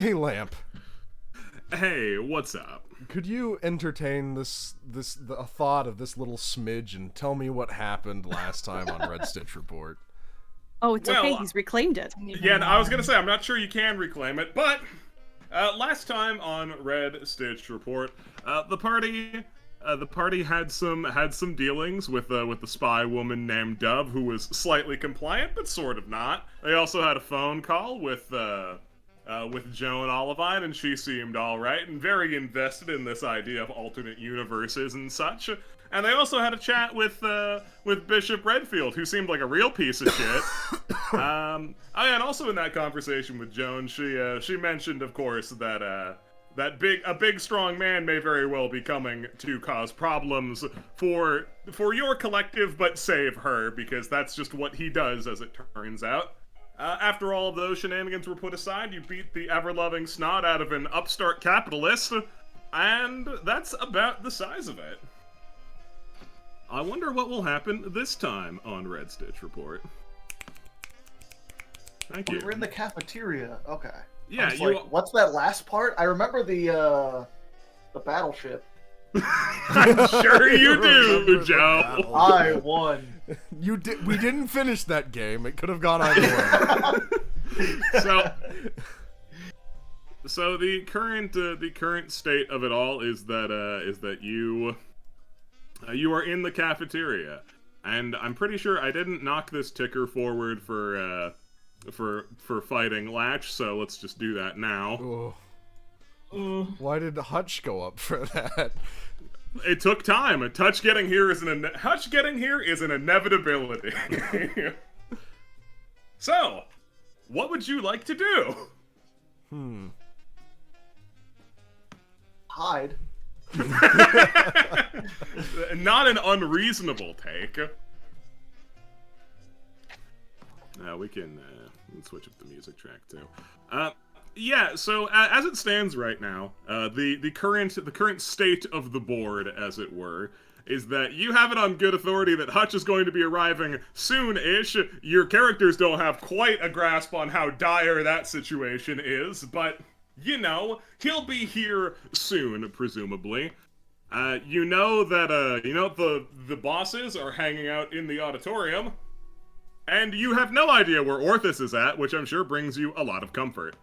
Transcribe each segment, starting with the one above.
Hey, Lamp. Hey, what's up? Could you entertain the thought of this little smidge and tell me what happened last time on Red Stitch Report? Oh, it's okay. Well, He's reclaimed it. Yeah, I was gonna say, I'm not sure you can reclaim it, but last time on Red Stitch Report, the party had some dealings with the spy woman named Dove, who was slightly compliant but sort of not. They also had a phone call with Joan Olivine, and she seemed all right and very invested in this idea of alternate universes and such. And they also had a chat with Bishop Redfield, who seemed like a real piece of shit. And also in that conversation with Joan, she mentioned, of course, that a big strong man may very well be coming to cause problems for your collective, but save her, because that's just what he does, as it turns out. After all of those shenanigans were put aside, you beat the ever-loving snot out of an upstart capitalist, and that's about the size of it. I wonder what will happen this time on Red Stitch Report. Thank you. We're in the cafeteria. Okay. Yeah, what's that last part? I remember the battleship. I'm sure you do, Joe. I won. We didn't finish that game. It could have gone either way. So the current state of it all is that you are in the cafeteria, and I'm pretty sure I didn't knock this ticker forward for fighting Latch, so let's just do that now. Why did Hutch go up for that? It took time. Hutch getting here is an inevitability. So, what would you like to do? Hide. Not an unreasonable take. We can switch up the music track too. Yeah, so as it stands right now, the current state of the board, as it were, is that you have it on good authority that Hutch is going to be arriving soon-ish. Your characters don't have quite a grasp on how dire that situation is, but you know, he'll be here soon, presumably. You know that the bosses are hanging out in the auditorium, and you have no idea where Orthus is at, which I'm sure brings you a lot of comfort.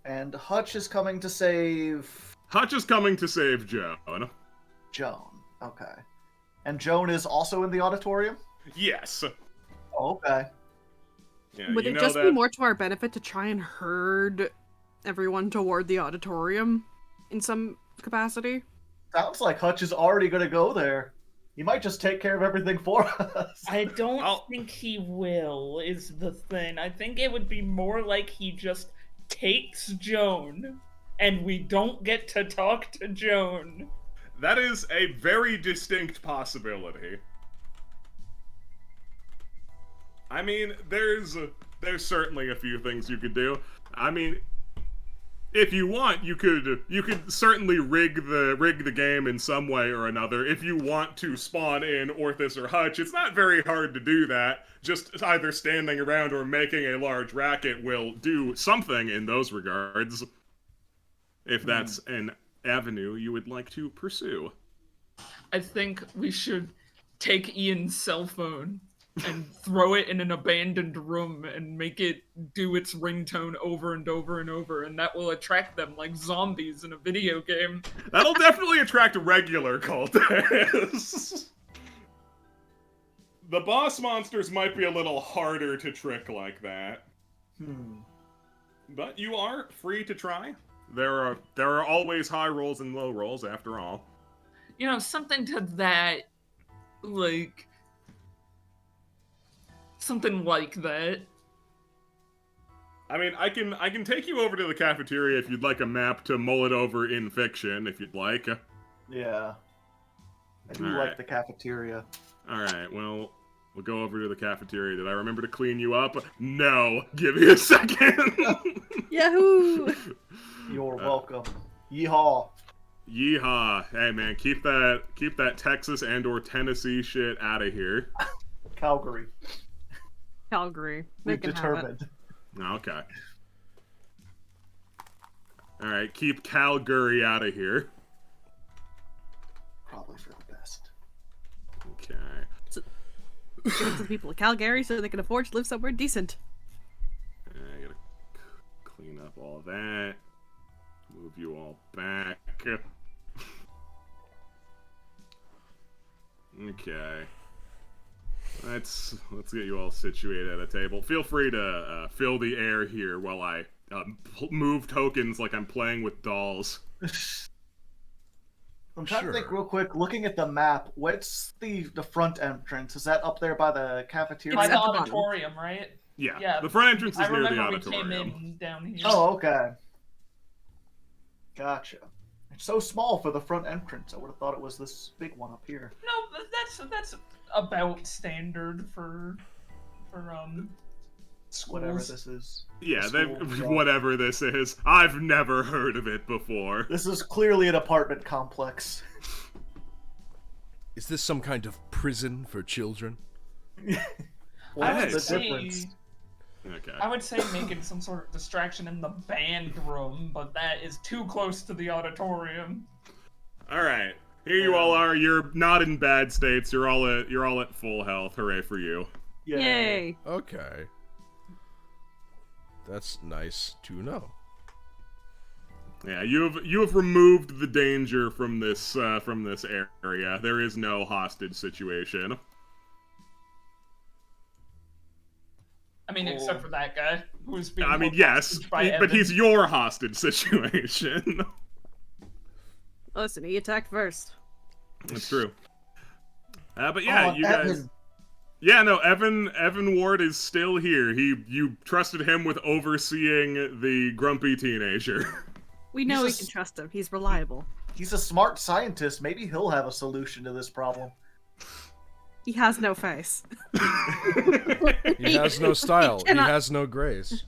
And Hutch is coming to save... Hutch is coming to save Joan. Joan, okay. And Joan is also in the auditorium? Yes. Oh, okay. Yeah, would it just be more to our benefit to try and herd everyone toward the auditorium in some capacity? Sounds like Hutch is already going to go there. He might just take care of everything for us. I don't think he will, is the thing. I think it would be more like he just takes Joan, and we don't get to talk to Joan. That is a very distinct possibility. I mean, there's certainly a few things you could do. I mean, if you want, you could certainly rig the game in some way or another. If you want to spawn in Orthus or Hutch, it's not very hard to do that. Just either standing around or making a large racket will do something in those regards. If that's an avenue you would like to pursue. I think we should take Ian's cell phone and throw it in an abandoned room and make it do its ringtone over and over and over, and that will attract them like zombies in a video game. That'll definitely attract regular cultists. The boss monsters might be a little harder to trick like that. But you are free to try. There are always high rolls and low rolls, after all. You know, something to that, like... something like that. I mean, I can take you over to the cafeteria if you'd like a map to mull it over in fiction, if you'd like. Yeah. I do like the cafeteria. Alright, well, we'll go over to the cafeteria. Did I remember to clean you up? No. Give me a second. Yahoo! You're welcome. Yeehaw. Yeehaw. Hey, man, keep that Texas and or Tennessee shit out of here. Calgary. Calgary. We've determined. Okay. Alright, keep Cal Gurry out of here. Probably for the best. Okay. Give it to the people of Calgary so they can afford to live somewhere decent. I gotta clean up all that. Move you all back. Okay. Let's get you all situated at a table. Feel free to fill the air here while I move tokens like I'm playing with dolls. I'm trying to think real quick. Looking at the map, what's the front entrance? Is that up there by the cafeteria? By the auditorium, right? Yeah. The front entrance is near the auditorium. I remember we came in down here. Oh, okay. Gotcha. It's so small for the front entrance. I would have thought it was this big one up here. No, that's about standard for schools. Whatever this is. Yeah, whatever this is. I've never heard of it before. This is clearly an apartment complex. Is this some kind of prison for children? What's the difference? Okay. I would say making some sort of distraction in the band room, but that is too close to the auditorium. Alright. Here you all are. You're not in bad states. You're all at full health. Hooray for you. Yay! Okay. That's nice to know. Yeah, you have removed the danger from this area. There is no hostage situation. I mean, except for that guy who's being. I mean, yes, but he's your hostage situation. Listen, he attacked first. That's true. But yeah, you guys. Evan. Yeah, no, Evan Ward is still here. You trusted him with overseeing the grumpy teenager. We know we can trust him. He's reliable. He's a smart scientist. Maybe he'll have a solution to this problem. He has no face. He has no style. He has no grace.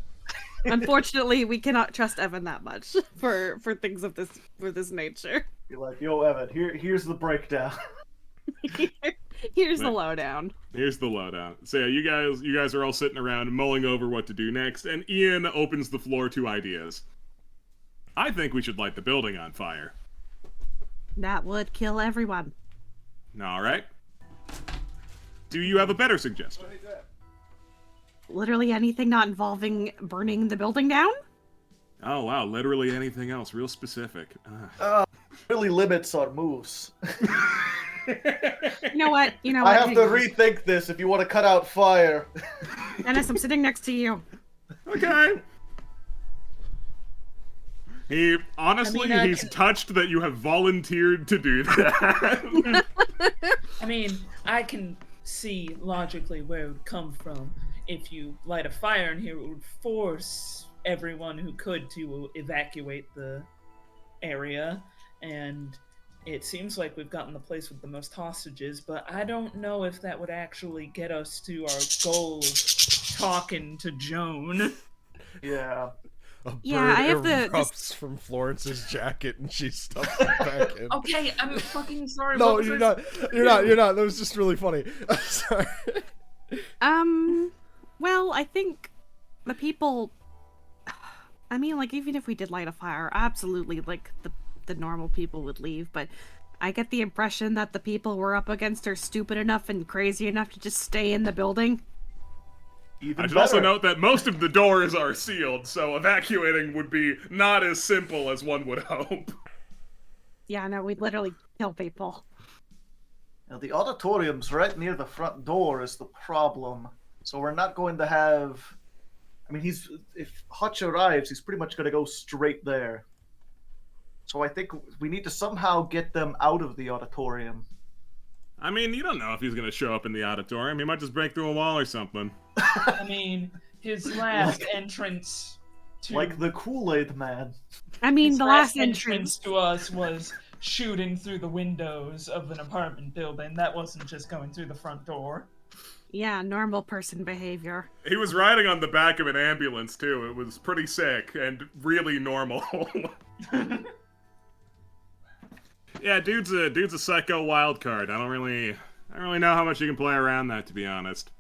Unfortunately, we cannot trust Evan that much for things of this nature. You're like, yo, Evan, here's the breakdown. Here's the lowdown. Here's the lowdown. So yeah, you guys are all sitting around mulling over what to do next, and Ian opens the floor to ideas. I think we should light the building on fire. That would kill everyone. All right. Do you have a better suggestion? Literally anything not involving burning the building down? Oh wow, literally anything else. Real specific. Really limits on moves. You know what? I have to rethink this if you want to cut out fire. Dennis, I'm sitting next to you. Okay. He's touched that you have volunteered to do that. I mean, I can see logically where it would come from. If you light a fire in here, it would force everyone who could to evacuate the area, and it seems like we've gotten the place with the most hostages, but I don't know if that would actually get us to our goal of talking to Joan. Yeah. I have erupts from Florence's jacket and she stuffs it back in. Okay, I'm fucking sorry. No, you're not. That was just really funny. I'm sorry. Well, I think the people. I mean, like, even if we did light a fire, absolutely, like, the normal people would leave, but I get the impression that the people we're up against are stupid enough and crazy enough to just stay in the building. I should also note that most of the doors are sealed, so evacuating would be not as simple as one would hope. Yeah, no, we'd literally kill people. Now, the auditorium's right near the front door is the problem. So we're not going to have... I mean, if Hutch arrives, he's pretty much going to go straight there. So I think we need to somehow get them out of the auditorium. I mean, you don't know if he's going to show up in the auditorium. He might just break through a wall or something. I mean, his last entrance to... Like the Kool-Aid Man. I mean, his the last entrance to us was shooting through the windows of an apartment building. That wasn't just going through the front door. Yeah, normal person behavior. He was riding on the back of an ambulance, too. It was pretty sick and really normal. Yeah, dude's a psycho wild card. I don't really know how much you can play around that, to be honest.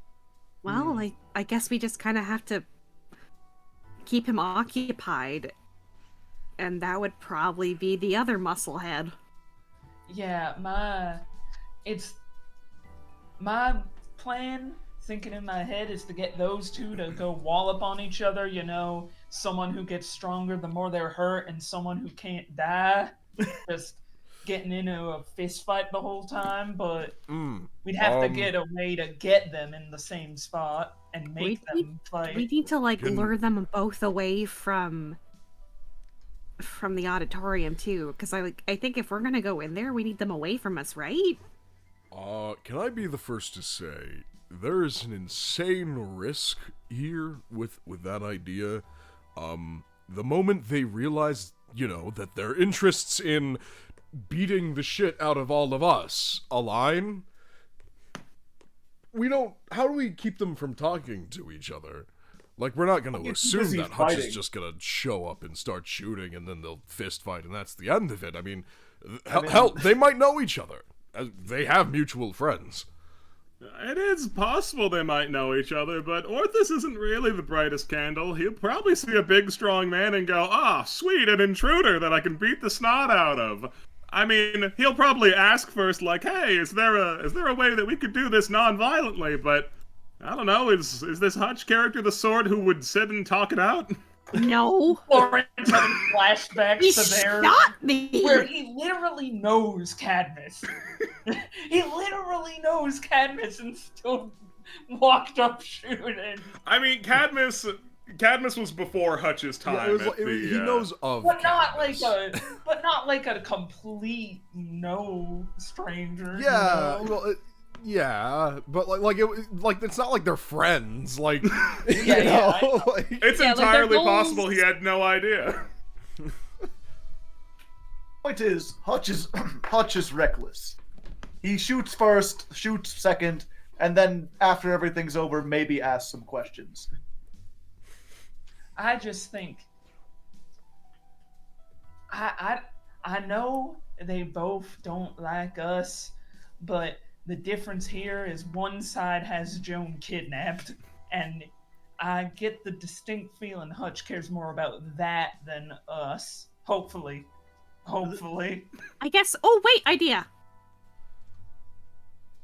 Well, I guess we just kind of have to keep him occupied And that would probably be the other musclehead. Yeah, my plan, thinking in my head, is to get those two to go wallop on each other, you know, someone who gets stronger the more they're hurt, and someone who can't die, just getting into a fist fight the whole time, but we'd have to get a way to get them in the same spot and make them fight. We need to, like, lure them both away from the auditorium, too, because I think if we're gonna go in there, we need them away from us, right? Can I be the first to say, there is an insane risk here with that idea. The moment they realize, you know, that their interests in beating the shit out of all of us align, how do we keep them from talking to each other? Like, we're not going to assume that Hutch is just going to show up and start shooting and then they'll fist fight and that's the end of it. I mean, hell, they might know each other. They have mutual friends. It is possible they might know each other, but Orthus isn't really the brightest candle. He'll probably see a big, strong man and go, sweet, an intruder that I can beat the snot out of. I mean, he'll probably ask first, like, hey, is there a way that we could do this non-violently? But, I don't know, is this Hutch character the sort who would sit and talk it out? No. Florence having flashbacks He to there, shot me! where he literally knows Cadmus. He literally knows Cadmus and still walked up shooting. I mean, Cadmus was before Hutch's time. Yeah, he knows of But not Cadmus. like a complete no stranger. Yeah, you know? well, yeah, but like it's not like they're friends. Like, Yeah, it's Yeah, like, entirely their goals- possible he had no idea. Point is, Hutch is reckless. He shoots first, shoots second, and then after everything's over, maybe asks some questions. I just think I know they both don't like us, but the difference here is one side has Joan kidnapped, and I get the distinct feeling Hutch cares more about that than us. Hopefully. I guess. Oh, wait, idea.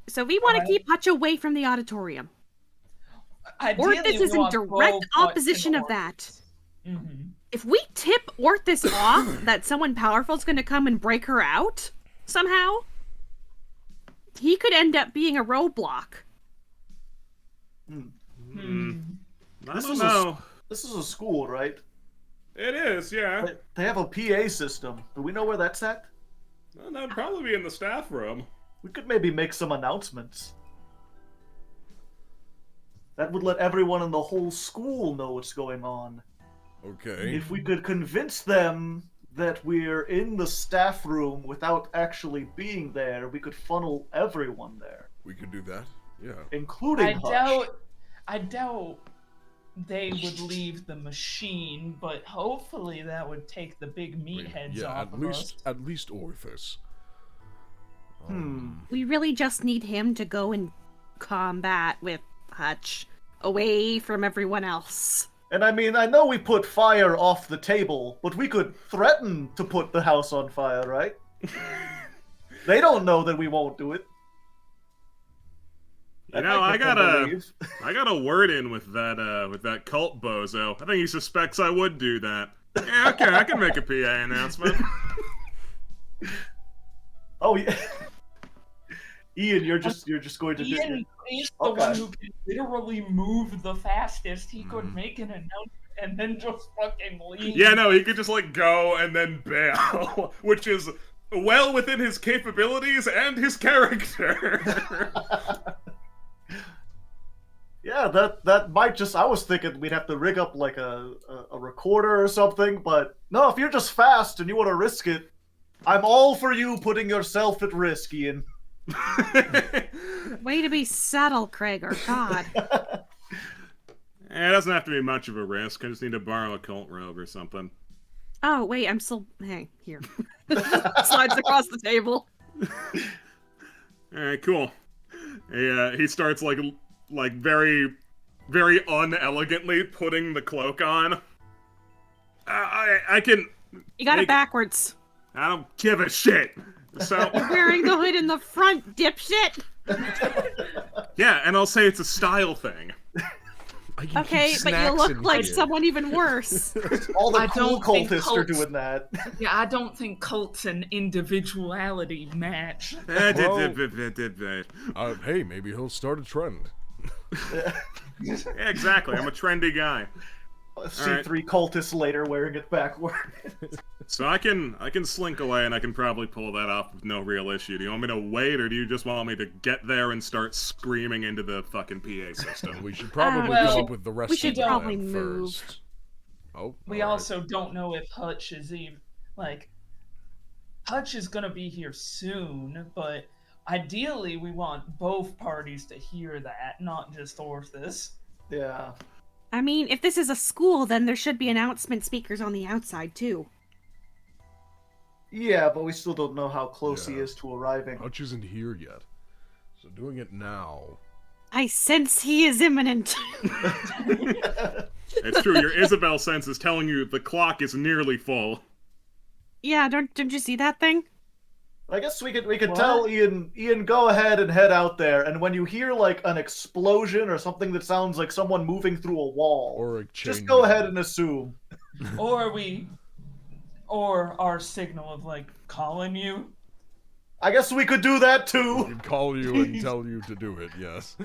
So we want to keep Hutch away from the auditorium. Orthus is in direct opposition of that. Mm-hmm. If we tip Orthus off that someone powerful is going to come and break her out somehow, he could end up being a roadblock. I don't know. This is a school, right? It is, yeah. They have a PA system. Do we know where that's at? Well, that'd probably be in the staff room. We could maybe make some announcements. That would let everyone in the whole school know what's going on. okay. If we could convince them that we're in the staff room without actually being there, we could funnel everyone there, We could do that. Yeah. including Hutch. I doubt they would leave the machine, but hopefully that would take the big meatheads Yeah, off of us. at least Orthus. We really just need him to go and combat with Hutch away from everyone else. And I mean, I know we put fire off the table, but we could threaten to put the house on fire, right? They don't know that we won't do it. You know, I got a word in with that cult bozo. I think he suspects I would do that. Yeah, okay, I can make a PA announcement. Oh yeah. Ian, you're just going to Ian is the one who can literally move the fastest. He could make an announcement and then just fucking leave. Yeah, no, he could just like go and then bail, which is well within his capabilities and his character. Yeah, that might just. I was thinking we'd have to rig up like a recorder or something, but no, if you're just fast and you want to risk it, I'm all for you putting yourself at risk, Ian. Way to be subtle, Gregor. God. It doesn't have to be much of a risk. I just need to borrow a cult robe or something. Oh, wait, I'm still... Hey, here. Slides across the table. Alright, cool. He starts like very, very unelegantly putting the cloak on. I can You got Make- it backwards. I don't give a shit. So, Wearing the hood in the front, dipshit. yeah, and I'll say it's a style thing. I can Okay, keep but you snacks look in like here. someone even worse. All the I cool don't think cultists are cults- doing that. Yeah, I don't think cults and individuality match. Hey, maybe he'll start a trend. Yeah, exactly. I'm a trendy guy. See 3 cultists later wearing it backward. So I can slink away and I can probably pull that off with no real issue. Do you want me to wait, or do you just want me to get there and start screaming into the fucking PA system? We should probably well, come up with the rest we of should the probably plan move. first. Oh, We all right. also don't know if Hutch is even Hutch is gonna be here soon, but ideally we want both parties to hear that, not just Orthus. Yeah. I mean, if this is a school, then there should be announcement speakers on the outside, too. Yeah, but we still don't know how close he Yeah. is to arriving. Hutch isn't here yet, so doing it now. I sense he is imminent. It's true. Your Isabel sense is telling you the clock is nearly full. Yeah, don't you see that thing? I guess we could What? tell Ian, go ahead and head out there, and when you hear like an explosion or something that sounds like someone moving through a wall, Or a just chain go gun. ahead and assume. Or our signal of calling you. I guess we could do that We too. can call you and tell you to do it, yes.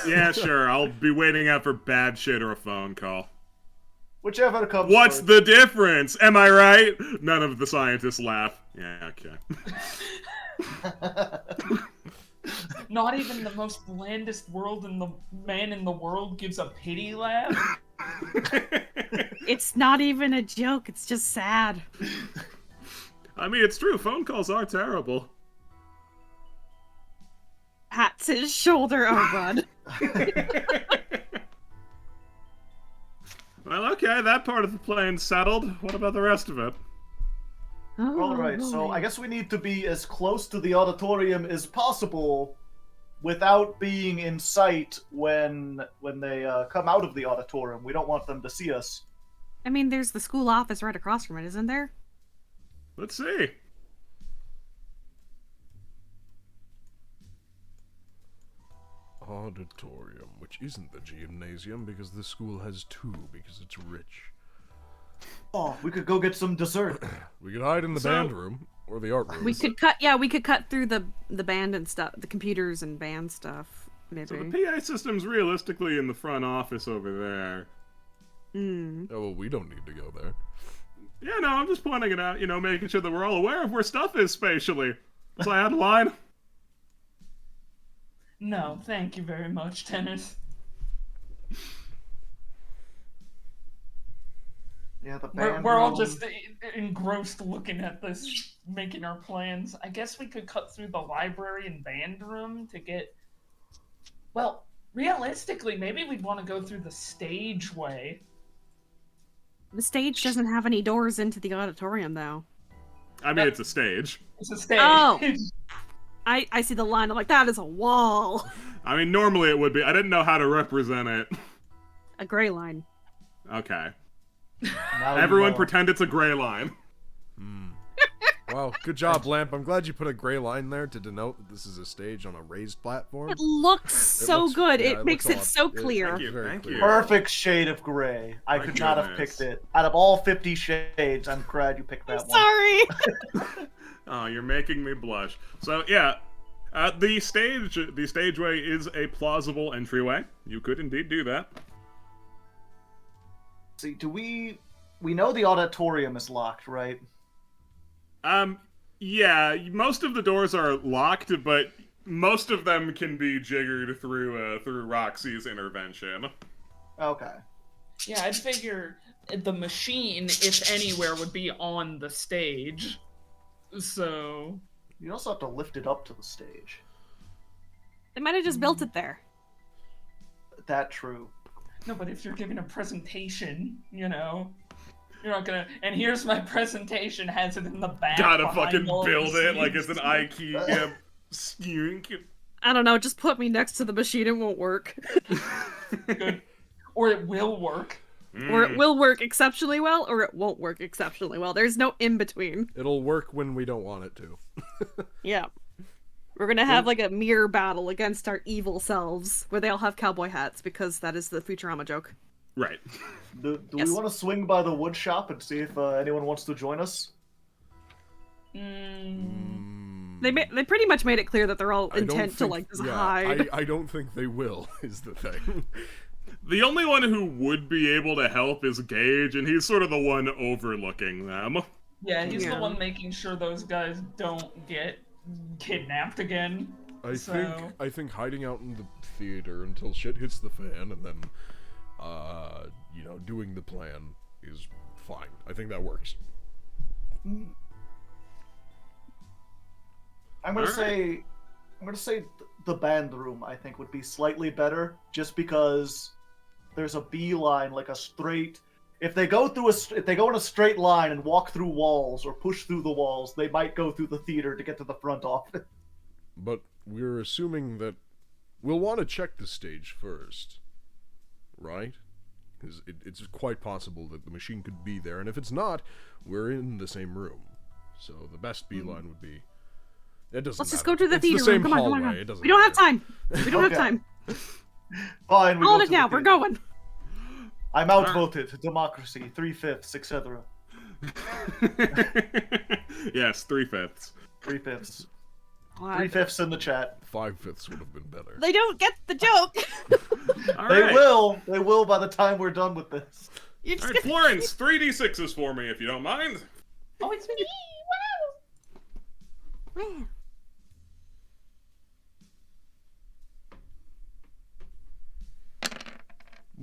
Yeah, sure. I'll be waiting out for bad shit or a phone call. Whichever comes What's first. the difference? Am I right? None of the scientists laugh. Yeah, okay. Not even the most blandest man in the world gives a pity laugh. It's not even a joke, it's just sad. I mean, it's true. Phone calls are terrible. Pats his shoulder, oh god. Well, okay, that part of the plan's settled. What about the rest of it? Oh, Alright, so boy. I guess we need to be as close to the auditorium as possible without being in sight when they come out of the auditorium. We don't want them to see us. I mean, there's the school office right across from it, isn't there? Let's see. Auditorium, which isn't the gymnasium because this school has 2 because it's rich. Oh, we could go get some dessert. We could hide in the So- band room or the art room. We could cut through the band and stuff, the computers and band stuff, maybe. So the PA system's realistically in the front office over there. Oh, well, we don't need to go there. Yeah, no, I'm just pointing it out, making sure that we're all aware of where stuff is spatially. Was I out of line? No, thank you very much, Tennis. Yeah, the We're, band we're all room. just engrossed looking at this, making our plans. I guess we could cut through the library and band room to get. Well, realistically, maybe we'd want to go through the stage way. The stage doesn't have any doors into the auditorium, though. I mean, it's a stage. It's a stage. Oh. I see the line. I'm like, that is a wall. I mean, normally it would be. I didn't know how to represent it. A gray line. Okay. Now you Everyone know. pretend it's a gray line. Wow, good job, Lamp. I'm glad you put a gray line there to denote that this is a stage on a raised platform. It looks so looks- good. yeah, it makes looks it a lot- so clear. Thank you. Very Thank clear. you. Perfect shade of gray. I My could not have goodness. picked it. Out of all 50 shades, I'm glad you picked that one. Sorry. Oh, you're making me blush. So yeah, the stageway is a plausible entryway. You could indeed do that. See, we know the auditorium is locked, right? Yeah, most of the doors are locked, but most of them can be jiggered through Roxy's intervention. Okay. Yeah, I'd figure the machine, if anywhere, would be on the stage. So. You also have to lift it up to the stage. They might have just built it there. That true. No, but if you're giving a presentation, you're not gonna. And here's my presentation, has it in the back. Gotta behind fucking all build the it like it's an seats. IKEA skewing. I don't know. Just put me next to the machine. It won't work. Good. Or it will work. Or it will work exceptionally well, or it won't work exceptionally well. There's no in between. It'll work when we don't want it to. Yeah. We're gonna have like a mirror battle against our evil selves, where they all have cowboy hats, because that is the Futurama joke. Right. Do Yes. we want to swing by the wood shop and see if anyone wants to join us? They pretty much made it clear that they're all I don't intent to think- like just yeah, hide. I don't think they will, is the thing. The only one who would be able to help is Gage, and he's sort of the one overlooking them. Yeah, he's Yeah. the one making sure those guys don't get kidnapped again. I think hiding out in the theater until shit hits the fan and then doing the plan is fine. I think that works. I'm gonna say the band room, I think, would be slightly better, just because there's a beeline, like a straight. If they go in a straight line and walk through walls or push through the walls, they might go through the theater to get to the front office. But we're assuming that we'll want to check the stage first, right? Because it's quite possible that the machine could be there, and if it's not, we're in the same room. So the best beeline would be. It doesn't. Let's just matter. go to the It's theater the same room. Come on, hallway. come on. It doesn't We don't have matter. time. We don't have Okay. time. Fine, we Call go it to the now. We're theater. going. I'm outvoted. Democracy, 3/5, etc. Yes, 3/5. 3/5. 5. 3/5 in the chat. 5/5 would have been better. They don't get the joke. All They right. will. They will by the time we're done with this. You All just right, get Florence, 3d6s for me if you don't mind. Oh, it's me! Wow.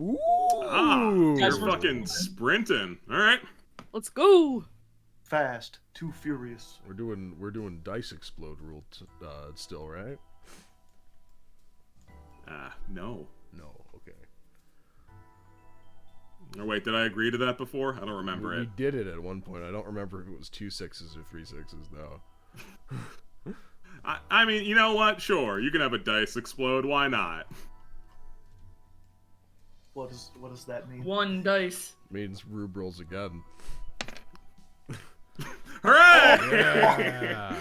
Ooh. You're Guys, we're- fucking sprinting. All right. Let's go. Fast, too furious. We're doing dice explode rule still, right? No. No. Okay. Or wait, did I agree to that before? I don't remember We it. did it at one point. I don't remember if it was 2 6s or 3 6s though. I mean, you know what? Sure, you can have a dice explode. Why not? What does that mean? One dice. Means Rube rolls again. Hooray! Yeah.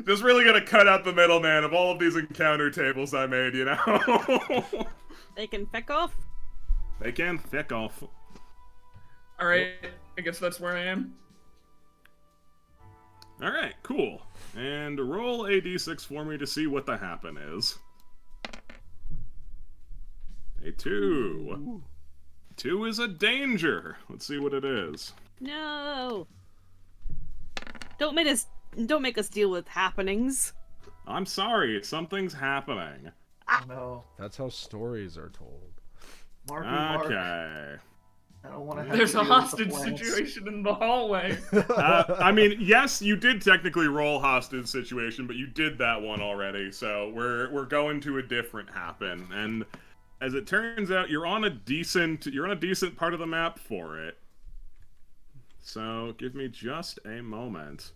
Just really gonna cut out the middleman of all of these encounter tables I made, you know? They can feck off. They can thick off. Alright, I guess that's where I am. Alright, cool. And roll a d6 for me to see what the happen is. A 2. 2 is a danger. Let's see what it is. No. Don't make us deal with happenings. I'm sorry, something's happening. No. That's how stories are told. Marky Okay. Mark. I don't want to have There's to a deal with the hostage plants. situation in the hallway. I mean, yes, you did technically roll hostage situation, but you did that one already, so we're going to a different happen. And as it turns out, you're on a decent part of the map for it. So give me just a moment.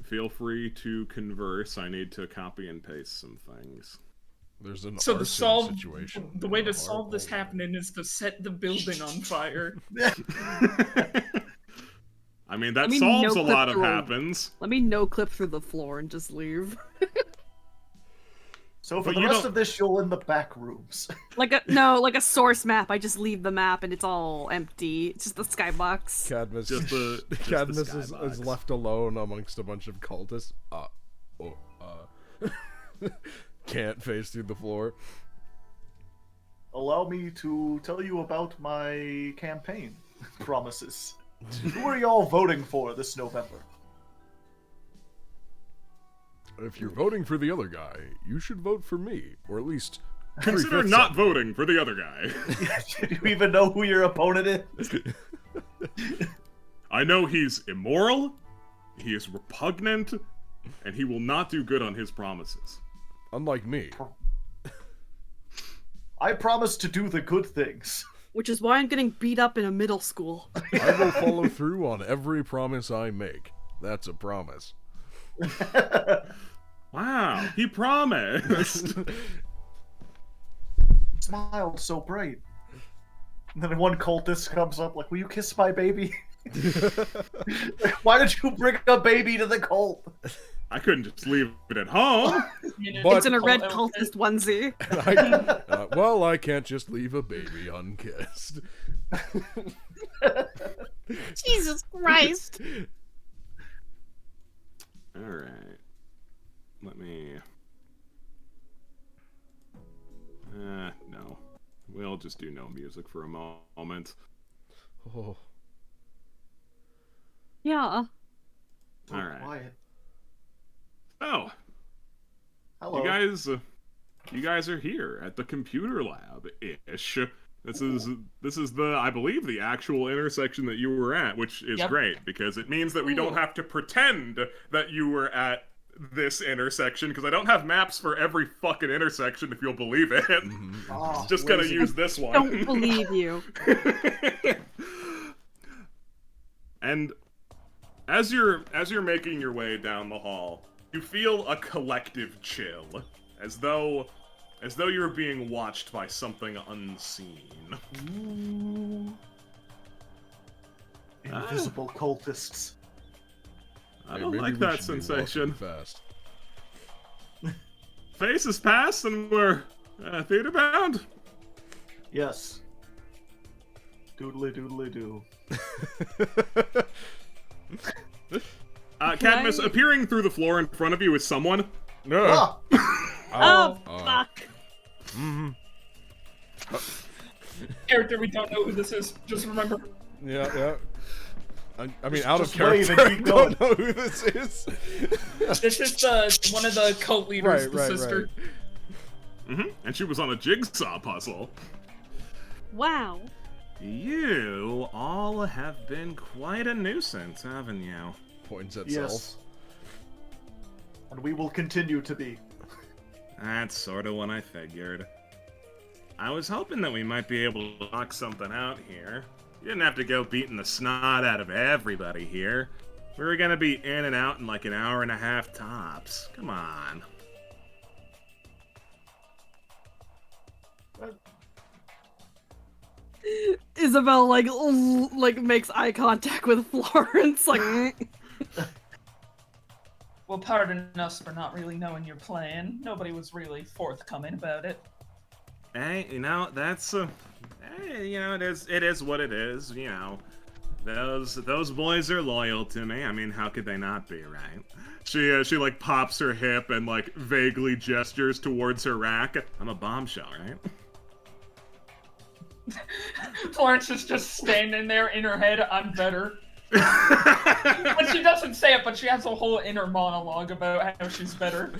Feel free to converse. I need to copy and paste some things. There's an So arson situation. the way to solve this happening is to set the building on fire. I mean, that I mean, solves no a lot clip of through. happens. Let me no clip through the floor and just leave. So for But the you rest don't- of this, you'll in the back rooms. like a source map. I just leave the map and it's all empty. It's just the skybox. Cadmus, Just the Cadmus skybox. is left alone amongst a bunch of cultists. Can't face through the floor. Allow me to tell you about my campaign promises. Who are y'all voting for this November? If you're voting for the other guy, you should vote for me, or at least Consider 3/5 not of voting for the other guy. Do you even know who your opponent is? I know he's immoral, he is repugnant, and he will not do good on his promises. Unlike me. I promise to do the good things. Which is why I'm getting beat up in a middle school. I will follow through on every promise I make. That's a promise. Wow, he promised. smiled so bright. And then one cultist comes up like, will you kiss my baby? Why did you bring a baby to the cult? I couldn't just leave it at home. But- It's in a red cultist onesie. Well, I can't just leave a baby unkissed. Jesus Christ. Alright. Let me... no. We'll just do no music for a moment. Oh. Yeah. Alright. Quiet. Oh, Hello. you guys are here at the computer lab-ish. This is the, I believe, the actual intersection that you were at, which is great, because it means that we don't have to pretend that you were at this intersection, because I don't have maps for every fucking intersection, if you'll believe it. Oh, Just gonna lazy. use this one. Don't believe you. And as you're making your way down the hall, you feel a collective chill, as though you're being watched by something unseen. Ooh. Invisible cultists. I Hey, don't maybe like we that should be sensation. walking fast. Faces pass and we're theater bound. Yes. Doodly doodly doo. Cadmus, appearing through the floor in front of you is someone. No. Ah! Oh, fuck. Character, we don't know who this is. Just remember. Yeah. I mean, out of Just wave character, and I keep don't know who this is. This is one of the cult leaders, the sister. And she was on a jigsaw puzzle. Wow. You all have been quite a nuisance, haven't you? Points at Yes. self. And we will continue to be. That's sort of what I figured. I was hoping that we might be able to knock something out here. You didn't have to go beating the snot out of everybody here. We were gonna be in and out in like an hour and a half tops. Come on. Isabel like makes eye contact with Florence like Well, pardon us for not really knowing your plan. Nobody was really forthcoming about it. Hey, you know, that's you know, it is what it is, you know. Those boys are loyal to me. I mean, how could they not be, right? She like pops her hip and like vaguely gestures towards her rack. I'm a bombshell, right? Florence is just standing there in her head, I'm better. But she doesn't say it, but she has a whole inner monologue about how she's better.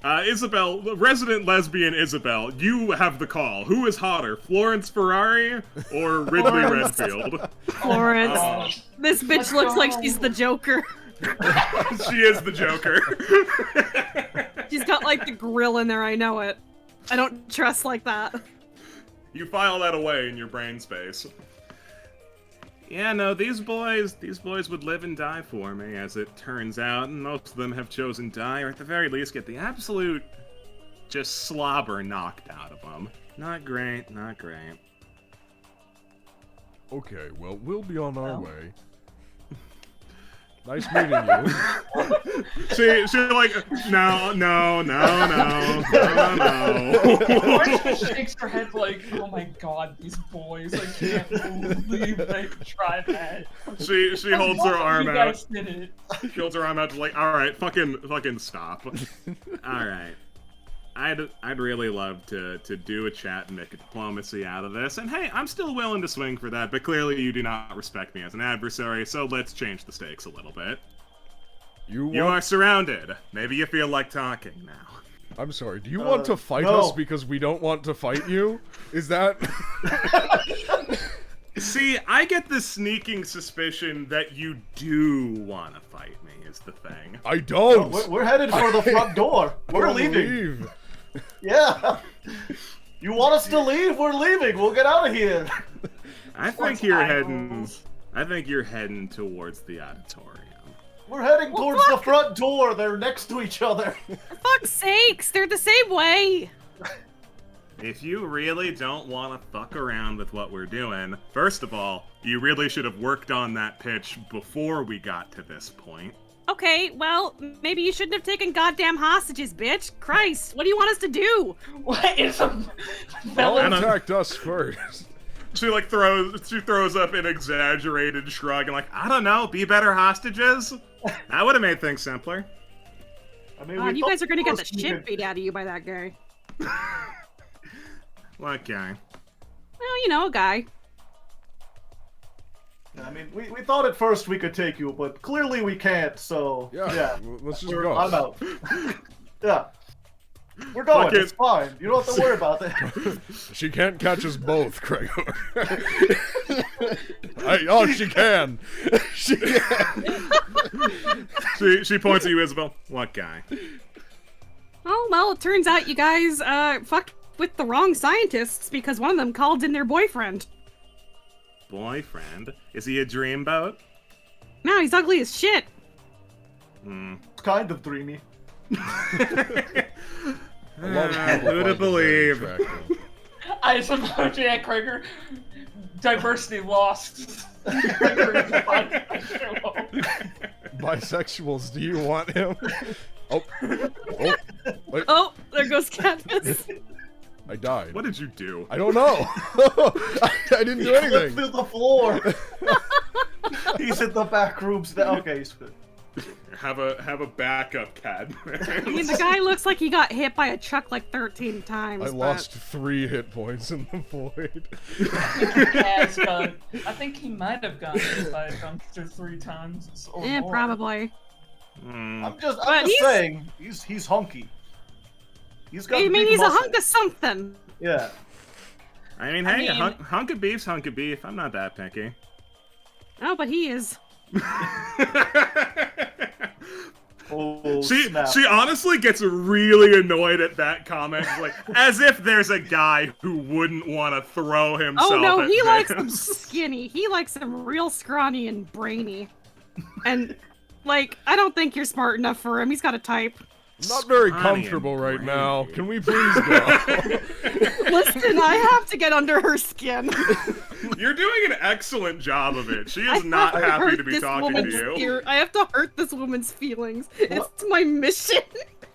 Isabel, resident lesbian Isabel, you have the call. Who is hotter, Florence Ferrari or Ridley Florence. Redfield? Florence. This bitch Let's looks like go. she's the Joker. She is the Joker. She's got like the grill in there, I know it. I don't dress like that. You file that away in your brain space. Yeah, no, these boys would live and die for me, as it turns out, and most of them have chosen die, or at the very least get the absolute just slobber knocked out of them. Not great, not great. Okay, well, we'll be on our Well. way. Nice meeting you. She like, no. Florence just shakes her head like, oh my god, these boys, I can't believe they tried that. She holds her arm you out. guys did it. She holds her arm out to like, alright, fucking stop. Alright. I'd really love to do a chat and make a diplomacy out of this, and hey, I'm still willing to swing for that, but clearly you do not respect me as an adversary, so let's change the stakes a little bit. You are surrounded. Maybe you feel like talking now. I'm sorry, do you want to fight no. us because we don't want to fight you? Is that... See, I get the sneaking suspicion that you do want to fight me, is the thing. I don't! We're headed for the front door. We're Wanna leaving. leave. Yeah. You want us to leave? We're leaving. We'll get out of here. I think What's you're eyeballs? heading towards the auditorium. We're heading towards the front door. They're next to each other. For fuck's sakes, they're the same way. If you really don't want to fuck around with what we're doing, first of all, you really should have worked on that pitch before we got to this point. Okay, well, maybe you shouldn't have taken goddamn hostages, bitch. Christ, what do you want us to do? What is a Don't villain? attack us first. She throws up an exaggerated shrug and like, I don't know, be better hostages? That would have made things simpler. I mean, God, we you guys are gonna get the first we shit could- beat out of you by that guy. What guy? Well, you know, a guy. I mean, we thought at first we could take you, but clearly we can't. So Yeah, let's just go. I'm out. Yeah, we're going. Fuck it. It's fine. You don't have to worry about that. She can't catch us both, Gregor. Oh, she can. She can. She points at you, Isabel. What guy? Oh, well, it turns out you guys fucked with the wrong scientists because one of them called in their boyfriend. Boyfriend? Is he a dreamboat? No, he's ugly as shit. It's kind of dreamy. A lot of people Who find to him very believe? attractive. I suppose, yeah, Gregor. Diversity lost. Gregor is bisexual. Bisexuals, do you want him? Oh, wait, Oh, there goes Cadmus. I died. What did you do? I don't know. I didn't do Flipped anything. through the floor. He's in the back rooms now. Okay, he's good. Have a backup, Cad. I mean, the guy looks like he got hit by a truck like 13 times. I but- lost 3 hit points in the void. I think he might have gotten hit by a dumpster 3 times or Yeah, more. probably. I'm just But he's- saying, he's hunky. He's got. I mean, big he's a muscle. hunk of something. Yeah. I mean, I hey, mean- hunk of beef's hunk of beef. I'm not that picky. Oh, but he is. Oh, She snap. honestly gets really annoyed at that comment, like as if there's a guy who wouldn't want to throw himself. Oh no, at he likes them this. skinny. He likes them real scrawny and brainy. And, like, I don't think you're smart enough for him. He's got a type. I'm not very Scrawny comfortable and right now. brainy. Can we please go? Listen, I have to get under her skin. You're doing an excellent job of it. She I is not have happy hurt to be this talking to woman's you. I have to hurt this woman's feelings. It's my mission.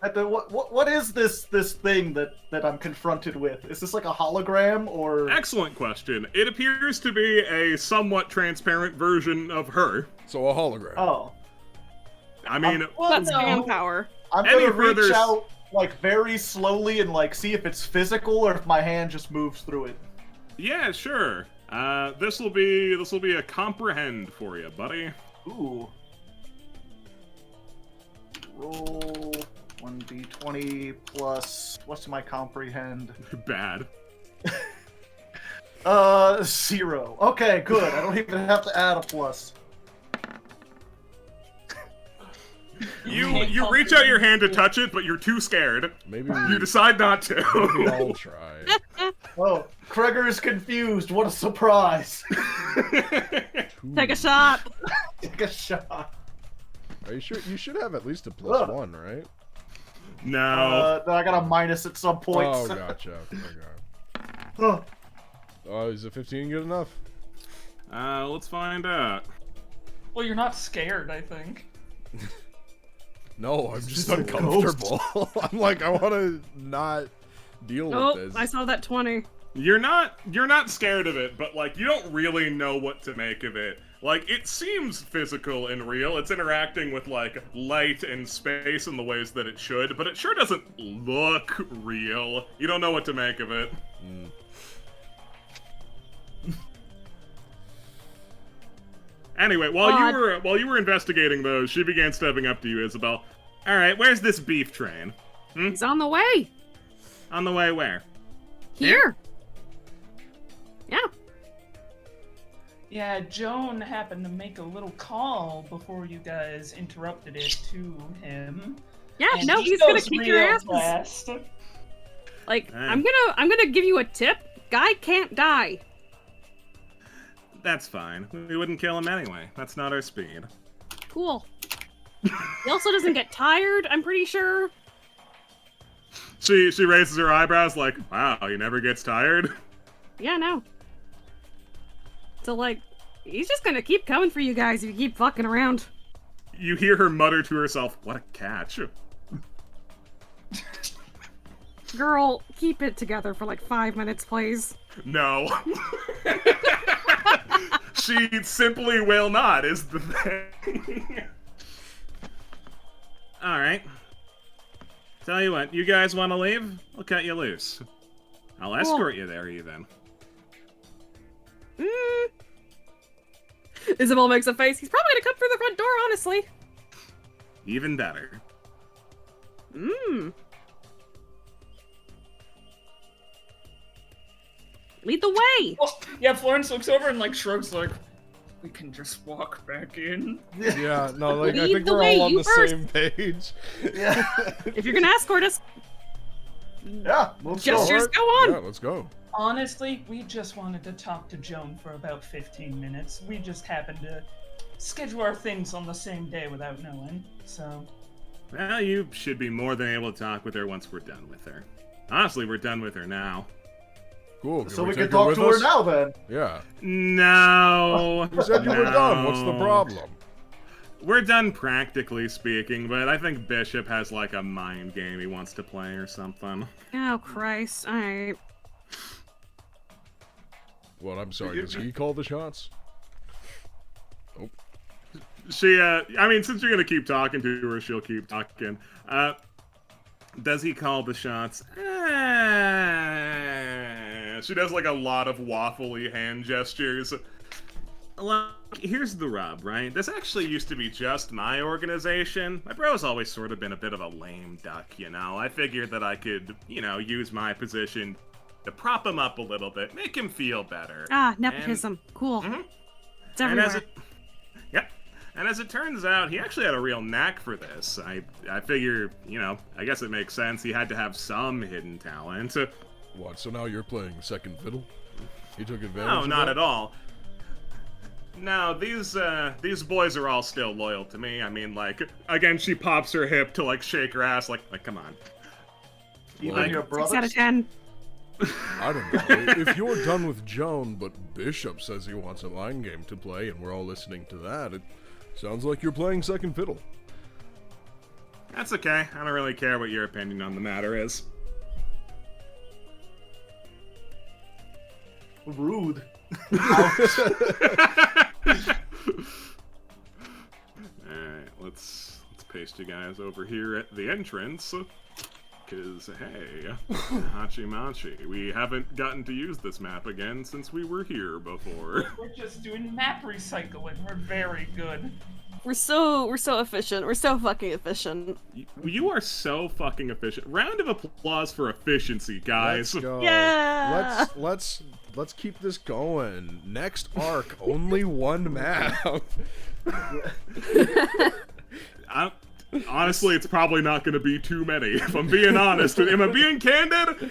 What is this thing that I'm confronted with? Is this like a hologram or? Excellent question. It appears to be a somewhat transparent version of her. So a hologram. Oh, I mean, That's no. fan power. I'm Any gonna reach further- out like very slowly and like see if it's physical or if my hand just moves through it. yeah, sure. This will be a comprehend for you, buddy. Ooh. Roll 1d20 plus what's my comprehend? Bad. 0. Okay, good. I don't even have to add a plus. You reach out your hand to touch it, but you're too scared. Maybe You decide not to. we all try. Oh, Gregor is confused. What a surprise! Take a shot. Take a shot. Are you sure? You should have at least a plus Ugh. 1, right? No. Then I got a minus at some point. Oh, gotcha. Okay. Huh. Is a 15 good enough? Let's find out. Well, you're not scared, I think. No, I'm just just a uncomfortable. I'm like, I want to not deal Oh, with this. I saw that 20. You're not scared of it, but like you don't really know what to make of it. Like it seems physical and real. It's interacting with like light and space in the ways that it should, but it sure doesn't look real. You don't know what to make of it. Anyway, while you were investigating those, she began stepping up to you, Isabel. All right, where's this beef train? He's on the way. On the way where? Here. Yeah. Yeah, Joan happened to make a little call before you guys interrupted it to him. Yeah, and no, he he's gonna goes kick your real asses. fast. Like, Hey. I'm gonna give you a tip. Guy can't die. That's fine. We wouldn't kill him anyway. That's not our speed. Cool. He also doesn't get tired, I'm pretty sure. She raises her eyebrows like, wow, he never gets tired. Yeah, no. So, like, he's just gonna keep coming for you guys if you keep fucking around. You hear her mutter to herself, what a catch. Girl, keep it together for like 5 minutes, please. No. She simply will not, is the thing. Alright. Tell you what, you guys want to leave? I'll cut you loose. I'll escort you there, even. Isabel makes a face. He's probably gonna come through the front door, honestly. Even better. Lead the way! Oh, yeah, Florence looks over and like shrugs like, we can just walk back in. Yeah, no, like I Lead think the we're way, all on you the first. same page. Yeah. If you're gonna escort us, Yeah. Let's go. gestures go on! Yeah, let's go. Honestly, we just wanted to talk to Joan for about 15 minutes. We just happened to schedule our things on the same day without knowing, so... Well, you should be more than able to talk with her once we're done with her. Honestly, we're done with her now. Cool. So we take can her talk with to her us? now then. Yeah. No. You said you were done. What's the No. problem? We're done practically speaking, but I think Bishop has like a mind game he wants to play or something. Oh, Christ. Alright. What? I'm sorry. Does he call the shots? I mean, since you're gonna keep talking to her, she'll keep talking. Does he call the shots? She does like a lot of waffly hand gestures. Look, here's the rub, right? This actually used to be just my organization. My bro's always sort of been a bit of a lame duck, you know? I figured that I could, you know, use my position to prop him up a little bit, make him feel better. Ah, nepotism. Cool. Mhm. It's And everywhere. And as it turns out, he actually had a real knack for this. I figure, you know, I guess it makes sense. He had to have some hidden talent. What? So now you're playing second fiddle? He took advantage No, of not that? at all. No, these boys are all still loyal to me. I mean, like, again, she pops her hip to, like, shake her ass, like come on. Even Like- your 6 brothers? out of 10. I don't know. If you're done with Joan, but Bishop says he wants a mind game to play, and we're all listening to that, it sounds like you're playing second fiddle. That's okay. I don't really care what your opinion on the matter is. Rude. Alright, let's paste you guys over here at the entrance. Cause hey, Hachi Machi, we haven't gotten to use this map again since we were here before. We're just doing map recycling. We're very good. We're so efficient. We're so fucking efficient. You are so fucking efficient. Round of applause for efficiency, guys. Let's go. Yeah. Let's keep this going. Next arc, only one map. Honestly, it's probably not going to be too many, if I'm being honest. Am I being candid?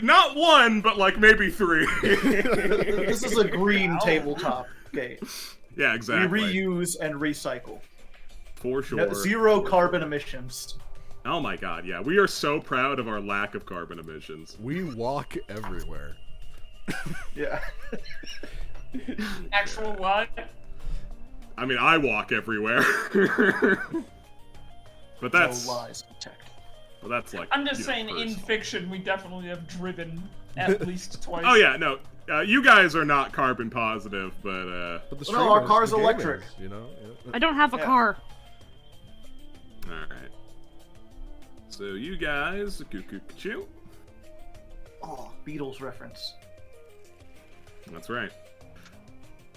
Not one, but like maybe 3. This is a green tabletop game. Yeah, exactly. We reuse and recycle. For sure. No- Zero carbon emissions. Oh my god, yeah. We are so proud of our lack of carbon emissions. We walk everywhere. Yeah. Actual what? I mean, I walk everywhere. But that's... No lies detected. But that's like... I'm just you know, saying, in personal. fiction, we definitely have driven at least twice. Oh yeah, no. You guys are not carbon positive, but But the Well, no, our streamers, car's the gamers, electric. You know? Yeah. I don't have a Yeah. car. alright. So you guys, choo. Oh, Beatles reference. That's right.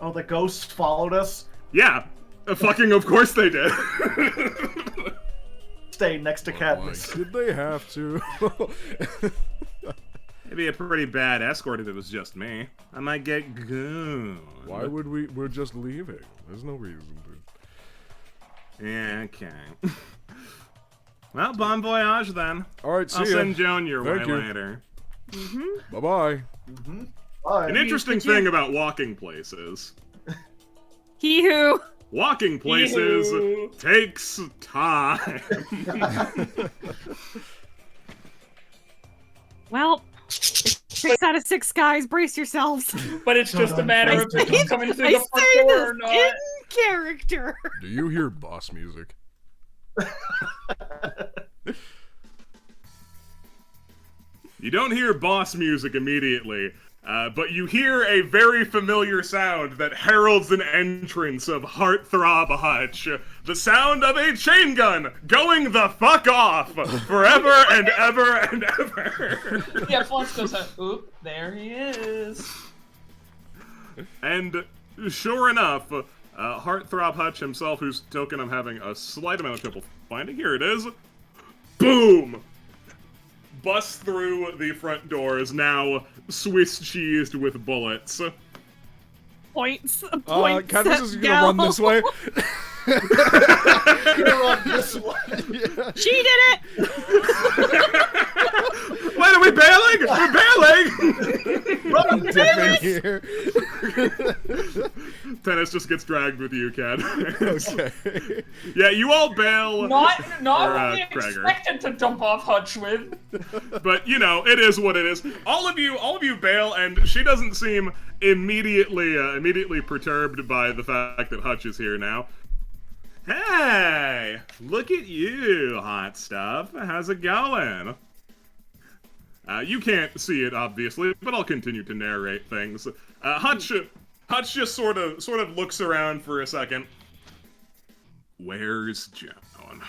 Oh, the ghost followed us. Yeah, fucking of course they did. Stay next to Why Cadmus. did they have to? It'd be a pretty bad escort if it was just me. I might get gooned. Why would we? We're just leaving. There's no reason to. Yeah, okay. Well, bon voyage then. All right, see I'll ya. send Joan your Thank way you. later. Bye bye. Bye. An interesting thing about walking places. He who. Walking places Yee-hoo. takes time. Well, 6 out of 6 guys, brace yourselves. But it's just a matter of people coming through the front say door this or not. in character. Do you hear boss music? You don't hear boss music immediately, but you hear a very familiar sound that heralds an entrance of Heartthrob Hutch. The sound of a chain gun going the fuck off forever and ever and ever. Yeah, Florence goes, oop, there he is. And sure enough, Heartthrob Hutch himself, whose token I'm having a slight amount of trouble finding, here it is. Boom! Busts through the front doors, now Swiss cheesed with bullets. Points. Cadmus is gonna run this way. Gonna run this way. She did it! Wait, are we bailing? We're bailing! Dipping here. Tennis just gets dragged with you, Ken. Okay. Yeah, you all bail. Not Or, what we Gregor. expected to dump off Hutch with. But you know, it is what it is. All of you bail, and she doesn't seem immediately perturbed by the fact that Hutch is here now. Hey, look at you, hot stuff. How's it going? You can't see it, obviously, but I'll continue to narrate things. Hutch just sort of looks around for a second. Where's Joan?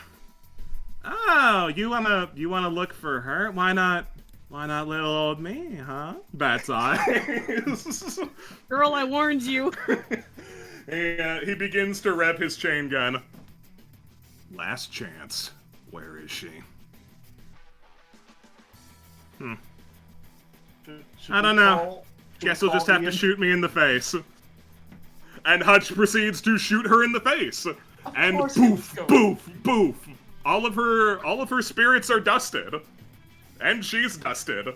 Oh, you wanna look for her? Why not little old me, huh? Bat's eyes. Girl, I warned you. He begins to rev his chain gun. Last chance. Where is she? I don't know. Guess he'll just have to shoot me in the face. And Hutch proceeds to shoot her in the face. And course he poof, was poof, poof. All of her spirits are dusted. And she's dusted.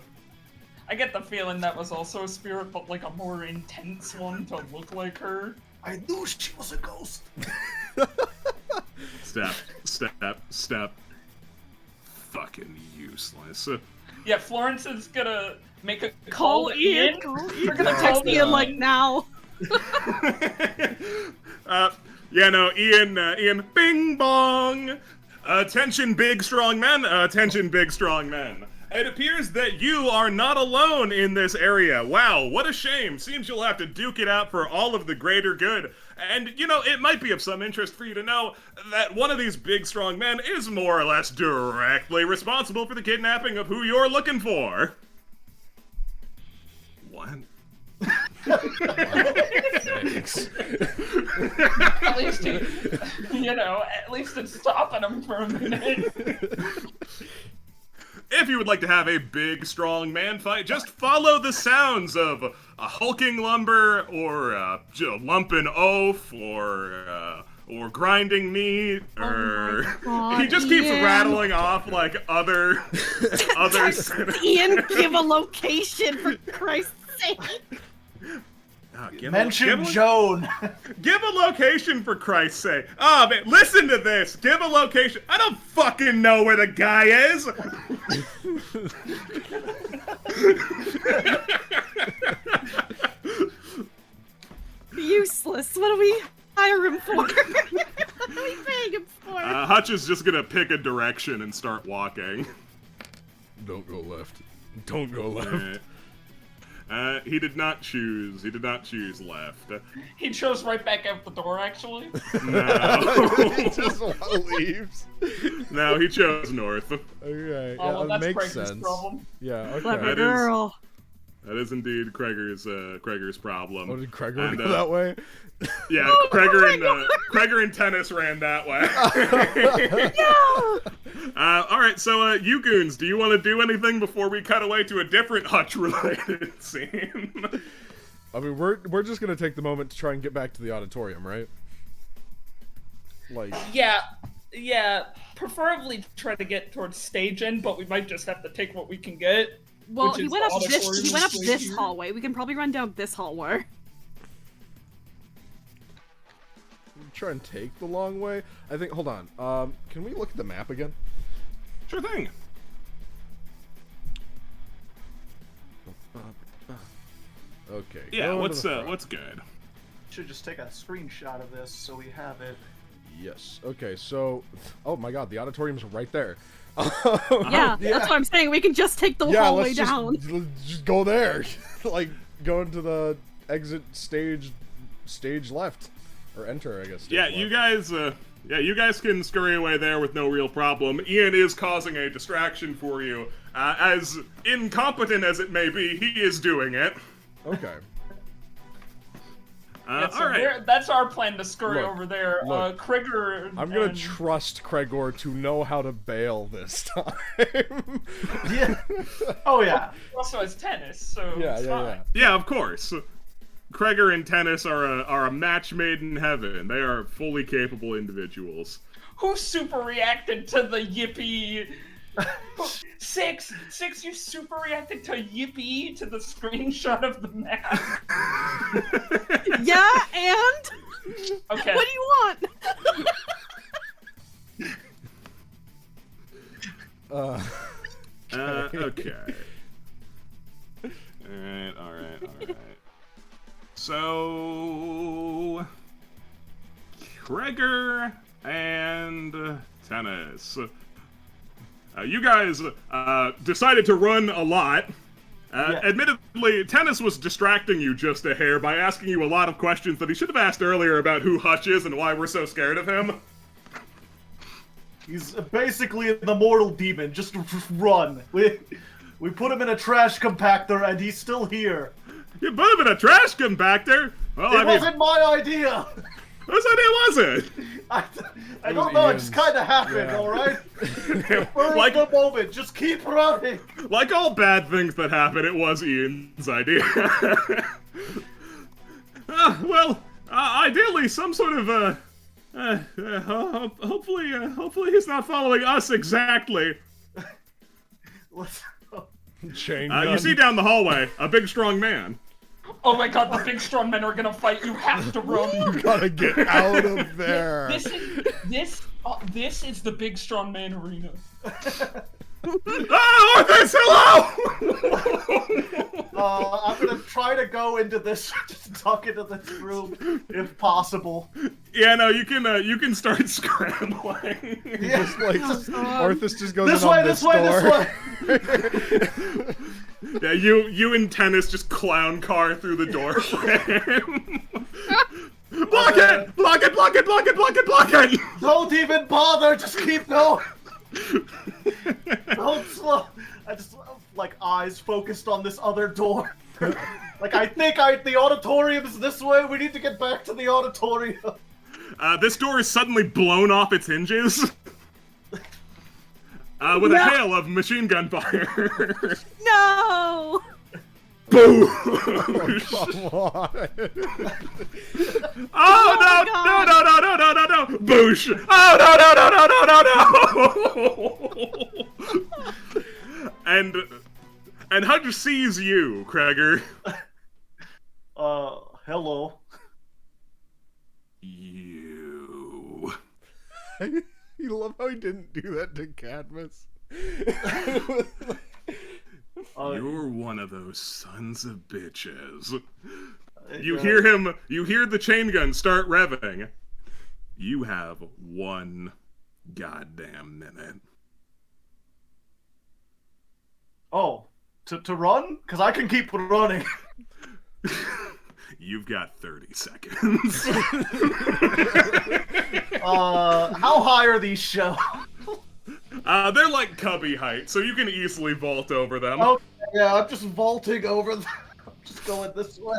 I get the feeling that was also a spirit, but like a more intense one to look like her. I knew she was a ghost. Step. Fucking useless. Yeah, Florence is gonna make a Call to Ian. We're gonna Text call Ian like now. Ian, bing bong! Attention, big strong men, attention, big strong men. It appears that you are not alone in this area. Wow, what a shame. Seems you'll have to duke it out for all of the greater good. And, it might be of some interest for you to know that one of these big strong men is more or less directly responsible for the kidnapping of who you're looking for. What? Thanks. At least at least it's stopping him for a minute. If you would like to have a big, strong man fight, just follow the sounds of a hulking lumber, or lumping oaf, or grinding meat, or God, he just keeps Ian. rattling off like other. Ian, give a location for Christ's sake. Mention Joan. Give a location for Christ's sake. Oh man, listen to this. Give a location. I don't fucking know where the guy is. Useless. What do we hire him for? What are we paying him for? Hutch is just gonna pick a direction and start walking. Don't go left. Don't go left. He did not choose left. He chose right back out the door, actually. No. He just leaves. No, he chose north. Okay, Oh, yeah, well, that that's makes Craig's sense. problem. Yeah, Clever okay. That is- girl. That is indeed Gregor's problem. Oh, did Gregor And, go that way? Yeah, Oh, Gregor and Tennis ran that way. No! All right, so you goons, do you want to do anything before we cut away to a different Hutch-related scene? I mean, we're just gonna take the moment to try and get back to the auditorium, right? Like, Yeah, preferably try to get towards stage end, but we might just have to take what we can get. Well, Which he is went up the this. auditorium He went up right this here. hallway. We can probably run down this hallway. try and take the long way. I think. Hold on. Can we look at the map again? Sure thing. Okay. Yeah, go what's to the front. what's good? Should just take a screenshot of this so we have it. Yes. Okay. So, oh my God, the auditorium's right there. Yeah, that's what I'm saying. We can just take the hallway let's down. just go there. Like go into the exit stage left, or enter, I guess. Yeah, stage you left. guys. You guys can scurry away there with no real problem. Ian is causing a distraction for you. As incompetent as it may be, he is doing it. Okay. Yeah, so all right. that's our plan to scurry Look, over there. look. Gregor. I'm gonna and- trust Gregor to know how to bail this time. Yeah. Oh yeah. He also has tennis, so Yeah, it's fine. Yeah, of course. Gregor and Tennis are a match made in heaven. They are fully capable individuals. Who super reacted to the yippee? Six, you super reacted to yippee to the screenshot of the map. Yeah, and Okay. what do you want? Okay. Alright. So... Gregor and Tennis. You guys decided to run a lot. Yeah. Admittedly, Tennis was distracting you just a hair by asking you a lot of questions that he should have asked earlier about who Hutch is and why we're so scared of him. He's basically the mortal demon. Just run. We put him in a trash compactor and he's still here. You put him in a trash compactor? Well, It wasn't my idea. whose idea was it? I don't know. It just kind of happened. Yeah. All right. like, the moment. Just keep running. like all bad things that happen, it was Ian's idea. Ideally, some sort of hopefully he's not following us exactly. Chain You gun. see down the hallway a big, strong man. Oh my god, the big strong men are gonna fight. You have to run. You gotta get out of there. This is the big strong man arena. Oh, Arthas, hello! I'm gonna try to go into this, just tuck into this room if possible. Yeah, no, you can start scrambling. Yeah. Just like Arthas just goes This in way, on this way, door. this way. Yeah, you and Tennis just clown car through the door frame. Block it! Block it! Block it! Block it! Block it! Block it! Don't even bother. Just keep going. Don't slow. I just like eyes focused on this other door. Like I think the auditorium's this way. We need to get back to the auditorium. This door is suddenly blown off its hinges. With a hail of machine gun fire. No! Boom! Come on. Oh, my no, God. no! Boosh! Oh, no! And Hutch sees you, Gregor. Hello. You. You love how he didn't do that to Cadmus. You're one of those sons of bitches. You hear the chain gun start revving. You have 1 goddamn minute. Oh, to run? Because I can keep running. You've got 30 seconds. How high are these shelves? They're like cubby height, so you can easily vault over them. Okay, yeah, I'm just vaulting over them. I'm just going this way.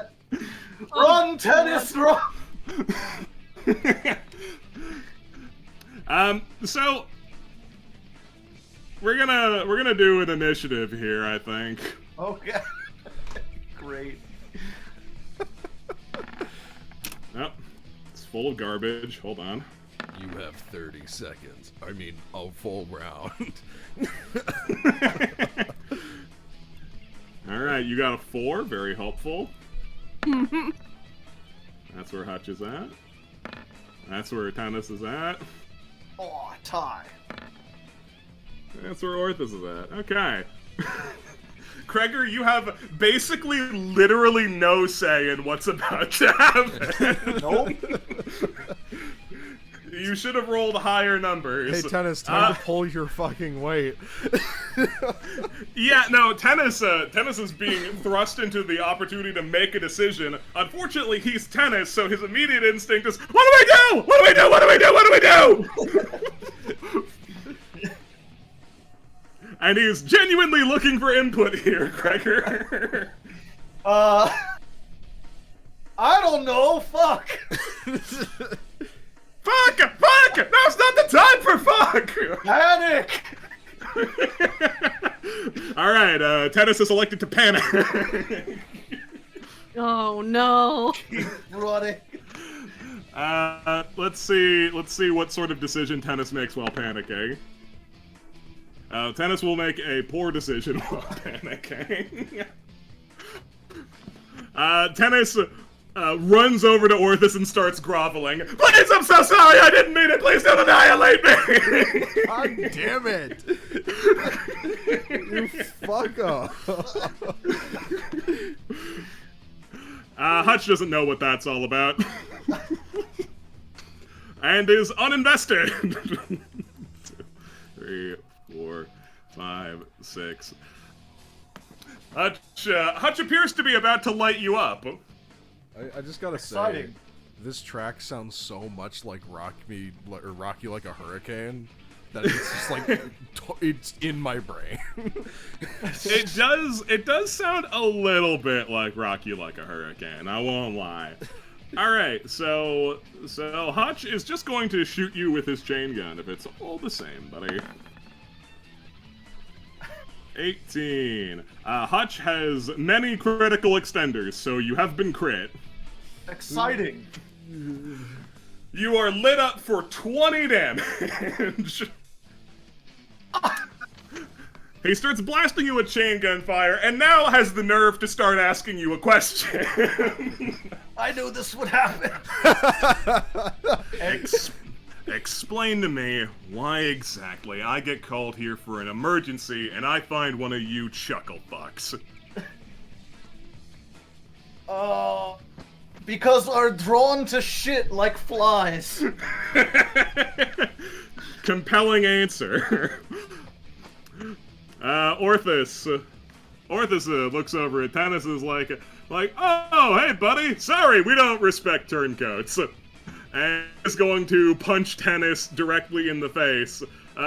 Run, Tennis, run! So we're gonna do an initiative here, I think. Okay. Great. Oh, it's full of garbage. Hold on. You have 30 seconds. I mean, a full round. Alright, you got a 4, very helpful. That's where Hutch is at. That's where Tennis is at. Oh, tie. That's where Orthus is at. Okay. Gregor, you have basically literally no say in what's about to happen. Nope. You should have rolled higher numbers. Hey, Tennis, time to pull your fucking weight. Yeah, no, Tennis is being thrust into the opportunity to make a decision. Unfortunately, he's Tennis, so his immediate instinct is, what do we do? What do we do? What do we do? What do we do? And he's genuinely looking for input here, Gregor. I don't know. Fuck. Fuck! Fuck! Now's not the time for fuck! Panic. Alright, Tennis is elected to panic. Oh no. Running. Let's see what sort of decision Tennis makes while panicking. Tennis will make a poor decision while panicking. Tennis runs over to Orthus and starts groveling. Please, I'm so sorry, I didn't mean it, please don't annihilate me! God damn it! You fuck up. Hutch doesn't know what that's all about. And is uninvested. 2, 3, 4, 5, 6. Hutch appears to be about to light you up. I just gotta Exciting. say, this track sounds so much like Rock You Like a Hurricane that it's just like it's in my brain. It does sound a little bit like Rock You Like a Hurricane, I won't lie. Alright, so Hutch is just going to shoot you with his chain gun if it's all the same, buddy. 18. Hutch has many critical extenders, so you have been crit. Exciting. You are lit up for 20 damage. He starts blasting you with chain gun fire, and now has the nerve to start asking you a question. I knew this would happen. Explain to me why exactly I get called here for an emergency and I find one of you chuckle fucks. Because are drawn to shit like flies. Compelling answer. Orthus looks over at Tennis is like, oh, hey buddy, sorry, we don't respect turncoats. And is going to punch Tennis directly in the face.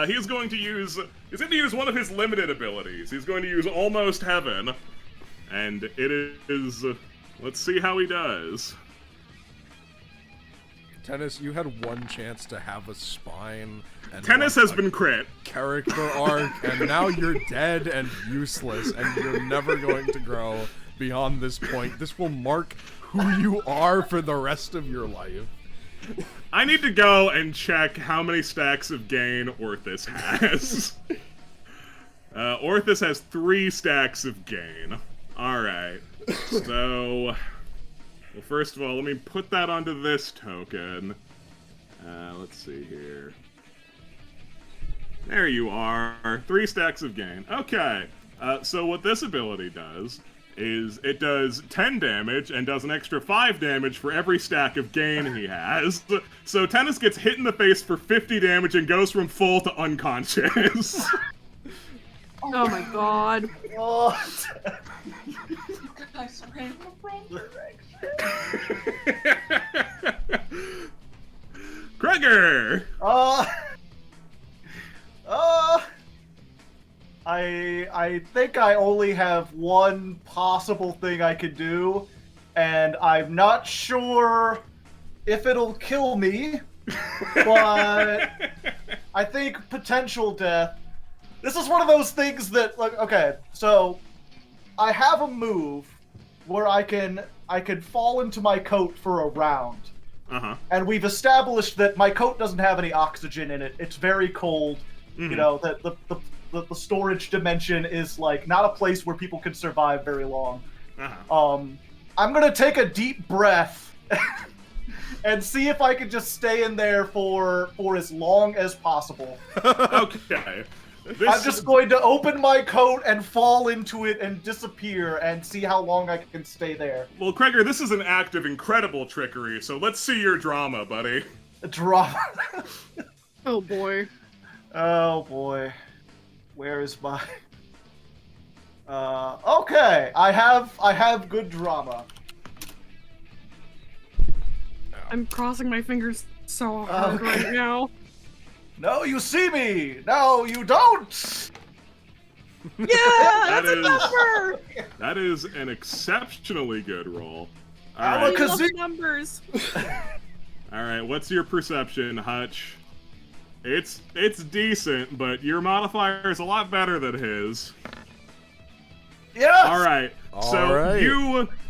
He's going to use one of his limited abilities. He's going to use Almost Heaven. And it is, let's see how he does. Tennis, you had one chance to have a spine. And Tennis has been crit. Character arc, and now you're dead and useless, and you're never going to grow beyond this point. This will mark who you are for the rest of your life. I need to go and check how many stacks of gain Orthus has. Orthus has 3 stacks of gain. Alright. So, well, first of all, let me put that onto this token. Let's see here. There you are. 3 stacks of gain. Okay. So what this ability does is it does 10 damage and does an extra 5 damage for every stack of gain he has. So Tennis gets hit in the face for 50 damage and goes from full to unconscious. Oh my god. Oh. I ran the wrong Gregor! I think I only have one possible thing I could do, and I'm not sure if it'll kill me, but I think potential death. This is one of those things that, like, okay, so I have a move where I can fall into my coat for a round. Uh-huh. And we've established that my coat doesn't have any oxygen in it. It's very cold. Mm-hmm. You know, that the storage dimension is like not a place where people can survive very long. Uh-huh. I'm gonna take a deep breath and see if I can just stay in there for as long as possible. Okay. I'm just going to open my coat and fall into it and disappear and see how long I can stay there. Well, Gregor, this is an act of incredible trickery, so let's see your drama, buddy. Drama. Oh boy. Oh boy. Where is my... okay. I have good drama. I'm crossing my fingers so hard right now. No, you see me! No, you don't! Yeah, That that's a is- number! That is an exceptionally good roll. I'm Alright, a I love kazoo- numbers. alright, what's your perception, Hutch? It's decent, but your modifier is a lot better than his. Yes! Alright, so Alright.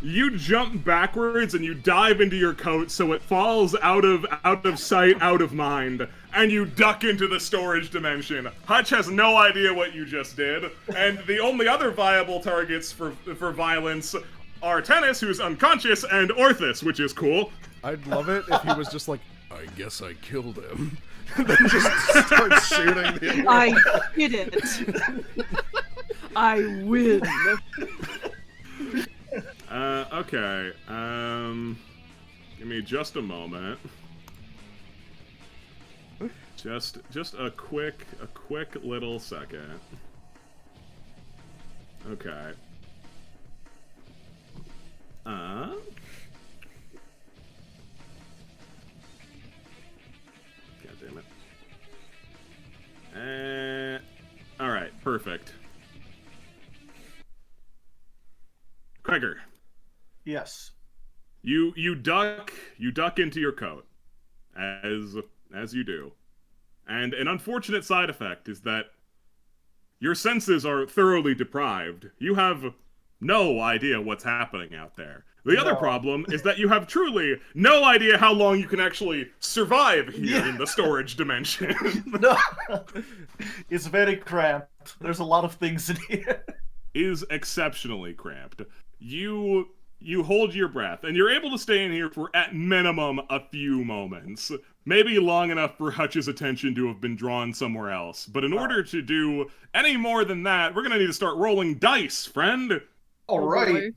you jump backwards and you dive into your coat so it falls out of sight, out of mind, and you duck into the storage dimension. Hutch has no idea what you just did, and the only other viable targets for violence are Tennis, who's unconscious, and Orthus, which is cool. I'd love it if he was just like, I guess I killed him. And then just start shooting the I did it. I win. Okay, give me just a moment. Just a quick little second. Okay. God damn it. Alright, perfect. Gregor, Yes. you duck into your coat, as you do. And an unfortunate side effect is that your senses are thoroughly deprived. You have no idea what's happening out there. The other No. problem is that you have truly no idea how long you can actually survive here in the storage dimension. No. It's very cramped. There's a lot of things in here. Is exceptionally cramped. You hold your breath, and you're able to stay in here for at minimum a few moments. Maybe long enough for Hutch's attention to have been drawn somewhere else. But in order to do any more than that, we're gonna need to start rolling dice, friend. All right.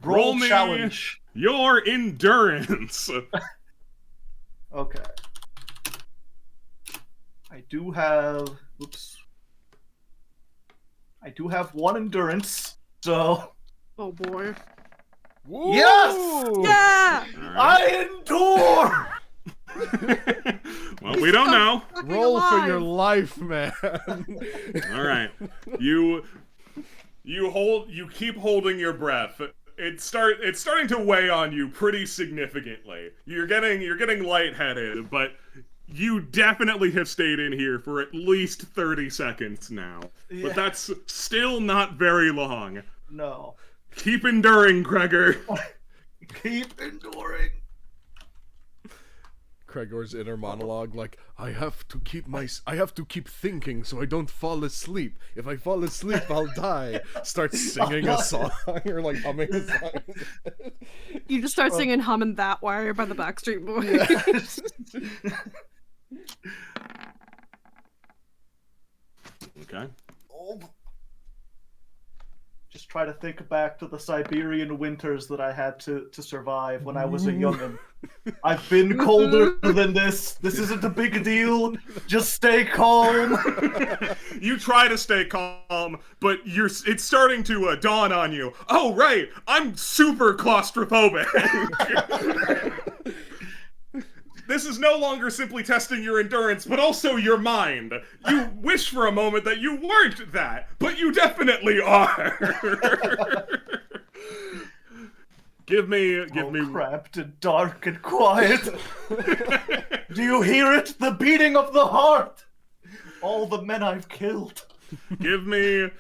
Roll Roll me challenge. your endurance. Okay. I do have... Oops. I do have one endurance, so... Oh boy. Woo! Yes! Yeah! I endure! Well, we don't know. Roll for your alive. life, man. All right, you keep holding your breath. It's starting to weigh on you pretty significantly. You're getting lightheaded, but you definitely have stayed in here for at least 30 seconds now. Yeah. But that's still not very long. No. Keep enduring, Gregor. Keep enduring. Gregor's inner monologue, like, I have to keep thinking so I don't fall asleep. If I fall asleep, I'll die. Starts singing a song, or like humming a song. You just start singing Humming That Wire by the Backstreet Boys. Okay. Oh. Just try to think back to the Siberian winters that I had to survive when I was a youngin'. I've been colder than this. This isn't a big deal. Just stay calm. You try to stay calm, but it's starting to dawn on you. Oh, right, I'm super claustrophobic. This is no longer simply testing your endurance, but also your mind. You wish for a moment that you weren't that, but you definitely are. Give me. Cramped and dark and quiet. Do you hear it? The beating of the heart. All the men I've killed. Give me.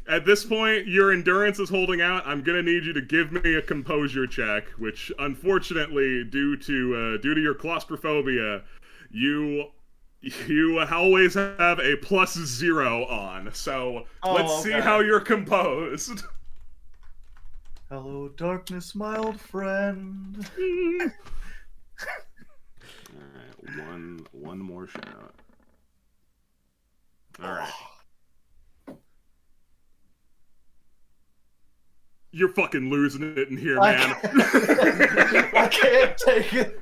At this point, your endurance is holding out. I'm gonna need you to give me a composure check, which, unfortunately, due to your claustrophobia, you always have a +0 on. So let's see how you're composed. Hello, darkness, my old friend. All right, one more shout. All right. you're fucking losing it in here, man. I can't take it.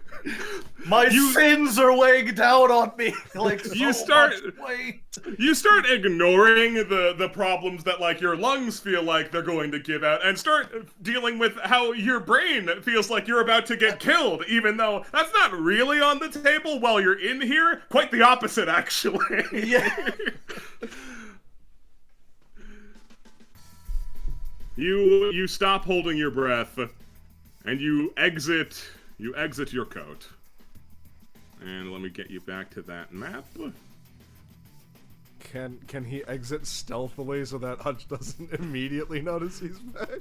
My sins are weighing down on me. Like you so start much weight. You start ignoring the problems that like your lungs feel like they're going to give out, and start dealing with how your brain feels like you're about to get killed, even though that's not really on the table while you're in here. Quite the opposite, actually. Yeah. You stop holding your breath, and you exit your coat. And let me get you back to that map. Can he exit stealthily so that Hutch doesn't immediately notice he's back?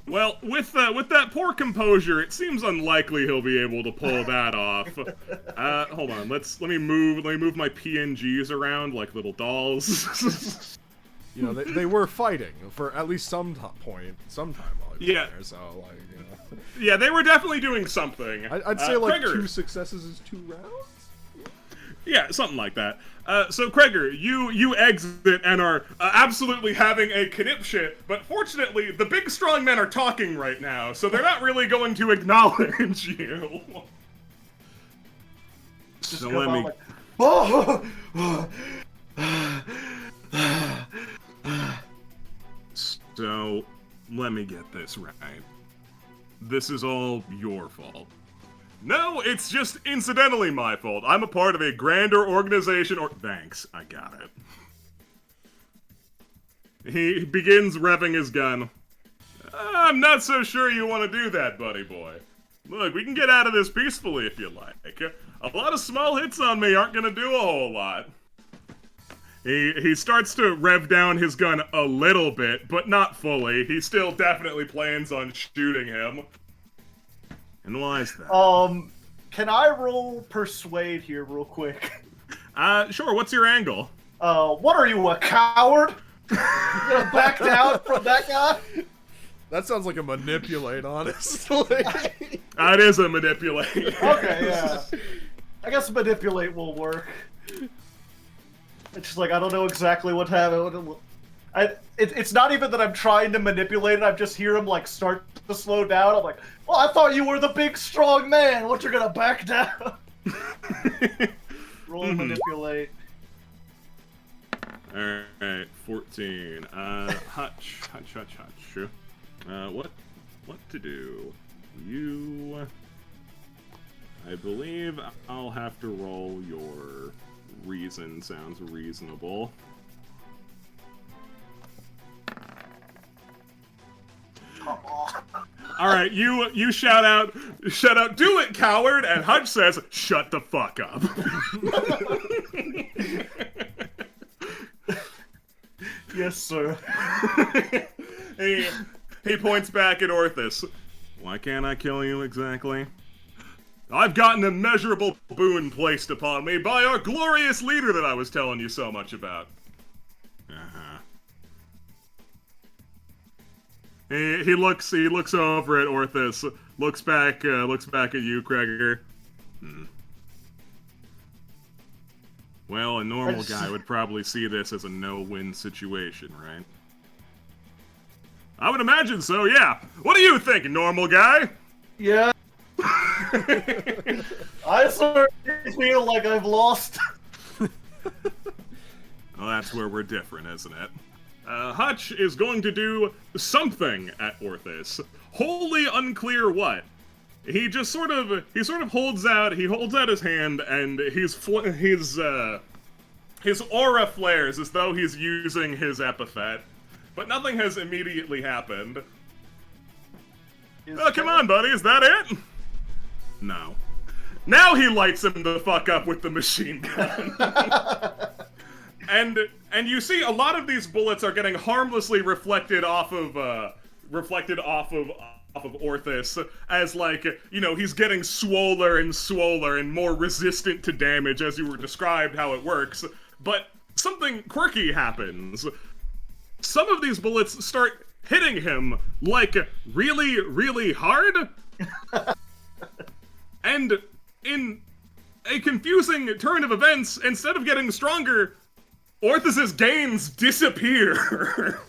Well, with that poor composure, it seems unlikely he'll be able to pull that off. Hold on, let me move my PNGs around like little dolls. You know, they were fighting for at least some point, sometime while he was Yeah. there, so, like, you know. Yeah, they were definitely doing something. I'd say, like, Gregor. 2 successes is 2 rounds? Yeah, something like that. So, Gregor, you exit and are absolutely having a conniption, but fortunately, the big strong men are talking right now, so they're not really going to acknowledge you. Just So come let out me... like, oh! So, let me get this right. This is all your fault. No, it's just incidentally my fault. I'm a part of a grander organization or... Thanks, I got it. He begins revving his gun. I'm not so sure you want to do that, buddy boy. Look, we can get out of this peacefully if you like. A lot of small hits on me aren't gonna do a whole lot. He starts to rev down his gun a little bit, but not fully. He still definitely plans on shooting him. And why is that? Can I roll persuade here real quick? Sure, what's your angle? What are you, a coward? You gonna back down from that guy? That sounds like a manipulate, honestly. It is a manipulate. Okay, yeah. I guess manipulate will work. It's just like, I don't know exactly what happened. It's not even that I'm trying to manipulate it, I just hear him, like, start to slow down. I'm like, well, I thought you were the big, strong man. What, you're gonna back down? Roll manipulate. Alright, 14. Hutch. What to do? I believe I'll have to roll your reason. Sounds reasonable. Come on. Alright, you shout out, do it, coward! And Hutch says, shut the fuck up. Yes, sir. He points back at Orthus. Why can't I kill you exactly? I've got an immeasurable boon placed upon me by our glorious leader that I was telling you so much about. He looks over at Orthus, looks back at you, Gregor. Well, a normal guy would probably see this as a no-win situation, right? I would imagine so, yeah. What do you think, normal guy? Yeah. I certainly feel like I've lost. Well, that's where we're different, isn't it? Hutch is going to do something at Orthus. Wholly unclear what. He just sort of holds out his hand, and his aura flares as though he's using his epithet. But nothing has immediately happened. Oh, come on, buddy, is that it? No. Now he lights him the fuck up with the machine gun. And you see a lot of these bullets are getting harmlessly reflected off of Orthus as, like, you know, he's getting swoller and more resistant to damage as you were described how it works. But something quirky happens. Some of these bullets start hitting him, like, really, really hard. And in a confusing turn of events, instead of getting stronger, Orthus's gains disappear.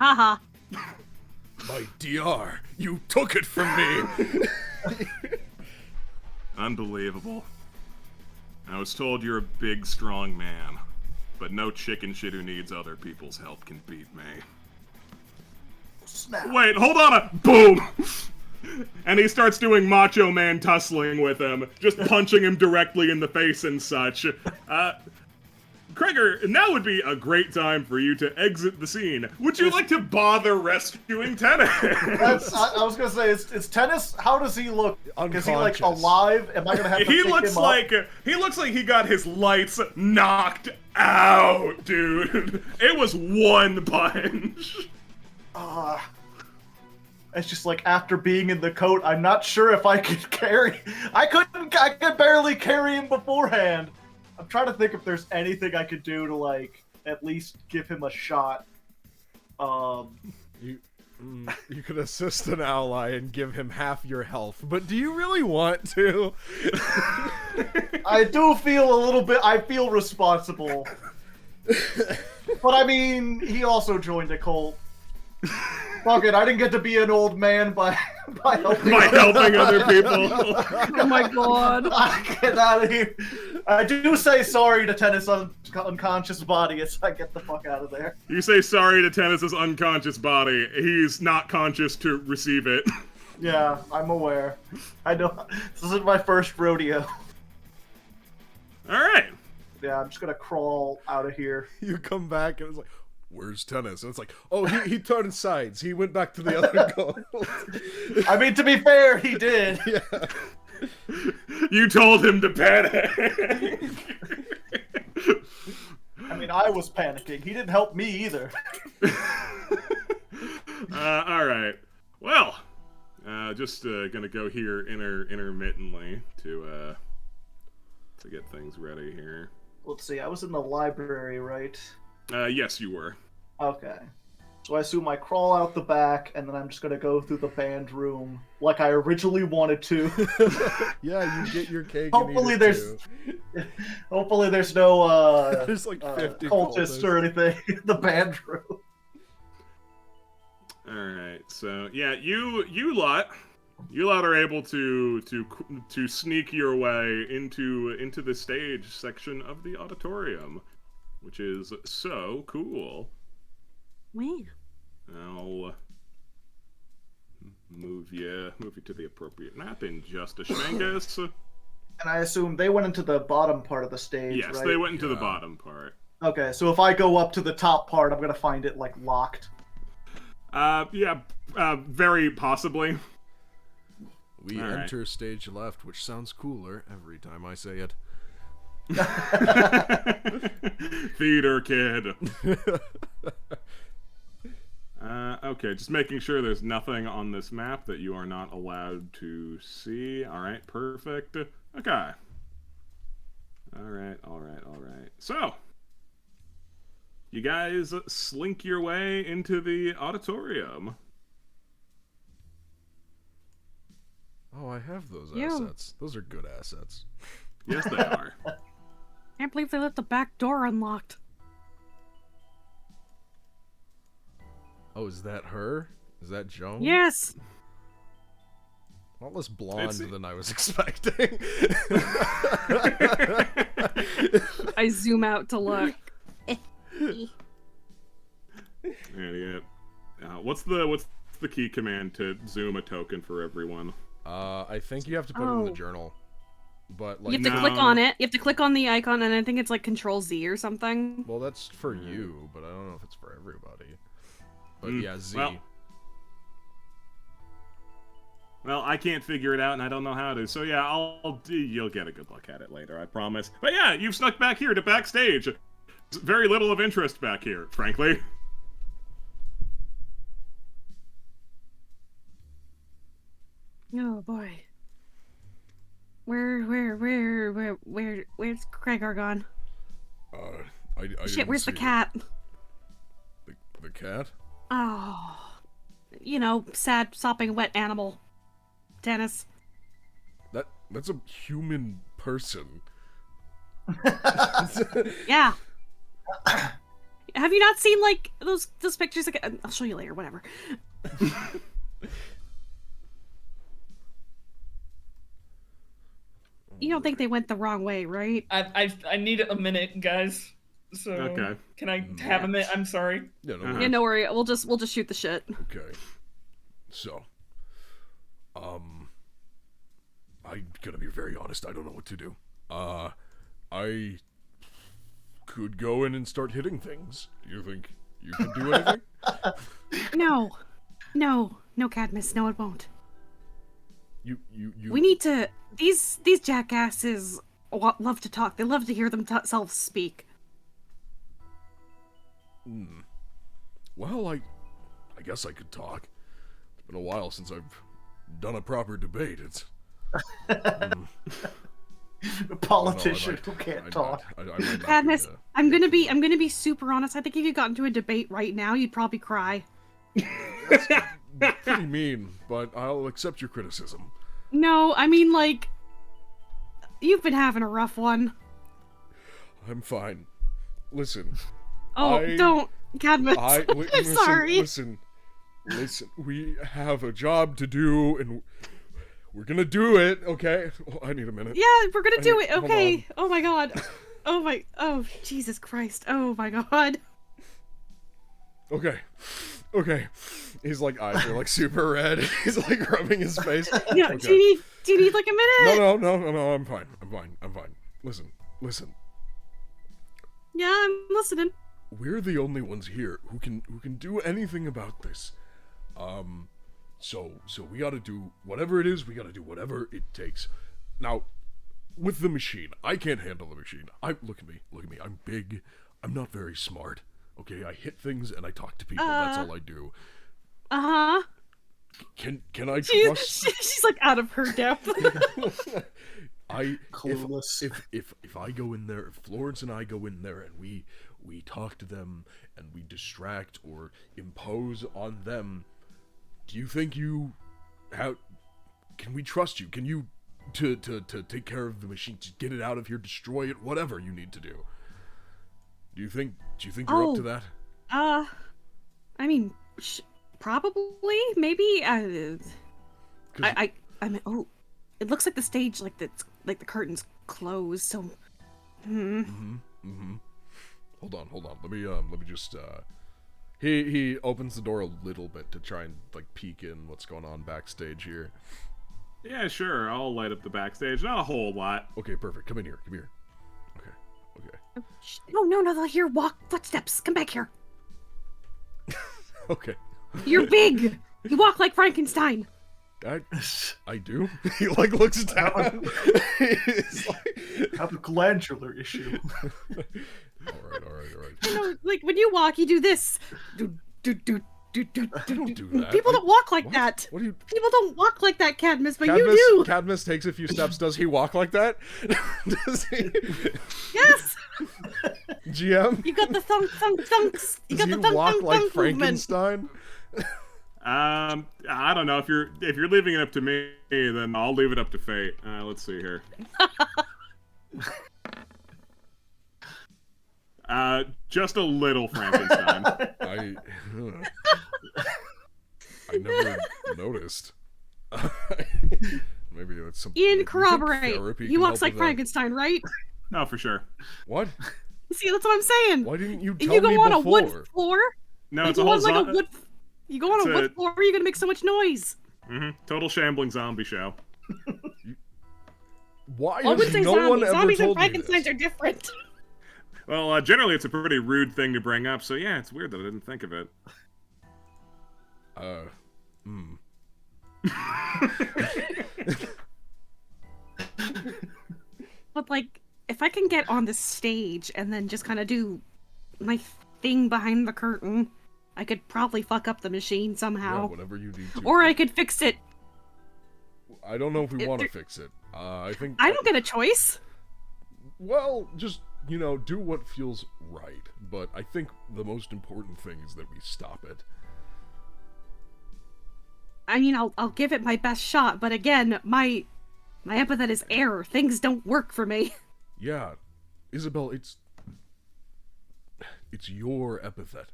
Haha. My DR, you took it from me. Unbelievable. I was told you're a big, strong man, but no chicken shit who needs other people's help can beat me. Snap. Wait, hold on a boom! And he starts doing Macho Man tussling with him, just punching him directly in the face and such. Gregor, now would be a great time for you to exit the scene. Would you like to bother rescuing Tennis? I was gonna say, is Tennis? How does he look? Is he like Unconscious. alive? Am I gonna have to He pick looks him up? like he got his lights knocked out, dude. It was one punch. It's just like after being in the coat, I'm not sure if I could carry. I could barely carry him beforehand. I'm trying to think if there's anything I could do to like at least give him a shot. You could assist an ally and give him half your health, but do you really want to? I do feel a little bit. I feel responsible. But I mean, he also joined a cult. Fuck it, I didn't get to be an old man by helping Other people. Oh my god. Get out of here. I do say sorry to Tennis' unconscious body as I get the fuck out of there. You say sorry to Tennis's unconscious body. He's not conscious to receive it. Yeah, I'm aware. I know. This isn't my first rodeo. All right. Yeah, I'm just gonna crawl out of here. You come back and it's like, where's Tennis? And it's like, oh, he turned sides. He went back to the other goal. I mean, to be fair, he did. Yeah. You told him to panic. I mean, I was panicking. He didn't help me either. All right. Well, just gonna go here intermittently to get things ready here. Let's see. I was in the library, right? Yes, you were. Okay. So I assume I crawl out the back, and then I'm just gonna go through the band room like I originally wanted to. Yeah, you get your cake. Hopefully and eat it there's, hopefully there's no There's like 50 cultists or anything in the band room. All right. So yeah, you lot are able to sneak your way into the stage section of the auditorium, which is so cool. Man. I'll move you to the appropriate map in just a schmangus. And I assume they went into the bottom part of the stage, Yes, right? they went into the bottom part. Okay, so if I go up to the top part, I'm gonna find it, like, locked. Very possibly. We All right. enter stage left, which sounds cooler every time I say it. Theater kid. Okay, just making sure there's nothing on this map that you are not allowed to see. Alright, perfect. Okay. Alright. So, you guys slink your way into the auditorium. Oh, I have those Yeah. assets. Those are good assets. Yes, they are. Can't believe they left the back door unlocked. Oh, is that her? Is that Joan? Yes. A lot less blonde It's- than I was expecting. I zoom out to look. Yeah. What's the key command to zoom a token for everyone? I think you have to put it in the Oh. journal. But You like, have to No. click on it. You have to click on the icon, and I think it's like Control Z or something. well, that's for you, but I don't know if it's for everybody. But Mm, yeah, Z. Well, I can't figure it out, and I don't know how to. So yeah, you'll get a good look at it later, I promise. But yeah, you've snuck back here to backstage. Very little of interest back here, frankly. Oh boy. Where's Gregor gone? I Shit, didn't where's the see cat? The cat? Oh. You know, sad, sopping, wet animal. Dennis. That's a human person. Yeah. Have you not seen like those pictures? Like, I'll show you later. Whatever. You don't think they went the wrong way, right? I need a minute, guys. So Okay. can I have a minute? I'm sorry. Yeah, no Uh-huh. Yeah, no worry. We'll just shoot the shit. Okay. So, I'm gonna be very honest. I don't know what to do. I could go in and start hitting things. Do you think you can do anything? No, Cadmus. No, it won't. You. We need to. These jackasses love to talk. They love to hear themselves speak. Well, I guess I could talk. It's been a while since I've done a proper debate. It's. A politician who can't talk. I might not be, Cadmus, I'm gonna be super honest. I think if you got into a debate right now, you'd probably cry. pretty mean, but I'll accept your criticism. No, I mean like, you've been having a rough one. I'm fine. Listen. Oh, don't, Cadmus. I'm listen, sorry. Listen. We have a job to do, and we're gonna do it. Okay. Oh, I need a minute. Yeah, we're gonna do it. hold Okay. Oh my god. Oh Jesus Christ. Oh my god. Okay. His like eyes are like super red. He's like rubbing his face. Yeah. Okay. Do you need like a minute? No. I'm fine. Listen. Yeah, I'm listening. We're the only ones here who can do anything about this. So we gotta do whatever it is. We gotta do whatever it takes. Now, with the machine, I can't handle the machine. Look at me. I'm big. I'm not very smart. Okay, I hit things and I talk to people. That's all I do. Uh-huh. Can I trust? She's like out of her depth. Clueless. If I go in there, if Florence and I go in there and we talk to them and we distract or impose on them, do you think can we trust you? Can you to take care of the machine, to get it out of here, destroy it, whatever you need to do? Do you think you're up to that? I mean, probably, maybe. I mean, oh, it looks like the stage, like the curtains closed. So, Hold on. Let me just. He opens the door a little bit to try and like peek in what's going on backstage here. Yeah, sure. I'll light up the backstage. Not a whole lot. Okay, perfect. Come here. Okay. No, they'll hear footsteps. Come back here. Okay. You're big. You walk like Frankenstein. I do. He like looks down. He's like... Have a glandular issue. All right. You know, like when you walk, you do this. I don't do that. People don't walk like What? that. What do you? People don't walk like that, Cadmus, but you do. Cadmus takes a few steps. Does he walk like that? Does he? Yes. GM? You got the thunks. You Does got he the thunk walk thunk like thunk movement. Frankenstein? I don't know. If you're leaving it up to me, then I'll leave it up to fate. Let's see here. Just a little Frankenstein. I never noticed. Maybe that's something. Ian, corroborate. Therapy He can walks help like with that. Frankenstein, right? No, for sure. What? See, that's what I'm saying. Why didn't you If tell you go me on before? a wood floor, No, if it's a you whole on like a wood, you go on a wood floor, you're gonna make so much noise. total shambling zombie show. Why I wouldn't has say no one zombies. ever Zombies and told me Frankensteins this? are different. Well, generally it's a pretty rude thing to bring up, so yeah, it's weird that I didn't think of it. But like, if I can get on the stage and then just kind of do my thing behind the curtain, I could probably fuck up the machine Yeah, somehow. whatever you need to. Or I could fix it. I don't know if we want to there- fix it. I think. I don't get a choice. Well, just, do what feels right. But I think the most important thing is that we stop it. I mean, I'll give it my best shot, but again, my epithet is air. Things don't work for me. Yeah. Isabel, it's your epithet.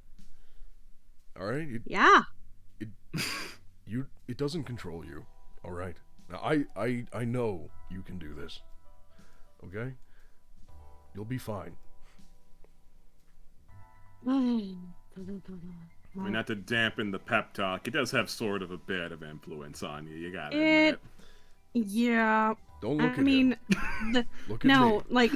All right? Yeah. It doesn't control you. All right? Now I know you can do this. Okay? You'll be fine. I mean, not to dampen the pep talk, it does have sort of a bit of influence on you. You gotta admit. Yeah. Don't look I at mean, him. Look at no, me. like,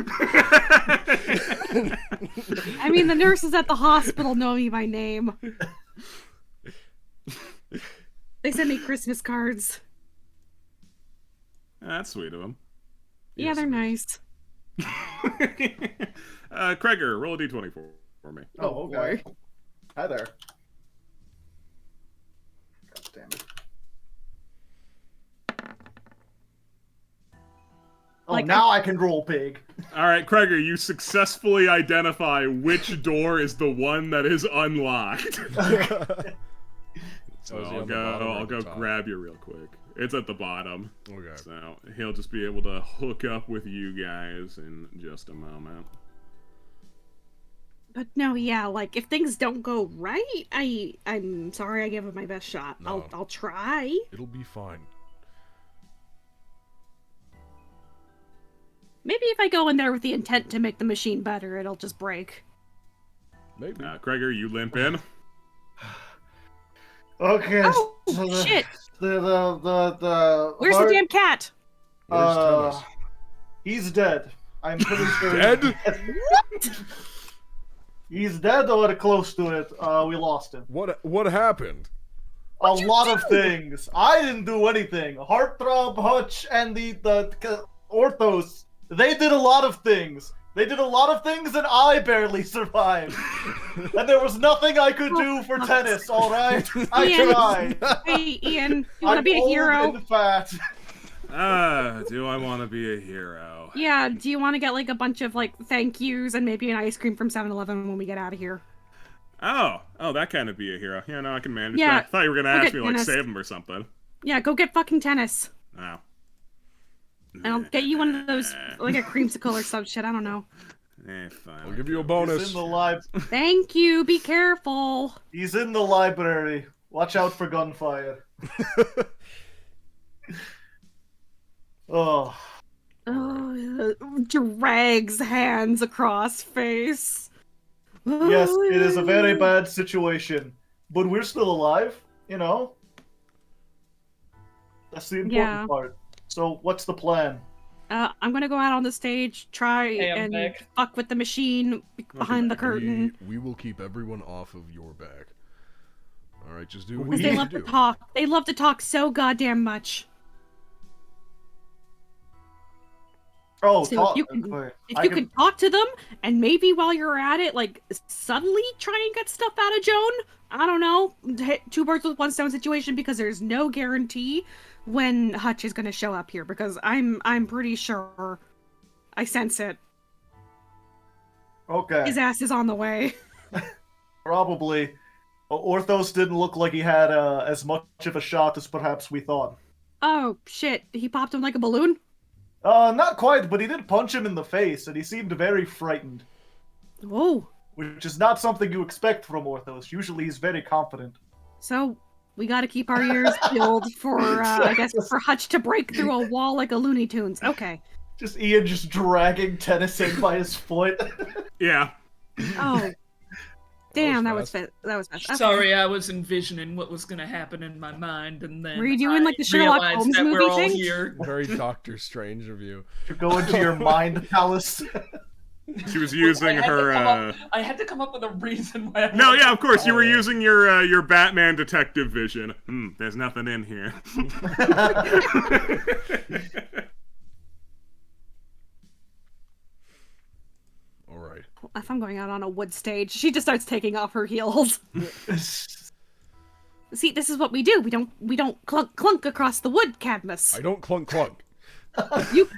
I mean, the nurses at the hospital know me by name. They send me Christmas cards. That's sweet of them. Yeah, Yes, they're it is. nice. Gregor, roll a d20 for me. Oh, okay. Hi there. God damn it. Oh, Like, now I can roll pig. All right, Gregor, you successfully identify which door is the one that is unlocked. So Was he I'll on the bottom or I'll the go top? grab you real quick. It's at the bottom. Okay. So he'll just be able to hook up with you guys in just a moment. But no, yeah, like if things don't go right, I'm sorry I gave it my best shot. No. I'll try. It'll be fine. Maybe if I go in there with the intent to make the machine better, it'll just break. Maybe. Gregor, you limp in. Okay. Oh, so the- shit. The Where's the damn cat? Where's Thomas? He's dead. I'm pretty sure. Dead? What? He's dead or close to it. We lost him. What happened? A lot of things. I didn't do anything. Heartthrob, Hutch, and the orthos. They did a lot of things. They did a lot of things, and I barely survived. And there was nothing I could do for tennis. All right, I Ian. tried. Hey, Ian, you want to I'm be a old hero? and fat. Do I want to be a hero? Yeah, do you want to get like a bunch of like thank yous and maybe an ice cream from 7-Eleven when we get out of here? Oh, that kind of be a hero. Yeah, no, I can manage Yeah, that. I thought you were gonna look ask at me like Dennis. save him or something. Yeah, go get fucking tennis. Oh. And I'll get you one of those, like a creamsicle or some shit, I don't know. Fine. I'll give you a He's bonus. in the Thank you, be careful. He's in the library. Watch out for gunfire. Oh. Oh, drags hands across face. Yes, it is a very bad situation. But we're still alive, you know? That's the important Yeah. part. So, what's the plan? I'm gonna go out on the stage, try Hey, I'm and back. fuck with the machine behind the curtain. We will keep everyone off of your back. All right, just do what We- Because you they need love to to do. talk. They love to talk so goddamn much. Oh, So talk. if you can, okay. if I you can- could talk to them, and maybe while you're at it, like subtly try and get stuff out of Joan. I don't know, hit two birds with one stone situation, because there's no guarantee when Hutch is gonna show up here. Because I'm pretty sure, I sense it. Okay. His ass is on the way. Probably. Orthos didn't look like he had as much of a shot as perhaps we thought. Oh shit! He popped him like a balloon. Not quite, but he did punch him in the face, and he seemed very frightened. Oh, Which is not something you expect from Orthos. Usually he's very confident. so we got to keep our ears peeled for, I guess, for Hutch to break through a wall like a Looney Tunes. Okay. Just Ian just dragging Tennyson by his foot. Yeah. Oh. Damn, that was fast. fast. Okay. Sorry, I was envisioning what was gonna happen in my mind, and then Were you doing, like, the I Sherlock realized Holmes that movie we're all thing? here. Very Doctor Strange of you. To go into your mind palace. She was using her. I had to come up with a reason why. No, yeah, of course. You were using your Batman detective vision. There's nothing in here. All right. If I'm going out on a wood stage, she just starts taking off her heels. See, this is what we do. We don't clunk clunk across the wood, Cadmus. I don't clunk clunk. You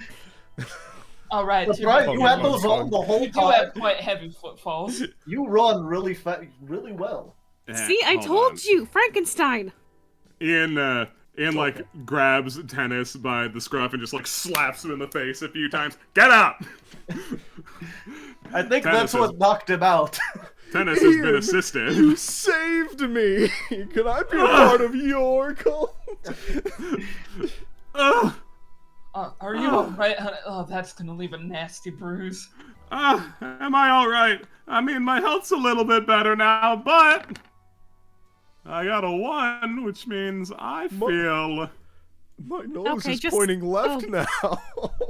All right, That's to right, be you fair, had those on the whole you do have time. quite heavy footfalls. You run really really well. see, I Hold told on. you, Frankenstein. Ian like grabs Tennis by the scruff and just like slaps him in the face a few times. Get up! I think Tennis that's what knocked him out. Tennis has been Ian, assisted. You saved me. Can I be a part of your cult? Ugh. Are you alright? Oh, that's gonna leave a nasty bruise. Am I alright? I mean, my health's a little bit better now, but I got a 1, which means I feel... My nose Okay, is just- pointing left now.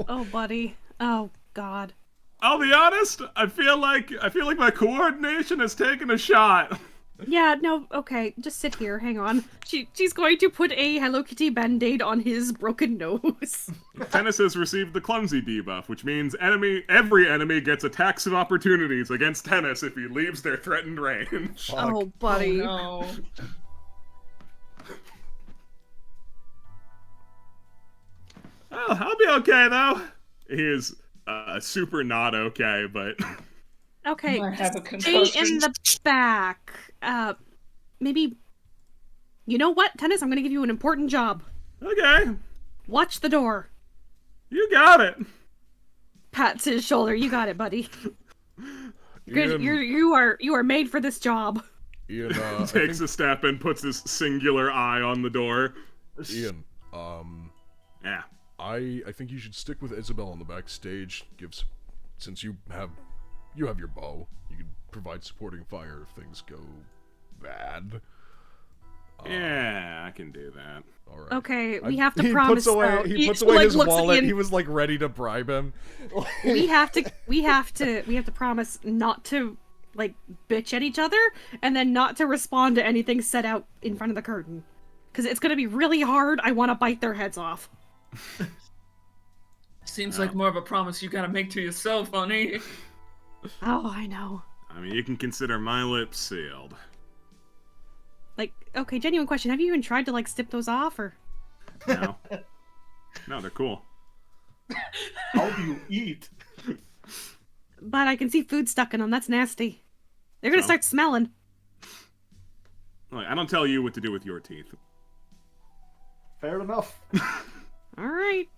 Oh, buddy. Oh, God. I'll be honest, I feel like my coordination has taken a shot. Yeah, no, okay, just sit here, hang on. She's going to put a Hello Kitty band-aid on his broken nose. Tennis has received the clumsy debuff, which means every enemy gets attacks of opportunities against Tennis if he leaves their threatened range. Oh, buddy. Oh, no. Oh, I'll be okay, though. He is super not okay, but... Okay, Might have a just stay in concussion. the back. Maybe... You know what, Tennis? I'm gonna give you an important job. Okay, Watch the door. you got it. Pats his shoulder. You got it, buddy. Good. Ian, You are made for this job. Ian, I Takes think, a step and puts his singular eye on the door. Ian, Yeah. I think you should stick with Isabel on the backstage. Since you have your bow, you can provide supporting fire if things go bad. Yeah, I can do that. All right. Okay, we have to He promise. puts away. though. He puts away like, his looks at wallet. Ian. He was like ready to bribe him. We have to promise not to like bitch at each other, and then not to respond to anything set out in front of the curtain, because it's gonna be really hard. I want to bite their heads off. Seems like more of a promise you gotta make to yourself, honey. Oh, I know. I mean, you can consider my lips sealed. Like, okay, genuine question. Have you even tried to like snip those off, or? No. No, they're cool. How do you eat? But I can see food stuck in them. That's nasty. They're gonna So? start smelling. Look, I don't tell you what to do with your teeth. Fair enough. All right.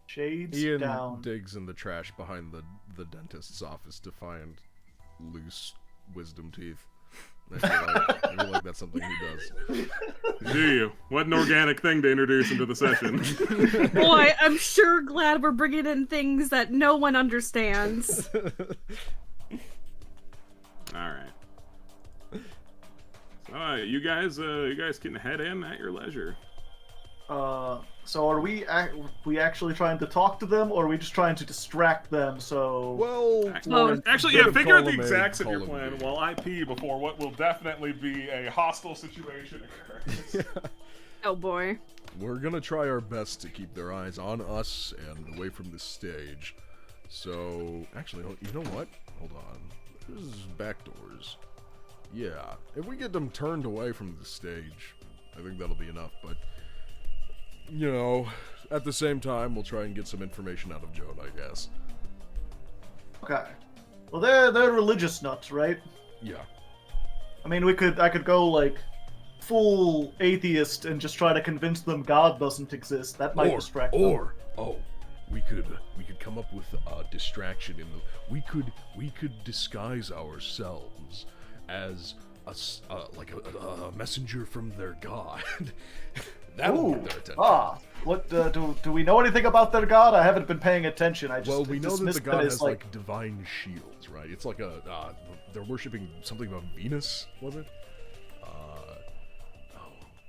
Shades Ian down. digs in the trash behind the dentist's office to find loose wisdom teeth. I feel like that's something he does. Do you? What an organic thing to introduce into the session. Boy, I'm sure glad we're bringing in things that no one understands. Alright. So, you guys can head in at your leisure. So are we actually trying to talk to them, or are we just trying to distract them? So Well, Actually, bit yeah, of figure out the column A, exacts of your column plan B. while I pee before what will definitely be a hostile situation occurs. Oh boy. we're gonna try our best to keep their eyes on us and away from the stage. So, actually, you know what? Hold on. There's back doors. Yeah, if we get them turned away from the stage, I think that'll be enough, but... You know, at the same time, we'll try and get some information out of Joan, I guess. okay. Well, they're religious nuts, right? Yeah. I mean, I could go like full atheist and just try to convince them God doesn't exist. That might distract them. We could come up with a distraction in the. We could disguise ourselves as a messenger from their god. That would get their attention. What do we know anything about their god? I haven't been paying attention. I just Well, we know that the dismissed god it as has like divine shields, right? It's like they're worshiping something about Venus, was it?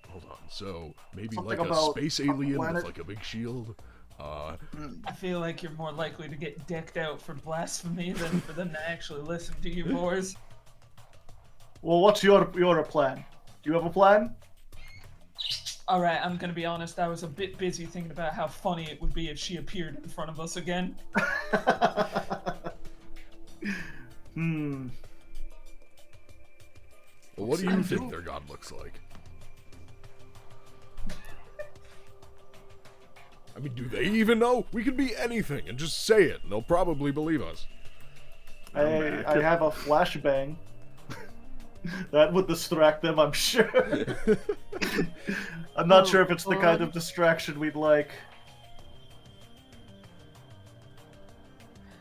Hold on. So maybe Something like a about space a alien planet? with like a big shield. I feel like you're more likely to get decked out for blasphemy than for them to actually listen to you, boys. Well, what's your plan? Do you have a plan? Alright, I'm gonna be honest, I was a bit busy thinking about how funny it would be if she appeared in front of us again. Well, what do you think their god looks like? I mean, do they even know? We could be anything and just say it, and they'll probably believe us. I have a flashbang. That would distract them, I'm sure. I'm not sure if it's the kind of distraction we'd like.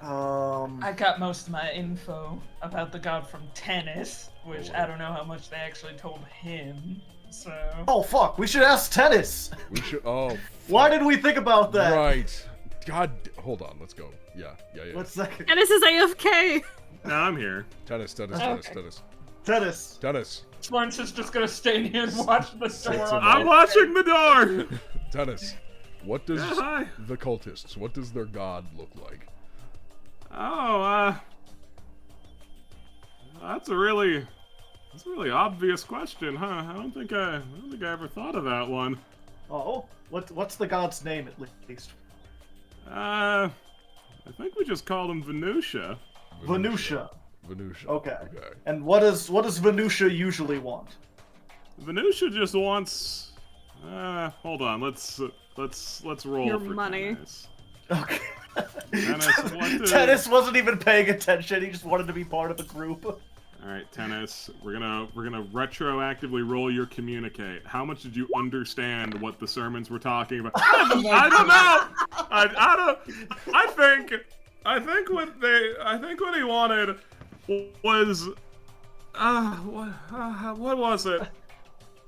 I got most of my info about the god from Tennis, which I don't know how much they actually told him. So. Oh fuck! We should ask Tennis. We should. Oh. Why did we think about that? Right. God. Hold on. Let's go. Yeah. 1 second. And this is AFK. No, I'm here. Tennis. Tennis. Florence is just gonna stay here and watch the door. I'm watching the door. Tennis. What does hi. the cultists? What does their god look like? Oh, that's a really obvious question, huh? I don't think I ever thought of that one. Oh, what's the god's name at least? I think we just called him Venusia. Venusia. Okay. And what does Venusia usually want? Venusia just wants. Hold on. Let's roll Your for money. Tennis. Okay. Tennis, Tennis wasn't even paying attention. He just wanted to be part of the group. All right, Tennis. We're gonna retroactively roll your communicate. How much did you understand what the sermons were talking about? I don't know. I think what he wanted was what was it?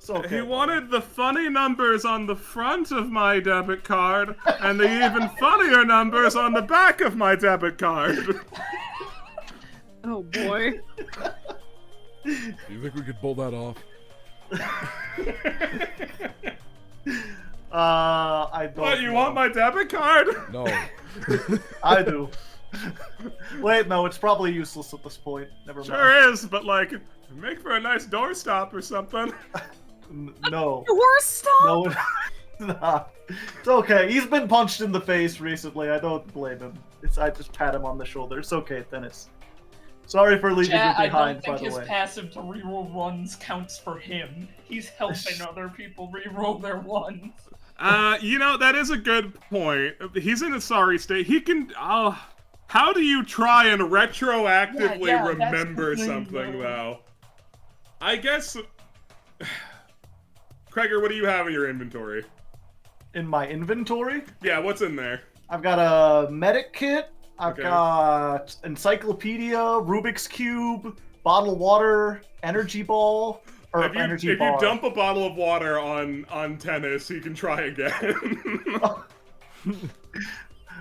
Okay. He wanted the funny numbers on the front of my debit card and the even funnier numbers on the back of my debit card. Oh boy. Do you think we could pull that off? I don't. What, you know. want my debit card? No. I do. Wait, no, it's probably useless at this point. Never mind. Sure is, but like, make for a nice doorstop or something. No. Worst stop. No, it's not. It's okay. He's been punched in the face recently. I don't blame him. I just pat him on the shoulder. It's okay, Dennis. Sorry for leaving you I behind, don't by think the his way. passive to reroll runs counts for him. He's helping other people reroll their ones. That is a good point. He's in a sorry state. He can. How do you try and retroactively Yeah, that's the remember thing, something, though? I guess. Gregor, what do you have in your inventory? In my inventory, Yeah, what's in there? I've got a medic kit. I've Okay. got encyclopedia, Rubik's cube, bottle of water, energy ball, or If energy you bar. dump a bottle of water on Tennis, he can try again.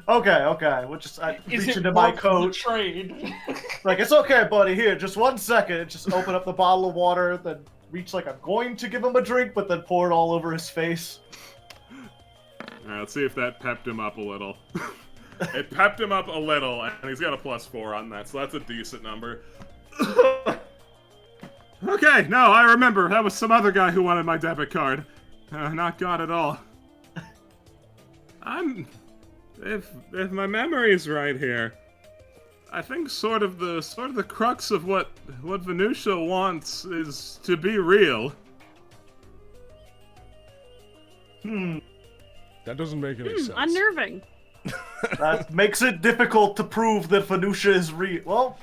Okay. We'll just Is reach it into my worth the coat. trade? Like, it's okay, buddy. Here, just 1 second. Just open up the bottle of water, then reach like I'm going to give him a drink, but then pour it all over his face. Alright, let's see if that pepped him up a little. It pepped him up a little, and he's got a +4 on that, so that's a decent number. Okay, no, I remember. That was some other guy who wanted my debit card. Not God at all. If my memory's right here, I think sort of the crux of what Venusia wants is to be real. That doesn't make any sense. Unnerving. That makes it difficult to prove that Venusia is real. Well,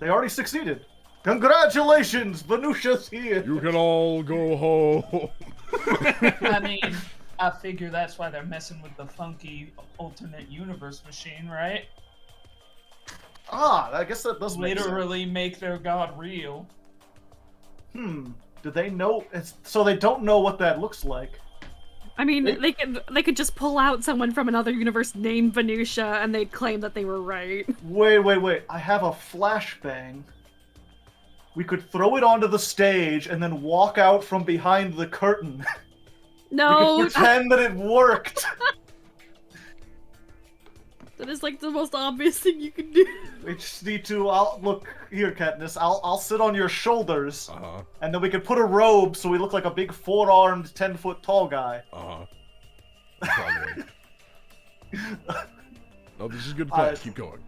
they already succeeded. Congratulations, Venusia's here. You can all go home. I mean, I figure that's why they're messing with the funky alternate universe machine, right? I guess that does make sense. Literally make their god real. Do they know? So they don't know what that looks like. I mean, they could just pull out someone from another universe named Venusia, and they'd claim that they were right. Wait. I have a flashbang. We could throw it onto the stage and then walk out from behind the curtain. No, We could pretend that it worked. that is like the most obvious thing you can do. We just need to. Look here, Katniss. I'll sit on your shoulders, and then we can put a robe so we look like a big 4-armed, 10-foot tall guy. Probably. No, this is a good plan. Keep going.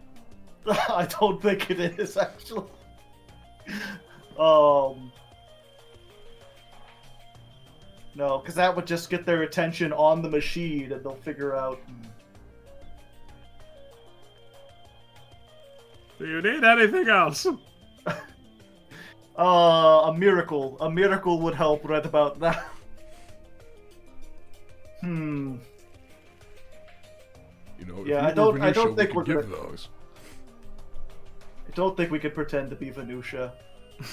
I don't think it is actually. No, because that would just get their attention on the machine, and they'll figure out. Do you need anything else? A miracle. A miracle would help right about that. You You know, Yeah, if we were I don't Venusia, think we we're could give gonna- those. I don't think we could pretend to be Venusia. Alright.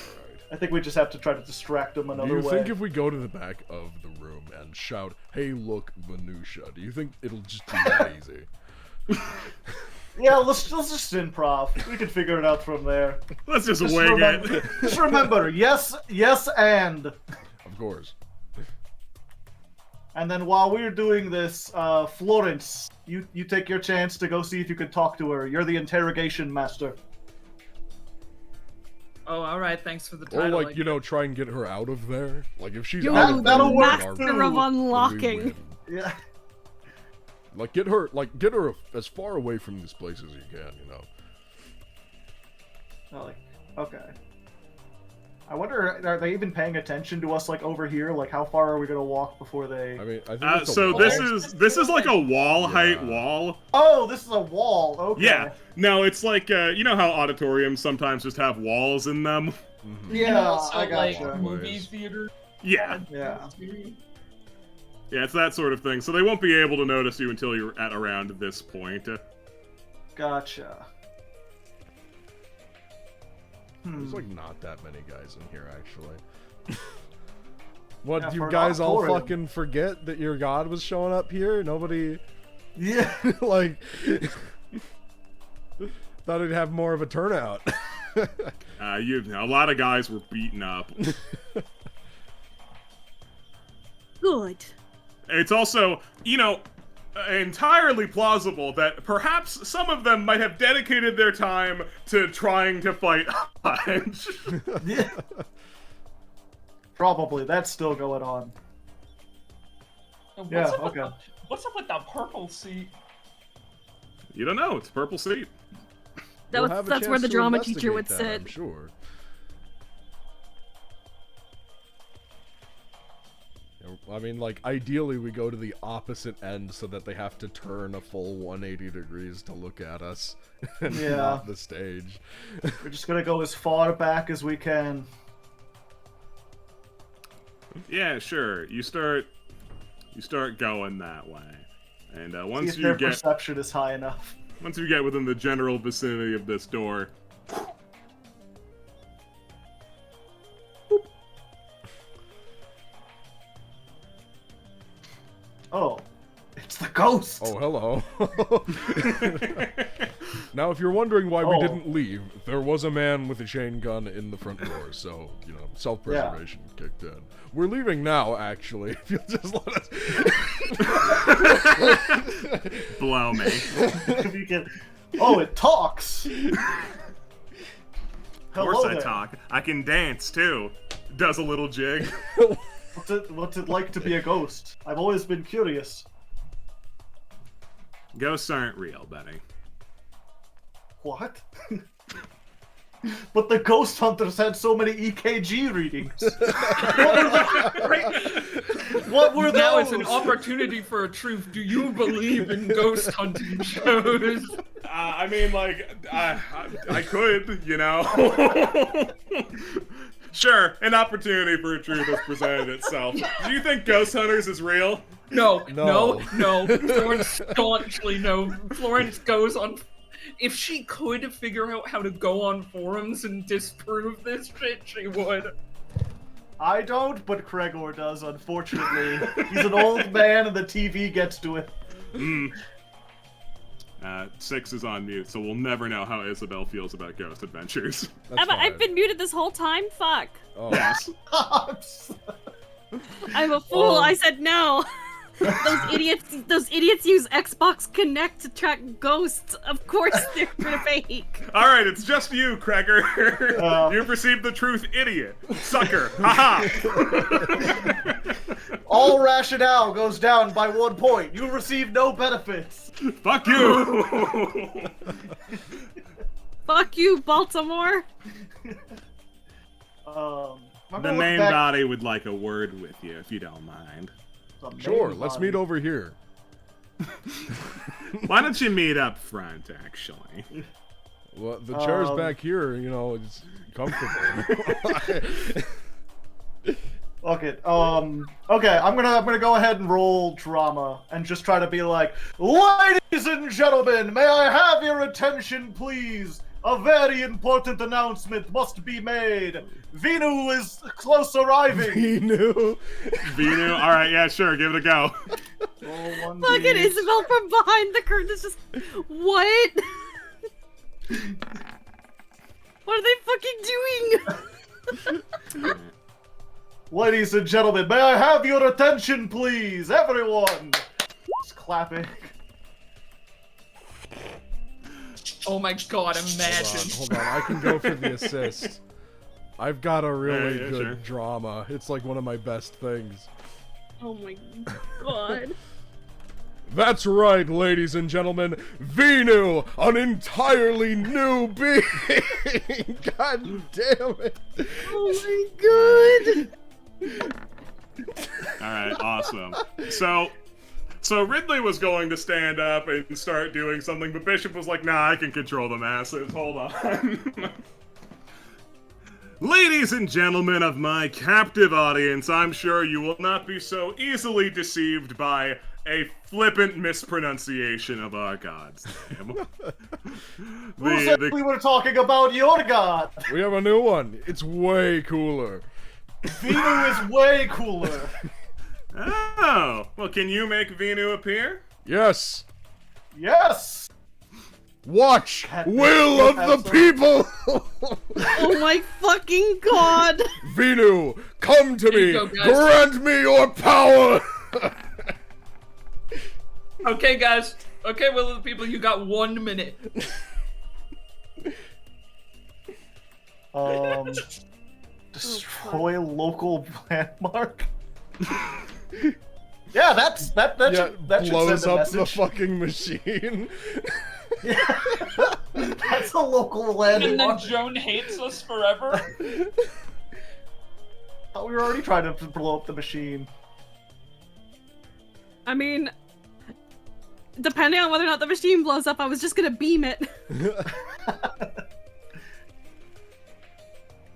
I think we just have to try to distract them Do another you way. think if we go to the back of the room and shout, "Hey, look, Venusia," do you think it'll just be that easy? Yeah, let's just improv. We can figure it out from there. Let's just Just wing remember, it. just remember, yes, and. Of course. And then while we're doing this, Florence, you take your chance to go see if you can talk to her. You're the interrogation master. Oh, all right. Thanks for the Or title. like, you know, try and get her out of there. Like if she's You're out the of there, that'll then work our- too. master of then we unlocking. win. Yeah. Like get her as far away from this place as you can, you know. Oh, like, okay. I wonder, are they even paying attention to us, like, over here? Like, how far are we gonna walk before they... I mean, I think it's a So wall. this is like a wall height Yeah. wall. Oh, this is a wall, okay. Yeah. No, it's like you know how auditoriums sometimes just have walls in them. Mhm. Yeah, and also I like gotcha. movie theater. Yeah. Yeah. Yeah, it's that sort of thing. So they won't be able to notice you until you're at around this point. Gotcha. There's like not that many guys in here actually. What, Yeah, you for an guys all auditorium. fucking forget that your god was showing up here? Nobody Yeah. like thought it'd have more of a turnout. A lot of guys were beaten up. Good. It's also, entirely plausible that perhaps some of them might have dedicated their time to trying to fight Hutch. Yeah. Probably, that's still going on. What's Yeah, up with okay. what's up with the purple seat? You don't know, it's a purple seat. We'll That's, have a that's where chance the to drama teacher would investigate that, sit. I'm sure. I mean, like, ideally we go to the opposite end so that they have to turn a full 180 degrees to look at us, and Yeah. not the stage. We're just gonna go as far back as we can. Yeah, sure. You start going that way. And See once if their you get perception is high enough. within the general vicinity of this door, Oh, it's the ghost! Oh, hello. Now, if you're wondering why we Oh. didn't leave, there was a man with a chain gun in the front door, so, self-preservation kicked in. We're leaving now, actually, if you'll just let us... blow me. If you can... Oh, it talks! Of Hello course I there. talk. I can dance too. Does a little jig. What's it like to be a ghost? I've always been curious. Ghosts aren't real, buddy. What? But the ghost hunters had so many EKG readings. What were those? Now it's an opportunity for a truth. Do you believe in ghost hunting shows? I mean, like, I could, Sure, an opportunity for a truth has presented itself. Do you think Ghost Hunters is real? No. No. Florence staunchly no. Florence goes on. If she could figure out how to go on forums and disprove this shit, she would. I don't, but Gregor does, unfortunately. He's an old man and the TV gets to it. 6 is on mute, so we'll never know how Isabel feels about Ghost Adventures. That's Emma, I've fine. been muted this whole time? Fuck. Oh, Yes. I'm a fool. I said no. Those idiots use Xbox Connect to track ghosts. Of course they're gonna fake. Alright, it's just you, Gregor. You've received the truth, idiot. Sucker. Haha. All rationale goes down by 1 point. You receive no benefits. Fuck you. Fuck you, Baltimore. I'm The gonna look main back- body would like a word with you, if you don't mind. the main sure, let's body. meet over here. Why don't you meet up front, actually? Well, the chair's Um, back here, it's comfortable. Okay. Okay. I'm gonna go ahead and roll drama and just try to be like, ladies and gentlemen, may I have your attention, please? A very important announcement must be made. Vinu is close arriving. Vinu. Vinu, all right, yeah, sure, give it a go. Roll 1d8. Look at Isabel from behind the curtain. It's just, what? What are they fucking doing? Ladies and gentlemen, may I have your attention, please? Everyone! Just clapping. Oh my god, imagine. Hold on, I can go for the assist. I've got a really Yeah, good sure. drama. It's like one of my best things. Oh my god. That's right, ladies and gentlemen. Vinu, an entirely new being. God damn it. Oh my god. All right, awesome. So Ridley was going to stand up and start doing something, but Bishop was like, nah, I can control the masses. Hold on. Ladies and gentlemen of my captive audience, I'm sure you will not be so easily deceived by a flippant mispronunciation of our god's name. Who said we were talking about your god? We have a new one. It's way cooler. Vinu is way cooler. Oh, well, can you make Vinu appear? Yes. Yes! Watch, God, will of the some- people. Oh my fucking god. Vinu, come to Here you me. go, guys. Grant me your power. Okay, guys. Okay, will of the people, you got 1 minute. Destroy local landmark? Yeah, that should blows send a up the message. fucking machine. That's a local And then landmark. Joan hates us forever. Thought we were already trying to blow up the machine. I mean, depending on whether or not the machine blows up, I was just gonna beam it.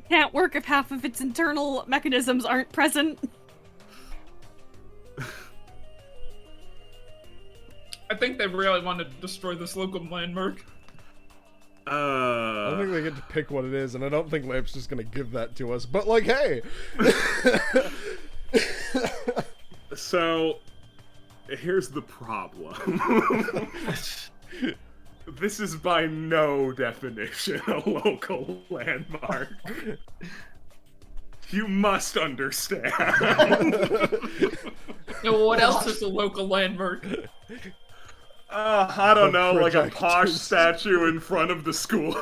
Can't work if half of its internal mechanisms aren't present. I think they really want to destroy this local landmark. I don't think they get to pick what it is, and I don't think Lamp's just gonna give that to us. But like, hey. So, here's the problem. This is by no definition a local landmark. You must understand. Yo, what else is a local landmark? I don't know, like a posh projectors. statue in front of the school.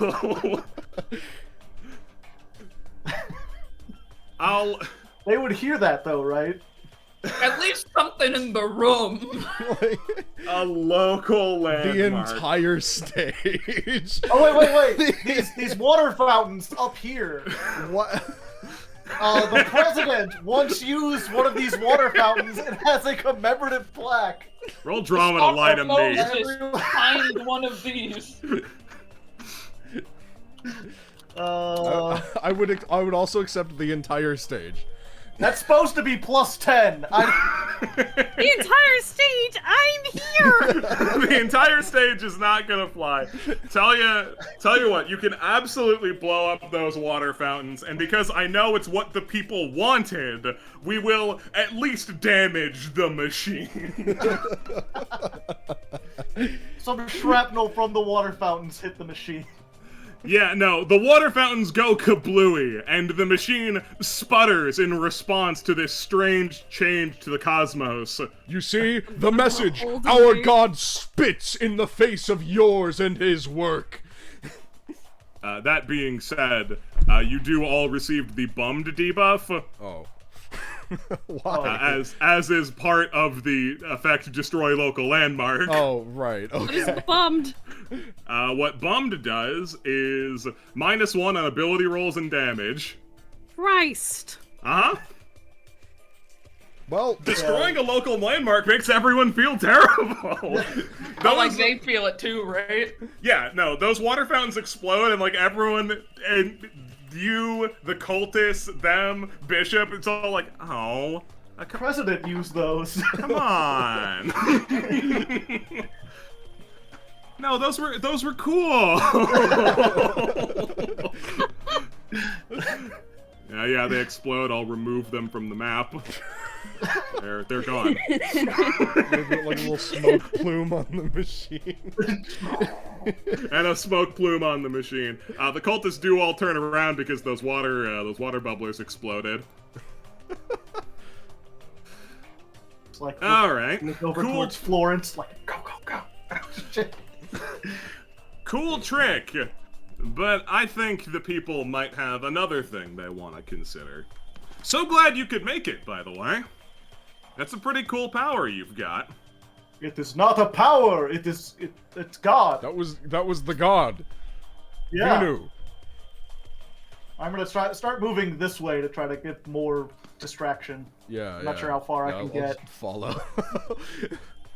They would hear that though, right? At least something in the room. A local landmark. The entire stage. Oh wait! These water fountains up here. What? The president once used one of these water fountains and has a commemorative plaque. Roll drama to lie to me. Moses, find one of these. I would also accept the entire stage. That's supposed to be +10. The entire stage, I'm here! The entire stage is not gonna fly. Tell you what, you can absolutely blow up those water fountains, and because I know it's what the people wanted, we will at least damage the machine. Some shrapnel from the water fountains hit the machine. Yeah, no, the water fountains go kablooey, and the machine sputters in response to this strange change to the cosmos. You see, the message, old our way. god spits in the face of yours and his work. That being said, you do all receive the bummed debuff. Oh. Why? As is part of the effect destroy local landmark. Oh, right, I okay. just bummed. What bummed does is -1 on ability rolls and damage. Christ. Uh-huh. Well, Destroying a local landmark makes everyone feel terrible. But like they feel it too, right? Yeah, no, those water fountains explode and like everyone and you, the cultists, them, Bishop, it's all like, oh. President used those. Come on. No, those were cool. Yeah, they explode. I'll remove them from the map. They're gone. Maybe like a little smoke plume on the machine. And a smoke plume on the machine. The cultists do all turn around because those water bubblers exploded. It's like, All right. look over Cool. towards Florence, like, go, go, go. Shit. Cool trick. But I think the people might have another thing they want to consider. So glad you could make it, by the way. That's a pretty cool power you've got. It is not a power. It's God. That was the god. Yeah. Venu. I'm gonna start moving this way to try to get more distraction. Yeah. I'm not sure how far I can I'll get. just follow.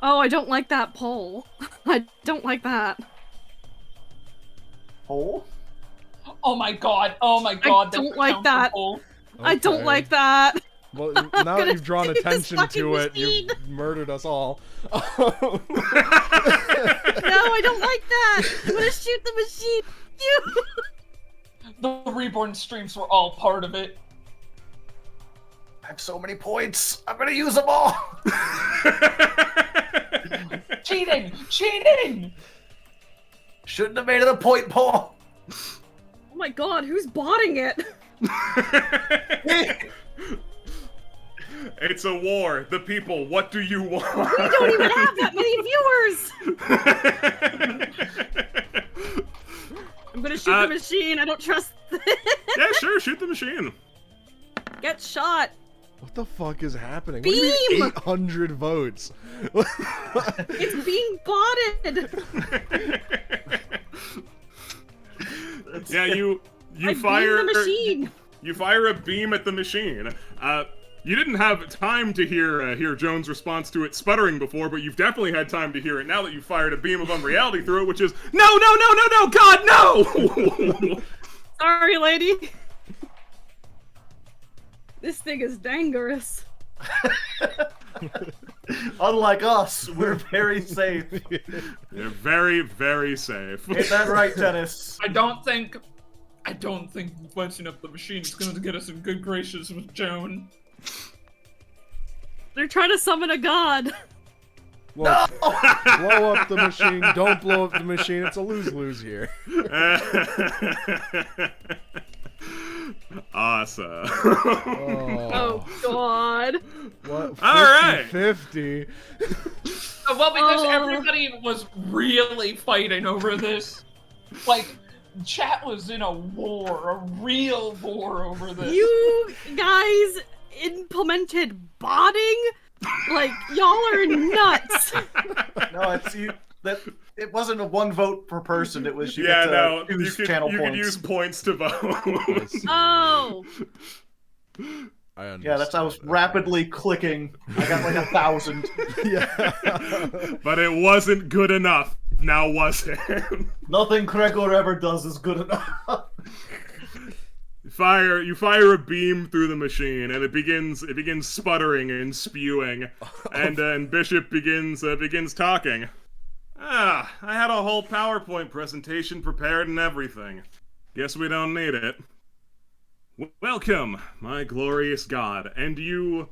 Oh, I don't like that pole. I don't like that. Hole? Oh my god! Oh my god! don't that's like count that. for pole. I don't Okay. like that. Well, now that gonna you've drawn shoot this attention fucking to it, machine. you've murdered us all. No, I don't like that. I'm gonna shoot the machine. You. The Reborn streams were all part of it. I have so many points. I'm gonna use them all. Cheating! Cheating! Shouldn't have made it a point, Paul. Oh my god, who's botting it? It's a war. The people, what do you want? We don't even have that many viewers. I'm gonna shoot the machine. I don't trust this. Yeah, sure, shoot the machine. Get shot. What the fuck is happening? Beam! What do you mean 800 votes? It's being botted. Yeah, you I fire beamed the machine. You fire a beam at the machine. You didn't have time to hear Jones' response to it sputtering before, but you've definitely had time to hear it now that you fired a beam of unreality through it, which is no, God, no! Sorry, lady. This thing is dangerous. Unlike us, we're very safe. You're very, very safe. Ain't that right, Dennis? I don't think messing up the machine is going to get us in good graces with Joan. They're trying to summon a god. Look, blow up the machine. Don't blow up the machine. It's a lose-lose here. Awesome. Oh god. What? 50, All right. 50. Well, because Oh. everybody was really fighting over this. Like, chat was in a war, a real war over this. You guys implemented botting? Like, y'all are nuts. No, it's you. That it wasn't a one vote per person. It was you Yeah, get no, to you use could channel points. use points to vote. Oh. I understand. Yeah, I was rapidly clicking. I got like 1,000. Yeah. But it wasn't good enough. Now was it? Nothing Gregor ever does is good enough. You fire a beam through the machine, and it begins sputtering and spewing, and then Bishop begins talking. I had a whole PowerPoint presentation prepared and everything. Guess we don't need it. Welcome, my glorious god, and you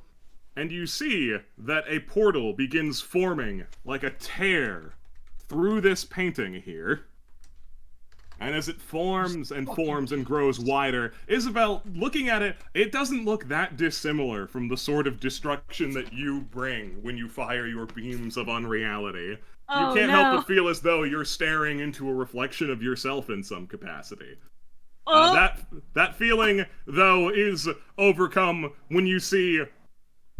see that a portal begins forming like a tear through this painting here. And as it forms and grows wider, Isabel, looking at it, it doesn't look that dissimilar from the sort of destruction that you bring when you fire your beams of unreality. Oh, You can't no. help but feel as though you're staring into a reflection of yourself in some capacity. Oh. That feeling, though, is overcome when you see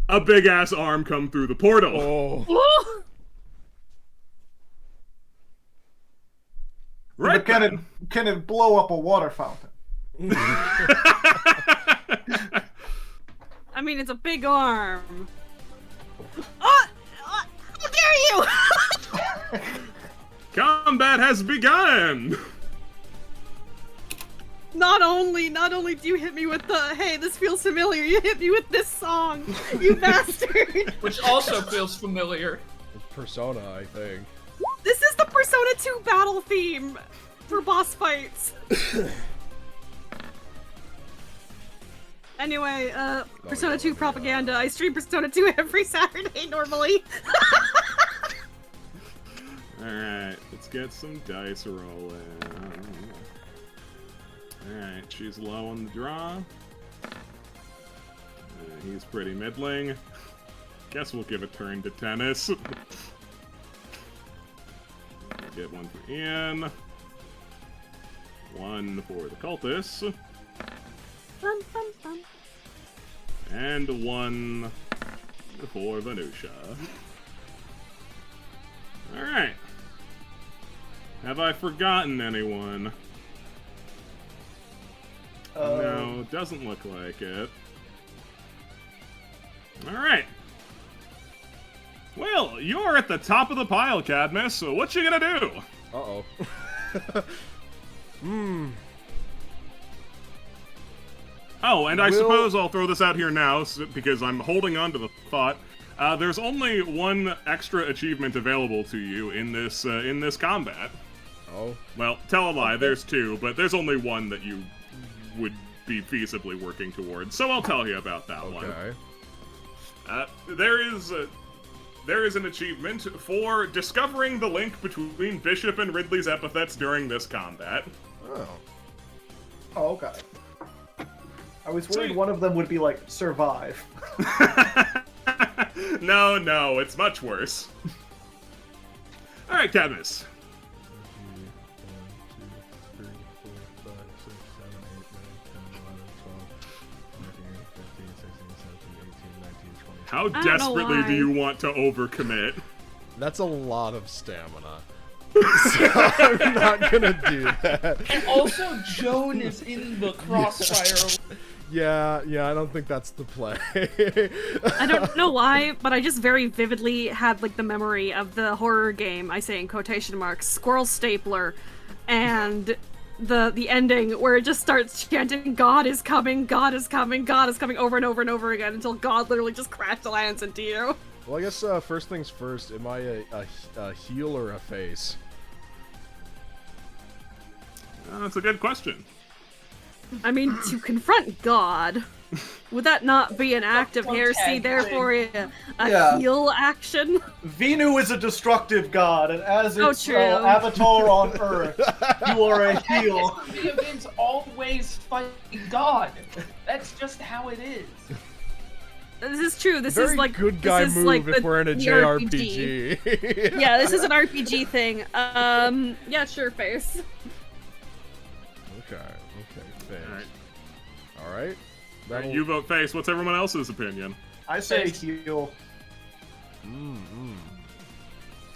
a big-ass arm come through the portal. Oh. Right But then. can it blow up a water fountain? I mean, it's a big arm. Oh! How dare you! Combat has begun! Not only do you hit me with the, hey, this feels familiar, you hit me with this song, you bastard! Which also feels familiar. It's Persona, I think. This is the Persona 2 battle theme for boss fights. Anyway, Persona 2 propaganda. I stream Persona 2 every Saturday normally. Alright, let's get some dice rolling. Alright, she's low on the draw. He's pretty middling. Guess we'll give a turn to tennis. Get one for Ian. One for the cultists. And one for Venusia. Alright. Have I forgotten anyone? No, doesn't look like it. Alright. Well, you're at the top of the pile, Cadmus, so what you gonna do? Uh-oh. Oh, and I suppose I'll throw this out here now, because I'm holding on to the thought. There's only one extra achievement available to you in this combat. Oh. Well, tell a lie, there's two, but there's only one that you would be feasibly working towards, so I'll tell you about that one. Okay. There is an achievement for discovering the link between Bishop and Ridley's epithets during this combat. Oh. Oh, okay. I was worried one of them would be like, survive. No, it's much worse. Alright, Cadmus. 1, 2, 3, 4, 5, 6, 7, 8, 9, 10, 11, 12, 13, 14, 15, 16, 17, 18, 19, 20. How I don't know desperately why. do you want to overcommit? That's a lot of stamina. So I'm not gonna do that. And also, Joan is in the crossfire. Yeah, I don't think that's the play. I don't know why, but I just very vividly had like the memory of the horror game, I say in quotation marks, Squirrel Stapler, and the ending where it just starts chanting, God is coming, God is coming, God is coming, over and over and over again until God literally just crash lands into you. Well, I guess first things first, am I a heel or a face? That's a good question. I mean, to confront God, would that not be an act of heresy, therefore a heel action? Venu is a destructive god, and as its true. avatar on Earth, you are a heel. The events always fight God. That's just how it is. This is true. This Very is like good guy this is move like if the we're in a JRPG. JRPG. Yeah, this is an RPG thing. Yeah, sure, face. Okay, face. Alright. Alright. You vote face. What's everyone else's opinion? I say Face. heel.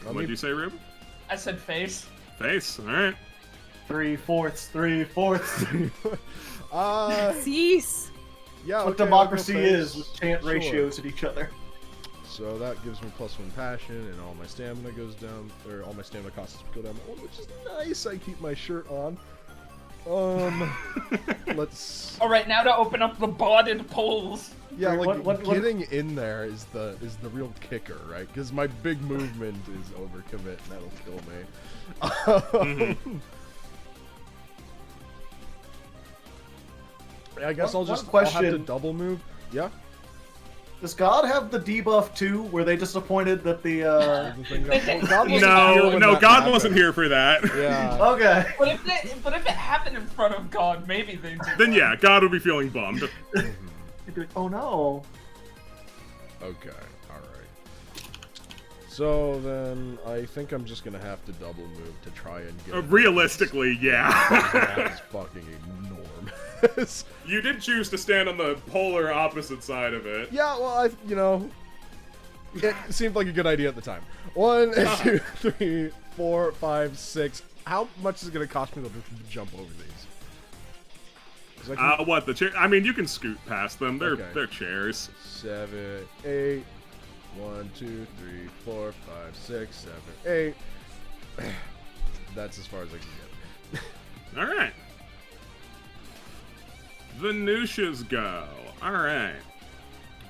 What'd you say, Rube? I said face. Face. Alright. 3/4. Cease. Yeah, What okay, democracy I'll go is face. with chant Sure. ratios at each other. So that gives me +1 passion, and all my stamina goes down, or all my stamina costs go down, which is nice. I keep my shirt on. Let's. All right, now to open up the botted polls. Yeah, Wait, like what- getting in there is the real kicker, right? Because my big movement is overcommit, and that'll kill me. I guess One I'll have to question. double move. Yeah. Does God have the debuff too? Were they disappointed that the God wasn't here when No, that God happened. wasn't here for that. Yeah. Okay. But if it happened in front of God, maybe they do. Then yeah, God would be feeling bummed. They'd be like, oh no. Okay. All right. So then I think I'm just gonna have to double move to try and get. Realistically, yeah. That is fucking enormous. You did choose to stand on the polar opposite side of it. Yeah, well, it seemed like a good idea at the time. 1, 2, 3, 4, 5, 6. How much is it gonna cost me to jump over these? 'Cause I can- What the chair? I mean, you can scoot past them. Okay. They're chairs. 7, 8. 1, 2, 3, 4, 5, 6, 7, 8. That's as far as I can get. All right. Venusia's go. Alright.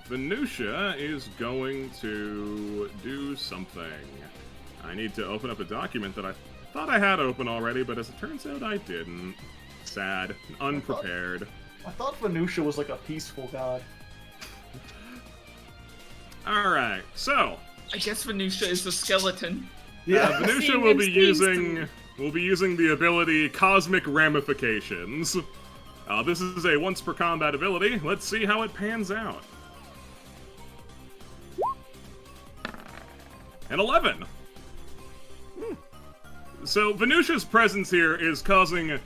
Venusia is going to do something. I need to open up a document that I thought I had open already, but as it turns out I didn't. Sad. Unprepared. I thought Venusia was like a peaceful god. Alright, so I guess Venusia is the skeleton. Yeah. Venusia will be using the ability Cosmic Ramifications. This is a once per combat ability. Let's see how it pans out. An 11. So Venusia's presence here is causing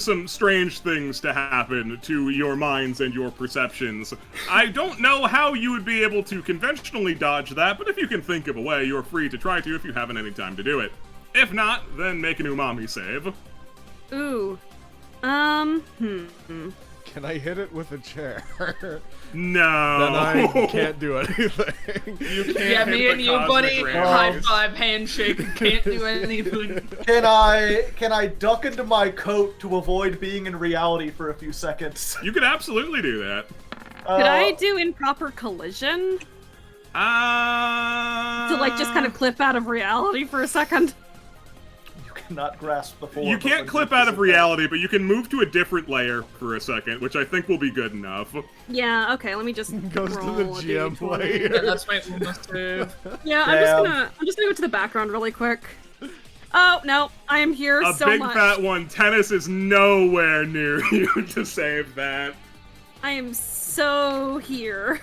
some strange things to happen to your minds and your perceptions. I don't know how you would be able to conventionally dodge that, but if you can think of a way, you're free to try to if you haven't any time to do it. If not, then make an umami save. Ooh. Can I hit it with a chair? No. Then I can't do anything. You can't Yeah, hit me the and you, cosmic buddy. ray. High five, handshake. Can't do anything. Can I duck into my coat to avoid being in reality for a few seconds? You could absolutely do that. Could I do improper collision? To like just kind of clip out of reality for a second? You cannot grasp the form. You can't clip out of reality, but you can move to a different layer for a second, which I think will be good enough. Yeah, okay, let me just Goes to roll the a GM D20. player. Yeah, that's my Uma save. Yeah, I'm just gonna go to the background really quick. Oh, no, I am here A so big much. fat one. Tennis is nowhere near you to save that. I am so here.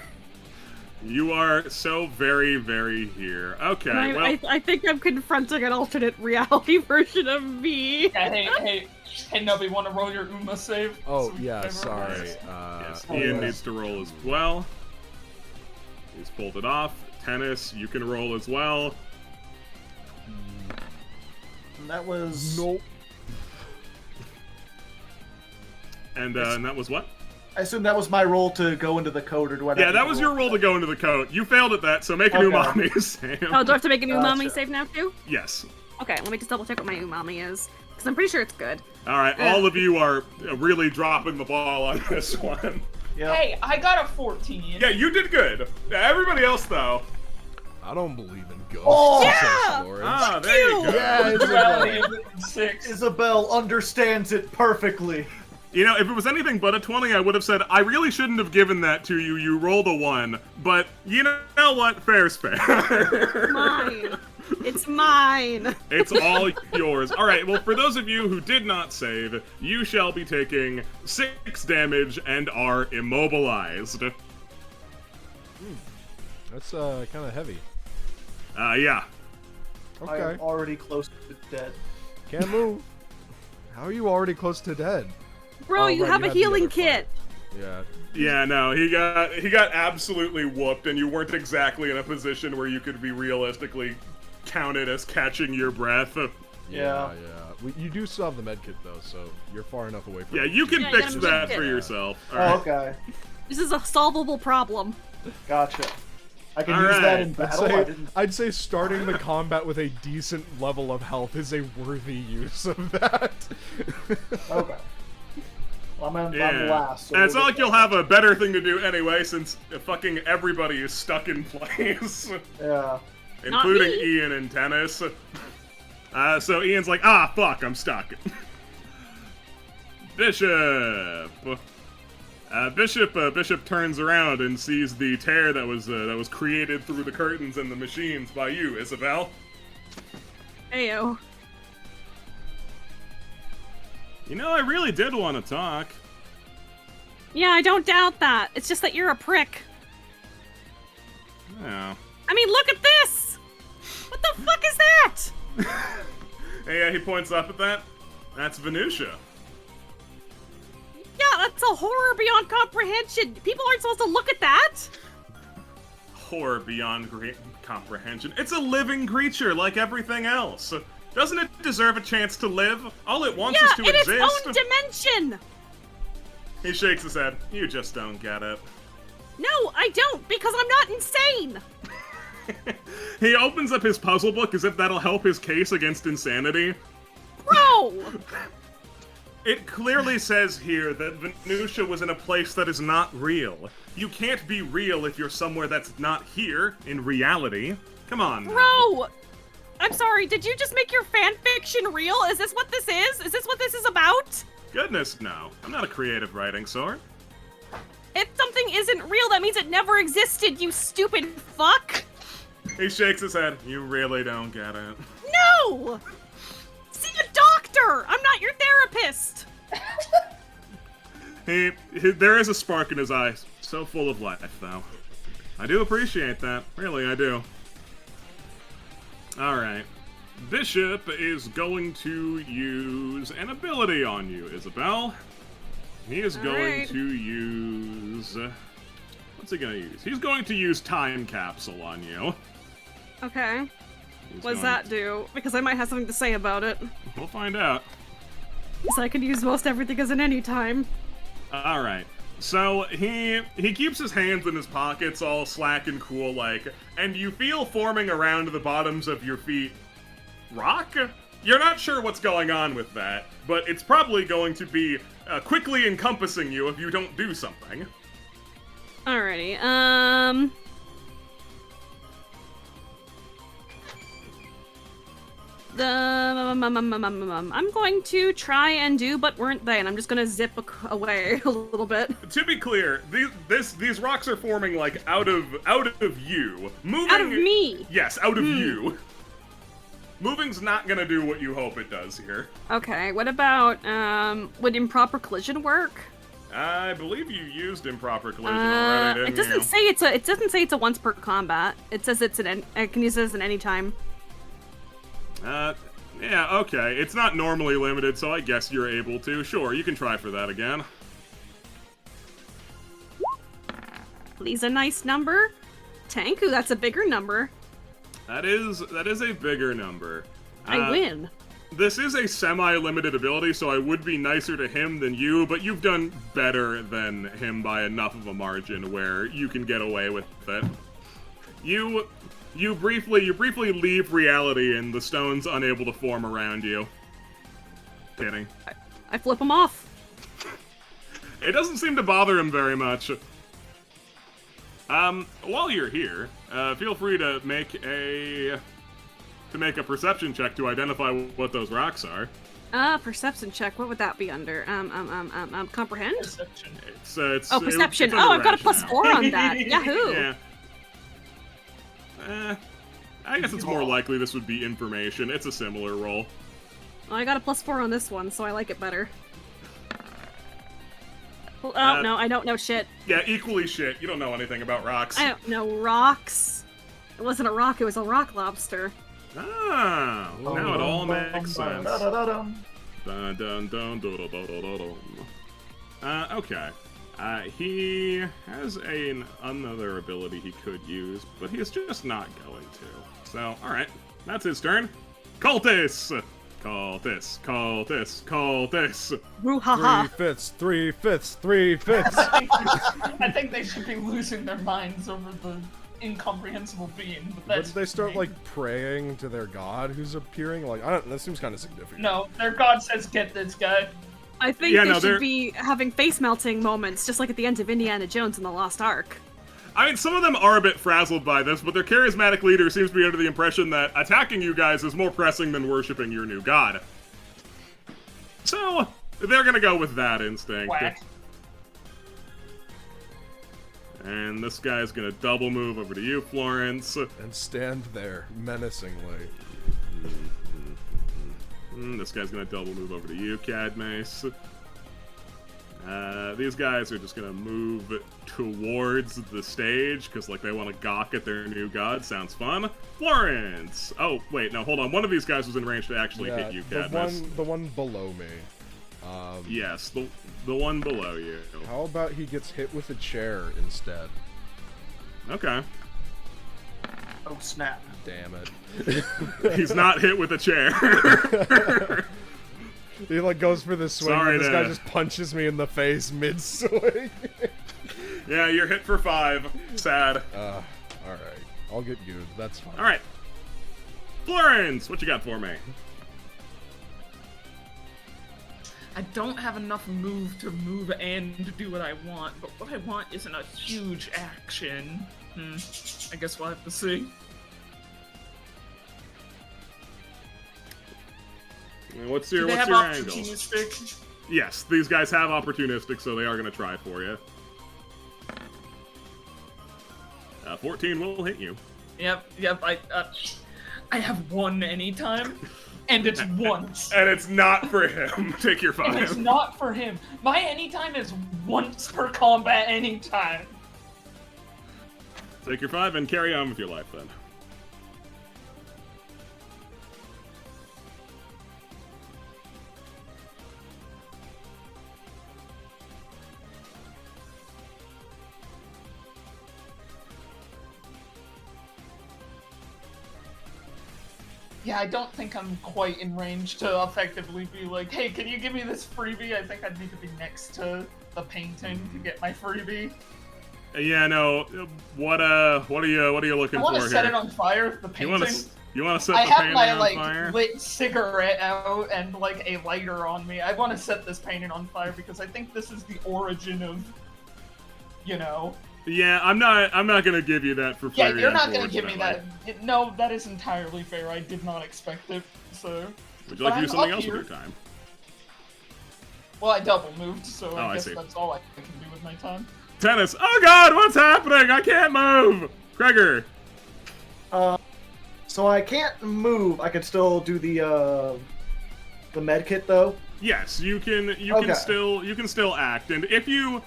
You are so very, very here. Okay, And well, I think I'm confronting an alternate reality version of me. Yeah, hey, Nubby, want to roll your Uma save? Oh, So yeah, whatever. sorry. yes, Ian needs to roll as well. He's pulled it off. Tennis, you can roll as well. And that was... Nope. And that was what? I assume that was my role to go into the code, or do I? Yeah, that was your roll to go into the coat. You failed at that, so make an Okay. umami save. Oh, do I have to make an umami Gotcha. save now too? Yes. Okay, let me just double check what my umami is. Because I'm pretty sure it's good. All right, all of you are really dropping the ball on this one. Yeah. Hey, I got a 14. Yeah, you did good. Everybody else, though. I don't believe in ghosts. Oh! Yeah! Lawrence. Ah, there you go. Yeah, it's Rally a- 6. Isabel understands it perfectly. You know, if it was anything but a 20, I would have said, I really shouldn't have given that to you. You rolled a 1. But you know what? Fair's fair. Mine. It's mine. It's all yours. All right, well, for those of you who did not save, you shall be taking 6 damage and are immobilized. That's kind of heavy. Yeah. I Okay. am already close to dead. Can't move. How are you already close to dead? Bro, Oh, you right, have you a had the healing other kit. Yeah. Yeah, no, he got absolutely whooped, and you weren't exactly in a position where you could be realistically counted as catching your breath. Yeah. You do still have the medkit though, so you're far enough away from Yeah, it. you can Yeah, fix you gotta that make for it. yourself. All Oh, right. okay. This is a solvable problem. Gotcha. I can All use that right. in I'd battle. I say, didn't. I'd say starting the combat with a decent level of health is a worthy use of that. Okay. Well, I'm Yeah. last. So And it's we'll not get like you'll there. have a better thing to do anyway, since fucking everybody is stuck in place, Yeah. including me. Ian and Tennis. So Ian's like, ah, fuck, I'm stuck. Bishop. Bishop turns around and sees the tear that was created through the curtains and the machines by you, Isabel. Ayo. You know, I really did want to talk. Yeah, I don't doubt that. It's just that you're a prick. Yeah. I mean, look at this! What the fuck is that? Hey, he points up at that. That's Venusia. Yeah, that's a horror beyond comprehension. People aren't supposed to look at that. Horror beyond comprehension. It's a living creature like everything else. Doesn't it deserve a chance to live? All it wants Yeah, is to in its exist. own dimension. He shakes his head. You just don't get it. No, I don't, because I'm not insane. He opens up his puzzle book as if that'll help his case against insanity. Bro! It clearly says here that Venusia was in a place that is not real. You can't be real if you're somewhere that's not here, in reality. Come on. Bro! I'm sorry, did you just make your fan fiction real? Is this what this is? Is this what this is about? Goodness, no. I'm not a creative writing sort. If something isn't real, that means it never existed, you stupid fuck! He shakes his head. You really don't get it. No! See a doctor! I'm not your therapist! There is a spark in his eyes. So full of life, though. I do appreciate that. Really, I do. Alright. Bishop is going to use an ability on you, Isabel. He is going to use... what's he gonna use? He's going to use Time Capsule on you. Okay. What does that do? Because I might have something to say about it. We'll find out. Because I can use most everything as an anytime. Alright. So, he keeps his hands in his pockets all slack and cool like, and you feel forming around the bottoms of your feet rock? You're not sure what's going on with that, but it's probably going to be quickly encompassing you if you don't do something. Alrighty, I'm going to try and do but weren't they, and I'm just gonna zip away a little bit. To be clear, these rocks are forming like out of you. Moving, out of me! Yes, out of you. Moving's not gonna do what you hope it does here. Okay, what about, would improper collision work? I believe you used improper collision already, didn't it doesn't say it's a once per combat. It says I can use it as an anytime. Yeah, okay. It's not normally limited, so I guess you're able to. Sure, you can try for that again. Please, a nice number. Tanku, that's a bigger number. That is a bigger number. I win. This is a semi-limited ability, so I would be nicer to him than you, but you've done better than him by enough of a margin where you can get away with it. You briefly leave reality and the stone's unable to form around you. Kidding. I flip him off. It doesn't seem to bother him very much. While you're here, feel free to make a perception check to identify what those rocks are. Perception check. What would that be under? Comprehend? Perception. It's perception. It's I've got a rational. +4 on that. Yahoo! Yeah. I guess it's more likely this would be information. It's a similar roll. Well, I got a +4 on this one, so I like it better. Oh, no, I don't know shit. Yeah, equally shit. You don't know anything about rocks. I don't know rocks. It wasn't a rock, it was a rock lobster. Ah, now it all makes sense. Okay. He has another ability he could use, but he's just not going to. So, alright, that's his turn. Cultists! Cultists, cultists, cultists! Brouhaha! 3/5, 3/5, 3/5. I think they should be losing their minds over the incomprehensible being. But But that's did they start me. like praying to their god who's appearing? Like, I don't. That seems kind of significant. No, their god says, "Get this guy." I think Yeah, they no, they're- should be having face-melting moments, just like at the end of Indiana Jones and the Lost Ark. I mean, some of them are a bit frazzled by this, but their charismatic leader seems to be under the impression that attacking you guys is more pressing than worshipping your new god. So, they're gonna go with that instinct. Whack. And this guy's gonna double move over to you, Florence. And stand there menacingly. This guy's gonna double move over to you, Cadmace. These guys are just gonna move towards the stage, because, like, they want to gawk at their new god. Sounds fun. Florence! Oh, wait, no, hold on. One of these guys was in range to actually hit you, Cadmace. the one below me. Yes, the one below you. How about he gets hit with a chair instead? Okay. Oh snap. Damn it. He's not hit with a chair. He like goes for the swing Sorry and this to- guy just punches me in the face mid-swing. Yeah, you're hit for 5. Sad. Alright. I'll get you. That's fine. Alright. Florence, what you got for me? I don't have enough move to move and do what I want, but what I want isn't a huge action. I guess we'll have to see. What's your Do they have angle? opportunistic? Yes, these guys have opportunistic, so they are going to try for you. 14 will hit you. Yep. I have one anytime, and it's once. And it's not for him. Take your 5. And it's not for him. My anytime is once per combat anytime. Take your 5 and carry on with your life then. Yeah, I don't think I'm quite in range to effectively be like, hey, can you give me this freebie? I think I'd need to be next to the painting to get my freebie. Yeah, no. What are you looking I for want here? to set it on fire, the painting. You want to set I the have painting my, on like, fire? lit cigarette out and, like, a lighter on me. I want to set this painting on fire because I think this is the origin of, you know... Yeah, I'm not gonna give you that for free. Yeah, you're not gonna give me that. No, that is entirely fair. I did not expect it, so... Would you like to do something else with your time? Well, I double moved, so I guess see. that's all I can do with my time. Tennis! Oh god, what's happening? I can't move! Gregor! So I can't move. I can still do the med kit though. Yes, you can Okay. can still act, and if you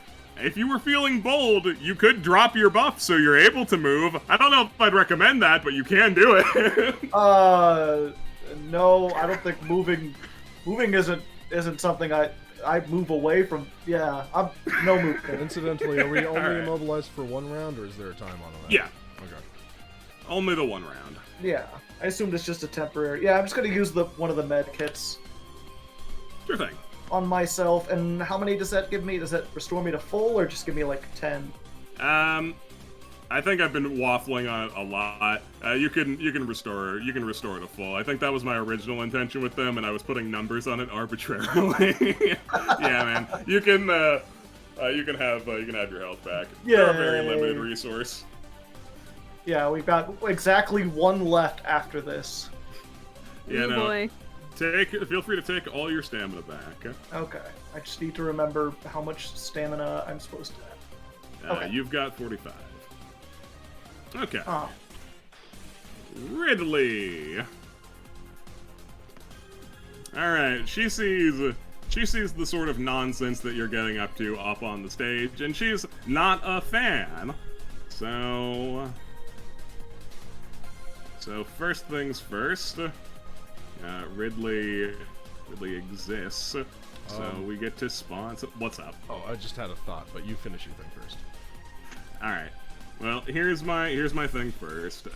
were feeling bold, you could drop your buff so you're able to move. I don't know if I'd recommend that, but you can do it. No, I don't think moving isn't something I move away from. Yeah, I'm no movement. Incidentally, are we only Alright. immobilized for one round, or is there a time on that? Yeah, Okay. only the one round. Yeah, I assumed it's just a temporary. Yeah, I'm just gonna use one of the med kits Sure thing. on myself. And how many does that give me? Does that restore me to full, or just give me like 10? I think I've been waffling on it a lot. You can restore it to full. I think that was my original intention with them, and I was putting numbers on it arbitrarily. Yeah, man. You can have your health back. They're a very Yay. limited resource. Yeah, we've got exactly one left after this. Yeah, Oh no. boy. Feel free to take all your stamina back. Okay, I just need to remember how much stamina I'm supposed to have. Okay. You've got 45. Okay. Oh, Ridley. All right. She sees the sort of nonsense that you're getting up to up on the stage, and she's not a fan. So first things first. Ridley exists. So we get to spawn. What's up? Oh, I just had a thought, but you finish your thing first. All right. Well, here's my thing first.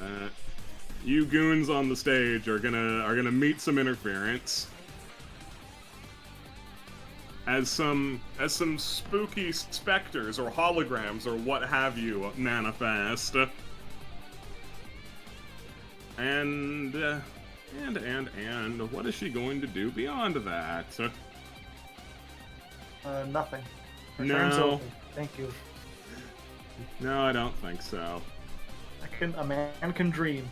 You goons on the stage are gonna meet some interference. As some spooky specters or holograms or what have you manifest. And what is she going to do beyond that? nothing. No. Turn's open. Thank you. No, I don't think so. A man can dream.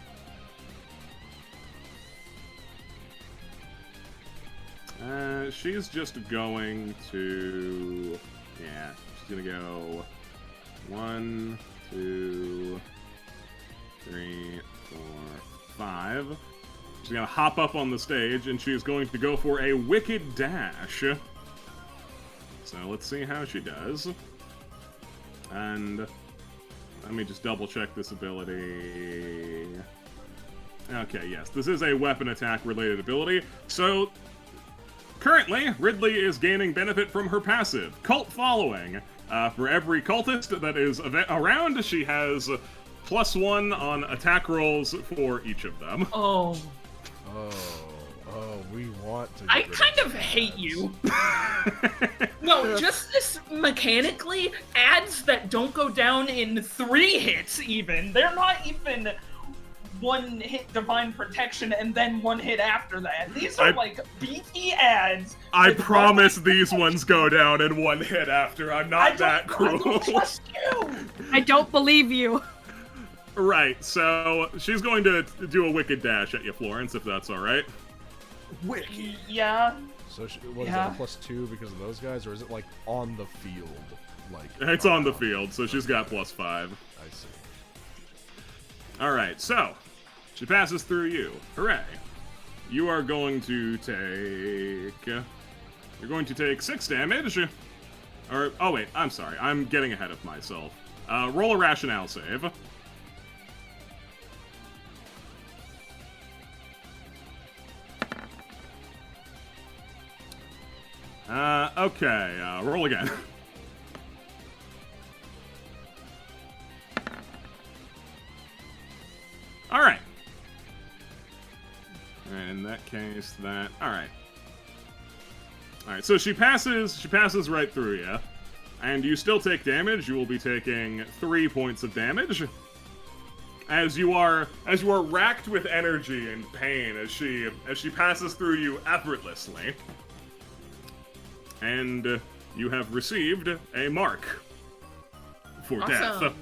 She's just going to... Yeah, she's gonna go... 1, 2, 3, 4, 5. She's gonna hop up on the stage, and she's going to go for a wicked dash. So let's see how she does. And let me just double check this ability. Okay, yes, this is a weapon attack related ability. So currently, Ridley is gaining benefit from her passive, Cult Following. For every cultist that is around, she has +1 on attack rolls for each of them. Oh. Oh, we want to. I get rid kind of ads. hate you. No, just this mechanically, ads that don't go down in 3 hits even, they're not even one hit divine protection and then one hit after that. These are like beefy ads. I promise these ones go down in one hit after. I'm not that cruel. I don't trust you. I don't believe you. Right, so she's going to do a wicked dash at you, Florence, if that's alright. Wicked. Yeah. So what is that, a +2 because of those guys, or is it like on the field? Like It's on the field, so she's got +5. I see. Alright, so she passes through you. Hooray. You are going to take... You're going to take 6 damage. Or, oh wait, I'm sorry. I'm getting ahead of myself. Roll a rationale save. Okay, roll again. Alright. In that case, that... Alright. Alright, so she passes right through you. And you still take damage. You will be taking 3 points of damage. As you are racked with energy and pain as she passes through you effortlessly. And you have received a mark for death.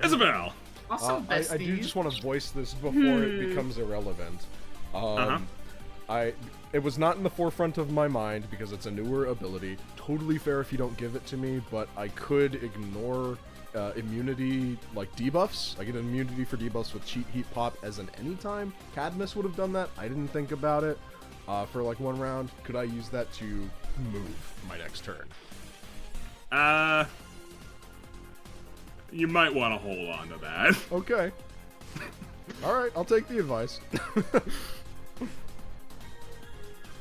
Isabel! Awesome, bestie. I do just want to voice this before it becomes irrelevant. It was not in the forefront of my mind because it's a newer ability. Totally fair if you don't give it to me, but I could ignore immunity, like debuffs. I get an immunity for debuffs with cheat heat pop as an anytime. Cadmus would have done that. I didn't think about it. For like 1 round, could I use that to move my next turn? You might want to hold on to that. Okay. Alright, I'll take the advice.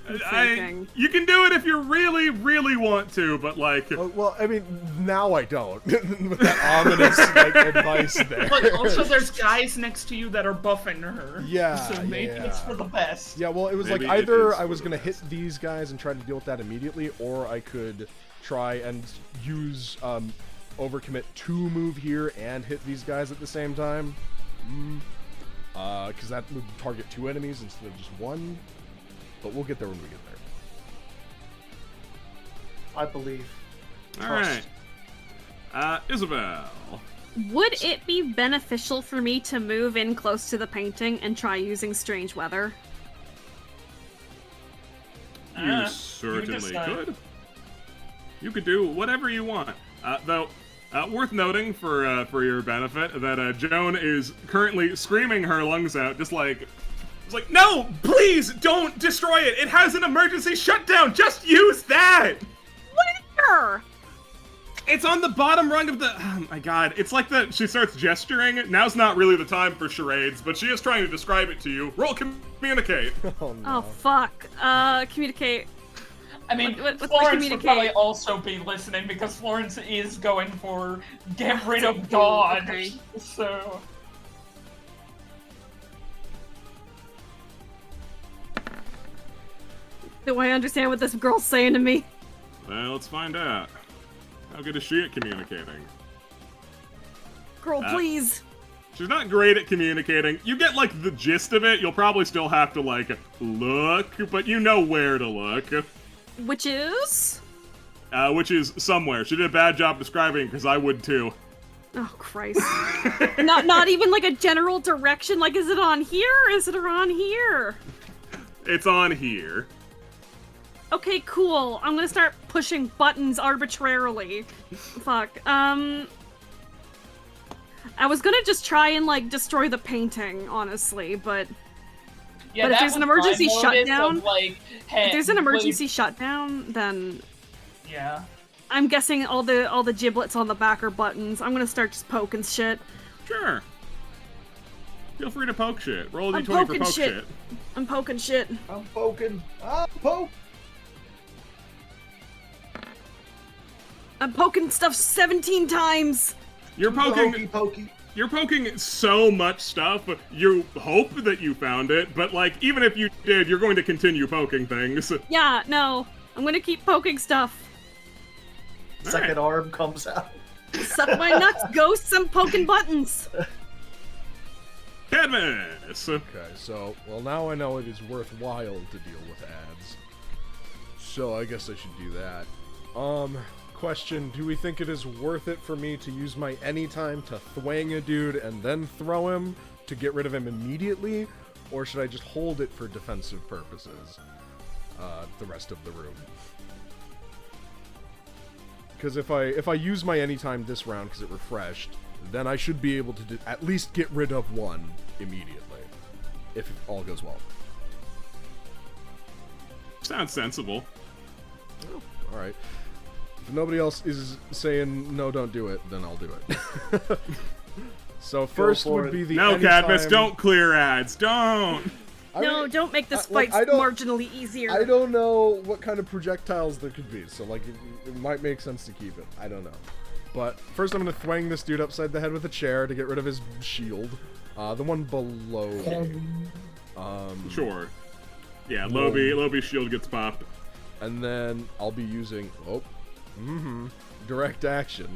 You can do it if you really, really want to, but like... well, I mean, now I don't. With that ominous like, advice there. But also there's guys next to you that are buffing her. Yeah, So maybe it's for the best. Yeah, well, it was Maybe like it either is I was for the going to hit best. these guys and try to deal with that immediately, or I could try and use overcommit to move here and hit these guys at the same time. Because that would target 2 enemies instead of just 1. But we'll get there when we get there. I believe. Alright. Isabel. Would it be beneficial for me to move in close to the painting and try using strange weather? You certainly decide. could. You could do whatever you want. Though, worth noting for your benefit that Joan is currently screaming her lungs out, just like... It's like, no! Please don't destroy it! It has an emergency shutdown! Just use that! Where? It's on the bottom rung of the... Oh my god. It's like the... She starts gesturing. Now's not really the time for charades, but she is trying to describe it to you. Roll communicate. Oh, no. Oh, fuck. Communicate. I mean, What's my Florence would communicate? probably also be listening because Florence is going for get rid of God. Okay. So... Do I understand what this girl's saying to me? Well, let's find out. How good is she at communicating? Girl, please. She's not great at communicating. You get, like, the gist of it. You'll probably still have to, like, look, but you know where to look. Which is? Which is somewhere. She did a bad job describing it, because I would too. Oh, Christ. not even like a general direction? Like, is it on here? Is it on here? It's on here. Okay, cool. I'm gonna start pushing buttons arbitrarily. Fuck. I was gonna just try and, like, destroy the painting, honestly, but... Yeah, But if that there's an was my emergency motive shutdown- of, like, hey, If there's an wait, emergency shutdown, then... Yeah. I'm guessing all the giblets on the back are buttons. I'm gonna start just poking shit. Sure. Feel free to poke shit. Roll a I'm d20 for poking poke shit. shit. I'm poking shit. I'm poking. I'm poke. I'm poking stuff 17 times! You're poking... Pokey, pokey. You're poking so much stuff, you hope that you found it, but, like, even if you did, you're going to continue poking things. Yeah, no. I'm gonna keep poking stuff. Second arm comes out. Suck my nuts, ghosts, I'm poking buttons. Cadmus! Okay, so, well, now I know it is worthwhile to deal with ads. So I guess I should do that. Question, do we think it is worth it for me to use my anytime to thwang a dude and then throw him to get rid of him immediately? Or should I just hold it for defensive purposes? The rest of the room. Because if I use my anytime this round because it refreshed, then I should be able to at least get rid of one immediately. If all goes well. Sounds sensible. Oh, alright. If nobody else is saying, no, don't do it, then I'll do it. So first would be the No, anytime... Cadmus, don't clear ads. Don't! No, don't make this like, fight marginally easier. I don't know what kind of projectiles there could be, so like it might make sense to keep it. I don't know. But first I'm going to thwang this dude upside the head with a chair to get rid of his shield. The one below me. Sure. Yeah, Lobby's shield gets popped. And then I'll be using... direct action.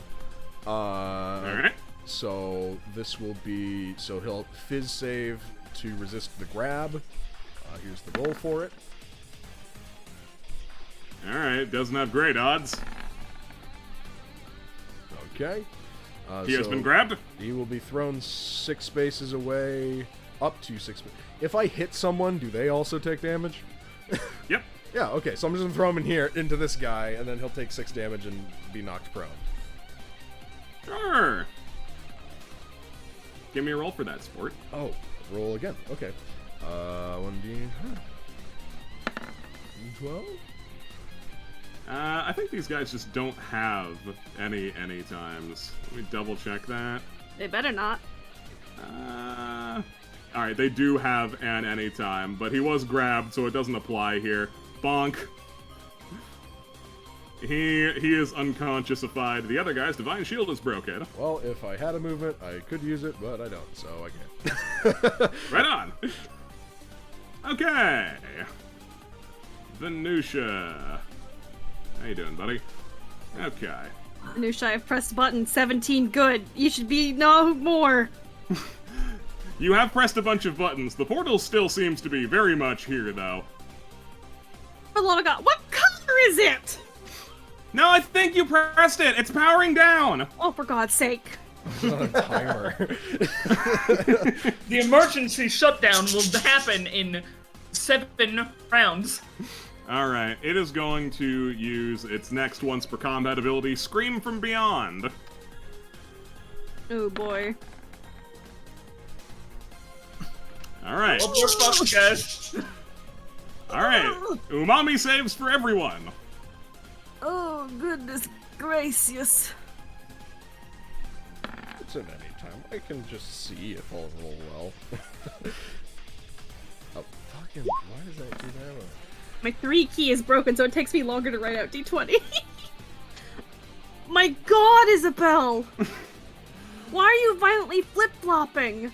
Alright. So this will be... So he'll fizz save to resist the grab. Here's the roll for it. Alright, doesn't have great odds. Okay. He has been grabbed. He will be thrown 6 spaces away, up to 6 If I hit someone, do they also take damage? Yep. Yeah, okay, so I'm just gonna throw him in here, into this guy, and then he'll take 6 damage and be knocked prone. Sure. Give me a roll for that, sport. Oh, roll again. Okay. 1d... 12? I think these guys just don't have any times. Let me double check that. They better not. Alright, they do have an anytime, but he was grabbed, so it doesn't apply here. Bonk. He is unconsciousified. The other guy's divine shield is broken. Well, if I had a movement, I could use it, but I don't, so I can't. Right on. Okay. Venusia. How you doing, buddy? Okay. Nusha, I've pressed button 17. Good. You should be no more. You have pressed a bunch of buttons. The portal still seems to be very much here, though. For the love of God, what color is it? No, I think you pressed it. It's powering down. Oh, for God's sake. Timer. The emergency shutdown will happen in 7 rounds. Alright, it is going to use its next once per combat ability, Scream from Beyond. Oh boy. Alright. Oh, we're fucked, guys. Alright. Umami saves for everyone. Oh, goodness gracious. It's an anytime. I can just see if I'll roll well. Oh, fucking... Why does that do that? My 3 key is broken, so it takes me longer to write out D20. My God, Isabel! Why are you violently flip-flopping?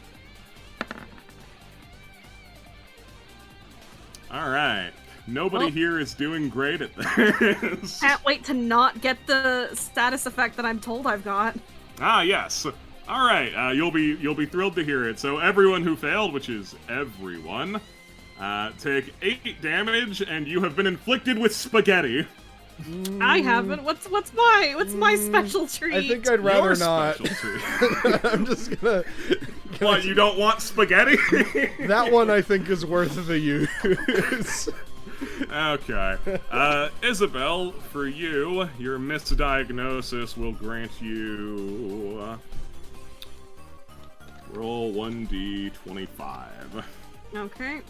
Alright. Nobody here is doing great at this. Can't wait to not get the status effect that I'm told I've got. Ah, yes. Alright, you'll be thrilled to hear it. So everyone who failed, which is everyone, take 8 damage, and you have been inflicted with spaghetti. I haven't. What's my special treat? I think I'd rather Your not. special treat. I'm just gonna... What, you don't want spaghetti? That one I think is worth the use. Okay. Isabel, for you, your misdiagnosis will grant you... roll 1d25. Okay.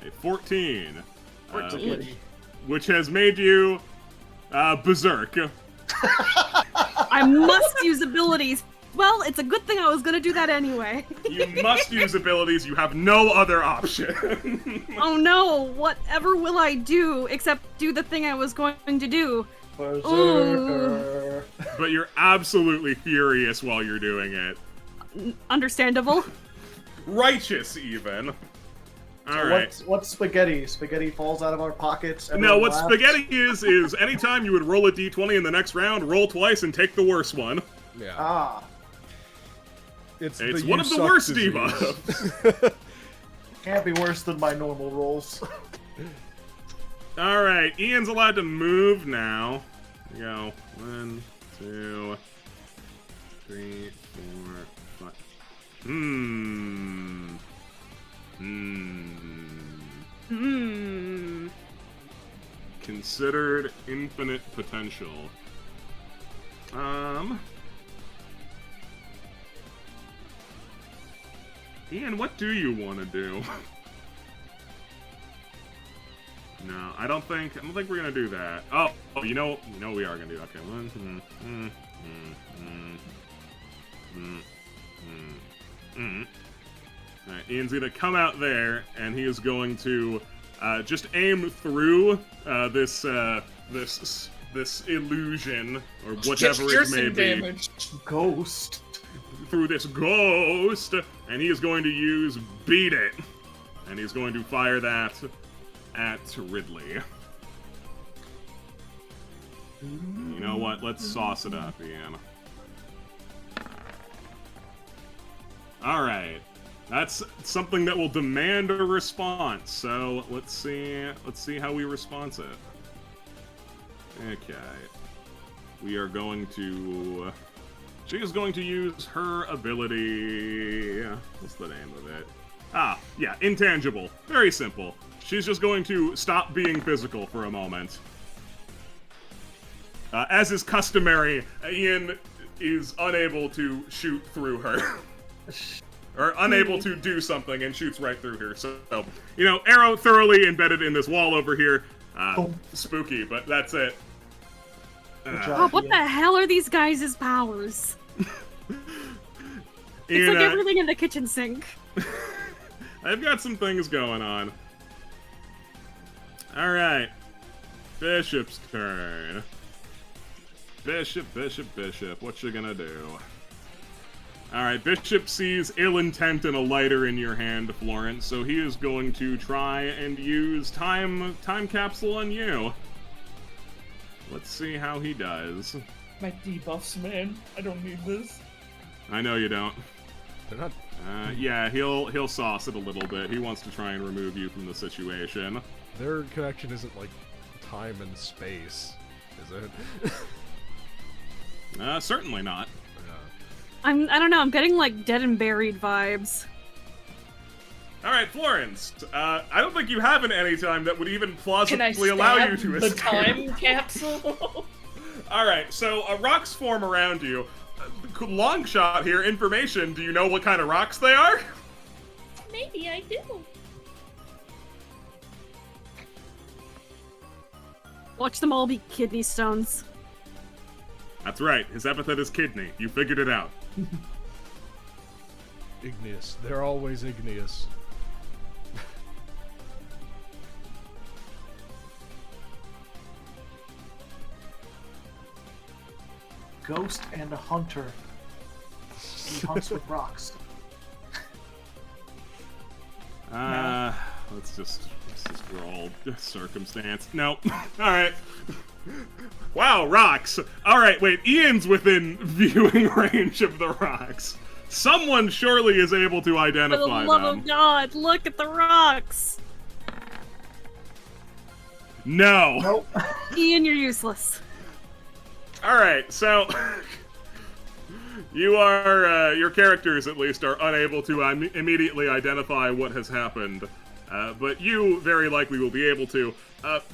A 14. 14. Which has made you berserk. I must use abilities. Well, it's a good thing I was gonna do that anyway. You must use abilities. You have no other option. Oh no! Whatever will I do except do the thing I was going to do? Berserker. But you're absolutely furious while you're doing it. Understandable. Righteous, even. So Alright. what's spaghetti? Spaghetti falls out of our pockets. No, everyone what laughs. spaghetti is anytime you would roll a d20 in the next round, roll twice and take the worst one. Yeah. Ah. It's It's the one you of the suck worst disease. debuffs. Can't be worse than my normal rolls. Alright, Ian's allowed to move now. Here we go. 1, 2, 3, 4, 5. Considered infinite potential. Ian, what do you want to do? No, I don't think we're gonna do that. Oh, you know we are gonna do. Okay, Alright, Ian's gonna come out there, and he is going to just aim through this illusion or whatever it may be. Damage. Ghost. Through this ghost, and he is going to use Beat It, and he's going to fire that at Ridley. You know what? Let's sauce it up, Ian. Alright. That's something that will demand a response, so let's see how we response it. Okay. We are going to... She is going to use her ability... What's the name of it? Ah, yeah, intangible. Very simple. She's just going to stop being physical for a moment. As is customary, Ian is unable to shoot through her. Or unable to do something and shoots right through her. So, arrow thoroughly embedded in this wall over here. Spooky, but that's it. Oh, what the hell are these guys' powers? It's Ian, like everything in the kitchen sink. I've got some things going on. Alright. Bishop's turn. Bishop. What you gonna do? Alright, Bishop sees ill intent and a lighter in your hand, Florence, so he is going to try and use time capsule on you. Let's see how he does. My debuffs, man. I don't need this. I know you don't. They're not. Yeah, he'll sauce it a little bit. He wants to try and remove you from the situation. Their connection isn't like time and space, is it? Certainly not. I don't know, I'm getting like dead and buried vibes. Alright, Florence. I don't think you have an anytime that would even Can I plausibly allow you stab to the escape. time capsule? Alright, so rocks form around you. Long shot here, information. Do you know what kind of rocks they are? Maybe I do. Watch them all be kidney stones. That's right, his epithet is kidney. You figured it out. Igneous. They're always igneous. Ghost and a hunter. He hunts with rocks. Let's just roll circumstance. No. Alright. Wow, rocks. Alright, wait, Ian's within viewing range of the rocks. Someone surely is able to For identify the love them. of God, look at the rocks! No. Nope. Ian, you're useless. Alright, so... you are, your characters at least, are unable to immediately identify what has happened. But you very likely will be able to.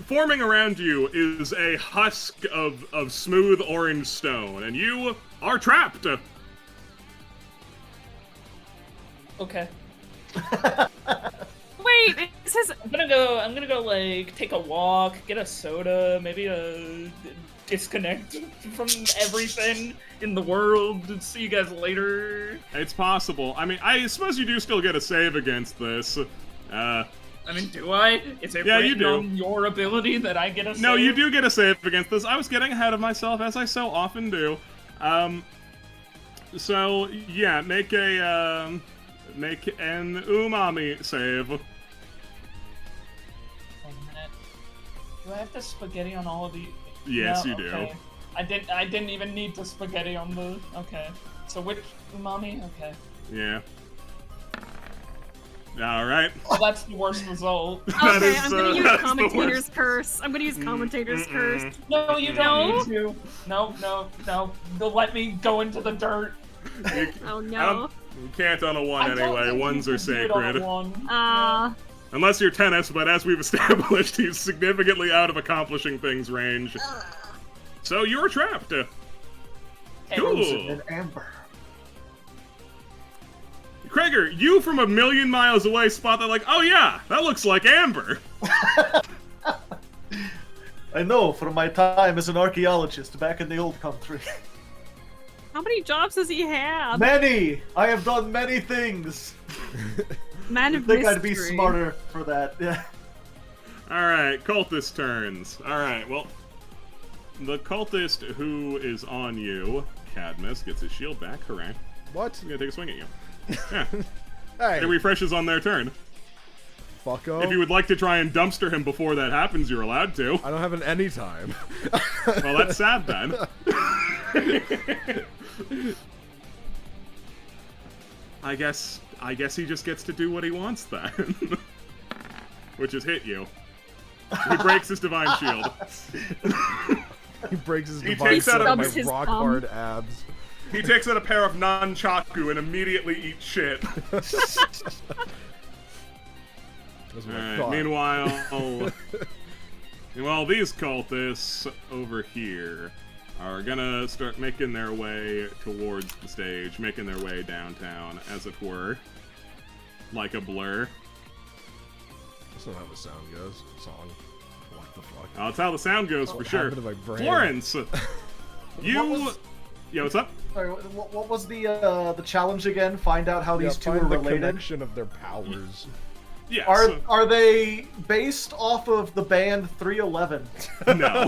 Forming around you is a husk of smooth orange stone, and you are trapped! Okay. Wait, it says I'm gonna go like take a walk, get a soda, maybe disconnect from everything in the world. See you guys later. It's possible. I mean, I suppose you do still get a save against this. I mean, do I? Is it Yeah, you written do. on your ability that I get a save? No, you do get a save against this. I was getting ahead of myself, as I so often do. So, yeah, make an umami save. Wait a minute. Do I have to spaghetti on all of these? Yes, No, you do. okay. I didn't even need to spaghetti on the... Okay. So which umami? Okay. Yeah. All right. Well, that's the worst result. That Okay, is, I'm gonna use that's the commentator's worst. curse. I'm gonna use commentator's curse. No, you don't No. need to. No. They'll let me go into the dirt. Oh I no. don't- You can't on a 1 I don't anyway. think Ones you are can do it on a sacred. one. Unless you're tennis, but as we've established, he's significantly out of accomplishing things range. So you're trapped. Cool. And Amber. Gregor, you from a million miles away spot that like, oh yeah, that looks like Amber. I know from my time as an archaeologist back in the old country. How many jobs does he have? Many! I have done many things. Man I of think mystery. I'd be smarter for that. Yeah. Alright, cultist turns. Alright, well, the cultist who is on you, Cadmus, gets his shield back. Hooray. What? He's gonna take a swing at you. Yeah. Hey, It refreshes on their turn. fucko. If you would like to try and dumpster him before that happens, you're allowed to. I don't have an any time. Well, that's sad then. I guess he just gets to do what he wants then. Which is hit you. He breaks his divine shield. He breaks his He divine takes out shield a- on my Stubs his rock thumb. hard abs. He takes out a pair of nunchaku and immediately eats shit. That's what I Alright, thought. meanwhile, these cultists over here are gonna start making their way towards the stage, making their way downtown, as it were. Like a blur. That's not how the sound goes. Song. What the fuck? That's how the sound goes for What sure. happened to my brain? Florence! You... Yeah, what's up? Sorry, what was the challenge again? Find out how these two find are the related. connection of their powers. Yes. Are they based off of the band 311? No.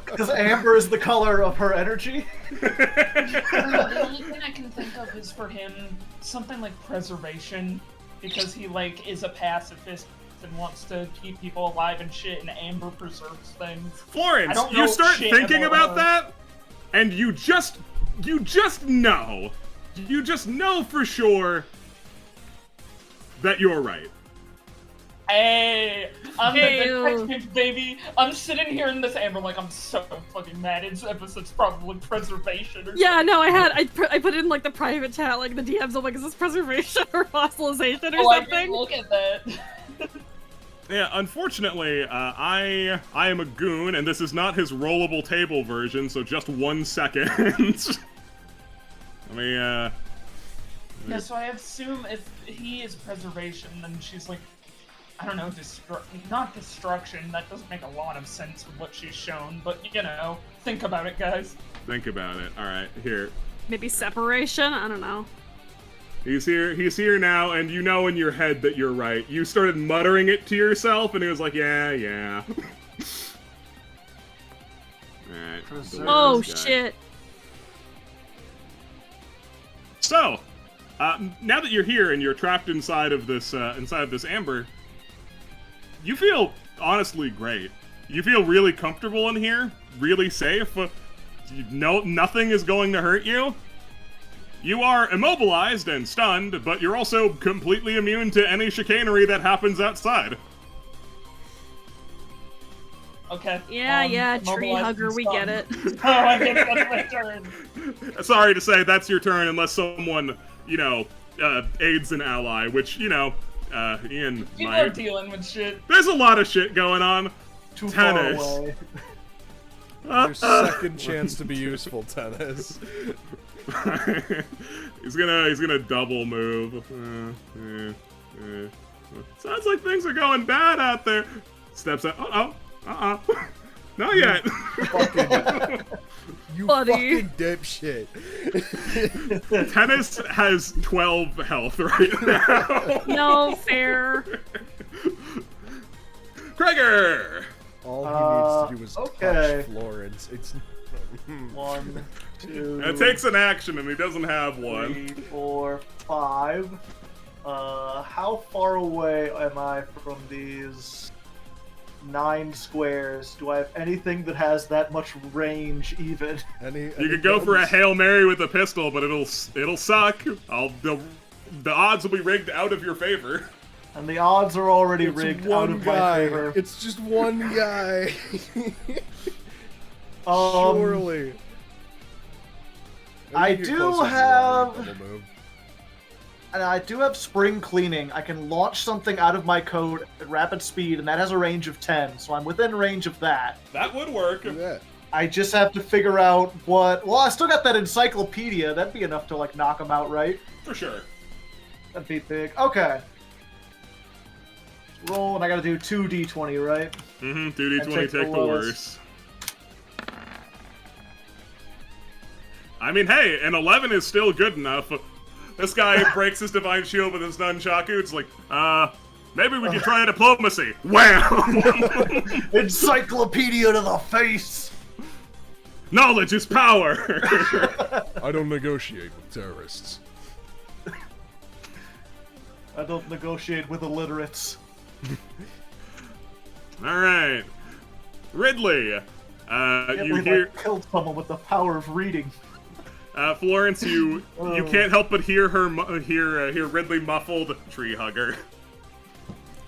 Because amber is the color of her energy. The only thing I can think of is for him something like preservation, because he like is a pacifist and wants to keep people alive and shit, and Amber preserves things. Florence, I don't you know start shit thinking about about that, and you just know. You just know for sure that you're right. Hey, I'm Ew. the detective, baby. I'm sitting here in this Amber like I'm so fucking mad. It's episode's probably preservation or Yeah, no, I put in like the private chat, like the DMs. I'm like, is this preservation or fossilization or Oh, I didn't something? look at that. Yeah, unfortunately, I am a goon, and this is not his rollable table version, so just 1 second. Let me, Yeah, so I assume if he is preservation, then she's like, I don't know, not destruction. That doesn't make a lot of sense with what she's shown, but you know, think about it, guys. think about it. Alright, here. Maybe separation? I don't know. He's here now, and you know in your head that you're right. You started muttering it to yourself, and he was like, yeah. Alright. Preserve. Oh this guy. shit. So, now that you're here and you're trapped inside of this amber, you feel honestly great. You feel really comfortable in here, really safe. Nothing is going to hurt you. You are immobilized and stunned, but you're also completely immune to any chicanery that happens outside. Okay. Yeah, tree mobilize hugger, and we stun. get it. Oh, I guess that's my turn. Sorry to say, that's your turn unless someone, aids an ally, which, Ian People are might. dealing with shit. There's a lot of shit going on. Too Tennis. far away. Your second chance to be useful, tennis. he's gonna double move. Sounds like things are going bad out there. Steps out. Not yet. You Buddy. fucking dipshit. Tennis has 12 health right now. No fair. Gregor. All he needs to do is okay. touch Florence. It's 1, 2. It takes an action, and he doesn't have one. 3, 4, 5. How far away am I from these 9 squares? Do I have anything that has that much range even? You could go for a Hail Mary with a pistol, but it'll suck. the odds will be rigged out of your favor. And the odds are already It's rigged one out of guy. my favor. It's just one guy. Um, Surely. I Maybe get do closer to the have- line, double move. And I do have spring cleaning. I can launch something out of my coat at rapid speed, and that has a range of 10, so I'm within range of that. That would work. Look at that. I just have to figure out what... Well, I still got that encyclopedia. That'd be enough to, like, knock them out, right? For sure. That'd be big. Okay. Roll, and I gotta do 2d20, right? 2d20, take take the the lowest. worst. I mean, hey, an 11 is still good enough. This guy breaks his divine shield with his nunchaku. It's like, maybe we could try diplomacy. Wham! Encyclopedia to the face! Knowledge is power! I don't negotiate with terrorists. I don't negotiate with illiterates. Alright. Ridley, Can't you believe hear... I killed someone with the power of reading. Florence, you can't help but hear hear Ridley muffled tree hugger.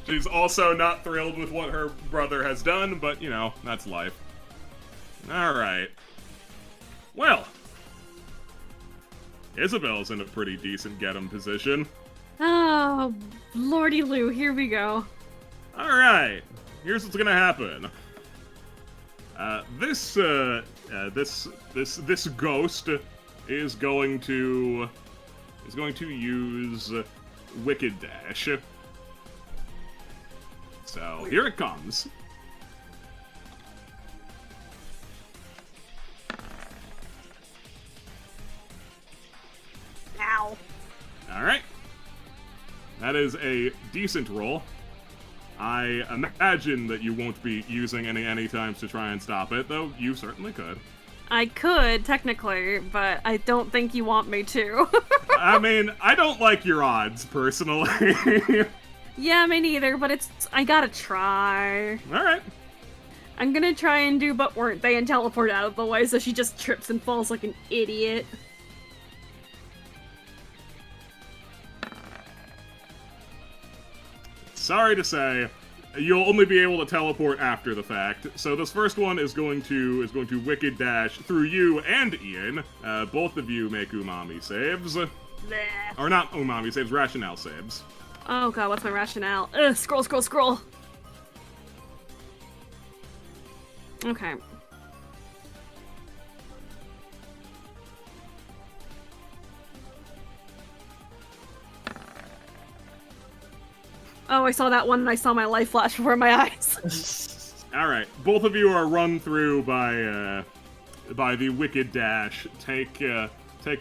She's also not thrilled with what her brother has done, but you know, that's life. Alright. Well, Isabel's in a pretty decent get-em position. Oh, Lordy Lou, here we go. Alright, here's what's gonna happen. This ghost is going to use Wicked Dash. So here it comes. Ow. Alright. That is a decent roll. I imagine that you won't be using any times to try and stop it, though you certainly could. I could, technically, but I don't think you want me to. I mean, I don't like your odds, personally. Yeah, me neither, but I gotta try. Alright. I'm gonna try and do but weren't they and teleport out of the way so she just trips and falls like an idiot. Sorry to say, you'll only be able to teleport after the fact. So this first one is going to Wicked Dash through you and Ian. Both of you make umami saves. Bleh. Or not umami saves, rationale saves. Oh god, what's my rationale? Ugh, scroll. Okay. Oh, I saw that one and I saw my life flash before my eyes. Alright, both of you are run through by the Wicked Dash. Take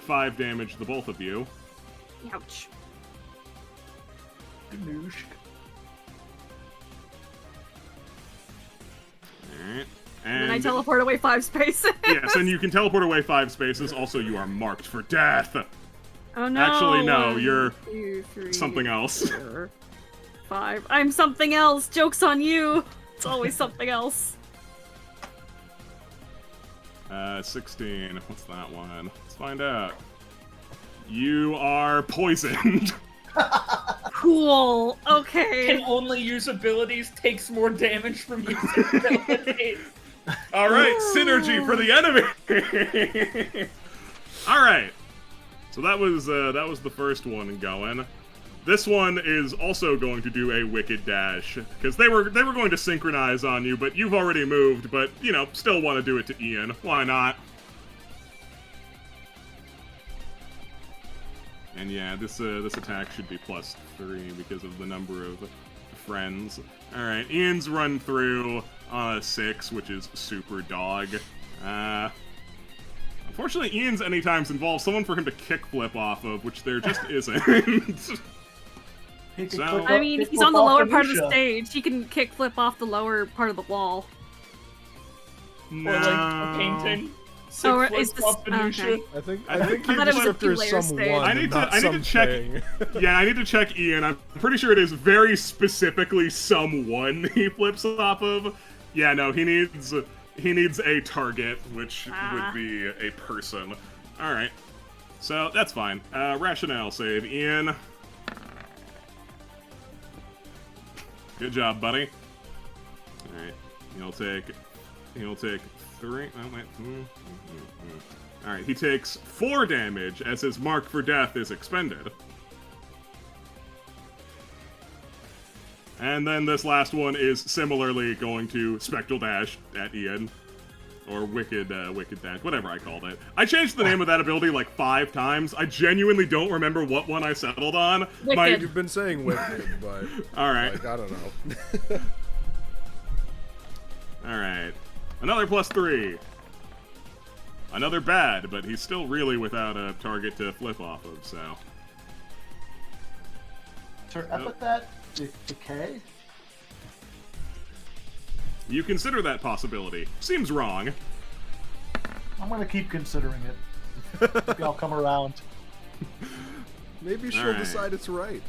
5 damage, the both of you. Ouch. Alright. And then I teleport away 5 spaces. Yes, and you can teleport away 5 spaces. Also, you are marked for death. Oh no. Actually, no, 1, you're 2, 3, something else. 4, 5. I'm something else. Joke's on you. It's always something else. 16. What's that one? Let's find out. You are poisoned. Cool. Okay. Can only use abilities, takes more damage from using abilities. All right, synergy for the enemy. All right. So that was the first one going. This one is also going to do a Wicked Dash because they were going to synchronize on you, but you've already moved. But you know, still want to do it to Ian. Why not? And yeah, this attack should be +3 because of the number of friends. All right, Ian's run through on a 6, which is super dog. Unfortunately, Ian's anytime's involved someone for him to kickflip off of, which there just isn't. So, I mean, if he's on the lower part of the stage, he can kick flip off the lower part of the wall. no. Or like a painting. Or Six is foot this off Venusia. okay? I think I thought it was a descriptor few layers is stage. someone, I need to- not I need to check- something. Yeah, I need to check Ian. I'm pretty sure it is very specifically someone he flips off of. Yeah, no, he needs a target, which would be a person. All right, so that's fine. Rationale save, Ian. Good job, buddy. Alright, he'll take 3. Oh, wait. Alright, he takes 4 damage as his mark for death is expended. And then this last one is similarly going to Spectral Dash at Ian. Or Wicked Dash, whatever I called it. I changed the name of that ability like 5 times. I genuinely don't remember what one I settled on. You've been saying Wicked, but... Alright. Like, I don't know. Alright. Another +3. Another bad, but he's still really without a target to flip off of, so... Is her epithet decay? You consider that possibility. Seems wrong. I'm gonna keep considering it. Maybe I'll come around. Maybe she'll Alright. decide it's right.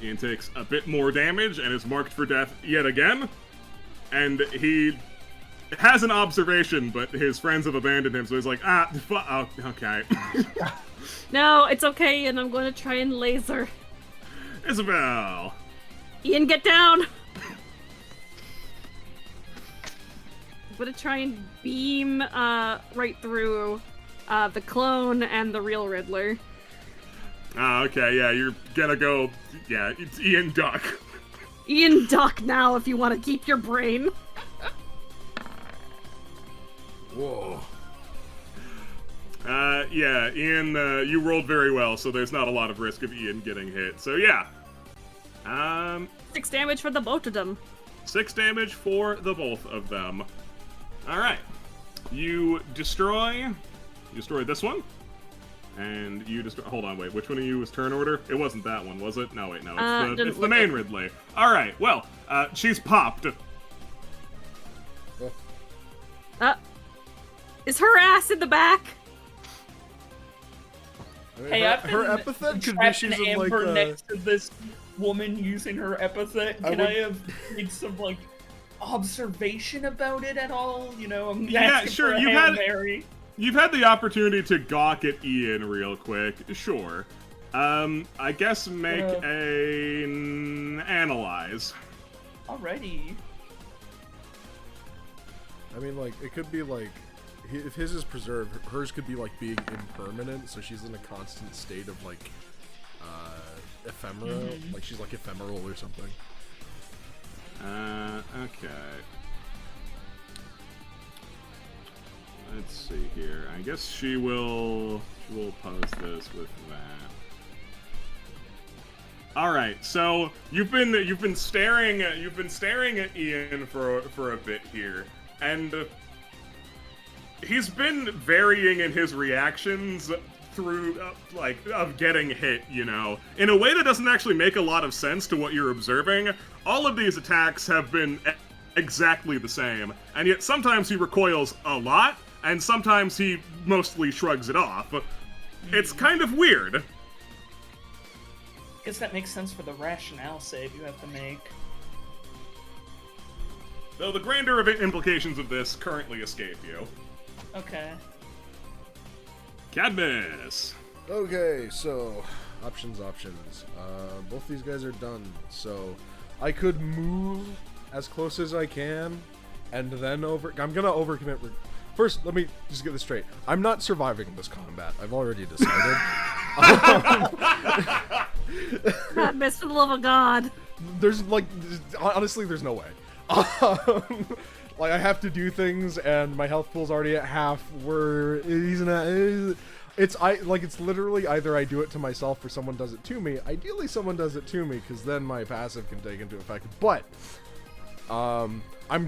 Ian takes a bit more damage and is marked for death yet again. And he has an observation, but his friends have abandoned him, so he's like, oh, okay. No, it's okay, and I'm going to try and laser. Isabel! Ian, get down! I'm going to try and beam right through the clone and the real Riddler. Okay, yeah, you're gonna go... Yeah, it's Ian Duck. Ian, duck now if you want to keep your brain. Whoa. Yeah, Ian, you rolled very well, so there's not a lot of risk of Ian getting hit. So, yeah. 6 damage for the both of them. 6 damage for the both of them. Alright. You destroy this one. And you destroy... Hold on, wait. Which one of you was turn order? It wasn't that one, was it? No, wait, no. It's the main Ridley. Alright, well, she's popped. Is her ass in the back? Hey, I've been her epithet could be trapped she's in in like amber next to this woman using her epithet. Can I would- have made some like observation about it at all? You know, I'm Yeah, asking sure, for a you've Hail had- Mary. You've had the opportunity to gawk at Ian real quick. Sure. I guess make an analyze. Alrighty. I mean, like, it could be like, if his is preserved, hers could be like being impermanent, so she's in a constant state of like, ephemeral, like she's like ephemeral or something. Okay. Let's see here. I guess she will pose this with that. All right. So you've been staring at Ian for a bit here, and he's been varying in his reactions through of getting hit, you know, in a way that doesn't actually make a lot of sense to what you're observing. All of these attacks have been exactly the same, and yet sometimes he recoils a lot, and sometimes he mostly shrugs it off. It's kind of weird. Guess that makes sense for the rationale save you have to make. Though the grander implications of this currently escape you. Okay. Cadmus! Okay, so options. Both these guys are done, so I could move as close as I can, and then I'm gonna overcommit. First, let me just get this straight. I'm not surviving this combat. I've already decided. God, miss for the love of God. Honestly, there's no way. Like, I have to do things, and my health pool's already at half. It's literally either I do it to myself or someone does it to me. Ideally, someone does it to me, because then my passive can take into effect. But I'm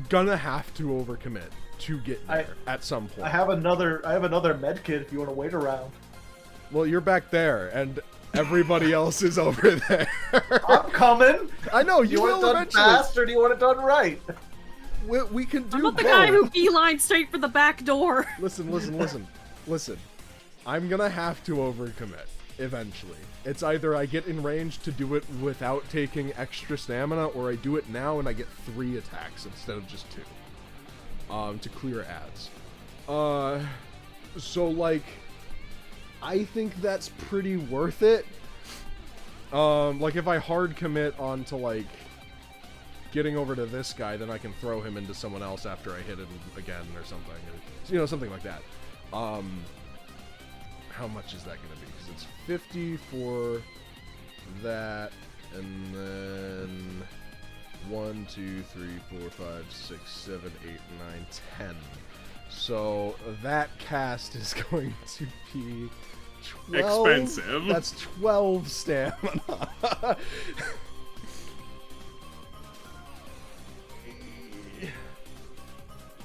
gonna have to overcommit to get there at some point. I have another med kit if you want to wait around. Well, you're back there, and everybody else is over there. I'm coming. I know you want it will done eventually. fast or do you want it done right? We can do I'm not both. the guy who beeline straight for the back door. Listen. I'm gonna have to overcommit eventually. It's either I get in range to do it without taking extra stamina, or I do it now and I get 3 attacks instead of just 2. To clear ads. So like, I think that's pretty worth it. Like if I hard commit onto like getting over to this guy, then I can throw him into someone else after I hit him again or something, or, something like that. How much is that going to be? Because it's 50 for that, and then 1, 2, 3, 4, 5, 6, 7, 8, 9, 10. So that cast is going to be 12. Expensive. That's 12 stamina.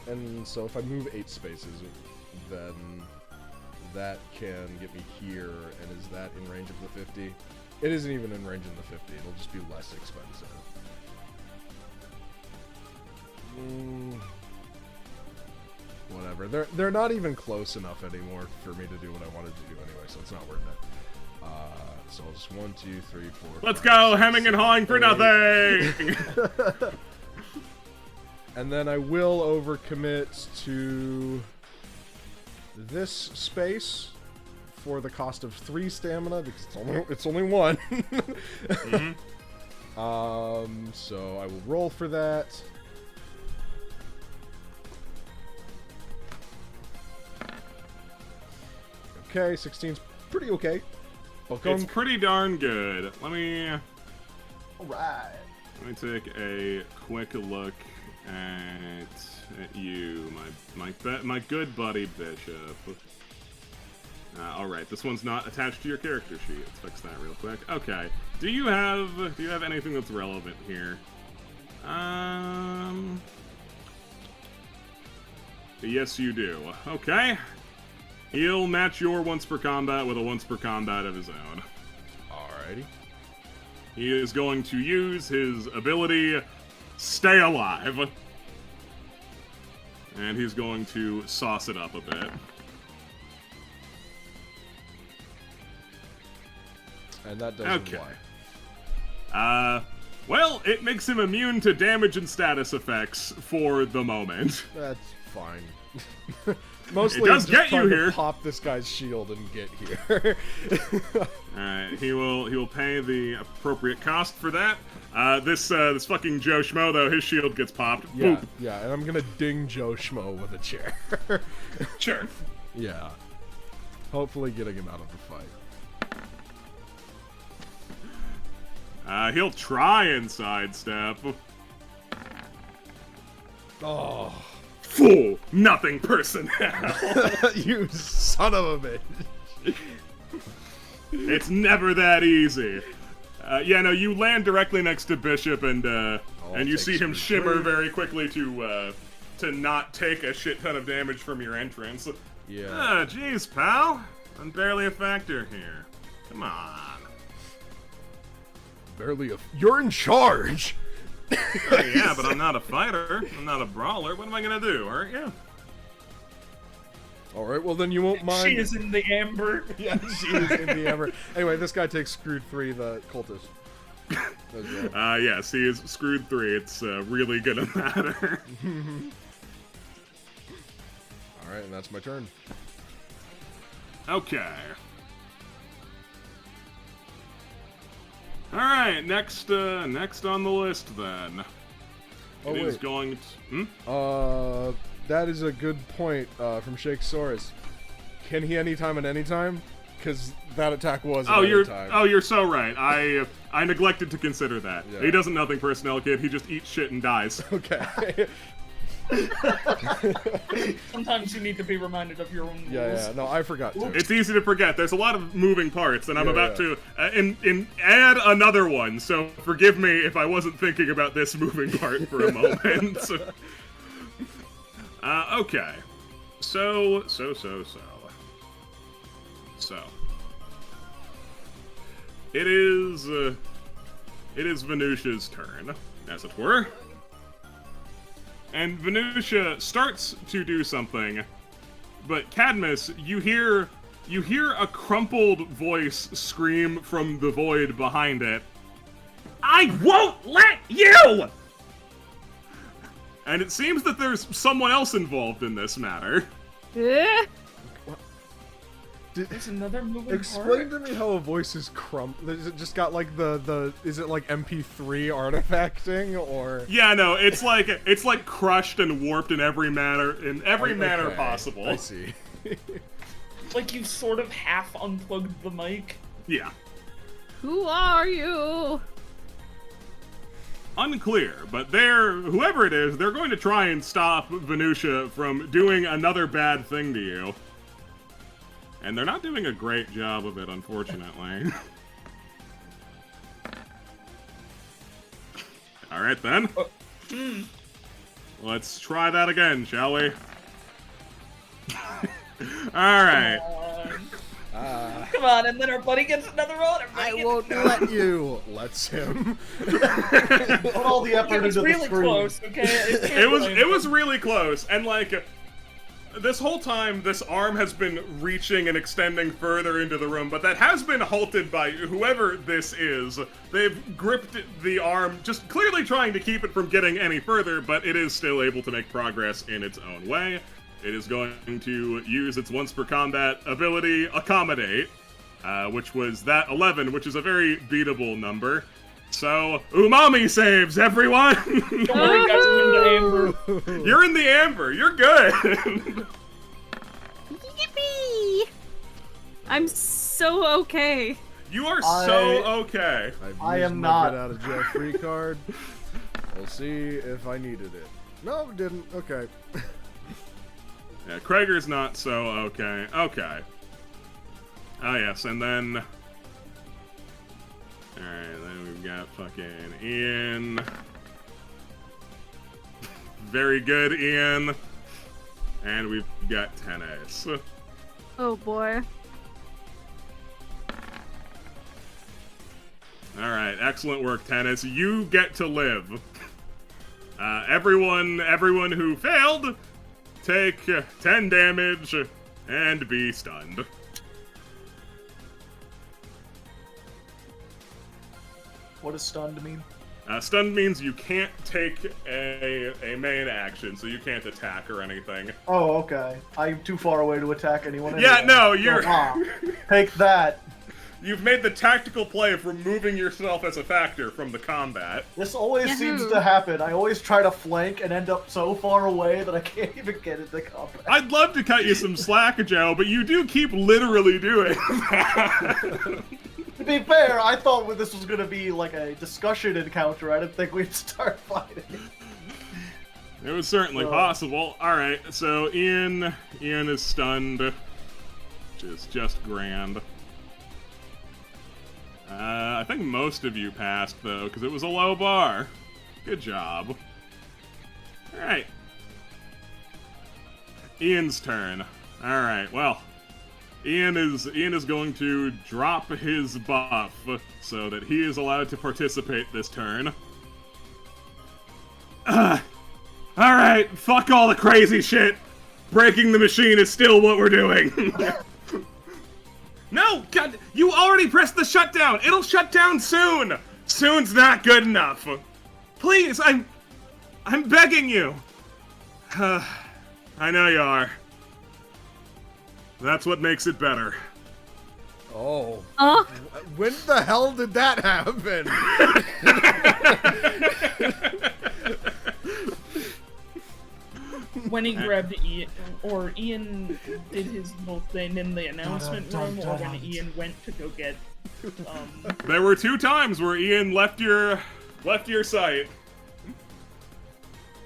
And so if I move 8 spaces, then that can get me here, and is that in range of the 50? It isn't even in range of the 50, it'll just be less expensive. Whatever. They're not even close enough anymore for me to do what I wanted to do anyway, so it's not worth it. So I'll just 1, 2, 3, 4. Let's go, hemming and hawing for nothing! And then I will overcommit to this space for the cost of 3 stamina because it's only 1. Mm-hmm. So I will roll for that. Okay, 16's pretty okay. It's pretty darn good. Let me Alright. take a quick look at you, my good buddy Bishop. All right, this one's not attached to your character sheet. Let's fix that real quick. Okay, do you have anything that's relevant here? Yes, you do. Okay, he'll match your once per combat with a once per combat of his own. Alrighty. He is going to use his ability, Stay Alive. And he's going to sauce it up a bit. And that does Okay. what? Well, it makes him immune to damage and status effects for the moment. That's fine. Mostly It does I'm just get you trying to here. pop this guy's shield and get here. He will pay the appropriate cost for that. This fucking Joe Schmo though, his shield gets popped. Yeah, Boop. yeah, and I'm gonna ding Joe Schmo with a chair. Sure. Yeah. Hopefully getting him out of the fight. He'll try and sidestep. Oh. Fool! Nothing personnel! You son of a bitch. It's never that easy. Yeah, no, you land directly next to Bishop, and you see him shimmer very quickly to not take a shit ton of damage from your entrance. Yeah. Jeez, pal. I'm barely a factor here. Come on. Barely a. You're in charge! Yeah, but I'm not a fighter. I'm not a brawler. What am I gonna do, aren't you? Alright, well then you won't mind. She is in the amber. Yeah, she is in the amber. Anyway, this guy takes screwed 3, the cultist. As well. Yes, he is screwed 3. It's really gonna matter. Alright, and that's my turn. Okay. Alright, next on the list then. Oh, It is wait. going to... That is a good point from Shakesaurus. Can he anytime at any time? Because that attack was at any time. you're so right. I neglected to consider that. Yeah. He doesn't nothing personnel kid, he just eats shit and dies. Okay. Sometimes you need to be reminded of your own rules. yeah, no, I forgot to. It's easy to forget. There's a lot of moving parts, and I'm Yeah, about yeah. to add another one. So forgive me if I wasn't thinking about this moving part for a moment. Okay. So. It is Venusia's turn, as it were. And Venusia starts to do something, but Cadmus, you hear a crumpled voice scream from the void behind it. I won't let you! And it seems that there's someone else involved in this matter. There's another moving Explain part. to me how a voice is Is it just got like the is it like MP3 artifacting or? Yeah, no, it's like crushed and warped in every manner Okay, possible. I see. Like you sort of half unplugged the mic. Yeah. Who are you? Unclear, but whoever it is, they're going to try and stop Venusia from doing another bad thing to you. And they're not doing a great job of it, unfortunately. Alright then. Let's try that again, shall we? Alright. Come on, and then our buddy gets another roll. I won't let you. Let's him. Put all the effort It was into the really screen. close, okay? It was really close, and like this whole time this arm has been reaching and extending further into the room, but that has been halted by whoever this is. They've gripped the arm, just clearly trying to keep it from getting any further, but it is still able to make progress in its own way. It is going to use its once per combat ability, Accommodate, which was that 11, which is a very beatable number. So, umami saves, everyone! Don't worry, guys, I'm in the amber. You're in the amber, you're good! Yippee! I'm so okay. You are so okay. I I've am used not. my get out of jail free card. We'll see if I needed it. No, didn't. Okay. Yeah, Gregor's not so okay. Okay. Oh, yes, and then... Alright, then we've got fucking Ian. Very good, Ian. And we've got Tennis. Oh boy. Alright, excellent work, Tennis. You get to live. Everyone who failed, take 10 damage and be stunned. What does stunned mean? Stunned means you can't take a main action, so you can't attack or anything. Oh, okay. I'm too far away to attack anyone Yeah, anyway. no, you're... Take that. You've made the tactical play of removing yourself as a factor from the combat. This always Yahoo. seems to happen. I always try to flank and end up so far away that I can't even get into combat. I'd love to cut you some slack, Joe, but you do keep literally doing that. To be fair, I thought this was going to be like a discussion encounter. I didn't think we'd start fighting. It was certainly possible. Alright, so Ian is stunned. Which is just grand. I think most of you passed, though, because it was a low bar. Good job. Alright. Ian's turn. Alright, well. Ian is going to drop his buff so that he is allowed to participate this turn. Alright, fuck all the crazy shit. Breaking the machine is still what we're doing. No, God, you already pressed the shutdown. It'll shut down soon. Soon's not good enough. Please, I'm begging you. I know you are. That's what makes it better. Oh. Oh, When the hell did that happen? When he grabbed Ian, or Ian did his little thing in the announcement room, or when Ian went to go get, There were 2 times where Ian left your sight.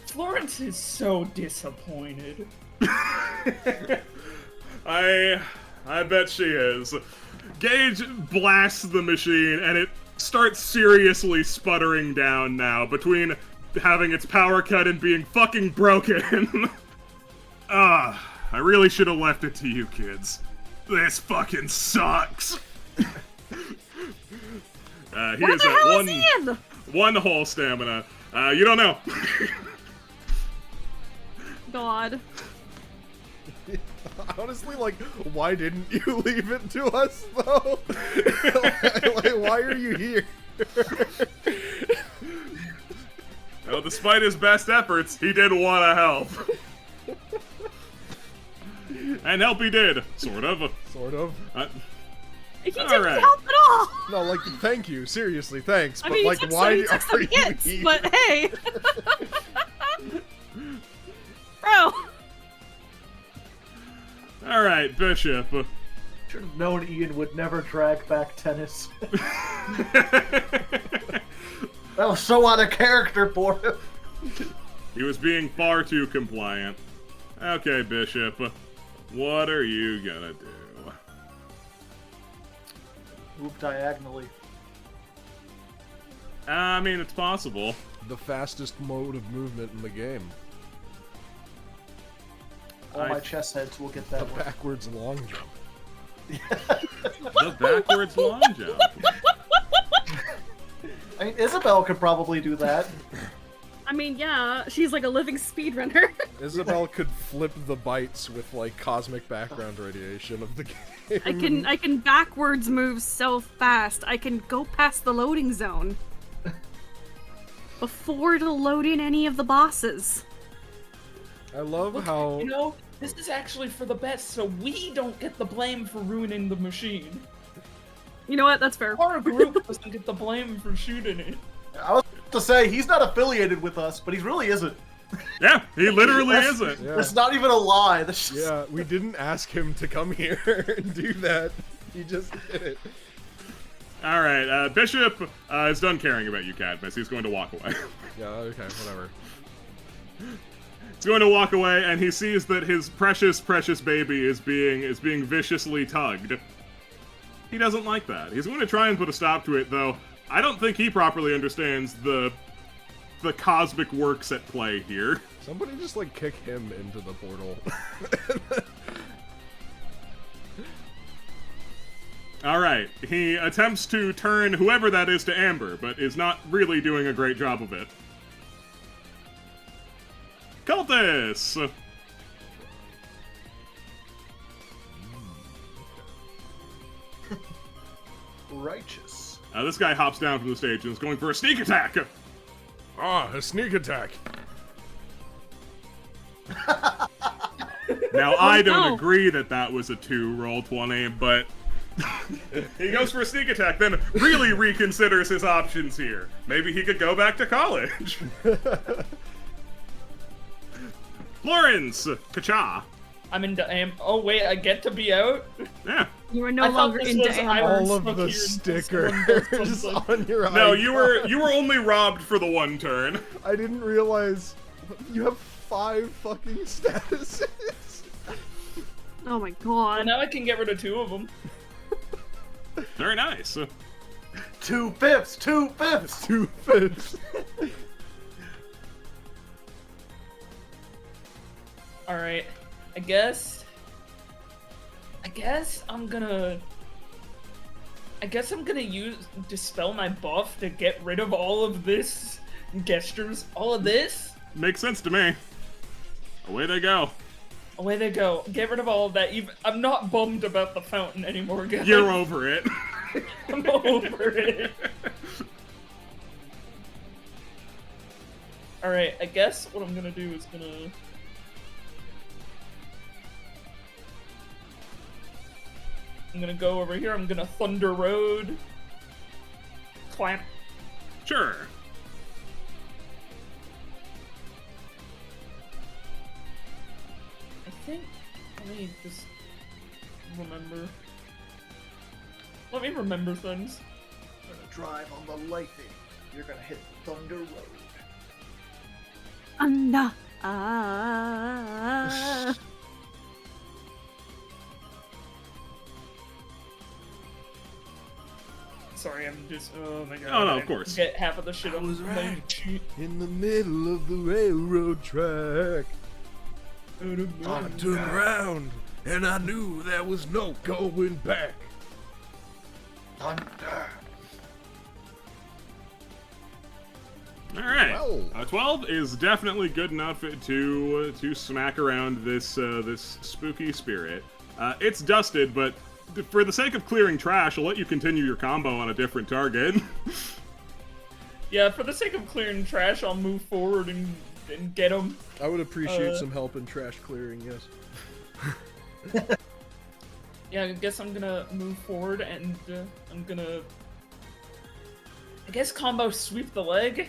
Florence is so disappointed. I bet she is. Gage blasts the machine, and it starts seriously sputtering down now, between having its power cut and being fucking broken. I really should have left it to you kids. This fucking sucks. He where is the at hell is Ian? one whole stamina. You don't know. God. Honestly, like, why didn't you leave it to us, though? like, why are you here? Well, despite his best efforts, he did want to help. And help he did, sort of. Sort of. He didn't Alright. help at all. No, like, thank you. Seriously, thanks. I But, mean, like, he took why some are you hits, here? but hey. Bro. Alright, Bishop. Should have known Ian would never drag back tennis. That was so out of character for him. He was being far too compliant. Okay, Bishop. What are you gonna do? Move diagonally. I mean, it's possible. The fastest mode of movement in the game. All my chess heads will get that The one. backwards long jump. The backwards long jump. I mean, Isabel could probably do that. I mean, yeah, she's like a living speedrunner. Isabel could flip the bytes with, like, cosmic background radiation of the game. I can backwards move so fast. I can go past the loading zone before to load in any of the bosses. I love Look, how... you know, this is actually for the best, so we don't get the blame for ruining the machine. You know what? That's fair. Our group doesn't get the blame for shooting it. I was to say, he's not affiliated with us, but he really isn't. Yeah, he literally That's- isn't. Yeah. That's not even a lie. That's just... Yeah, we didn't ask him to come here and do that. He just did it. Alright, Bishop is done caring about you, Cadmus. He's going to walk away. Yeah, okay, whatever. He's going to walk away, and he sees that his precious, precious baby is being viciously tugged. He doesn't like that. He's going to try and put a stop to it, though. I don't think he properly understands the cosmic works at play here. Somebody just, like, kick him into the portal. Alright, he attempts to turn whoever that is to amber, but is not really doing a great job of it. Cultists! Righteous. This guy hops down from the stage and is going for a sneak attack! Ah, a sneak attack. Now, I don't no. agree that that was a 2 roll 20, but he goes for a sneak attack, then really reconsiders his options here. Maybe he could go back to college. Florence! Kacha! I'm into oh wait, I get to be out? Yeah. You are I no thought longer this into was ammo. Iron All of Stuck the here until someone does stickers something. on your No, icon. you were only robbed for the 1 turn. I didn't realize you have 5 fucking statuses. Oh my Well, god. now I can get rid of 2 of them. Very nice. 2 fifths! 2 fifths! 2 fifths. Alright, I guess I'm gonna use dispel my buff to get rid of all of this gestures, all of this. Makes sense to me. Away they go. Away they go. Get rid of all of that. I'm not bummed about the fountain anymore, guys. You're over it. I'm over it. Alright, I guess what I'm gonna do is I'm gonna go over here, I'm gonna Thunder Road. Clamp. Sure. I think, let me just remember. Let me remember things. I'm gonna drive on the lightning. You're gonna hit Thunder Road. Anda. Sorry, I'm just, oh my god. Oh, no, I of course. Get half of the shit I on was my right. cheat. In the middle of the railroad track. I turned around and I knew there was no going back. Thunder. All right. Well. 12 is definitely good enough to smack around this this spooky spirit. It's dusted, but for the sake of clearing trash, I'll let you continue your combo on a different target. Yeah, for the sake of clearing trash, I'll move forward and get him. I would appreciate some help in trash clearing, yes. Yeah, I guess I'm gonna move forward and I'm gonna, I guess, combo sweep the leg.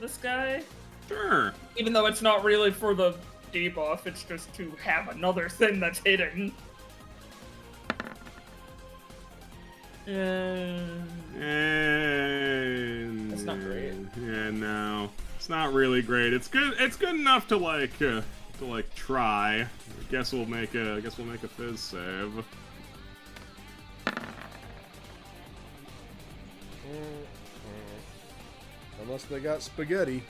This guy. Sure. Even though it's not really for the debuff, it's just to have another thing that's hidden. And That's not great. Yeah, no, it's not really great. It's good. It's good enough to try. I guess we'll make a fizz save. Unless they got spaghetti.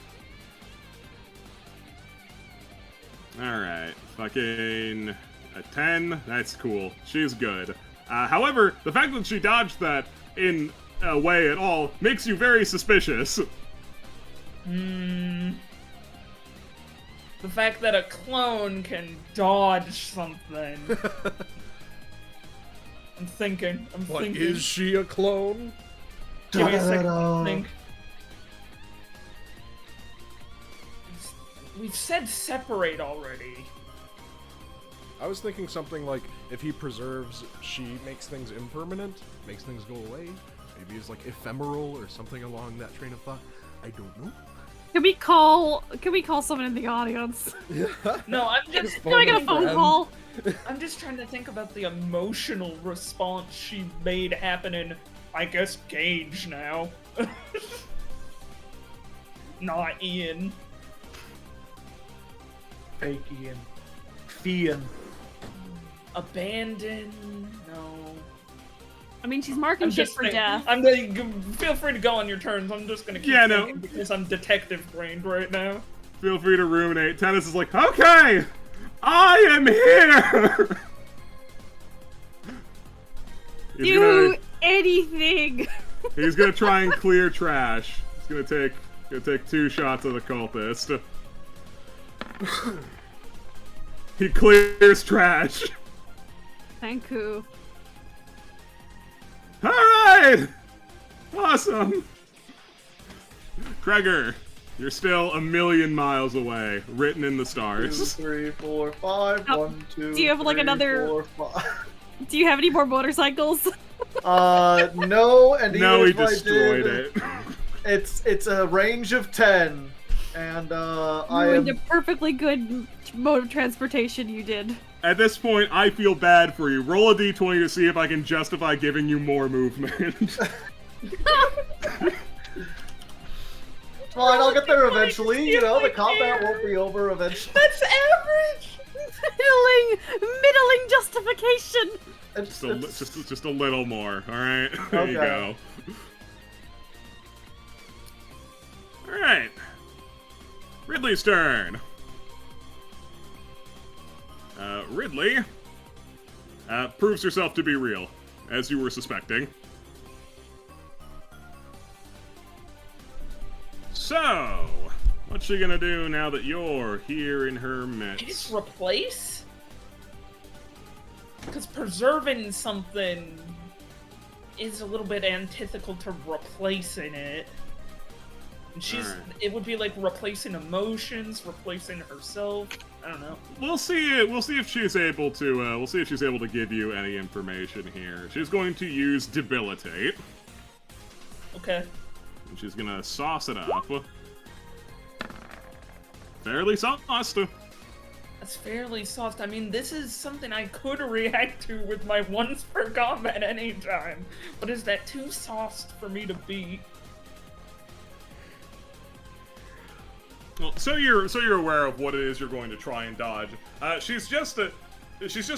Alright, fucking a 10, that's cool. She's good. However, the fact that she dodged that in a way at all makes you very suspicious. The fact that a clone can dodge something. I'm thinking. What, is she a clone? Give me a second to think. We've said separate already. I was thinking something like, if he preserves, she makes things impermanent, makes things go away. Maybe it's like ephemeral or something along that train of thought. I don't know. Can we call someone in the audience? No, I'm just Can I get a phone call? I'm just trying to think about the emotional response she made happen in, I guess, Gage now. Not Ian. Fake Ian. Fian. Abandon? No. I mean, she's marking shit for death. Feel free to go on your turns. I'm just gonna keep thinking because I'm detective brained right now. Feel free to ruminate. Tennis is like, okay, I am here. Do anything. He's gonna try and clear trash. He's gonna take 2 shots of the cultist. He clears trash. Thank you. Alright! Awesome! Gregor, you're still a million miles away, written in the 2, stars. 3, 4, 5. Oh, 1, 2. do you have, like, 3, another- 4, 5. Do you have any more motorcycles? No, and No, even he if I destroyed did, it. It's a range of 10, and I Ruined am. a perfectly good mode of transportation you did. At this point, I feel bad for you. Roll a d20 to see if I can justify giving you more movement. Fine, I'll get there eventually. You know, the combat won't be over eventually. That's average! Middling justification! Just a little more, alright? There you go. Alright. Ridley's turn. Ridley proves herself to be real, as you were suspecting. So, what's she gonna do now that you're here in her I just midst? replace? Because preserving something is a little bit antithetical to replacing it. And Alright. it would be like replacing emotions, replacing herself. I don't know. We'll see. We'll see if she's able to. We'll see if she's able to give you any information here. She's going to use debilitate. Okay. And she's gonna sauce it up. Fairly sauced. That's fairly soft. I mean, this is something I could react to with my once per combat anytime. But is that too soft for me to beat? Well, so you're aware of what it is you're going to try and dodge. She's just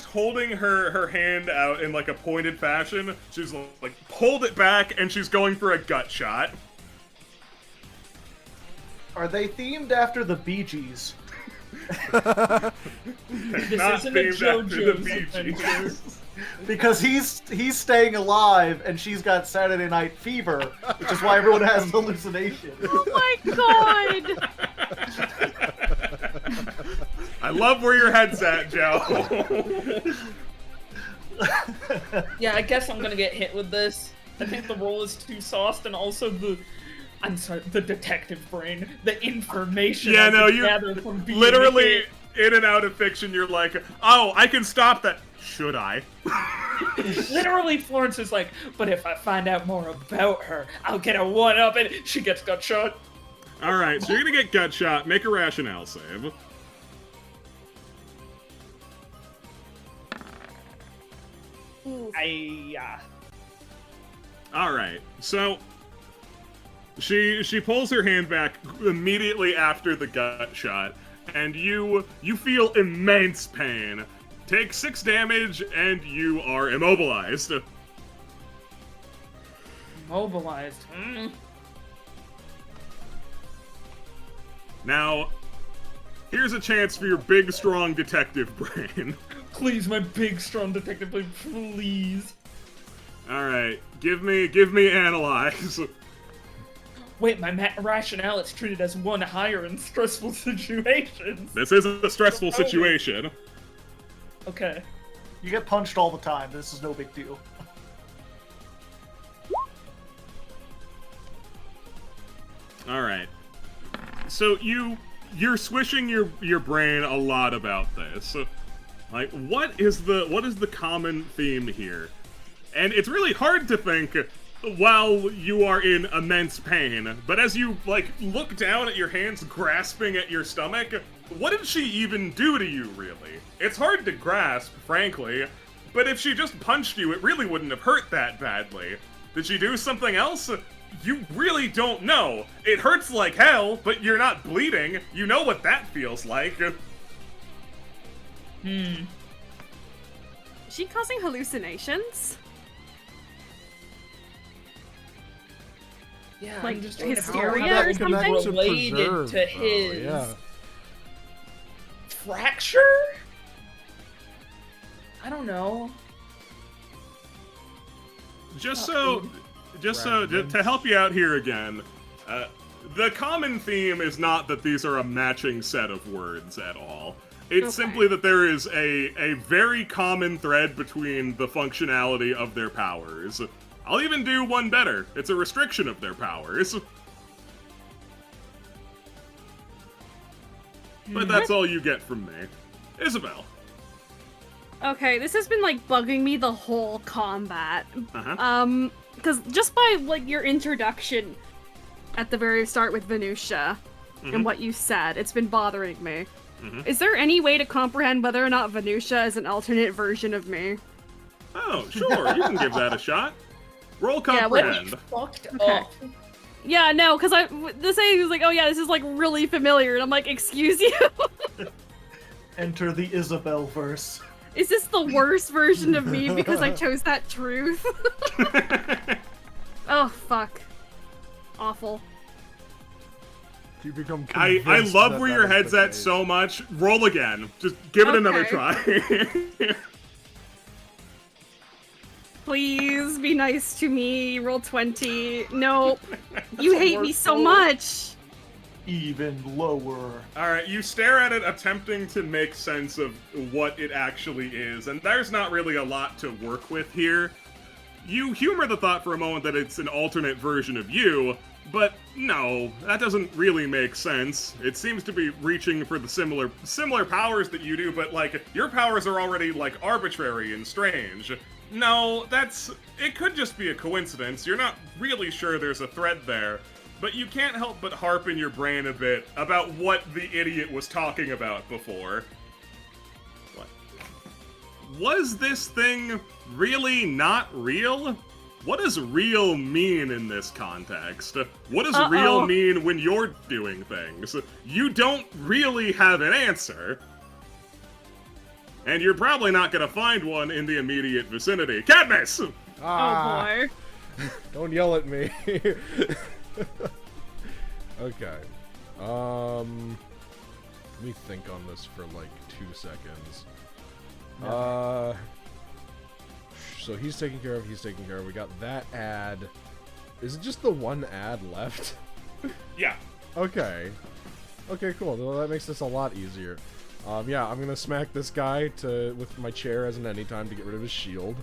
holding her hand out in like a pointed fashion. She's like pulled it back and she's going for a gut shot. Are they themed after the Bee Gees? This isn't a JoJo's adventure. Because he's staying alive and she's got Saturday Night Fever, which is why everyone has hallucinations. Oh my god! I love where your head's at, Joe. Yeah, I guess I'm gonna get hit with this. I think the roll is too sauced, and also the detective brain, the information. Yeah, I no, could you gather from being literally. hit. in and out of fiction, you're like, oh, I can stop that. Should I? Literally, Florence is like, but if I find out more about her, I'll get a one-up, and she gets gut shot. All right, so you're gonna get gut shot. Make a rationale save. All right, so she pulls her hand back immediately after the gut shot, and you feel immense pain. Take 6 damage, and you are immobilized. Mobilized. Now, here's a chance for your big, strong detective brain. Please, my big, strong detective brain, please. All right, give me analyze. Wait, my rationale is treated as one higher in stressful situations. This isn't a stressful situation. Okay. You get punched all the time. This is no big deal. All right. So you're swishing your brain a lot about this. Like, what is the common theme here? And it's really hard to think while you are in immense pain. But as you look down at your hands grasping at your stomach, what did she even do to you, really? It's hard to grasp, frankly. But if she just punched you, it really wouldn't have hurt that badly. Did she do something else? You really don't know. It hurts like hell, but you're not bleeding. You know what that feels like. Is she causing hallucinations? Yeah, Like I'm just trying to figure hysteria out or if it's something? related Preserve, to though, his yeah. fracture? I don't know. Just to help you out here again, the common theme is not that these are a matching set of words at all. It's simply that there is a very common thread between the functionality of their powers. I'll even do one better. It's a restriction of their powers. But that's all you get from me. Isabel. Okay, this has been bugging me the whole combat. Uh-huh. Because just by your introduction at the very start with Venusia and what you said, it's been bothering me. Is there any way to comprehend whether or not Venusia is an alternate version of me? Oh, sure, you can give that a shot. Roll comprehend. Fucked Okay. up. Yeah, no, because the saying was oh yeah, this is really familiar, and I'm like, excuse you? Enter the Isabel verse. Is this the worst version of me because I chose that truth? Oh, fuck. Awful. You become I convinced love that where that your is head's the at case. so much. Roll again. Just give it another Okay. try. Please be nice to me. Roll 20. No. You hate me so much. Even lower. Alright, you stare at it attempting to make sense of what it actually is, and there's not really a lot to work with here. You humor the thought for a moment that it's an alternate version of you, but no, that doesn't really make sense. It seems to be reaching for the similar powers that you do, but your powers are already arbitrary and strange. No, it could just be a coincidence. You're not really sure there's a thread there. But you can't help but harp in your brain a bit about what the idiot was talking about before. What? Was this thing really not real? What does real mean in this context? What does real mean when you're doing things? You don't really have an answer. And you're probably not gonna find one in the immediate vicinity. Cadmus! Ah, Oh boy. don't yell at me. Okay. Let me think on this for 2 seconds. So he's taken care of, We got that ad. Is it just the one ad left? Yeah. Okay. Okay, cool. Well, that makes this a lot easier. Yeah, I'm gonna smack this guy with my chair as an anytime to get rid of his shield.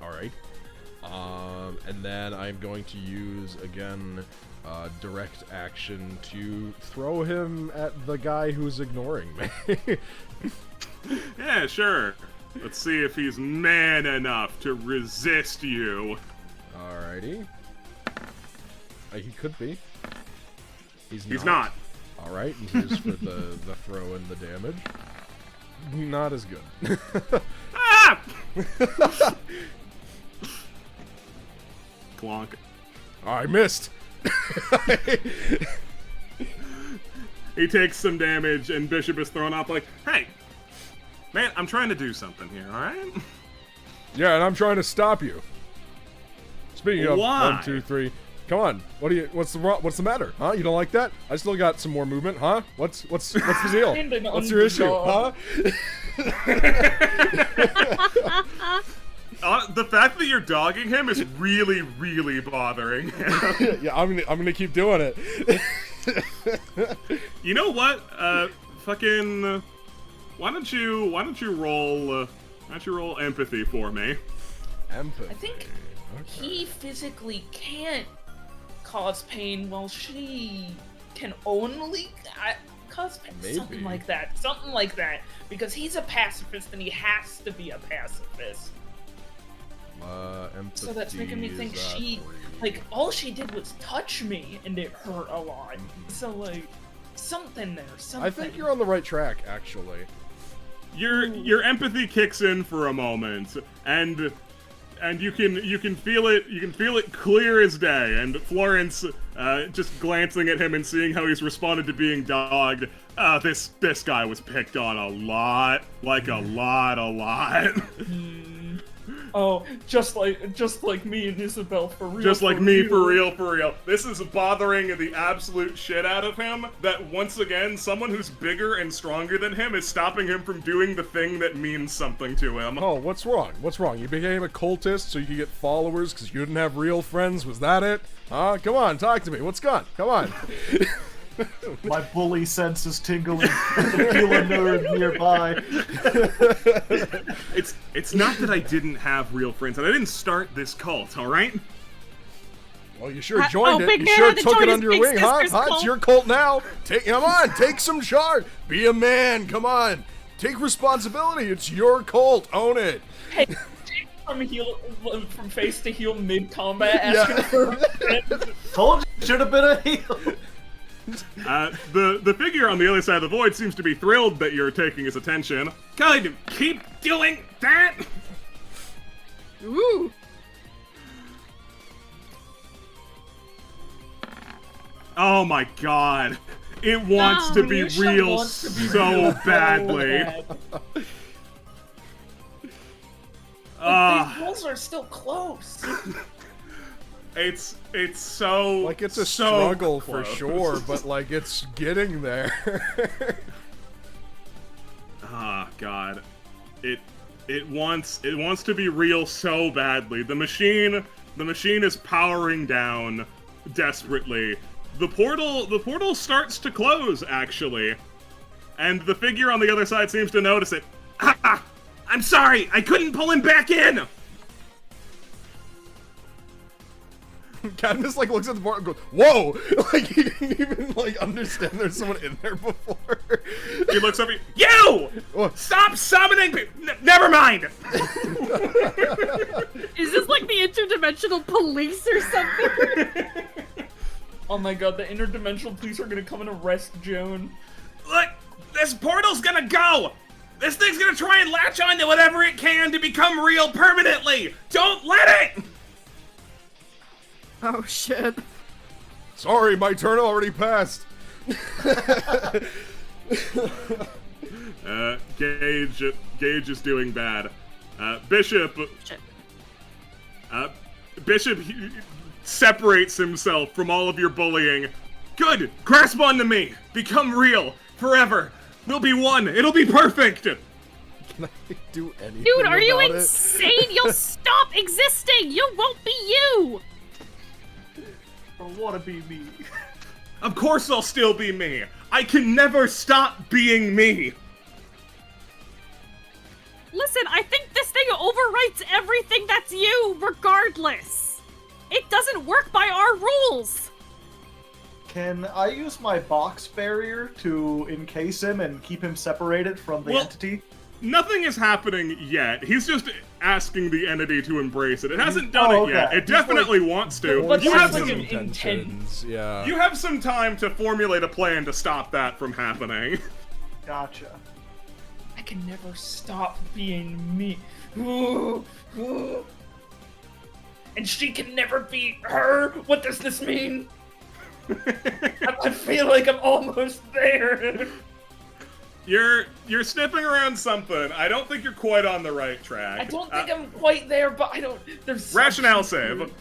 Alright. And then I'm going to use, again, direct action to throw him at the guy who's ignoring me. Yeah, sure. Let's see if he's man enough to resist you. Alrighty. He could be. He's not. Alright, and here's for the throw and the damage. Not as good. Ah! Clonk. I missed! He takes some damage, and Bishop is thrown off like, hey, man, I'm trying to do something here, alright? Yeah, and I'm trying to stop you. Speaking of, Why? 1, 2, 3. Come on, what's the matter? Huh? You don't like that? I still got some more movement, huh? What's the deal? What's your issue, huh? The fact that you're dogging him is really, really bothering him. Yeah, I'm gonna keep doing it. You know what? Fucking. Why don't you roll empathy for me? Empathy. I think he physically can't cause pain while she can only cause pain. Maybe. Something like that. Because he's a pacifist and he has to be a pacifist. Empathy. So that's making me think she, like, all she did was touch me and it hurt a lot. So, like, something there, something. I think you're on the right track, actually. Your empathy kicks in for a moment, and you can feel it clear as day. And Florence, just glancing at him and seeing how he's responded to being dogged, this guy was picked on a lot, like a lot. Oh, just like me and Isabel, for real. Just like me, for real. This is bothering the absolute shit out of him, that once again, someone who's bigger and stronger than him is stopping him from doing the thing that means something to him. Oh, what's wrong? What's wrong? You became a cultist so you could get followers because you didn't have real friends? Was that it? Huh? Come on, talk to me. What's gone? Come on. My bully sense is tingling. I feel a nerd nearby. It's not that I didn't have real friends, and I didn't start this cult, alright? Well, you sure joined it. Big You man sure had to took join it his under your big wing, huh? sister's It's cult. your cult now. Come on, take some charge. Be a man. Come on. Take responsibility. It's your cult. Own it. Hey, from face to heel mid combat, asking for Told you, should have been a heel. The figure on the other side of the void seems to be thrilled that you're taking his attention. Good, keep doing that! Ooh. Oh my god. It wants to be Misha real wants to be so real badly. bad. These rolls are still close. It's so Like, it's a so struggle for close. sure, but, like, it's getting there. Ah, god. It wants to be real so badly. The machine is powering down desperately. The portal starts to close, actually. And the figure on the other side seems to notice it. Ah! I'm sorry, I couldn't pull him back in! Cadmus, like, looks at the board and goes, whoa! Like, he didn't even, like, understand there's someone in there before. He looks over. You! What? Stop summoning people! Never mind! Is this like the interdimensional police or something? Oh my god, the interdimensional police are gonna come and arrest Joan. Look, this portal's gonna go! This thing's gonna try and latch onto whatever it can to become real permanently! Don't let it! Oh shit. Sorry, my turn already passed. Gage is doing bad. Bishop Shit. Bishop separates himself from all of your bullying. Good! Grasp onto me! Become real! Forever! We'll be one! It'll be perfect! Can I do anything Dude, are you about it? insane? You'll stop existing! You won't be you! I wanna be me. Of course I'll still be me! I can never stop being me! Listen, I think this thing overwrites everything that's you, regardless. It doesn't work by our rules. Can I use my box barrier to encase him and keep him separated from the entity? Nothing is happening yet. He's just asking the entity to embrace it. It hasn't done it yet. It definitely wants to. But You that's have like some an intent. Yeah. You have some time to formulate a plan to stop that from happening. Gotcha. I can never stop being me. Ooh, ooh. And she can never be her. What does this mean? I feel like I'm almost there. You're sniffing around something. I don't think you're quite on the right track. I don't think I'm quite there, but I don't. There's Rationale save.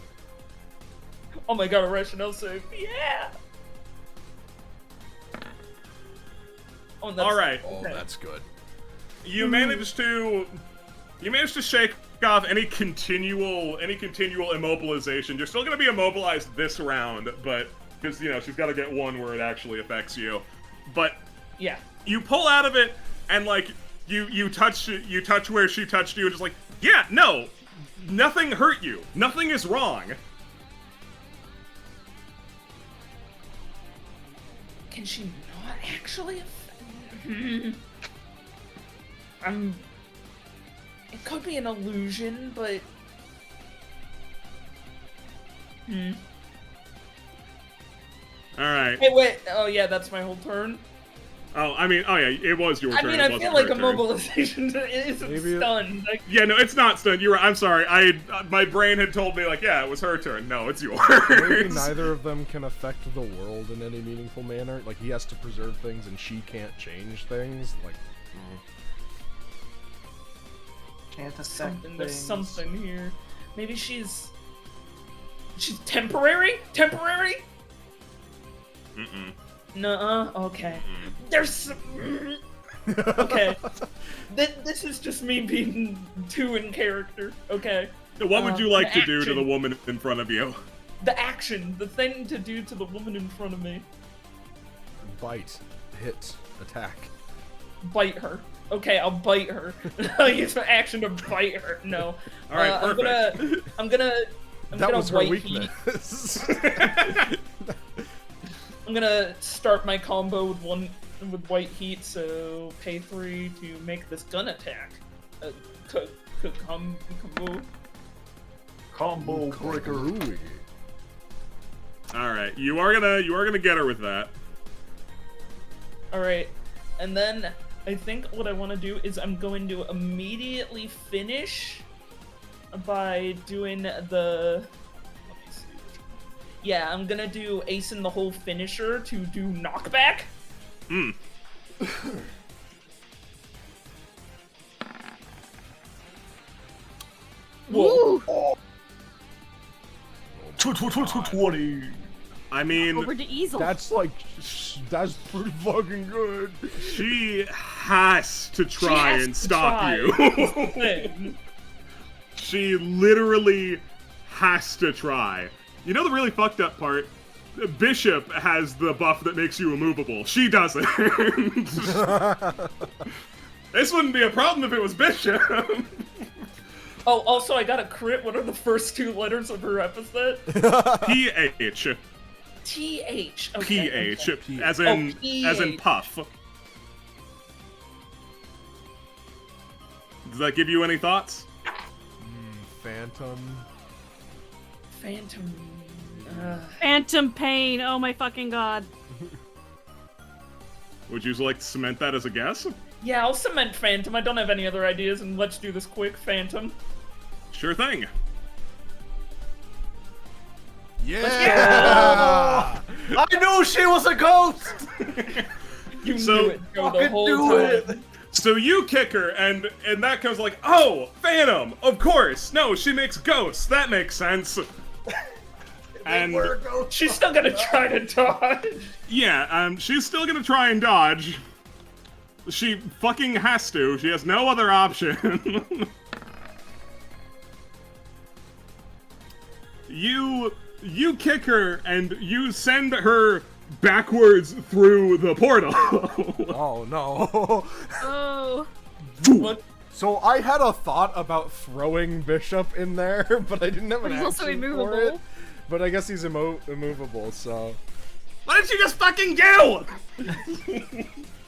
Oh my god, a rationale save. Yeah. Oh, that's, All right. Oh, that's good. You managed to shake off any continual immobilization. You're still going to be immobilized this round, but because she's got to get one where it actually affects you. But yeah. You pull out of it, and like you touch where she touched you, and just like, yeah, no, nothing hurt you, nothing is wrong. Can she not actually it could be an illusion, but All right. Hey, wait. Oh yeah, that's my whole turn. Oh, I mean, oh yeah, it was your turn. I mean, it I wasn't feel like her turn. immobilization isn't stunned. Like, Yeah, no, it's not stunned. You're right. I'm sorry. My brain had told me like, yeah, it was her turn. No, it's yours. Maybe neither of them can affect the world in any meaningful manner. Like, he has to preserve things and she can't change things. Like, Can't affect something. There's things. something here. Maybe she's temporary. Temporary. Mm-mm. Nuh-uh. Okay. There's some... Okay. This is just me being too in character. Okay. What would you like to the do to action. the woman in front of you? The action. The thing to do to the woman in front of me. bite, hit, attack. Bite her. Okay, I'll bite her. I'll use my action to bite her. No. All right, perfect. I'm gonna That was her white heat. weakness. I'm gonna start my combo with white heat, so pay 3 to make this gun attack. Combo breaker. Ooh. All right, you are gonna get her with that. All right, and then I think what I want to do is I'm going to immediately finish by doing the. Let me see. Yeah, I'm gonna do Ace in the Hole finisher to do knockback. Hmm. Whoa. 20. I mean, Over to easel. That's like, that's pretty fucking good. she has to try has and to stop try. you. Thing. She literally has to try. You know the really fucked up part? Bishop has the buff that makes you immovable. She doesn't. This wouldn't be a problem if it was Bishop. Oh, also I got a crit. What are the first 2 letters of her epithet? PH. TH. Okay, PH. okay. As in PH. puff. Does that give you any thoughts? Phantom. Phantom. Phantom pain. Oh my fucking god. Would you like to cement that as a guess? Yeah, I'll cement Phantom. I don't have any other ideas, and let's do this quick. Phantom. Sure thing. Yeah! I knew she was a ghost! You So- knew it, Joe, the Fucking whole do time. it! So you kick her, and that comes like, oh, Phantom, of course. No, she makes ghosts. That makes sense. And We're ghosts. She's still gonna try to dodge. yeah, she's still gonna try and dodge. She fucking has to. She has no other option. You kick her and you send her backwards through the portal. Oh no. Oh. What? So I had a thought about throwing Bishop in there, but I didn't have an But he's also action for immovable. it. But I guess he's immovable, so... What did you just fucking do?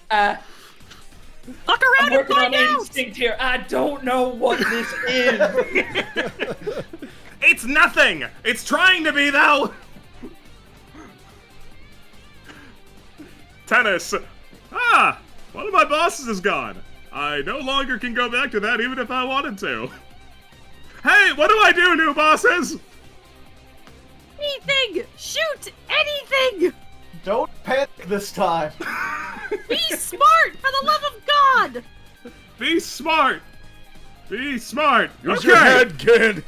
Fuck around I'm and working on find out! instinct here. I don't know what this is. It's nothing. It's trying to be though. Tennis. Ah, one of my bosses is gone. I no longer can go back to that even if I wanted to. Hey, what do I do, new bosses? Anything! Shoot anything! Don't panic this time. Be smart, for the love of God! Be smart. Be smart. Use Okay. your head, kid!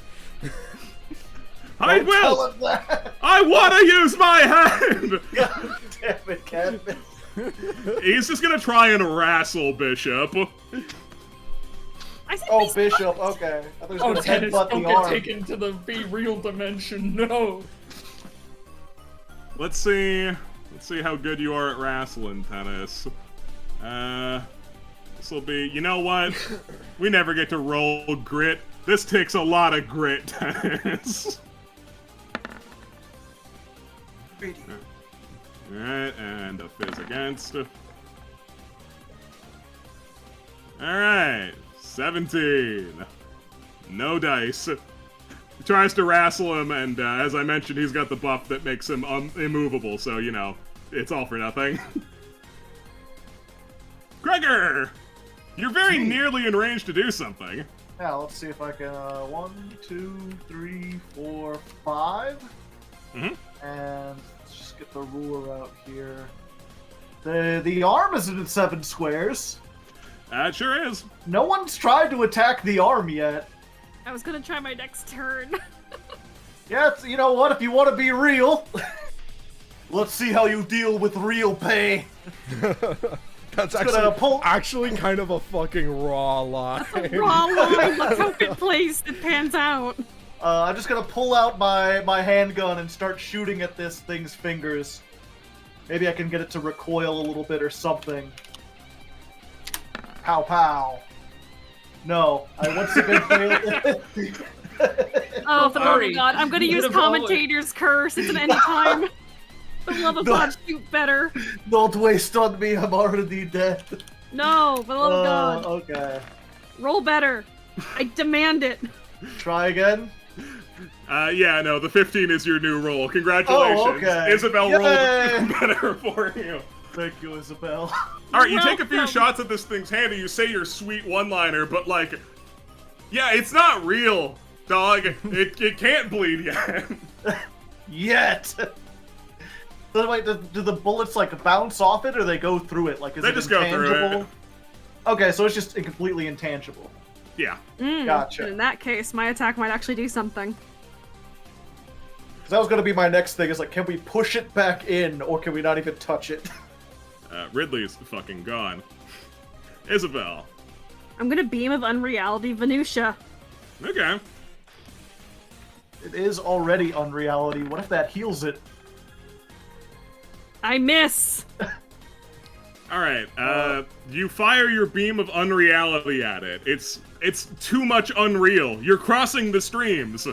I Don't will. tell him that. I want to use my hand. God damn it, Cadmus. He's just gonna try and wrestle Bishop. I said Oh, be Bishop, smart. okay. I thought he was Oh, gonna tennis, headbutt don't the get arm. taken to the be real dimension. No. Let's see how good you are at wrestling, Tennis. This will be. You know what? We never get to roll grit. This takes a lot of grit, Tennis. Alright, and a fizz against. Alright, 17. No dice. He tries to wrestle him, and as I mentioned, he's got the buff that makes him immovable, so, you know, it's all for nothing. Gregor! You're very nearly in range to do something. Yeah, let's see if I can. 1, 2, 3, 4, 5. Mm-hmm. And let's just get the ruler out here. The arm isn't in 7 squares. It sure is. No one's tried to attack the arm yet. I was gonna try my next turn. Yeah, you know what? If you want to be real, let's see how you deal with real pain. That's gonna pull- actually kind of a fucking raw line. Raw line, let's hope it plays, it pans out. I'm just gonna pull out my handgun and start shooting at this thing's fingers. Maybe I can get it to recoil a little bit or something. Pow pow. No, I once again failed. Oh, for the love Sorry. of God, I'm gonna You use could've always- commentator's curse, it's an end time. For the love of No. God, shoot better. Don't waste on me, I'm already dead. No, for the love of God. Okay. Roll better. I demand it. Try again. Yeah, no, the 15 is your new roll. Congratulations. Oh, okay. Isabel Yay! rolled better for you. Thank you, Isabel. Alright, you take a few Welcome. shots at this thing's hand and you say your sweet one-liner, but like, yeah, it's not real, dog. It can't bleed yet. Yet. So wait, do the bullets like bounce off it, or they go through it? Like, is They it just go through it. intangible? Okay, so it's just completely intangible. Yeah. Gotcha. In that case, my attack might actually do something. Because that was gonna be my next thing. Is like, can we push it back in, or can we not even touch it? Ridley's fucking gone. Isabel. I'm gonna beam of unreality Venusia. Okay. It is already unreality. What if that heals it? I miss. Alright, you fire your beam of unreality at it. It's too much unreal. You're crossing the streams.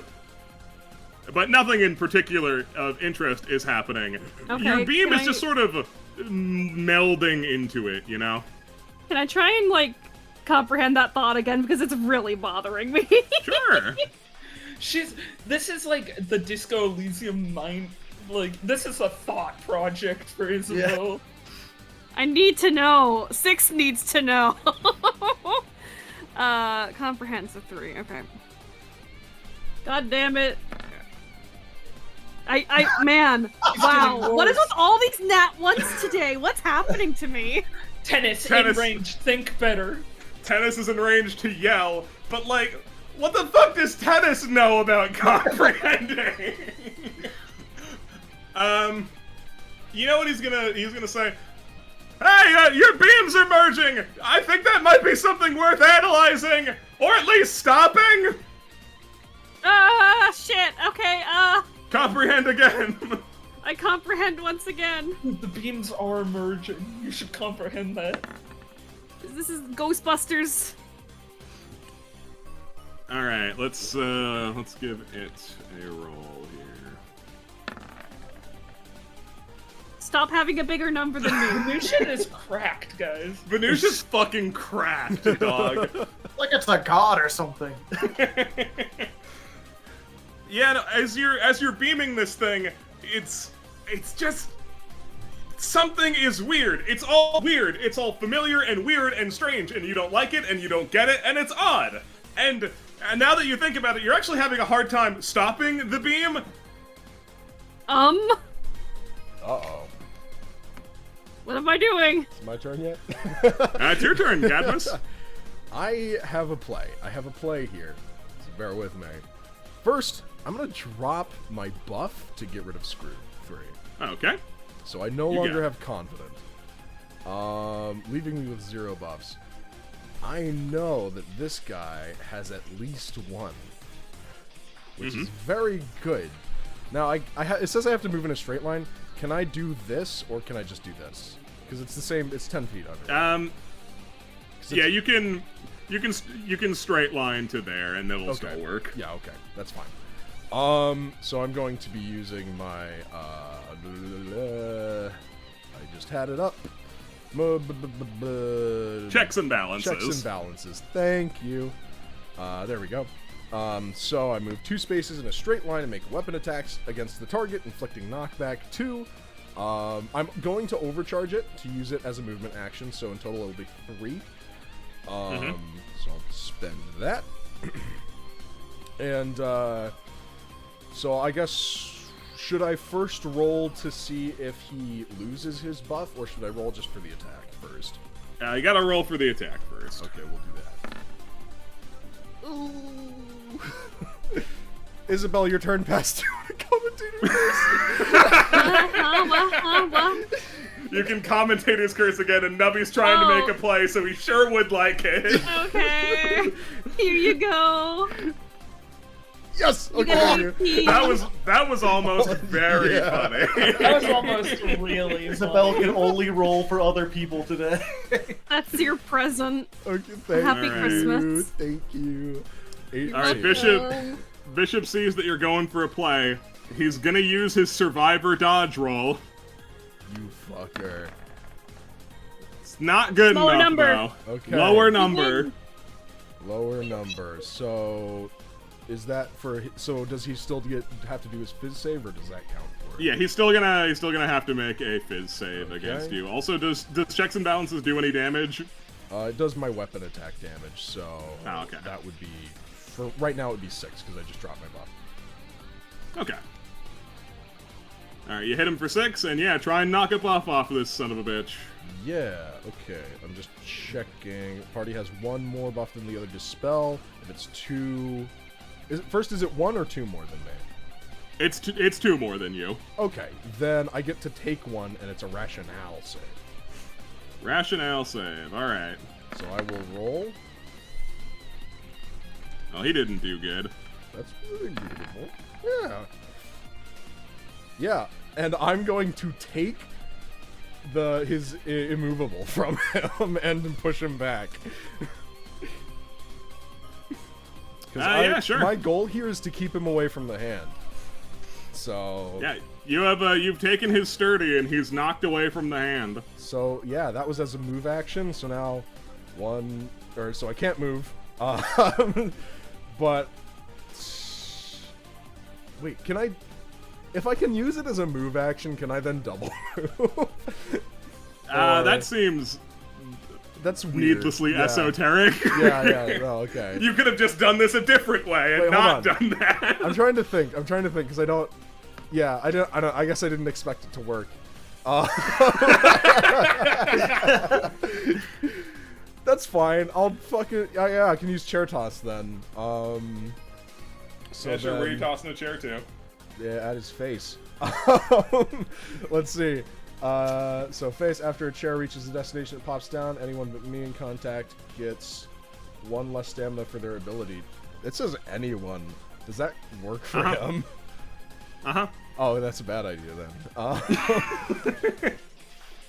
But nothing in particular of interest is happening. Okay, Your beam can is just sort of melding into it, you know? Can I try and like comprehend that thought again because it's really bothering me? Sure. This is like the Disco Elysium mind. Like, this is a thought project for Isabel. I need to know. 6 needs to know. Comprehensive 3. Okay. God damn it. Man. Wow. getting What is worse. with all these nat ones today? What's happening to me? Tennis Tennis. in range. Think better. Tennis is in range to yell, but like, what the fuck does Tennis know about comprehending? You know what he's gonna say? Hey, your beams are merging! I think that might be something worth analyzing! Or at least stopping! Shit. Okay, Comprehend again! I comprehend once again. The beams are merging. You should comprehend that. This is Ghostbusters. Alright, let's give it a roll here. Stop having a bigger number than me. Venusian is cracked, guys. Venusia's fucking cracked, dog. Like it's a god or something. Yeah, no, as you're beaming this thing, it's just something is weird. It's all weird. It's all familiar and weird and strange, and you don't like it and you don't get it, and it's odd. And now that you think about it, you're actually having a hard time stopping the beam. Uh-oh. What am I doing? Is it my turn yet? It's your turn, Cadmus. I have a play. Here. So bear with me. First, I'm gonna drop my buff to get rid of Screw 3. Okay. So I no You longer got it. have Confident. Leaving me with 0 buffs. I know that this guy has at least 1. Which is very good. Now, it says I have to move in a straight line. Can I do this, or can I just do this? Because it's the same, it's 10 feet under. Yeah, you can straight line to there, and it'll still work. Yeah, okay, that's fine. So I'm going to be using my, I just had it up. Checks and balances. Checks and balances, thank you. There we go. So I move 2 spaces in a straight line and make weapon attacks against the target, inflicting knockback 2. I'm going to overcharge it to use it as a movement action, so in total it'll be 3. So I'll spend that. And, so I guess, should I first roll to see if he loses his buff, or should I roll just for the attack first? You gotta roll for the attack first. Okay, we'll do that. Ooh. Isabel, your turn past 2 to commentator first. You can commentate his curse again, and Nubby's trying to make a play, so he sure would like it. Okay. Here you go. Yes! You Okay. get a BP. That was almost very funny. That was almost really Isabel funny. can only roll for other people today. That's your present. Okay, thank Happy you. Christmas. Thank you. Alright, Bishop sees that you're going for a play. He's gonna use his survivor dodge roll. You fucker. It's not good Lower enough, number. though. Okay. Lower number. Lower number. So, is that for? So does he still have to do his fizz save, or does that count for it? Yeah, he's still gonna have to make a fizz save against you. Also, does checks and balances do any damage? It does my weapon attack damage, so okay. that would be, for right now it would be 6, because I just dropped my buff. Okay. Alright, you hit him for 6, and yeah, try and knock a buff off of this son of a bitch. Yeah, okay. I'm just checking. Party has 1 more buff than the other Dispel. If it's 2... Is it 1 or 2 more than me? It's 2 more than you. Okay, then I get to take 1, and it's a rationale save. Rationale save, alright. So I will roll. Oh, he didn't do good. That's really beautiful. Yeah. Yeah, and I'm going to take his immovable from him and push him back. Yeah, sure. My goal here is to keep him away from the hand. So Yeah, you've taken his sturdy and he's knocked away from the hand. So yeah, that was as a move action. So now so I can't move. But wait, can I? If I can use it as a move action, can I then double move? That seems that's weird. needlessly Yeah. esoteric. Yeah. Oh, okay. You could have just done this a different way and Wait, not hold on. done that. I'm trying to think because I don't. Yeah, I don't. I guess I didn't expect it to work. That's fine. I'll fucking yeah. I can use chair toss then. So Yeah, sure, where are you then, tossing a chair to? yeah, at his face. Let's see. So face after a chair reaches the destination, it pops down. Anyone but me in contact gets 1 less stamina for their ability. It says anyone. Does that work for him? Uh-huh. Oh, that's a bad idea then.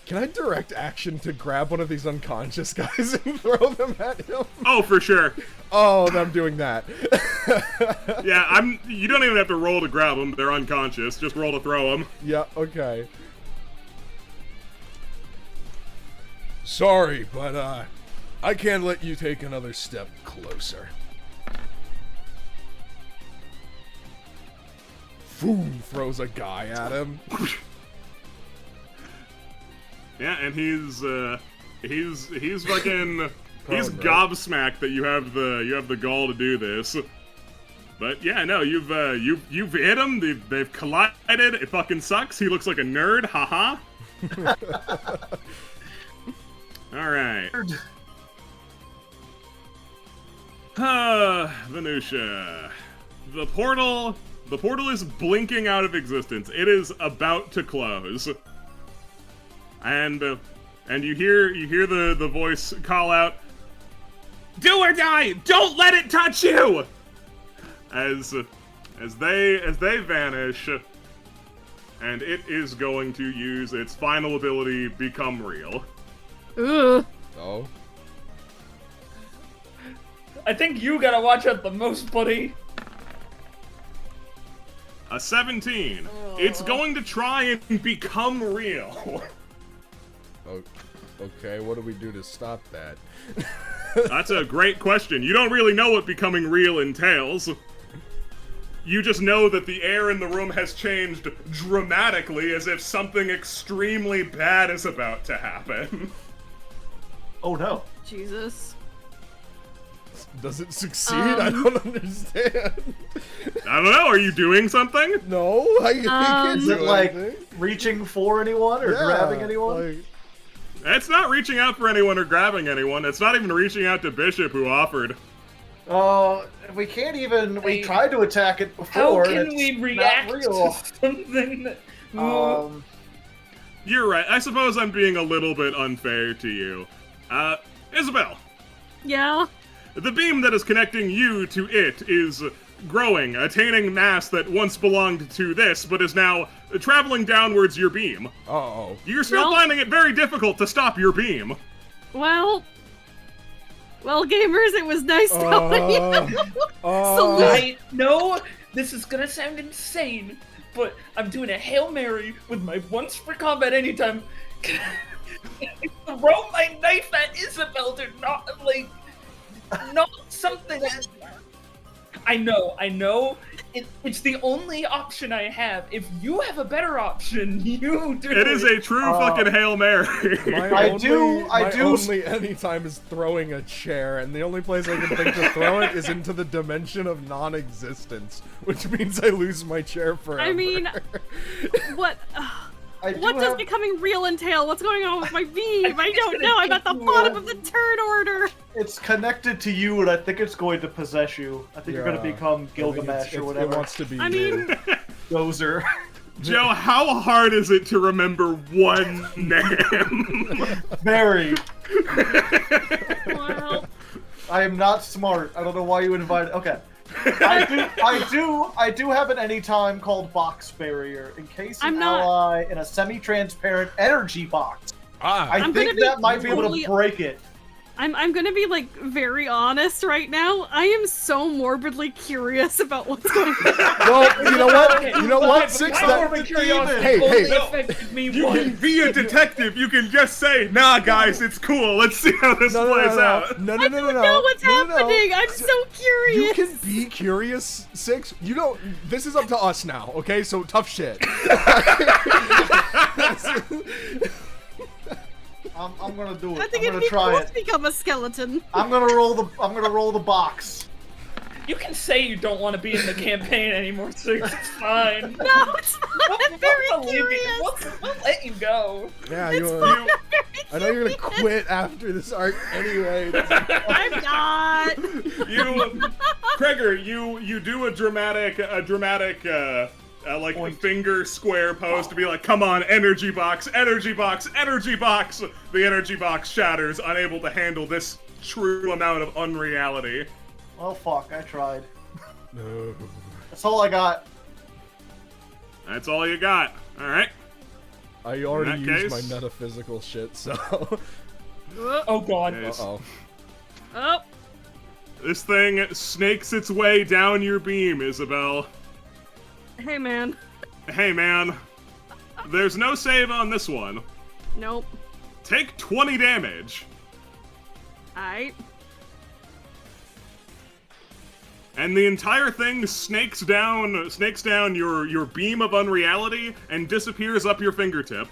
Can I direct action to grab one of these unconscious guys and throw them at him? Oh, for sure. Oh, I'm doing that. Yeah, you don't even have to roll to grab them. They're unconscious. Just roll to throw them. Yeah, okay. Sorry, but I can't let you take another step closer. Boom! Throws a guy at him. Yeah, and he's fucking he's Prone, right? gobsmacked that you have the gall to do this. But yeah, no, you've hit him. They've collided. It fucking sucks. He looks like a nerd. Haha. All right. Venusia. The portal is blinking out of existence. It is about to close. And you hear the voice call out, "Do or die! Don't let it touch you!" As they vanish, and it is going to use its final ability, Become Real. Ugh. Oh. I think you gotta watch out the most, buddy. A 17. It's going to try and become real. Oh. Okay, what do we do to stop that? That's a great question. You don't really know what becoming real entails. You just know that the air in the room has changed dramatically, as if something extremely bad is about to happen. Oh no. Jesus. Does it succeed? I don't understand. I don't know, are you doing something? No, I can't Is do it like anything. reaching for anyone or Yeah, grabbing anyone? like- It's not reaching out for anyone or grabbing anyone. It's not even reaching out to Bishop, who offered. We can't even. We Hey, tried to attack it How before. and can it's we not react real. to something that... You're right. I suppose I'm being a little bit unfair to you. Isabel, Yeah. the beam that is connecting you to it is growing, attaining mass that once belonged to this, but is now traveling downwards your beam. Uh-oh. You're still Well- finding it very difficult to stop your beam. Well, gamers, it was nice telling you. Salute. I know this is gonna sound insane, but I'm doing a Hail Mary with my once for combat anytime. Throw my knife at Isabel to not something. I know. It's the only option I have. If you have a better option, you do. It is a true fucking Hail Mary. My do- only anytime is throwing a chair, and the only place I can think to throw it is into the dimension of non-existence, which means I lose my chair forever. I mean, what? I do What does have- becoming real entail? What's going on with my beam? I it's don't gonna know. I'm take at the you bottom a- of the turn order. It's connected to you, and I think it's going to possess you. I think you're going to Yeah. become I think Gilgamesh or it whatever. wants to be I you. mean, Gozer. Joe, how hard is it to remember one name? Very. well, I am not smart. I don't know why you invited. Okay. I do have an anytime called Box Barrier in case an I'm not- ally in a semi-transparent energy box. Ah, I I'm think gonna be that might be able totally- to break it. I'm gonna be like very honest right now. I am so morbidly curious about what's going on. well, you know what? Okay, You know but what? Six my that. morbid curiosity Hey, only hey. affected me You once. can be a detective. You can just say, "Nah, guys, it's cool. Let's see how this plays out." No, I don't know what's happening. I'm so You curious. can be curious, Six. You don't. This is up to us now, okay? So tough shit. I'm gonna do it. I think I'm it'd gonna be try cool it. to become a skeleton. I'm gonna roll the box. You can say you don't want to be in the campaign anymore, so it's fine. No, it's not. I'm very We'll leave you- curious. We'll let you go. Yeah, It's you. fine. I'm very I know you're gonna curious. quit after this arc anyway. I'm not. Gregor, you do a dramatic like Point. finger square pose to be like, "Come on, energy box, energy box, energy box." The energy box shatters, unable to handle this true amount of unreality. Well, fuck. I tried. No. That's all I got. That's all you got. All right. I already In that used case- my metaphysical shit, so. Oh god. Yes. Uh-oh. Oh, This thing snakes its way down your beam, Isabel. hey man. Hey, man. There's no save on this one. Nope. take 20 damage. Alright. And the entire thing snakes down your beam of unreality and disappears up your fingertip.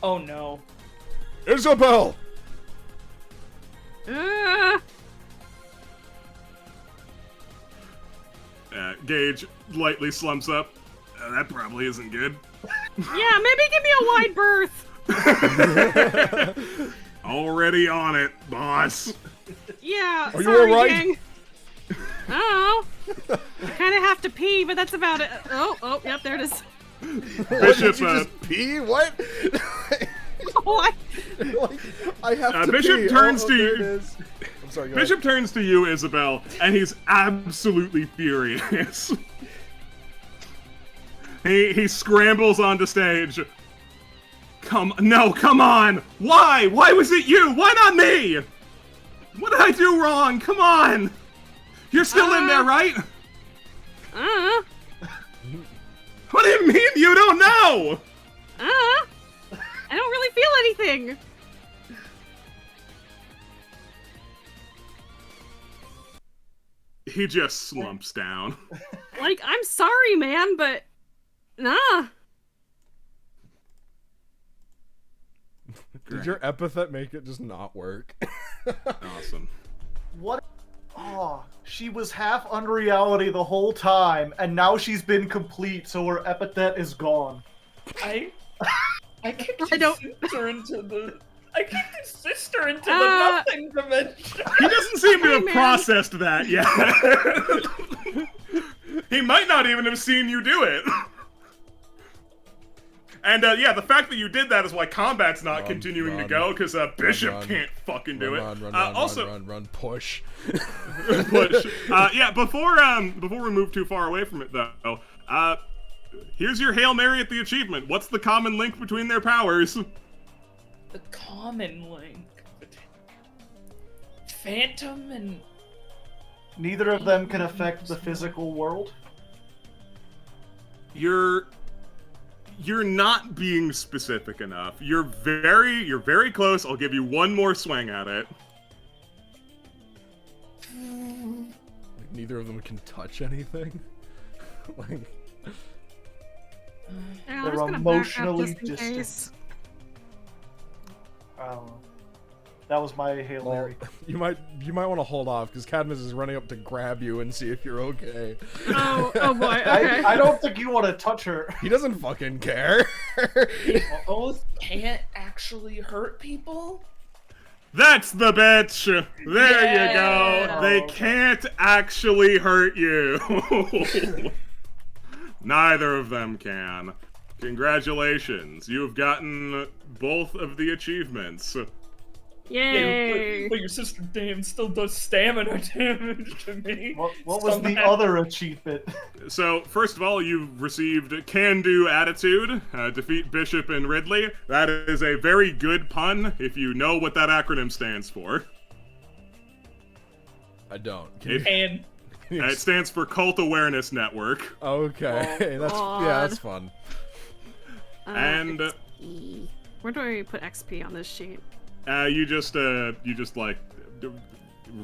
Oh no. Isabel! Gage lightly slumps up. That probably isn't good. Yeah, maybe give me a wide berth. Already on it, boss. Yeah, Are you sorry, alright? gang. I kind of have to pee, but that's about it. Oh, yep, there it is. Bishop, you just pee? What? What? Like, I have to Bishop pee. turns to there you. it is. I'm sorry, go Bishop turns to you, Isabel, and he's absolutely furious. He scrambles onto stage. Come on! Why? Why was it you? Why not me? What did I do wrong? Come on! You're still in there, right? What do you mean you don't know? I don't really feel anything. He just slumps down. Like, I'm sorry, man, but nah. Did your epithet make it just not work? Awesome. What? Oh, she was half unreality the whole time, and now she's been complete, so her epithet is gone. I kicked I don't- his sister into the. I kicked his sister into the nothing dimension. He doesn't seem to Hey, have man. processed that yet. He might not even have seen you do it. And yeah, the fact that you did that is why combat's not continuing to go, because Bishop run. can't fucking do it. Run, run, push. Push. Yeah, before we move too far away from it though, here's your Hail Mary at the achievement. What's the common link between their powers? The common link. Phantom and. Neither of them can affect the physical world. You're not being specific enough. You're very close. I'll give you one more swing at it. Like, neither of them can touch anything. Like, Yeah, I'm They're just gonna back up emotionally just in distant. case. I don't know. That was my Hail well, Mary. you might want to hold off because Cadmus is running up to grab you and see if you're okay. Oh boy. Okay. I don't think you want to touch her. He doesn't fucking care. Both can't actually hurt people? That's the bitch. There you Yeah. go. They can't actually hurt you. Neither of them can. Congratulations. You've gotten both of the achievements. Yay. But your sister damn still does stamina damage to me. What was the Somehow. other achievement? So, first of all, you've received Can-Do Attitude, defeat Bishop and Ridley. That is a very good pun, if you know what that acronym stands for. I don't. And It stands for Cult Awareness Network. Okay, that's God. that's fun. And XP. Where do I put XP on this sheet? you just like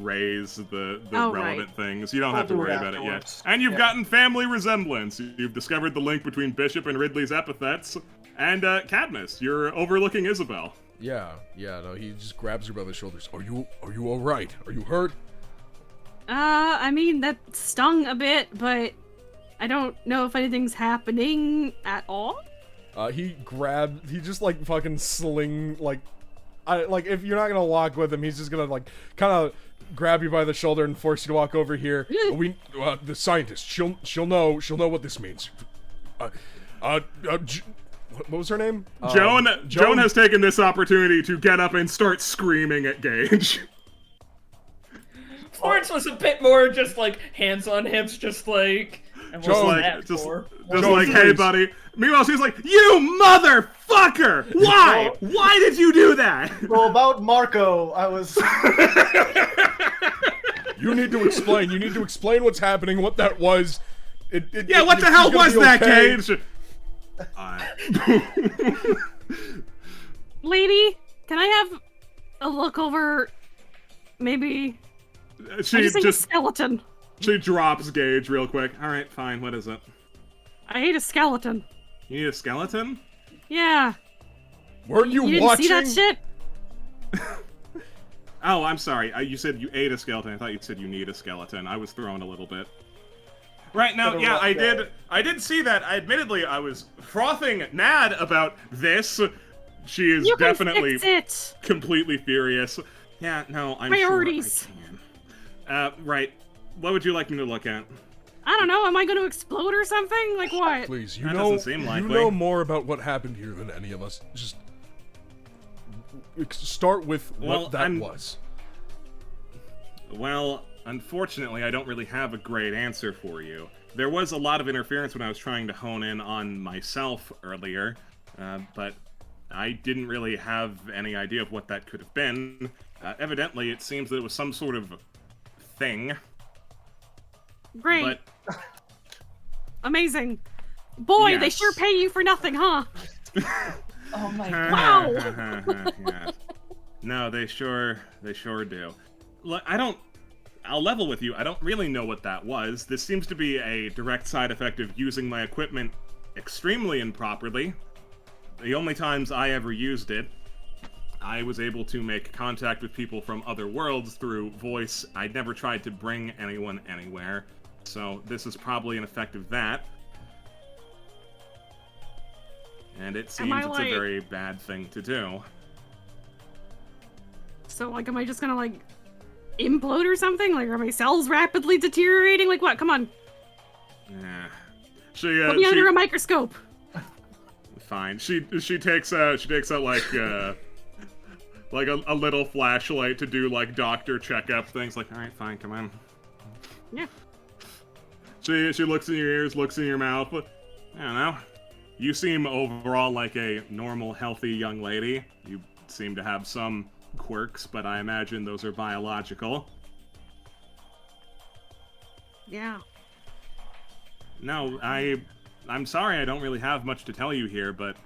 raise the Oh, relevant right. things. You don't We'll have to do it worry about it afterwards. yet. And you've Yeah. gotten family resemblance. You've discovered the link between Bishop and Ridley's epithets. And Cadmus, you're overlooking Isabel. Yeah, no, he just grabs her by the shoulders. Are you all right? Are you hurt? I mean, that stung a bit, but I don't know if anything's happening at all. He just like fucking sling like if you're not gonna walk with him, he's just gonna like kind of grab you by the shoulder and force you to walk over here. The scientist, she'll know what this means. What was her name? Joan has taken this opportunity to get up and start screaming at Gage. Florence was a bit more just like hands on hips, just like. And Just what's like, that just for? like, hey, buddy. Meanwhile, she's like, you motherfucker! Why? Why did you do that? Well, about Marco, I was. You need to explain. You need to explain what's happening, what that was. Yeah, what the hell was that, Gage? Lady, can I have a look over? Maybe. She I just think a just skeleton. she drops Gage real quick. All right, fine. What is it? I hate a skeleton. You need a skeleton? Yeah. Weren't you didn't watching? see that shit? Oh, I'm sorry. You said you ate a skeleton. I thought you said you need a skeleton. I was thrown a little bit. Right, now, yeah, I did see that. Admittedly, I was frothing Nad about this. She is You can definitely fix it. completely furious. Yeah, no, I'm Priorities. sure I can. Right. What would you like me to look at? I don't know. Am I going to explode or something? Like what? Please, That doesn't seem likely. you know more about what happened here than any of us. Just start with Well, what that was. Well, unfortunately, I don't really have a great answer for you. There was a lot of interference when I was trying to hone in on myself earlier, but I didn't really have any idea of what that could have been. Evidently, it seems that it was some sort of thing. Great. But Amazing. Boy, they Yes. sure pay you for nothing, huh? Oh my god. Wow. Yes. No, they sure do. Look, I'll level with you. I don't really know what that was. This seems to be a direct side effect of using my equipment extremely improperly. The only times I ever used it, I was able to make contact with people from other worlds through voice. I never tried to bring anyone anywhere. So this is probably an effect of that. And it seems it's a very bad thing to do. So, like, am I just gonna, like, implode or something? Like, are my cells rapidly deteriorating? Like, what? Come on. Yeah. Put me under a microscope. Fine. She takes out like a little flashlight to do like doctor checkup things. Like, all right, fine, come on. Yeah. She looks in your ears, looks in your mouth. I don't know. You seem overall like a normal, healthy young lady. You seem to have some quirks, but I imagine those are biological. Yeah. No, I'm sorry I don't really have much to tell you here, but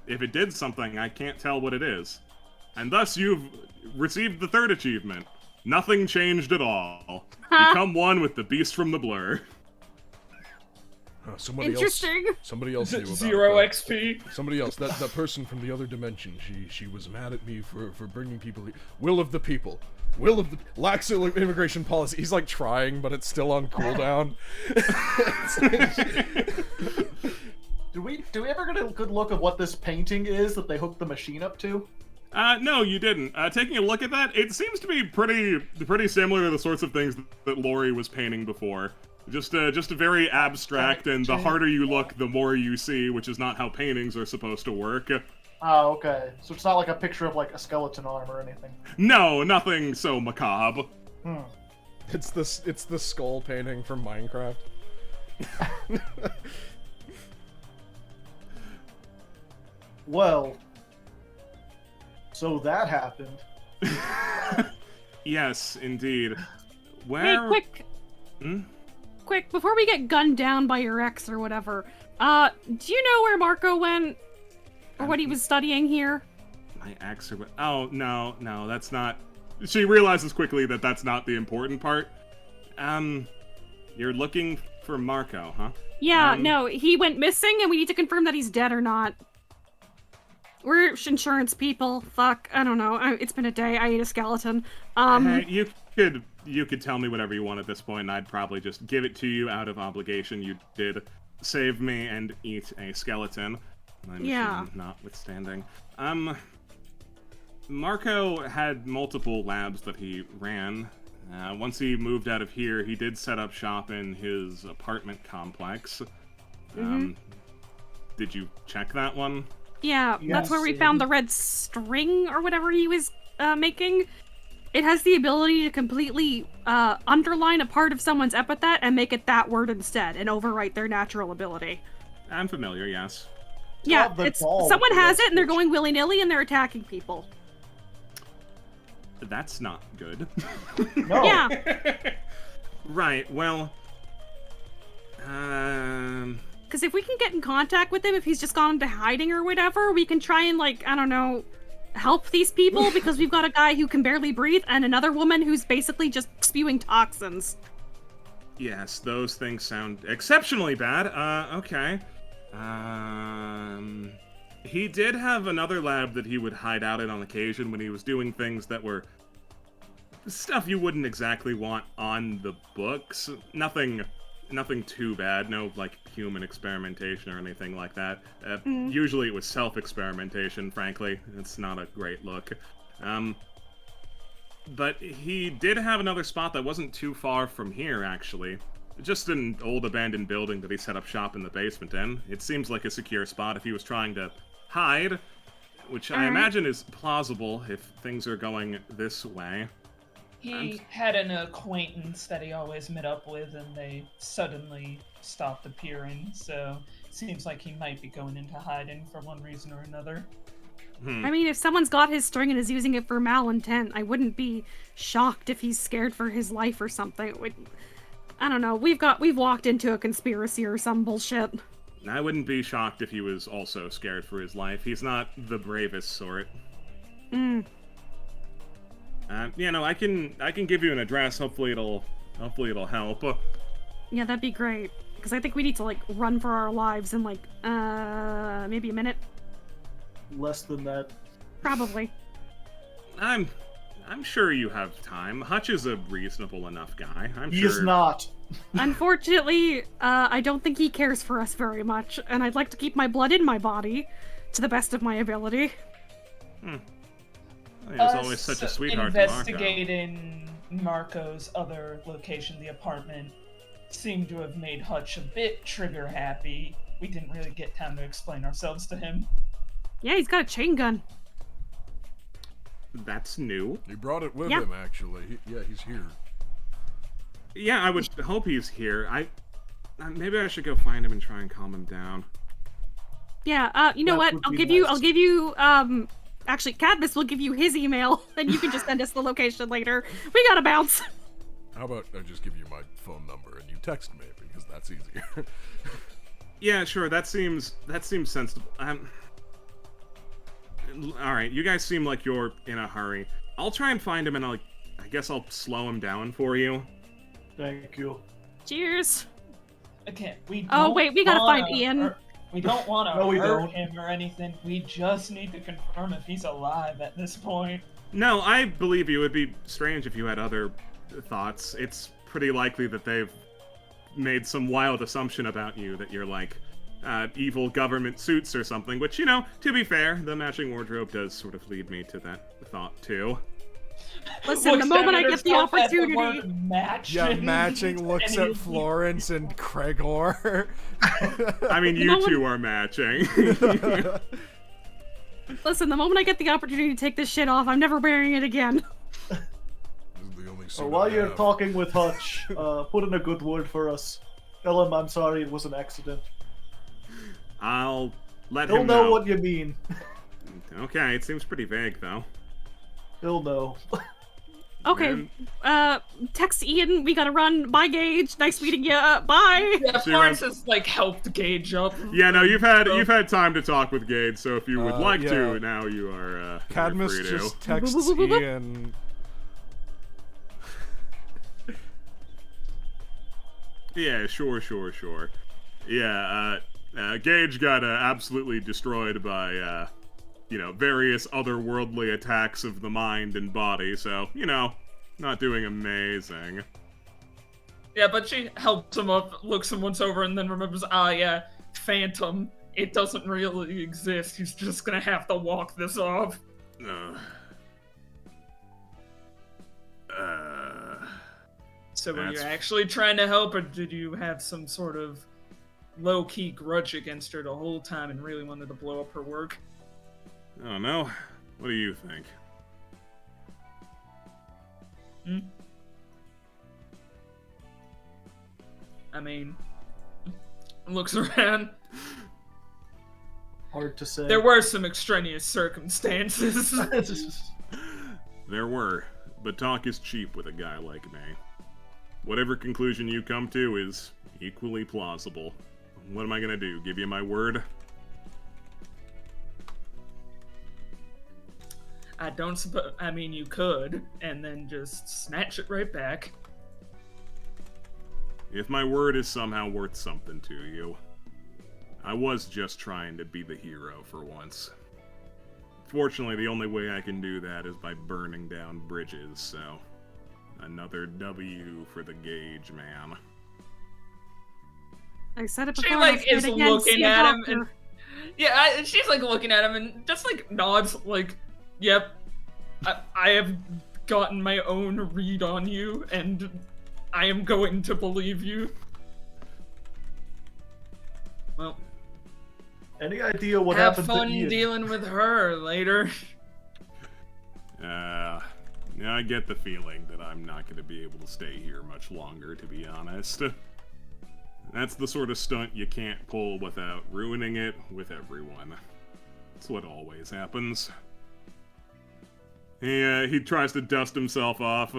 if it did something, I can't tell what it is. And thus you've received the third achievement. Nothing changed at all. Become one with the beast from the blur. Interesting. Somebody else knew about Zero that. XP. Somebody else. That person from the other dimension. She was mad at me for bringing people. Will of the people. Will of the lax immigration policy. He's like trying, but it's still on cooldown. Do we ever get a good look at what this painting is that they hooked the machine up to? No, you didn't. Taking a look at that, it seems to be pretty similar to the sorts of things that Lori was painting before. Just a very abstract, and the harder you look, the more you see, which is not how paintings are supposed to work. Oh, okay. So it's not like a picture of like a skeleton arm or anything. No, nothing so macabre. It's the skull painting from Minecraft. Well, so that happened. Yes, indeed. Hey, quick. Quick, before we get gunned down by your ex or whatever, do you know where Marco went? Or what he was studying here? My ex or what? Oh, no, that's not... She realizes quickly that that's not the important part. You're looking for Marco, huh? Yeah, no, he went missing and we need to confirm that he's dead or not. We're insurance people. Fuck, I don't know. It's been a day. I ate a skeleton. Hey, you could tell me whatever you want at this point, and I'd probably just give it to you out of obligation. You did save me and eat a skeleton. My mission notwithstanding. Marco had multiple labs that he ran. Once he moved out of here, he did set up shop in his apartment complex. Did you check that one? Yeah, that's where we found the red string or whatever he was making. It has the ability to completely underline a part of someone's epithet and make it that word instead and overwrite their natural ability. I'm familiar, yes. Yeah, someone has it and they're going willy-nilly and they're attacking people. That's not good. No. Yeah. Right, well... Because if we can get in contact with him, if he's just gone into hiding or whatever, we can try and, like, I don't know, help these people because we've got a guy who can barely breathe and another woman who's basically just spewing toxins. Yes, those things sound exceptionally bad. Okay. He did have another lab that he would hide out in on occasion when he was doing things that were stuff you wouldn't exactly want on the books. Nothing too bad. No, like, human experimentation or anything like that. Usually it was self-experimentation, frankly. It's not a great look. But he did have another spot that wasn't too far from here, actually. Just an old abandoned building that he set up shop in the basement in. It seems like a secure spot if he was trying to hide, which I imagine is plausible if things are going this way. He had an acquaintance that he always met up with, and they suddenly stopped appearing, so it seems like he might be going into hiding for one reason or another. I mean, if someone's got his string and is using it for malintent, I wouldn't be shocked if he's scared for his life or something. I don't know. We've walked into a conspiracy or some bullshit. I wouldn't be shocked if he was also scared for his life. He's not the bravest sort. You know, I can give you an address. Hopefully it'll help. Yeah, that'd be great. Because I think we need to, like, run for our lives in, like, maybe a minute. Less than that. Probably. I'm sure you have time. Hutch is a reasonable enough guy. He is not. Unfortunately, I don't think he cares for us very much, and I'd like to keep my blood in my body, to the best of my ability. He was always such a sweetheart to Marco. Investigating Marco's other location, the apartment, seemed to have made Hutch a bit trigger happy. We didn't really get time to explain ourselves to him. Yeah, he's got a chain gun. That's new. He brought it with him, actually. He's here. Yeah, I would hope he's here. Maybe I should go find him and try and calm him down. Yeah, you know what? I'll give you, actually, Cadmus will give you his email, then you can just send us the location later. We gotta bounce. How about I just give you my phone number and you text me, because that's easier. Yeah, sure, that seems sensible. Alright, you guys seem like you're in a hurry. I'll try and find him and I guess I'll slow him down for you. Thank you. Cheers. Okay, we gotta find Ian. We don't want to No, we hurt don't. him or anything. We just need to confirm if he's alive at this point. No, I believe you. It'd be strange if you had other thoughts. It's pretty likely that they've made some wild assumption about you, that you're like evil government suits or something, which, you know, to be fair, the matching wardrobe does sort of lead me to that thought too. Listen, the moment I get the opportunity... Matching looks at Florence and Gregor. I mean, you two are matching. Listen, the moment I get the opportunity to take this shit off, I'm never wearing it again. This is the only suit While I you're have. talking with Hutch, put in a good word for us. Tell him I'm sorry it was an accident. I'll let He'll him know what you mean. Okay, it seems pretty vague, though. He'll know. Okay, text Ian, we gotta run. Bye, Gage. Nice meeting ya. Bye. Yeah, See you, Florence man. has like helped Gage up. Yeah, no, you've had time to talk with Gage, so if you would like yeah. to, now you are Cadmus free to. just texts Ian. Yeah, sure. Yeah, Gage got absolutely destroyed by, various otherworldly attacks of the mind and body, so, not doing amazing. Yeah, but she helps him up, looks him once over, and then remembers, Phantom. It doesn't really exist. He's just gonna have to walk this off. So were you That's- actually trying to help, or did you have some sort of low-key grudge against her the whole time and really wanted to blow up her work? I don't know. What do you think? I mean, looks around. Hard to say. There were some extraneous circumstances. There were, but talk is cheap with a guy like me. Whatever conclusion you come to is equally plausible. What am I gonna do? Give you my word? I don't suppose. I mean, you could, and then just snatch it right back. If my word is somehow worth something to you, I was just trying to be the hero for once. Fortunately, the only way I can do that is by burning down bridges, so another W for the gauge, man. I said it before. She I'll like say it is again, looking see a at him, doctor. and yeah, she's like looking at him and just like nods, like, "Yep, I have gotten my own read on you, and I am going to believe you." Well, Any idea what have happened fun to Ian? dealing with her later. Yeah, I get the feeling that I'm not going to be able to stay here much longer, to be honest. That's the sort of stunt you can't pull without ruining it with everyone. That's what always happens. He tries to dust himself off.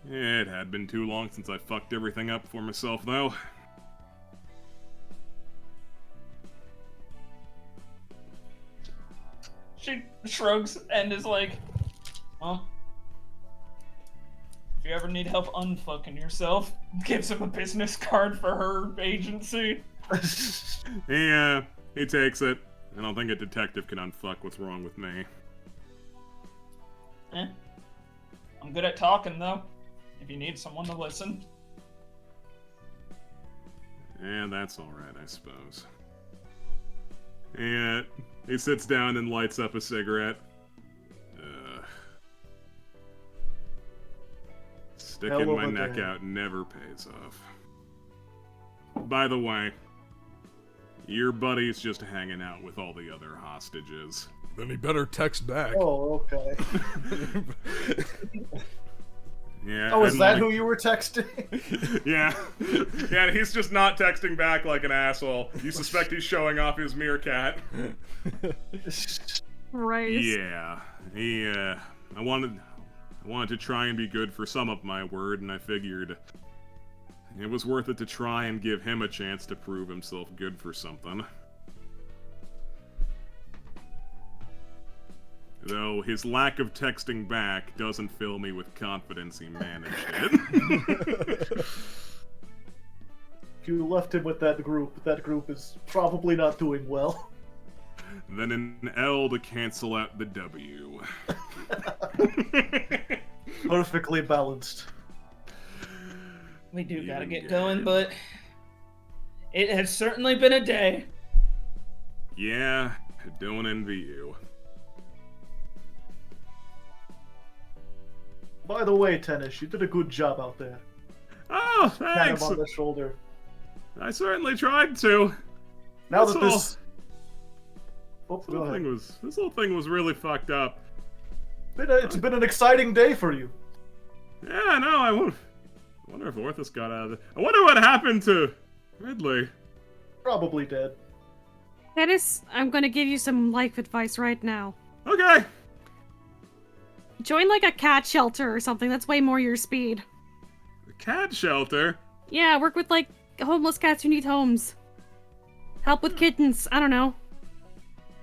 It had been too long since I fucked everything up for myself, though. She shrugs and is like, "Well, if you ever need help unfucking yourself," gives him a business card for her agency. He takes it. I don't think a detective can unfuck what's wrong with me. I'm good at talking, though, if you need someone to listen. And that's alright, I suppose. And he sits down and lights up a cigarette. Sticking Hell my of a neck day. out never pays off. By the way, your buddy's just hanging out with all the other hostages. Then he better text back. Oh, okay. Yeah. Oh, is and that like- who you were texting? Yeah. Yeah, he's just not texting back like an asshole. You suspect he's showing off his meerkat. Right. Yeah. I wanted to try and be good for some of my word, and I figured it was worth it to try and give him a chance to prove himself good for something. Though his lack of texting back doesn't fill me with confidence he managed it. If you left him with that group is probably not doing well. Then an L to cancel out the W. Perfectly balanced. We do gotta Even get good. going, but it has certainly been a day. Yeah, don't envy you. By the way, Tennis, you did a good job out there. Oh, Pat thanks! him on the shoulder. I certainly tried to. Now That's that all. this... Oh, This go whole, ahead. this whole thing was really fucked up. It's been an exciting day for you. Yeah, I know. I wonder if Orthus got out of it. I wonder what happened to Ridley. Probably dead. Dennis, I'm gonna give you some life advice right now. Okay. Join like a cat shelter or something. That's way more your speed. The cat shelter. Yeah, work with like homeless cats who need homes. Help with kittens. I don't know.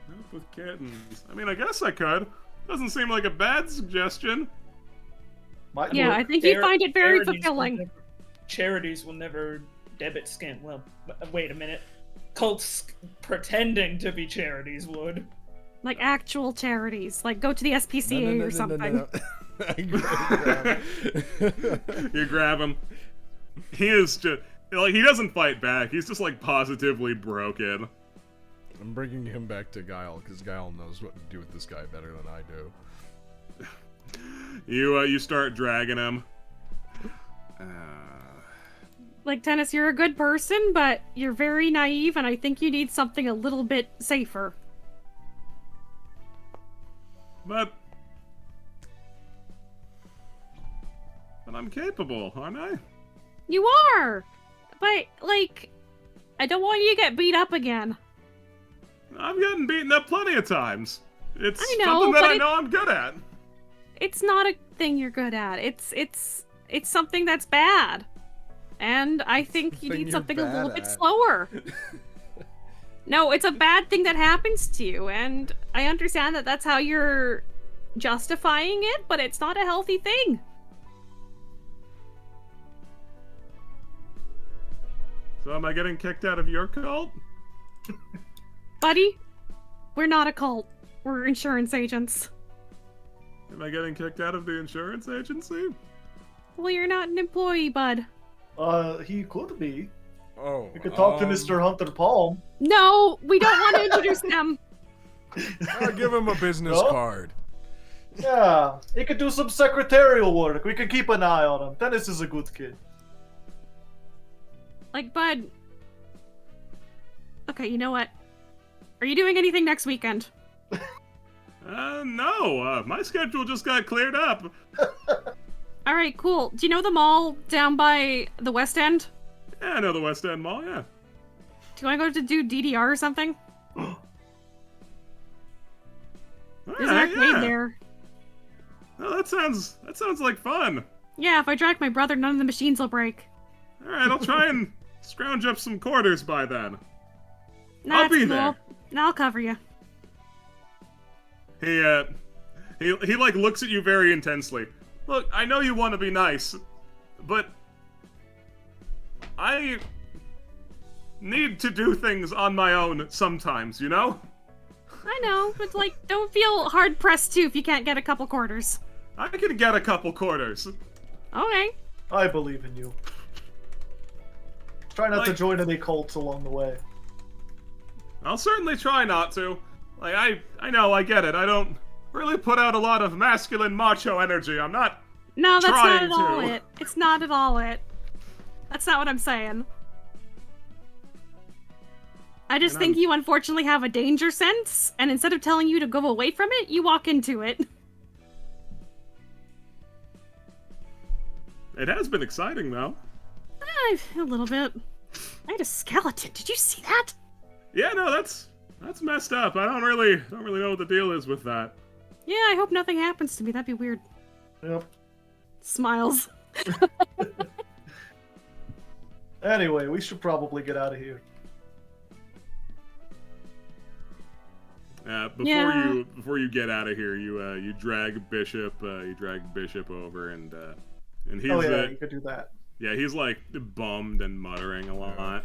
Help with kittens. I mean, I guess I could. Doesn't seem like a bad suggestion. Might Yeah, work. I think you find it very fulfilling. Charities will never debit scan. Well, wait a minute. Cults pretending to be charities would. Like actual charities. Like go to the SPCA or something. You grab him. He is just like he doesn't fight back. He's just like positively broken. I'm bringing him back to Guile because Guile knows what to do with this guy better than I do. You start dragging him. Like, Dennis, you're a good person, but you're very naive, and I think you need something a little bit safer. But I'm capable, aren't I? You are! But, like, I don't want you to get beat up again. I've gotten beaten up plenty of times. It's I know, something that but I know I'm good at. It's not a thing you're good at. It's something that's bad. And I think you Thing need you're something a little bad bit at. slower. No, it's a bad thing that happens to you, and I understand that that's how you're justifying it, but it's not a healthy thing. So am I getting kicked out of your cult? Buddy, we're not a cult. We're insurance agents. Am I getting kicked out of the insurance agency? Well, you're not an employee, bud. He could be. Oh. You could talk to Mr. Hunter Palm. No, we don't want to introduce them. I'll give him a business No? card. Yeah, he could do some secretarial work. We can keep an eye on him. Dennis is a good kid. Like, bud. Okay, you know what? Are you doing anything next weekend? No. My schedule just got cleared up. Alright, cool. Do you know the mall down by the West End? Yeah, I know the West End Mall, yeah. Do you want to go to do DDR or something? There's an Alright, arcade yeah. there. Oh, that sounds like fun. Yeah, if I drag my brother, none of the machines will break. Alright, I'll try and scrounge up some quarters by then. Nah, I'll it's be cool. there. I'll cover you. He like looks at you very intensely. Look, I know you want to be nice, but I need to do things on my own sometimes, you know? I know, but like, don't feel hard pressed too if you can't get a couple quarters. I can get a couple quarters. Okay. I believe in you. Try not to Like- join any cults along the way. I'll certainly try not to. Like, I know, I get it. I don't really put out a lot of masculine macho energy. I'm not. No, that's not Trying at all to. it. It's not at all it. That's not what I'm saying. I just And think I'm- you unfortunately have a danger sense, and instead of telling you to go away from it, you walk into it. It has been exciting, though. A little bit. I had a skeleton. Did you see that? Yeah, no, that's messed up. I don't really know what the deal is with that. Yeah, I hope nothing happens to me. That'd be weird. Yep. Smiles. Anyway, we should probably get out of here. Before you get out of here, you drag Bishop over and he's Oh yeah, you could do that. yeah, he's like bummed and muttering a lot.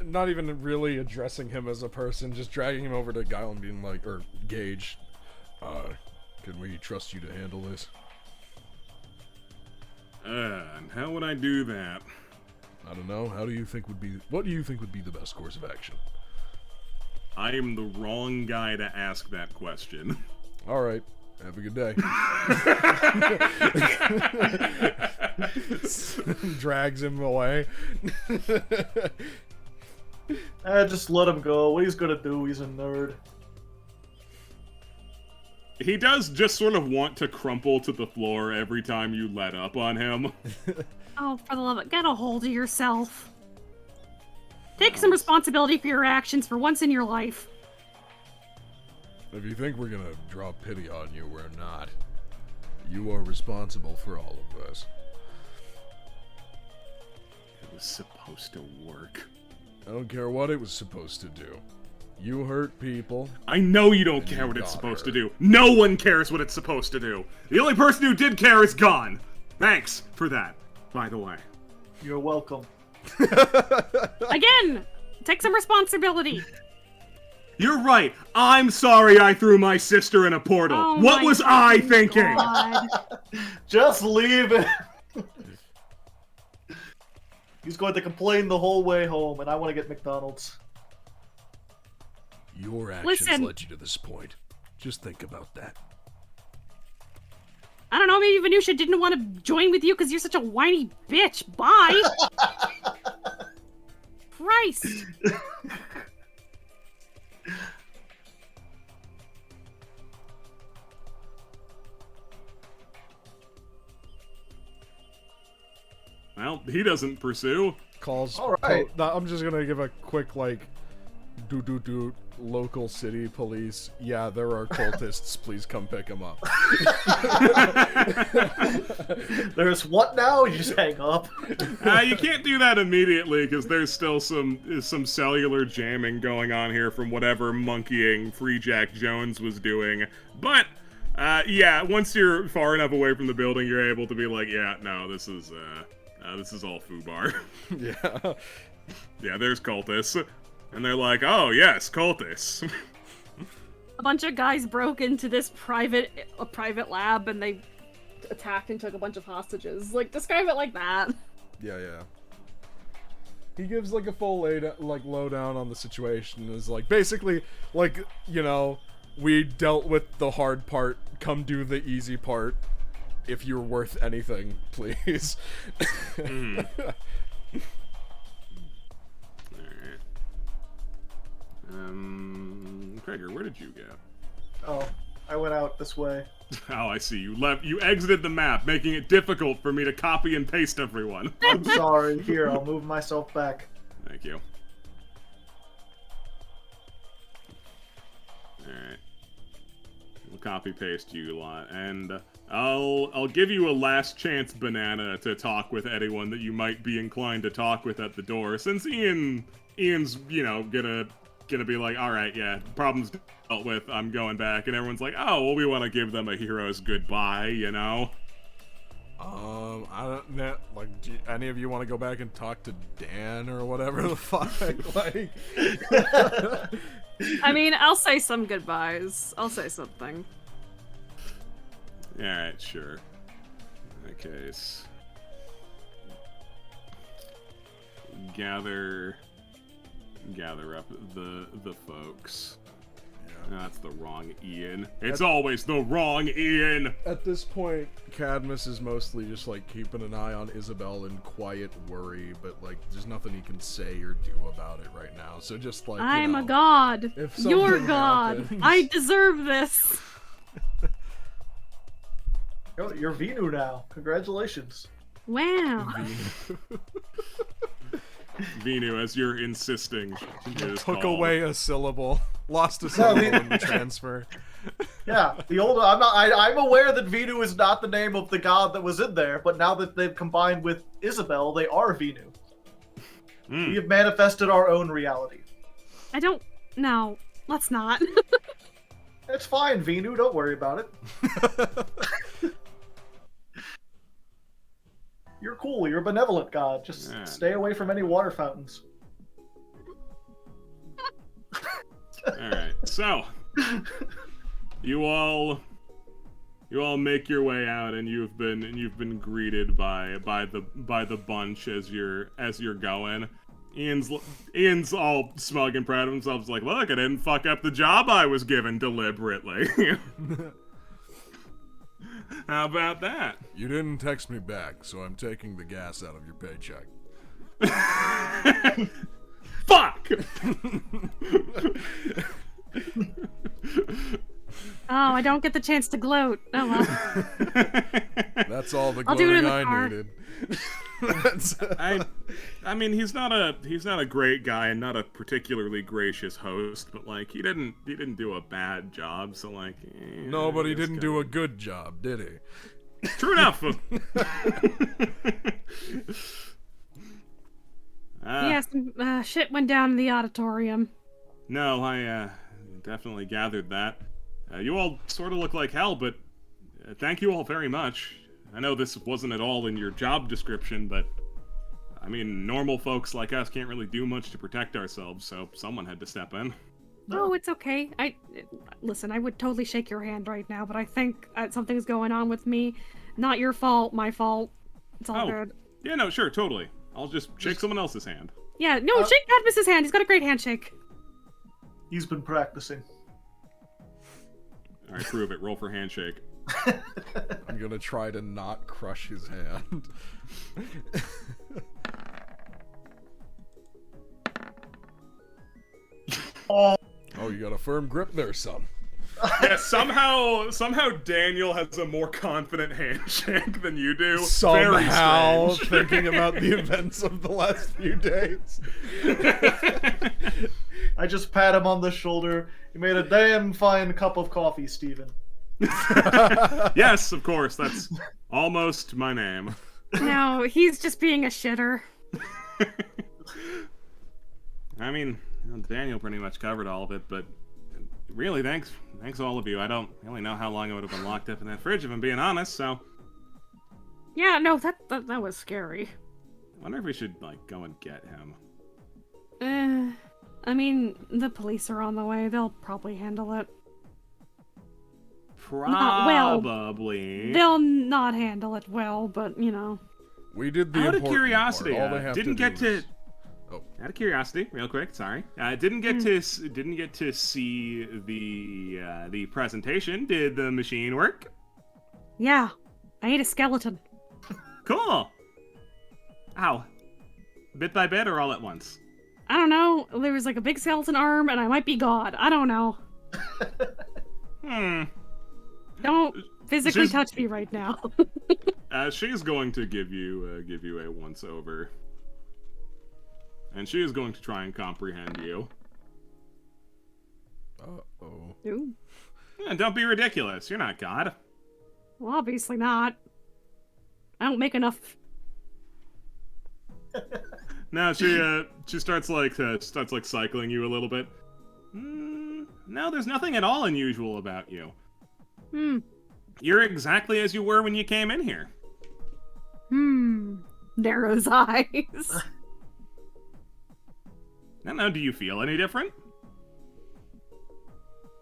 Not even really addressing him as a person, just dragging him over to Guile and being like, or Gage, can we trust you to handle this? And how would I do that? I don't know. What do you think would be the best course of action? I am the wrong guy to ask that question. All right. Have a good day. Drags him away. Just let him go. What he's gonna do, he's a nerd. He does just sort of want to crumple to the floor every time you let up on him. Oh, for the love of it, get a hold of yourself. Take some responsibility for your actions for once in your life. If you think we're gonna draw pity on you, we're not. You are responsible for all of this. It was supposed to work. I don't care what it was supposed to do. You hurt people. I know you don't And care you what it's got supposed her. to do. No one cares what it's supposed to do. The only person who did care is gone. Thanks for that, by the way. You're welcome. Again, take some responsibility. You're right. I'm sorry I threw my sister in a portal. Oh What my was I fucking thinking? God. Just leave it. He's going to complain the whole way home, and I want to get McDonald's. Your actions Listen. led you to this point. Just think about that. I don't know, maybe Venusia didn't want to join with you because you're such a whiny bitch. Bye! Christ! Well, he doesn't pursue. Calls. All right. I'm just gonna give a quick, like, do local city police. Yeah, there are cultists. Please come pick them up. There's what now? You just hang up. You can't do that immediately because there's still some cellular jamming going on here from whatever monkeying Free Jack Jones was doing. But yeah, once you're far enough away from the building, you're able to be like, yeah, no, this is all foobar. Yeah. Yeah, there's cultists. And they're like, oh, yes, cultists. A bunch of guys broke into this private lab and they attacked and took a bunch of hostages. Like, describe it like that. Yeah. He gives like a full lowdown on the situation. Is like basically like, you know, we dealt with the hard part. Come do the easy part. If you're worth anything, please. Gregor, where did you go? Oh, I went out this way. Oh, I see. You exited the map, making it difficult for me to copy and paste everyone. I'm sorry. Here, I'll move myself back. Thank you. Alright. We'll copy paste you lot, and I'll give you a last chance, Banana, to talk with anyone that you might be inclined to talk with at the door, since Ian's, you know, gonna be like, alright, yeah, problem's dealt with, I'm going back, and everyone's like, oh, well, we want to give them a hero's goodbye, you know? I don't know, like, do any of you want to go back and talk to Dan or whatever the fuck, like... I mean, I'll say some goodbyes. I'll say something. Alright, sure. In that case... Gather up the folks. Yeah. That's the wrong Ian. It's always the wrong Ian! At this point, Cadmus is mostly just like keeping an eye on Isabel in quiet worry, but like there's nothing he can say or do about it right now. So just like, I'm a god. if You're something god. happens- I deserve this. Oh, you're Venu now. Congratulations. Wow. Venu, as you're insisting, is Took called. away a syllable, lost a syllable in the transfer. Yeah, the old. I'm aware that Venu is not the name of the god that was in there, but now that they've combined with Isabel, they are Venu. We have manifested our own reality. I don't. No, let's not. It's fine, Venu. Don't worry about it. You're cool. You're a benevolent god. Just stay away from any water fountains. Alright, so you all make your way out, and you've been greeted by the bunch as you're going. Ian's all smug and proud of himself. He's like, look, I didn't fuck up the job I was given deliberately. How about that? You didn't text me back, so I'm taking the gas out of your paycheck. Fuck! Oh, I don't get the chance to gloat. Oh well. That's all the I'll do it in gloating the I car. needed. I mean, he's not a great guy and not a particularly gracious host, but like he didn't do a bad job, so like No, but he didn't do a good job, did he? True enough. Yeah, some shit went down in the auditorium. No, I definitely gathered that. You all sort of look like hell, but thank you all very much. I know this wasn't at all in your job description, but I mean, normal folks like us can't really do much to protect ourselves, so someone had to step in. No, it's okay. Listen, I would totally shake your hand right now, but I think something's going on with me. Not your fault, my fault. It's all good. Yeah, no, sure, totally. I'll just shake someone else's hand. Yeah, no, shake Cadmus's hand. He's got a great handshake. He's been practicing. Alright, prove it. Roll for handshake. I'm gonna try to not crush his hand. Oh, you got a firm grip there, son. Yeah, somehow Daniel has a more confident handshake than you do. Somehow, Very strange. thinking about the events of the last few days. I just pat him on the shoulder. You made a damn fine cup of coffee, Steven. Yes, of course. That's almost my name. No, he's just being a shitter. I mean, Daniel pretty much covered all of it, but really, thanks all of you. I don't really know how long I would have been locked up in that fridge if I'm being honest, so... Yeah, no, that was scary. I wonder if we should, like, go and get him. I mean, the police are on the way. They'll probably handle it. Probably. They'll not handle it well, but, you know. We did the Out of important curiosity, part. All they have didn't to get do to... is- Oh. Out of curiosity, real quick, sorry. Didn't get to see the presentation. Did the machine work? Yeah, I ate a skeleton. Cool. How? Bit by bit or all at once? I don't know. There was like a big skeleton arm, and I might be God. I don't know. Don't physically She's- touch me right now. She's going to give you a once over, and she is going to try and comprehend you. Uh-oh. Ooh. Yeah, don't be ridiculous. You're not God. Well, obviously not. I don't make enough. No, she starts cycling you a little bit. No, there's nothing at all unusual about you. You're exactly as you were when you came in here. Narrows eyes. No, do you feel any different?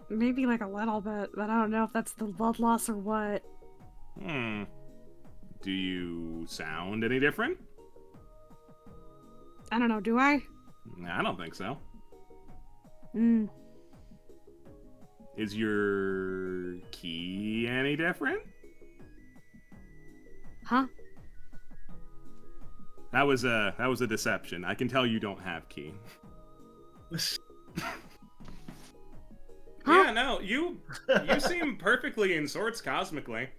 Maybe like a little bit, but I don't know if that's the blood loss or what. Do you sound any different? I don't know, do I? I don't think so. Mm. Is your key any different? Huh? That was a deception. I can tell you don't have key. Huh? Yeah, no, you seem perfectly in sorts cosmically.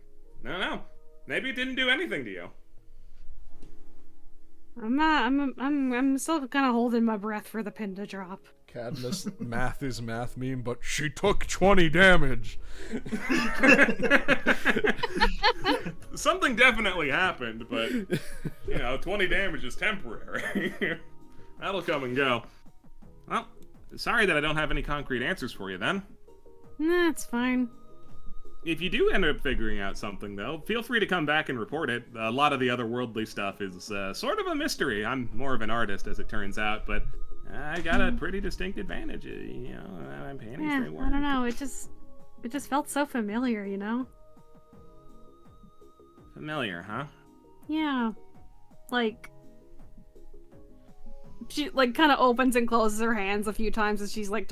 No. Maybe it didn't do anything to you. I'm still kind of holding my breath for the pin to drop. Cadmus, math is math meme, but she took 20 damage. Something definitely happened, but 20 damage is temporary. That'll come and go. Well, sorry that I don't have any concrete answers for you then. Nah, it's fine. If you do end up figuring out something, though, feel free to come back and report it. A lot of the otherworldly stuff is sort of a mystery. I'm more of an artist, as it turns out, but I got a pretty distinct advantage. I'm panty Yeah, straight work. I don't know. It just felt so familiar, you know? Familiar, huh? Yeah. Like, she like kind of opens and closes her hands a few times as she's like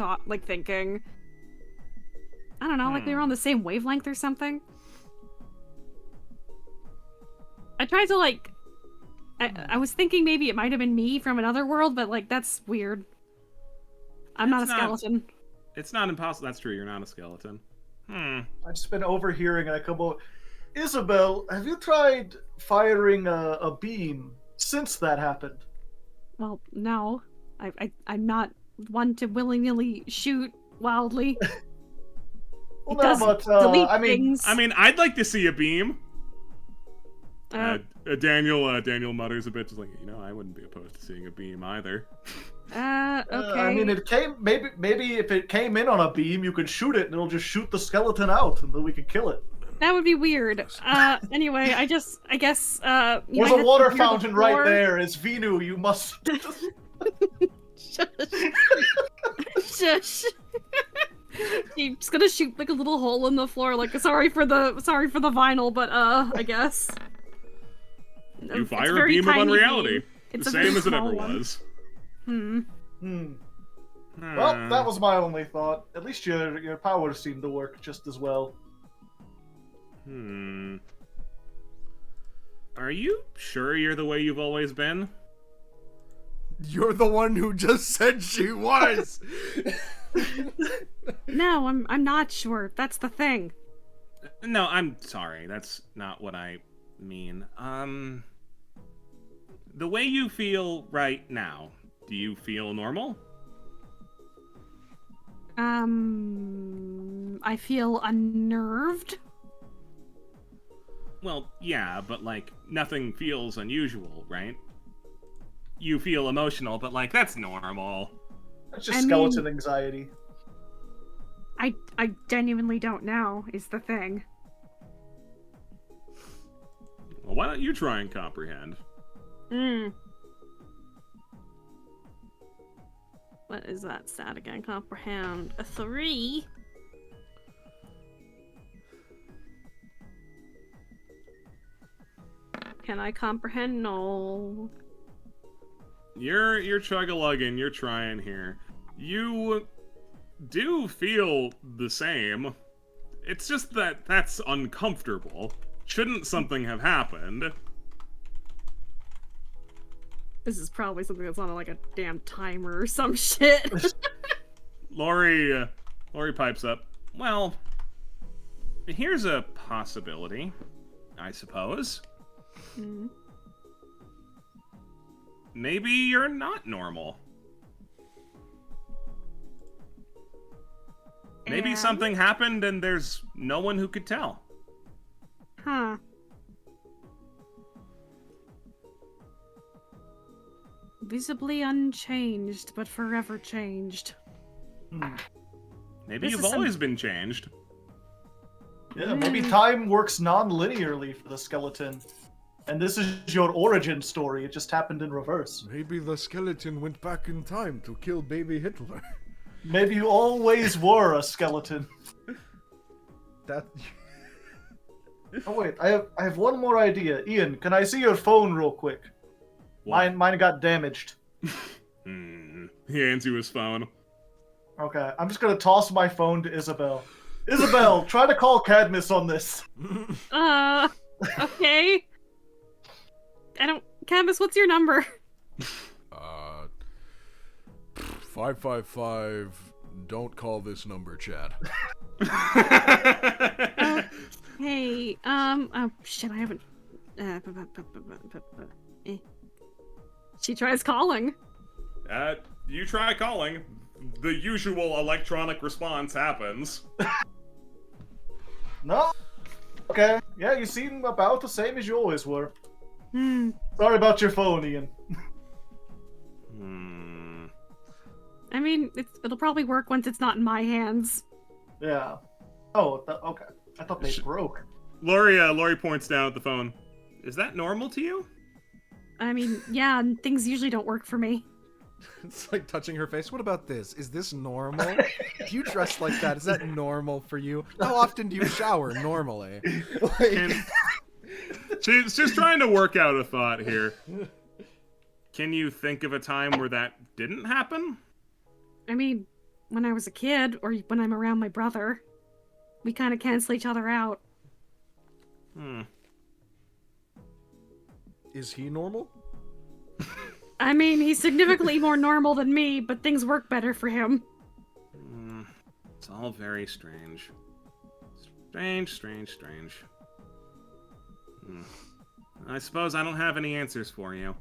thinking. I don't know, like they were on the same wavelength or something. I tried to like I was thinking maybe it might have been me from another world, but like that's weird. I'm not a skeleton. It's not impossible. That's true, you're not a skeleton. I've just been overhearing a couple. Isabel, have you tried firing a beam since that happened? Well, no. I'm not one to willy-nilly shoot wildly. Well, It does delete things. I mean, I'd like to see a beam. Daniel mutters a bit, just like, I wouldn't be opposed to seeing a beam either. Okay. I mean, it came. Maybe if it came in on a beam, you could shoot it, and it'll just shoot the skeleton out, and then we could kill it. That would be weird. Anyway, I guess. There's a water fountain right there. It's Venu. You must. Shush. He's gonna shoot like a little hole in the floor. Like, sorry for the vinyl, but I guess. You fire a beam of unreality. It's the a same very as it ever small one. was. Well, that was my only thought. At least your powers seem to work just as well. Are you sure you're the way you've always been? You're the one who just said she was. No, I'm not sure. That's the thing. No, I'm sorry. That's not what I mean. The way you feel right now, do you feel normal? I feel unnerved. Well, yeah, but like nothing feels unusual, right? You feel emotional, but like that's normal. That's just I skeleton mean- anxiety. I genuinely don't know, is the thing. Well, why don't you try and comprehend? What is that stat again? Comprehend. A 3. Can I comprehend? No. You're chug-a-lugging, you're trying here. You do feel the same. It's just that that's uncomfortable. Shouldn't something have happened? This is probably something that's on like a damn timer or some shit. Lori pipes up. Well, here's a possibility, I suppose. Maybe you're not normal. Maybe And? something happened and there's no one who could tell. Huh. Visibly unchanged, but forever changed. Maybe This you've is some- always been changed. Yeah, maybe time works non-linearly for the skeleton. And this is your origin story. It just happened in reverse. Maybe the skeleton went back in time to kill baby Hitler. Maybe you always were a skeleton. That. Oh wait, I have one more idea. Ian, can I see your phone real quick? Mine got damaged. He hands you his phone. Okay, I'm just gonna toss my phone to Isabel. Isabel, try to call Cadmus on this. Okay. Canvas, what's your number? 555. Don't call this number, Chad. Hey, oh shit, I haven't. She tries calling. You try calling. The usual electronic response happens. No? Okay, yeah, you seem about the same as you always were. Hmm. Sorry about your phone, Ian. I mean, it'll probably work once it's not in my hands. Yeah. Oh, okay. I thought they broke. Lori points down at the phone. Is that normal to you? I mean, yeah, and things usually don't work for me. It's like touching her face. What about this? Is this normal? Do you dress like that? Is that normal for you? How often do you shower normally? Like... She's just trying to work out a thought here. Can you think of a time where that didn't happen? I mean, when I was a kid, or when I'm around my brother, we kind of cancel each other out. Is he normal? I mean, he's significantly more normal than me, but things work better for him. It's all very strange. Strange. I suppose I don't have any answers for you.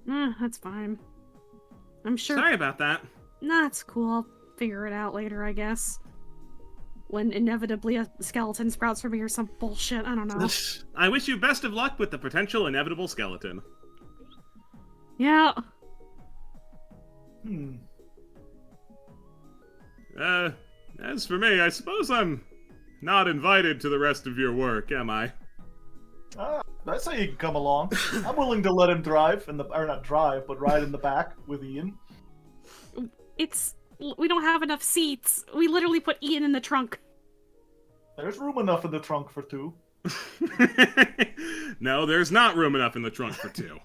That's fine. I'm sure. Sorry about that. Nah, it's cool. I'll figure it out later, I guess. When inevitably a skeleton sprouts from me or some bullshit, I don't know. I wish you best of luck with the potential inevitable skeleton. Yeah. As for me, I suppose I'm not invited to the rest of your work, am I? That's how you can come along. I'm willing to let him drive, or not drive, but ride in the back with Ian. We don't have enough seats. We literally put Ian in the trunk. There's room enough in the trunk for two. No, there's not room enough in the trunk for two.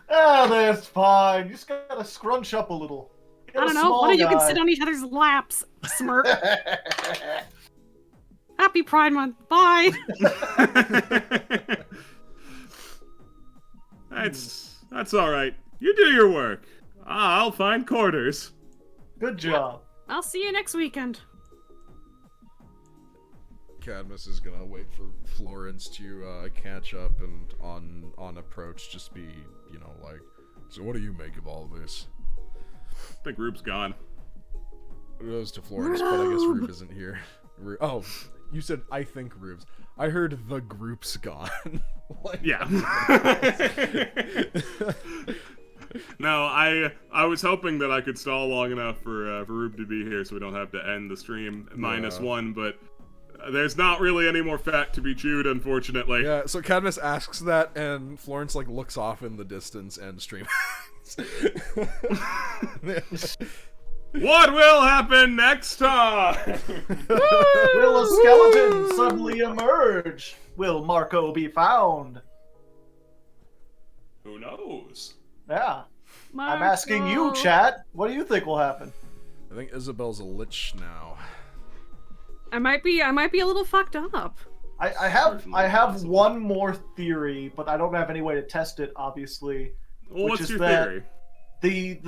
That's fine. You just gotta scrunch up a little. I don't know. One of you can sit on each other's laps. Smirk. Happy Pride Month. Bye. That's all right. You do your work. I'll find quarters. Good job. I'll see you next weekend. Cadmus is gonna wait for Florence to catch up and on approach just be, like, so what do you make of all this? The group's gone. It goes to Florence, but I guess Rube isn't here. Oh, you said I think Rube's. I heard the group's gone. Like, Yeah. No, I was hoping that I could stall long enough for Rube to be here so we don't have to end the stream -1, but there's not really any more fat to be chewed, unfortunately. Yeah, so Cadmus asks that, and Florence, like, looks off in the distance and stream. What will happen next time? Will a skeleton suddenly emerge? Will Marco be found? Who knows? Yeah. I'm asking you, chat. What do you think will happen? I think Isabel's a lich now. I might be a little fucked up. I have one more theory, but I don't have any way to test it, obviously. Well, which what's is your that theory?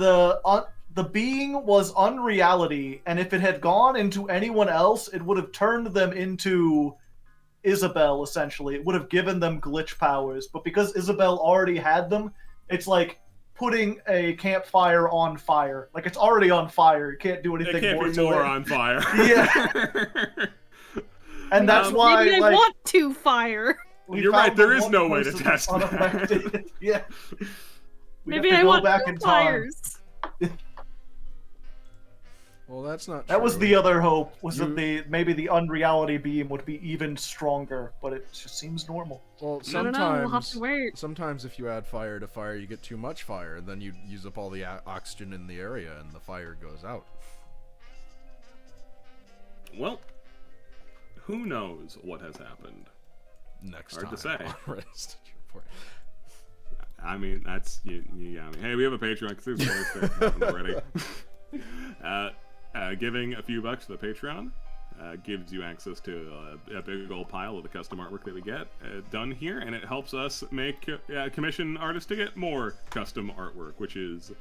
The being was unreality, and if it had gone into anyone else, it would have turned them into Isabel, essentially. It would have given them glitch powers, but because Isabel already had them, it's like putting a campfire on fire. Like, it's already on fire. You can't do anything It can't more be to more it. on fire. Yeah. And that's why, Maybe I like, want to fire. we You're found right, there the is one no way to person test that. unaffected. Yeah. We Maybe have to I go want back 2 in time. fires. Well, that's not That was true. the other hope, was You- that maybe the unreality beam would be even stronger, but it just seems normal. Well, I don't know. We'll have to wait. sometimes if you add fire to fire, you get too much fire, and then you use up all the oxygen in the area, and the fire goes out. Well, who knows what has happened? Next Hard time. to say. on Red Stitch Report. I mean, that's you got me. Hey, we have a Patreon because there's spoilers there if you haven't already. Giving a few bucks to the Patreon gives you access to a big old pile of the custom artwork that we get done here, and it helps us make commission artists to get more custom artwork, which is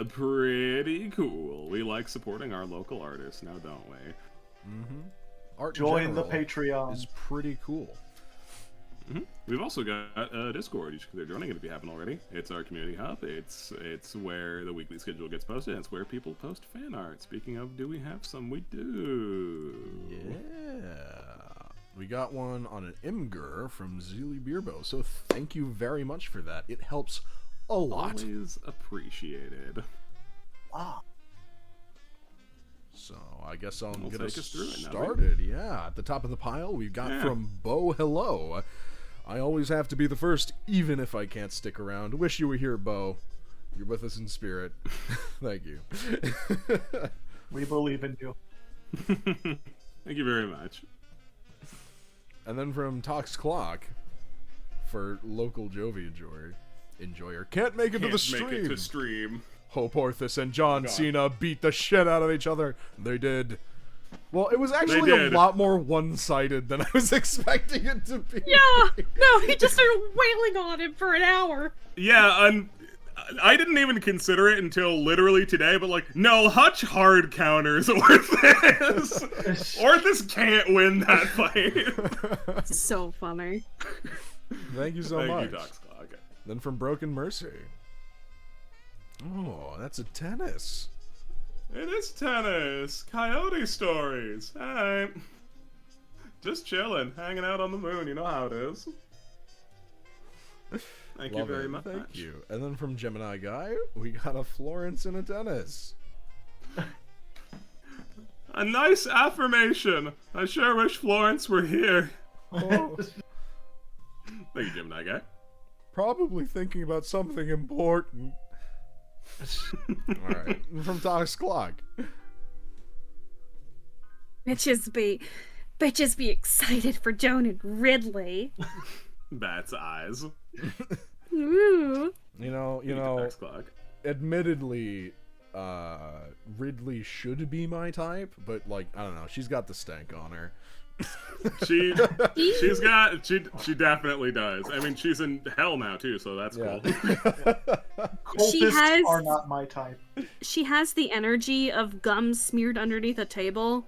pretty cool. We like supporting our local artists now, don't we? Mm-hmm. Art in Join the general Patreon. is pretty cool. We've also got a Discord. You should consider joining it if you haven't already. It's our community hub. It's where the weekly schedule gets posted. It's where people post fan art. Speaking of, do we have some? We do. Yeah. We got one on an Imgur from Zeely Beerbo, so thank you very much for that. It helps a lot. Always appreciated. Wow. So I guess I'm Well, gonna take us through it now, started. Yeah, at the top of the pile, we've got from Bo Hello. I always have to be the first, even if I can't stick around. Wish you were here, Bo. You're with us in spirit. Thank you. We believe in you. Thank you very much. And then from Tox Clock for local Jovi enjoyer. Can't make it to the stream. Make it to stream. Hope Orthus and John God. Cena beat the shit out of each other. They did. Well, it was actually a did. lot more one-sided than I was expecting it to be. Yeah. No, he just started wailing on him for an hour. Yeah, I didn't even consider it until literally today, but like, no, Hutch hard counters Orthus. Orthus can't win that fight. So funny. Thank you so Thank much. you, Doc Clock. Then from Broken Mercy. Oh, that's a tennis. It is tennis. Coyote stories. Hey. Just chilling, hanging out on the moon. You know how it is. Thank you Love very it. much. Thank you. And then from Gemini Guy, we got a Florence in a tennis. A nice affirmation. I sure wish Florence were here. Oh, Thank you, Gemini Guy. probably thinking about something important. Alright. From Tox Clock. Bitches be excited for Joan and Ridley. Bat's eyes. Ooh. You know, Doc Clock. admittedly, Ridley should be my type, but like, I don't know, she's got the stank on her. She definitely does. I mean, she's in hell now too, so that's Yeah. cool. She Cultists has- are not my type. She has the energy of gum smeared underneath a table.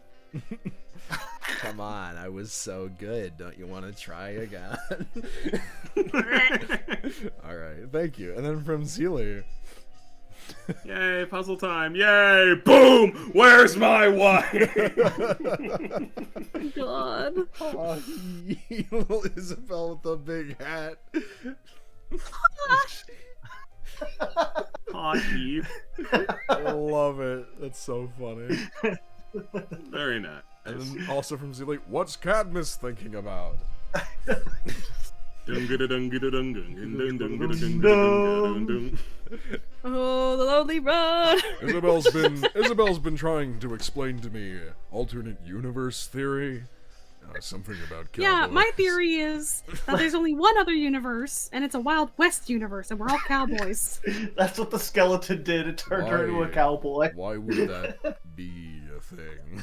Come on, I was so good. Don't you want to try again? Alright, thank you. And then from Zeely. Yay, puzzle time. Yay, boom! Where's my wife? God. Oh, little Isabel with the big hat. Hockey. I love it. That's so funny. Very nice. And then also from Zealot, what's Cadmus thinking about? Oh, the lonely road. Isabel's been trying to explain to me alternate universe theory. Something about cowboys. Yeah, my theory is that there's only one other universe, and it's a Wild West universe, and we're all cowboys. That's what the skeleton did. It turned her into a cowboy. Why would that be a thing?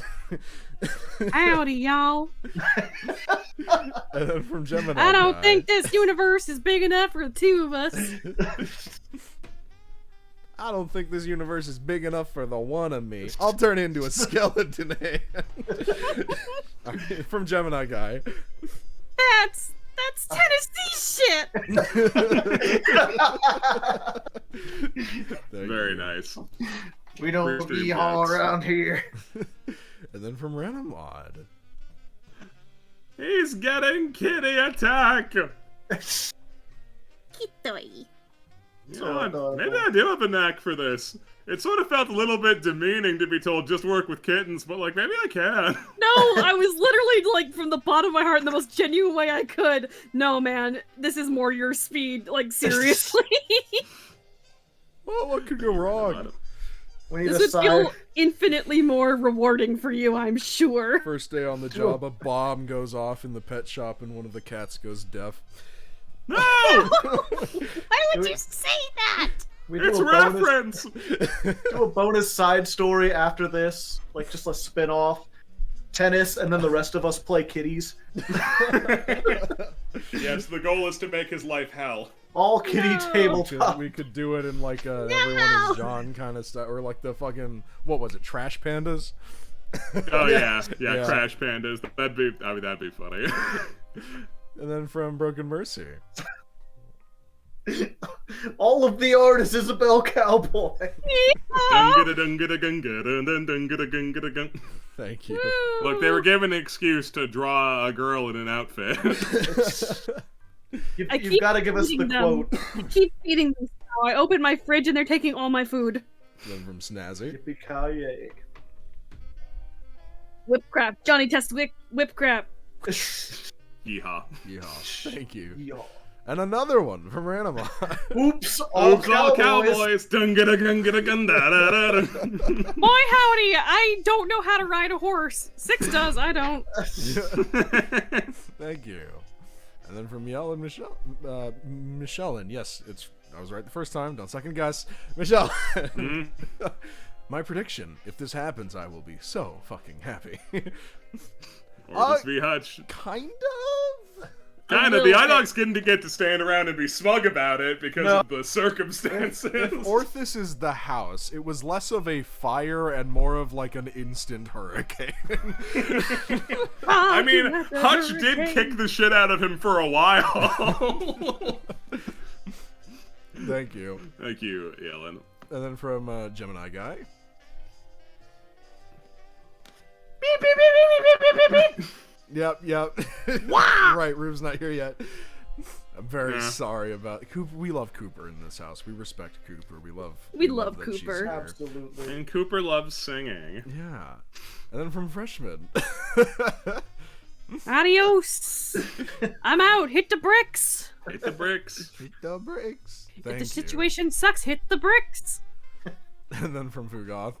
Howdy, y'all. And then from Gemini, I don't think this universe is big enough for the two of us. I don't think this universe is big enough for the one of me. I'll turn into a skeleton hand. Alright, from Gemini guy. That's Tennessee shit. Very nice. We don't Stream be all cats. around here. And then from Ranamod. He's getting kitty attack. Kitoi. Maybe I do have a knack for this. It sort of felt a little bit demeaning to be told just work with kittens, but like maybe I can. No, I was literally like from the bottom of my heart in the most genuine way I could. No, man, this is more your speed. Like seriously, Well, what could go wrong? We need this a would side. feel infinitely more rewarding for you, I'm sure. First day on the job, a bomb goes off in the pet shop and one of the cats goes deaf. No! Why would you say that? We do It's a bonus, reference! do a bonus side story after this, like just a spin-off. Tennis, and then the rest of us play kitties. Yes, the goal is to make his life hell. All kitty tabletop. We could do it in like a everyone is John kind of stuff, or like the fucking what was it, Trash Pandas? Oh yeah, Yeah. Crash Pandas. That'd be funny. And then from Broken Mercy. All of the art is Isabel Cowboy. Thank you. Look, they were given an excuse to draw a girl in an outfit. You've keep got to give us the feeding them. quote. I keep feeding them now. I open my fridge and they're taking all my food. Then from Snazzy. Yippee-ki-yay. Whip crap. Johnny test whip crap. Yeehaw. Yeehaw. Thank you. Yo. And another one from Ranama. Oops, all Oops, all cowboys. cowboys. Dun-ga-da-gun-ga-da-gun-da-da-da. Boy howdy, I don't know how to ride a horse. Six does, I don't. Thank you. And then from Miel and Michelle, and yes, I was right the first time. Don't second guess, Michelle. My prediction: if this happens, I will be so fucking happy. Or just be Hutch. Kind of. Kind of. The Inox didn't get to stand around and be smug about it because of the circumstances. Orthus is the house. It was less of a fire and more of like an instant hurricane. I mean, Hutch did kick the shit out of him for a while. Thank you. Thank you, Yellen. And then from Gemini Guy. Yep. Wow! Right, Rube's not here yet. I'm very sorry about Cooper. We love Cooper in this house. We respect Cooper. We love that she's Cooper. here. Absolutely. And Cooper loves singing. Yeah. And then from Freshman. Adios. I'm out. Hit the bricks. Hit the bricks. Hit the bricks. If Thank the you. situation sucks, hit the bricks. And then from Fugoth.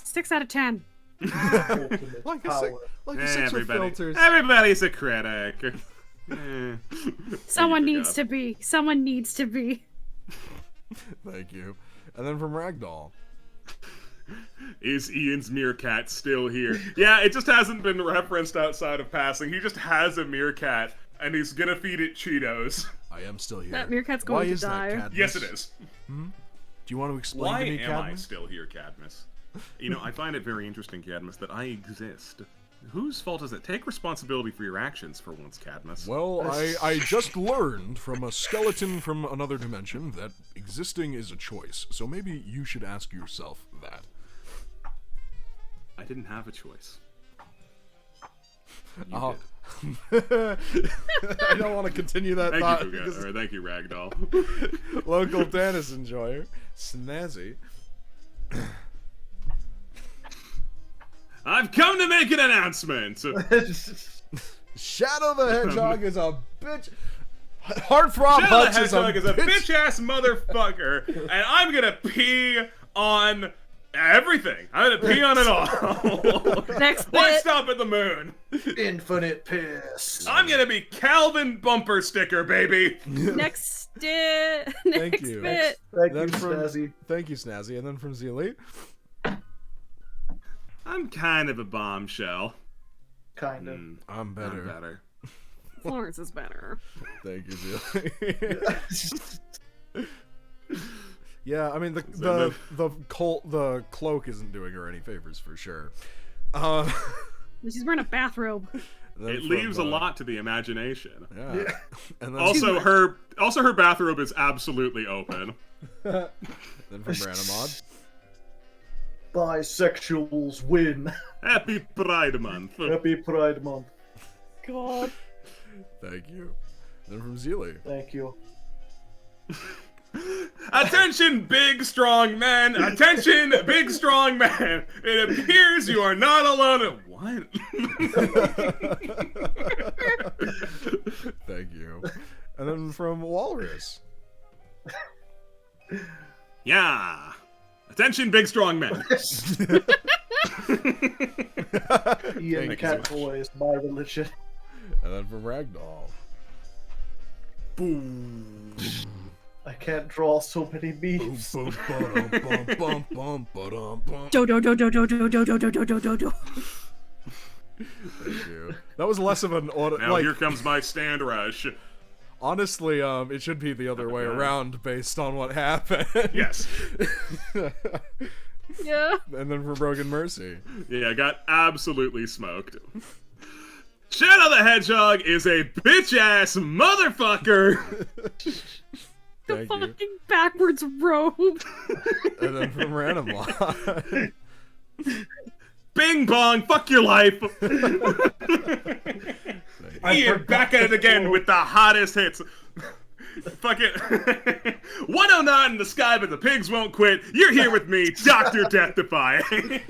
6 out of 10. Like a six with filters. Everybody's a critic. Someone Thank you, needs to be. Someone needs to be. Thank you. And then from Ragdoll. Is Ian's meerkat still here? Yeah, it just hasn't been referenced outside of passing. He just has a meerkat, and he's gonna feed it Cheetos. I am still here. That meerkat's Why going to is die. that, Cadmus? Yes, it is. Do you want to explain Why to me, am I Cadmus? still here, Cadmus? You know, I find it very interesting, Cadmus, that I exist. Whose fault is it? Take responsibility for your actions for once, Cadmus. Well, I just learned from a skeleton from another dimension that existing is a choice. So maybe you should ask yourself that. I didn't have a choice. You Uh-huh. did. I don't want to continue that Thank thought. you, because thank you, Ragdoll. local tennis enjoyer. Snazzy. I've come to make an announcement. Shadow the Hedgehog is a bitch. Heartthrob Shadow the Hutch is a Hedgehog is a bitch-ass motherfucker, and I'm gonna pee on everything. I'm gonna pee on it all. Next One bit. stop at the moon. Infinite piss. I'm gonna be Calvin Bumper Sticker, baby. Next bit. Thank Next you. bit. Thank Then you, from- Snazzy. Thank you, Snazzy. And then from Zeely. I'm kind of a bombshell. Kind of. Mm, I'm better. I'm better. Florence is better. Thank you, Zeely. Yeah, I mean So the cloak isn't doing her any favors for sure. She's wearing a bathrobe. Then It from, leaves a lot to the imagination. Yeah. And then Also, her bathrobe is absolutely open. then from Ranamod. Bisexuals win. Happy Pride Month. Happy Pride Month. God. Thank you. Then from Zeely. Thank you. Attention, big strong man! Attention, big strong man! It appears you are not alone. What? Thank you. And then from Walrus. Yeah. Attention, big strong man. Ian Thank Cat Boy is my religion. And then from Ragdoll. Boom. I can't draw so many memes. Do do do do do do do do do do do do do. Thank you. That was less of an auto. Now Like, here comes my stand rush. honestly, it should be the other way around based on what happened. Yes. Yeah. And then from Broken Mercy. Yeah, I got absolutely smoked. Shadow the Hedgehog is a bitch-ass motherfucker! The Thank you. fucking backwards robe. And then from Ranamon. Bing bong, fuck your life! Ian, back at it again with the hottest hits. Fuck it. 109 in the sky, but the pigs won't quit. You're here with me, Dr. Death-defying.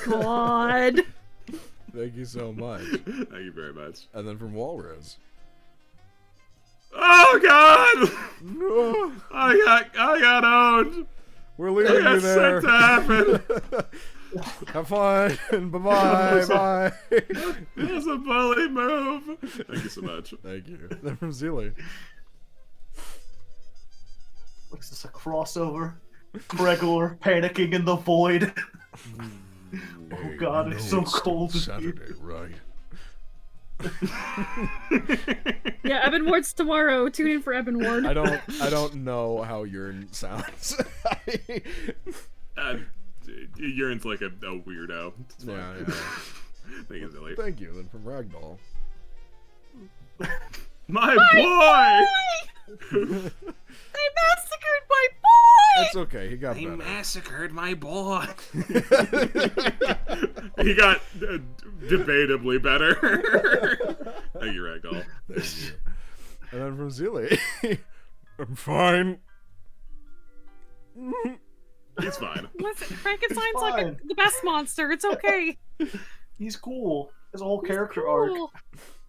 God. Thank you so much. Thank you very much. And then from Walrus. Oh god! No, I got owned. we're I leaving you got there. sent to happen. Have fun. Bye-bye. Bye. That's a bully move. Thank you so much. Thank you. Then from Zeely. Looks this a crossover? Gregor panicking in the void. Oh god, it's so cold in here. Saturday, right? Yeah, Evan Ward's tomorrow. Tune in for Evan Ward. I don't know how urine sounds. Urine's like a weirdo. It's fine. Yeah. Thank you, Zilly. Thank you. Then from Ragdoll. My boy! They massacred my boy! That's okay. He got They better. massacred my boy. He got debatably better. Thank you, Ragdoll. Thank you. And then from Zeely. I'm fine. He's fine. Listen, Frankenstein's like fine. the best monster. It's okay. He's cool. His whole He's character arc. cool.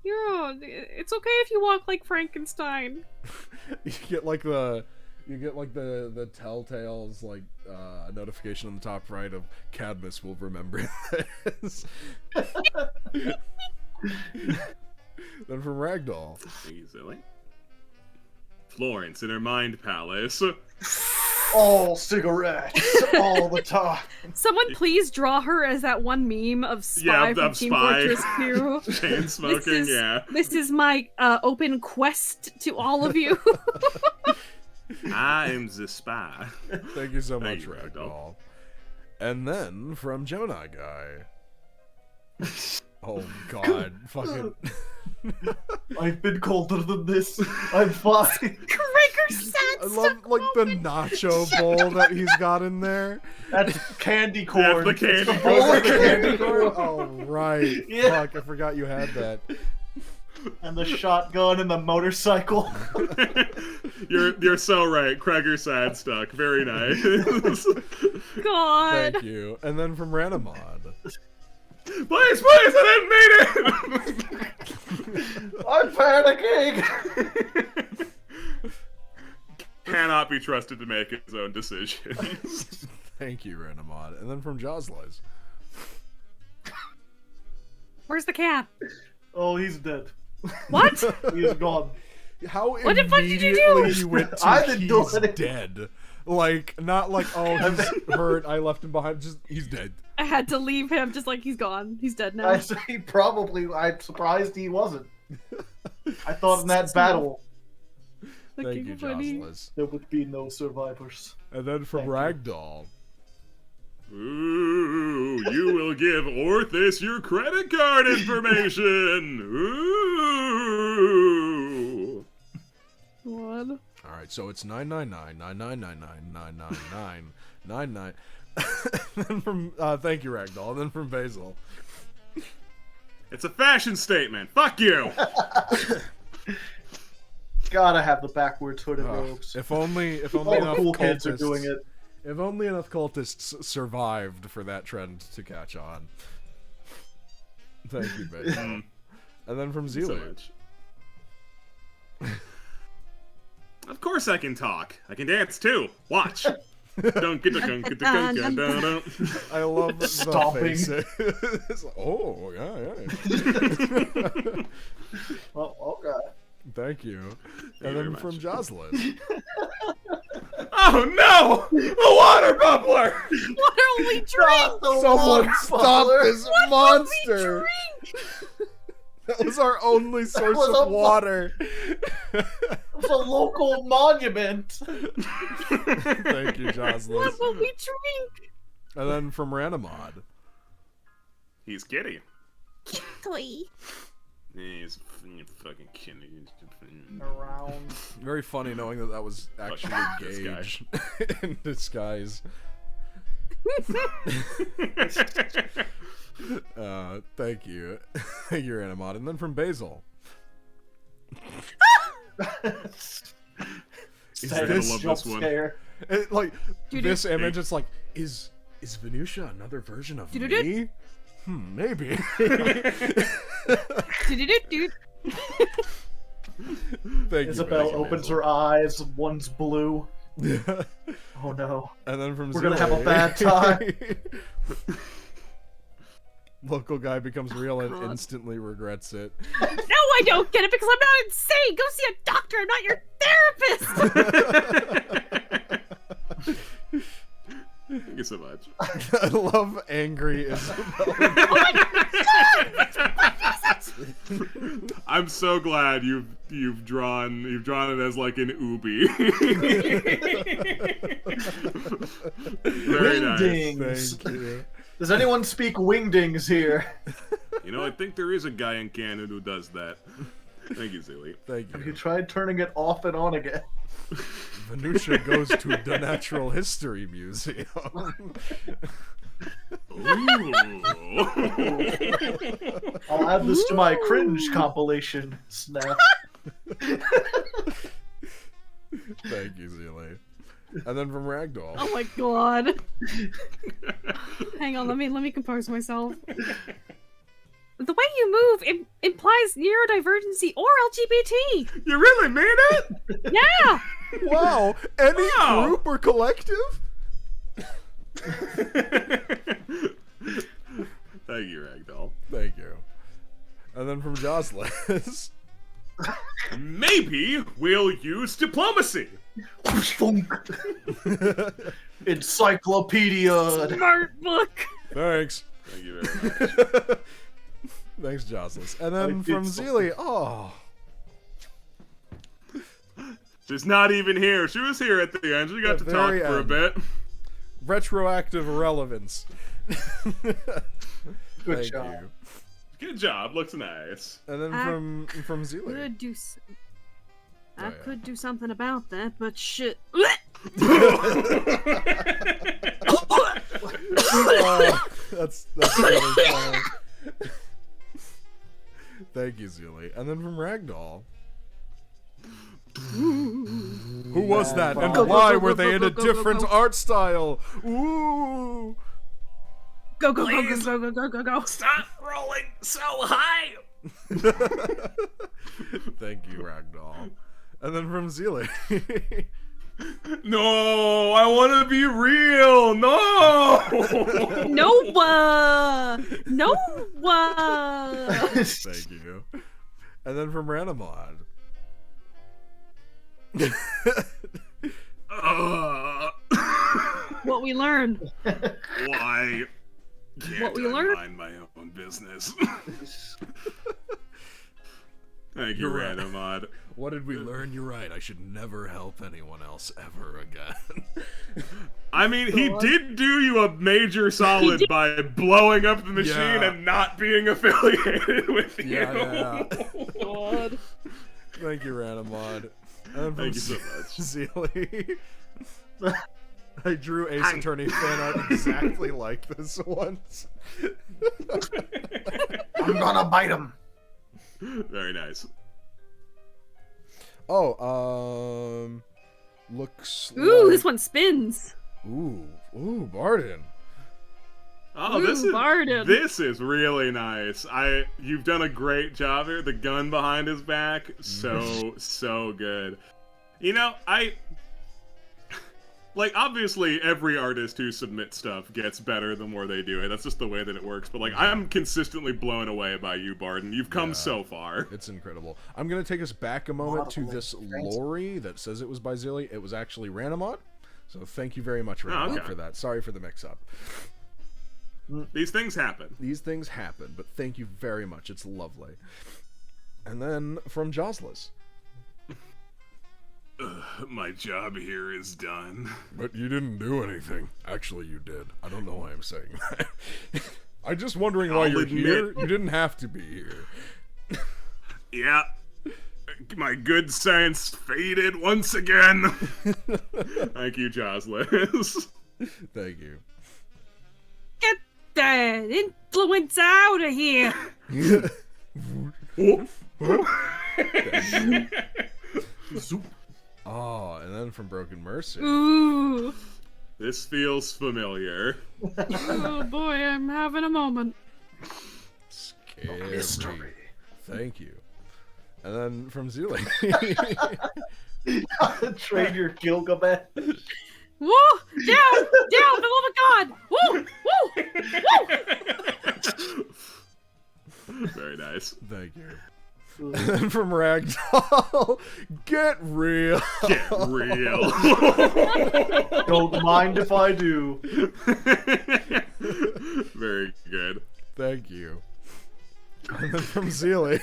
Yeah, it's okay if you walk like Frankenstein. You get like the telltales like notification on the top right of Cadmus will remember this. Then from Ragdoll. Thank you, Zilly. Florence in her mind palace. All cigarettes, all the time. Someone please draw her as that one meme of Spy from of Team Spy. Fortress 2. Chain smoking, yeah. This is my open quest to all of you. I am the spy. Thank you so much, Thank you, Ragdoll. And then from Gemini Guy. Oh god, fucking. I've been colder than this. I'm fine. Gregor said I love like the nacho bowl that he's got in there. That's candy corn. Yeah, the candy It's corn. all Oh, candy corn. oh right. Yeah. Fuck, I forgot you had that. And the shotgun and the motorcycle. You're so right. Gregor sad stuck. Very nice. God. Thank you. And then from Ranamod. Please, I didn't mean it! I'm panicking. Cannot be trusted to make his own decisions. Thank you, Ranamod. And then from Joslice. Where's the cat? Oh, he's dead. What? He's gone. How What the fuck did you immediately do? you went to I didn't do he's anything. dead. Like, not like, oh, he's hurt, I left him behind, just, he's dead. I had to leave him just like he's gone. He's dead now. I'm surprised he wasn't. I thought in that battle Thank you, funny. Joslice. there would be no survivors. And then from Thank Ragdoll. Ooh, you will give Orthis your credit card information. Ooh. What? Alright, so it's 999-999-999-999. Then from, thank you, Ragdoll. And then from Basil. It's a fashion statement. Fuck you. Gotta have the backwards hooded robes. If only All the enough cool cultists, kids are doing it. If only enough cultists survived for that trend to catch on. Thank you, Basil. And then from So Zelia. much. Of course I can talk. I can dance too. Watch. Don't get the I love the Stomping. faces. Oh, yeah. Oh god. Thank you. you And very then much. from Jocelyn. Oh no! A water bubbler! What are we Stop drink? the Someone water stop bubbler. this What monster! will we drink? That was our only source was of a water. It's a local monument. Thank you, Jocelyn. What will we drink? And then from Ranamod. He's Kitty. Toy. He's fucking Kitty. Around. Very funny knowing that that was actually this guy. Gage in disguise. Thank you. Thank you, Ranamod. And then from Basil. Sad this- love jump this one. scare. It, like, Doo-doo. this image, it's like, is Venusia another version of Doo-doo-doo. me? Maybe. Do-do-do-do. Thank Isabel you, opens her eyes. One's blue. her. Oh no. And then from We're gonna have a Zilli. bad time. Local guy becomes real and God. instantly regrets it. No, I don't get it because I'm not insane. Go see a doctor. I'm not your therapist. Thank you so much. I love angry Isabel. I'm so glad you've drawn it as like an ubi. Very nice. Wingdings. Thank you. Does anyone speak wingdings here? You know, I think there is a guy in Canada who does that. Thank you, Zilly. Thank Have you you. tried turning it off and on again? Venusia goes to the Natural History Museum. Ooh. I'll add this to my cringe compilation. Snap. Thank you, Zelie. And then from Ragdoll. Oh my god. Hang on, let me compose myself. The way you move implies neurodivergency or LGBT. You really mean it? Yeah. Wow! Any Wow. group or collective? Thank you, Ragdoll. Thank you. And then from Jocelyn. Maybe we'll use diplomacy. Encyclopedia. Smart book. Thanks. Thank you very much. Thanks, Jocelyn. And I then did from something. Zelie. Oh. She's not even here. She was here at the end. We got The to talk very for a end. bit. Retroactive relevance. Good Thank job. you. Good job. Looks nice. And then I from Zealy. I yeah. could do something about that, but shit. That's really funny. Thank you, Zealy. And then from Ragdoll. Who was that, and Go, go, why go, were go, they go, in go, a go, different go. art style? Ooh! Go, go, go, go, go, go, go, go, go. Stop rolling so high. Thank you, Ragdoll. And then from Zealy. No, I want to be real. No. No. Thank you. And then from Ranamod. What we learned. Why can't What we I learned? mind my own business? Thank you, You're right. Randomod. What did we learn? You're right. I should never help anyone else ever again. I mean, he did do you a major solid by blowing up the machine Yeah. and not being affiliated with you. Yeah. God. Thank you, Ranamod. And Thank you so much. Zealy. I drew Ace Attorney fan art exactly like this once. I'm gonna bite him. Very nice. Oh, looks Ooh, like... this one spins. Ooh, Barden. Oh, Ooh, Barden. this is really nice. You've done a great job here. The gun behind his back, so good. You know, like, obviously, every artist who submits stuff gets better the more they do it. That's just the way that it works. But, like, I'm consistently blown away by you, Barden. You've come so far. It's incredible. I'm going to take us back a moment to this lorry that says it was by Zealy. It was actually Ranamod. So thank you very much, Ranamod, for that. Sorry for the mix-up. These things happen. These things happen, but thank you very much. It's lovely. And then from Joslis. My job here is done. But you didn't do anything. Actually, you did. I don't know why I'm saying that. I'm just wondering why I'll you're admit- here. You didn't have to be here. Yeah. My good sense faded once again. Thank you, Joslis. Thank you. Get that influence out of here. Oh, and then from Broken Mercy. Ooh. This feels familiar. Oh boy, I'm having a moment. Scary. Mystery. Thank you. And then from Zealy. Trade your Gilgamesh. Whoa! Down! Down! For the love of God! Woo! Woo! Woo! Very nice. Thank you. And then from Ragdoll. Get real. Get real. Don't mind if I do. Very good. Thank you. And then from Zealy.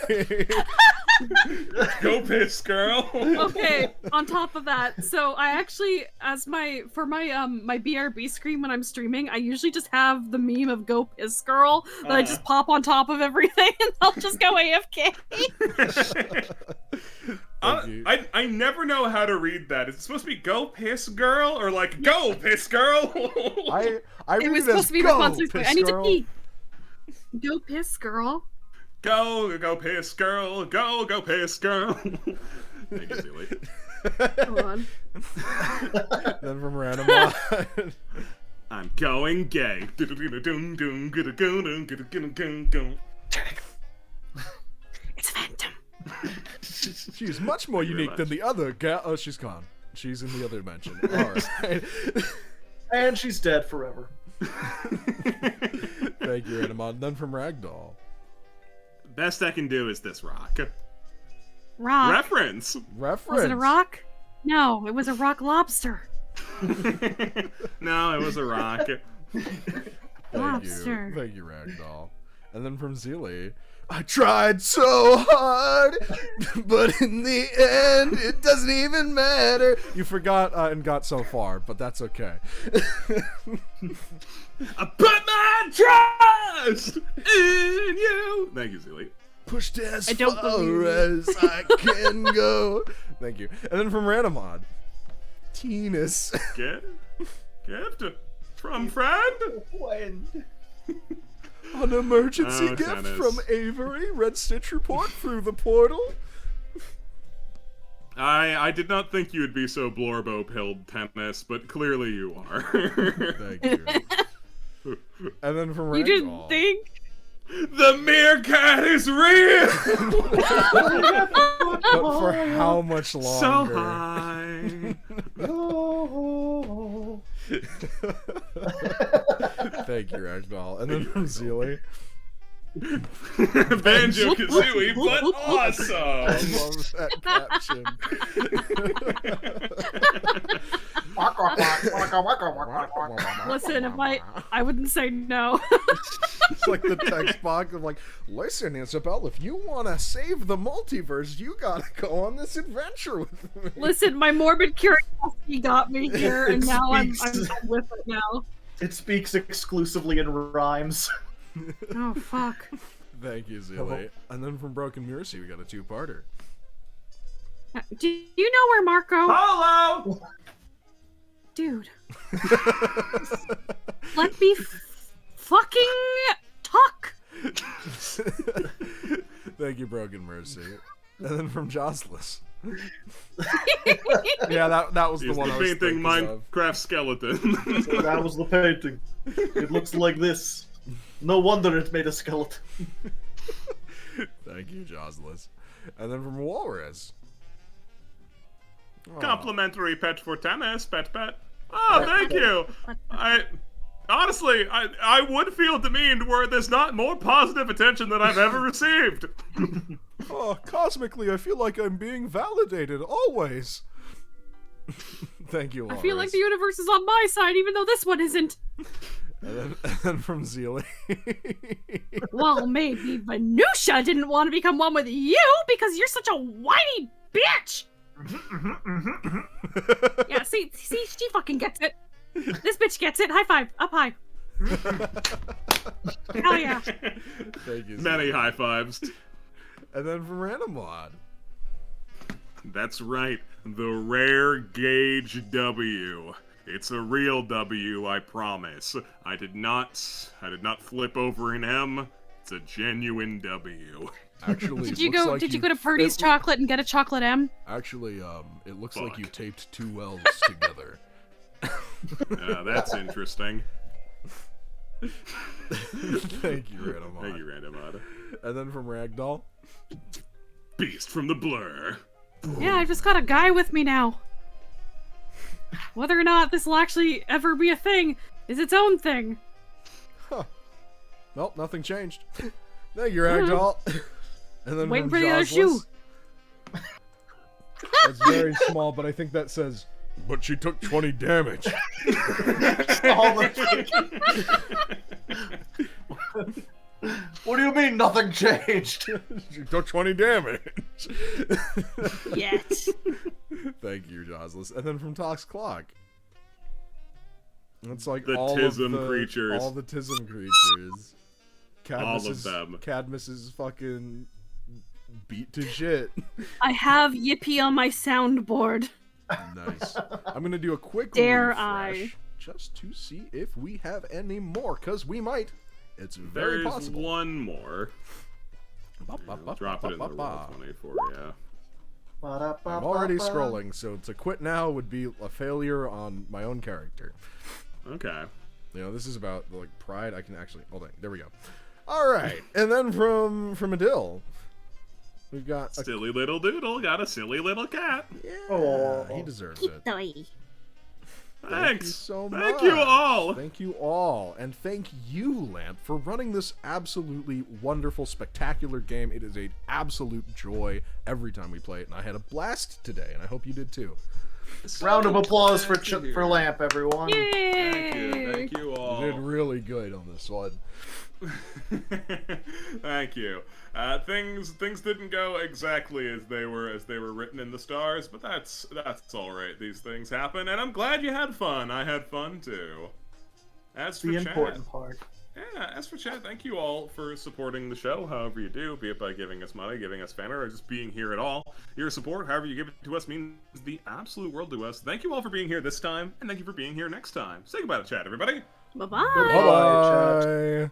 Go piss, girl. Okay, on top of that, so I actually, my BRB screen when I'm streaming, I usually just have the meme of Go Piss Girl that I just pop on top of everything and I'll just go AFK. I never know how to read that. Is it supposed to be go piss girl or like go piss girl? I read It was it supposed as to be go, responsive. piss I need girl. to pee. Go Piss Girl. Go piss girl. Go piss girl. Thank you, Zealy. Hold on. Then from Ranamod. I'm going gay. It's Phantom. She's much more unique than the other gal. Oh, she's gone. She's in the other dimension. Alright. And she's dead forever. Thank you, Ranamod. Then from Ragdoll. Best I can do is this rock. Rock. Reference. Was it a rock? No, it was a rock lobster. No, it was a rock. Lobster. You. Thank you, Ragdoll. And then from Zealy. I tried so hard, but in the end, it doesn't even matter. You forgot and got so far, but that's okay. I put my trust in you. Thank you, Zelie. Pushed as I don't far believe as I can go. Thank you. And then from Randomod, Teenus. Gift from friend. When? An emergency Oh, gift Dennis. from Avery. Red Stitch report through the portal. I did not think you would be so blorbo-pilled, Tennis, but clearly you are. Thank you. And then from You didn't Ragdoll. think? The meerkat is real! But for how much longer? So high. Oh. Thank you, Ragdoll. And then from Zelie. Banjo Kazooie, but awesome! I love that caption. Listen, if I wouldn't say no. It's like the text box of like, listen, Isabel, if you want to save the multiverse, you gotta go on this adventure with me. Listen, my morbid curiosity got me here, and now I'm with it now. It speaks exclusively in rhymes. Oh, fuck. Thank you, Zelie. And then from Broken Mercy, we got a two-parter. Do you know where Marco? Hello! Dude. Let me fucking talk. Thank you, Broken Mercy. And then from Jocelyn. Yeah, that was the He's one the I was painting thinking of. Minecraft skeleton. That was the painting. It looks like this. No wonder it made a skeleton. Thank you, Jocelyn. And then from Walrus. Aw. Complimentary pet for Tennis, pet. Oh, thank you. Honestly, I would feel demeaned were this not more positive attention than I've ever received. Oh, cosmically, I feel like I'm being validated, always. Thank you, I Walrus. feel like the universe is on my side, even though this one isn't. And then from Zelie. Well, maybe Venusia didn't want to become one with you because you're such a whiny bitch. Yeah, see, she fucking gets it. This bitch gets it. High five. Up high. Hell yeah. Thank you, Many Zelie. high fives. And then from Randomod. That's right, the rare gauge W. It's a real W, I promise. I did not flip over an M. It's a genuine W. Actually, Did it you looks go? like Did you go to Purdy's it- Chocolate and get a chocolate M? Actually, it looks like you Fuck. taped two L's together. That's interesting. Thank you, Randomod. Thank you, Randomod. And then from Ragdoll. Beast from the Blur. Yeah, I just got a guy with me now. Whether or not this will actually ever be a thing is its own thing. Huh. Nope, nothing changed. Thank you, Ragdoll. And then Waiting from for the other Jocelyn. shoe. It's very small, but I think that says, but she took 20 damage. All the- What do you mean nothing changed? She took 20 damage. Yes. Thank you, Jocelyn. And then from Tox Clock. It's like The all Tism of the creatures. All the Tism creatures. All of them. Cadmus is fucking beat to shit. I have Yippee on my soundboard. Nice. I'm gonna do a quick Dare refresh I? just to see if we have any more, cause we might. It's very There's possible. one more. I'll drop it in the roll 20 for you. I'm already scrolling, so to quit now would be a failure on my own character. Okay. You know, this is about like pride. I can actually hold on. There we go. All right, and then from Adil, we've got a, Silly little doodle got a silly little cat. yeah, Aw. he deserves it. Kitoi. Thanks. you so Thank you much. all. Thank you all, and thank you, Lamp, for running this absolutely wonderful, spectacular game. It is an absolute joy every time we play it, and I had a blast today, and I hope you did too. Round of applause for Glad to hear. for Lamp, everyone. Thank you. Yay! Thank you all. You did really good on this one. Thank you. Things didn't go exactly as they were written in the stars, but that's all right. These things happen, and I'm glad you had fun. I had fun too. As for The chat, important part. Yeah, as for chat, thank you all for supporting the show, however you do, be it by giving us money, giving us banner, or just being here at all. Your support, however you give it to us, means the absolute world to us. Thank you all for being here this time, and thank you for being here next time. Say goodbye to chat, everybody. Bye-bye. Bye-bye.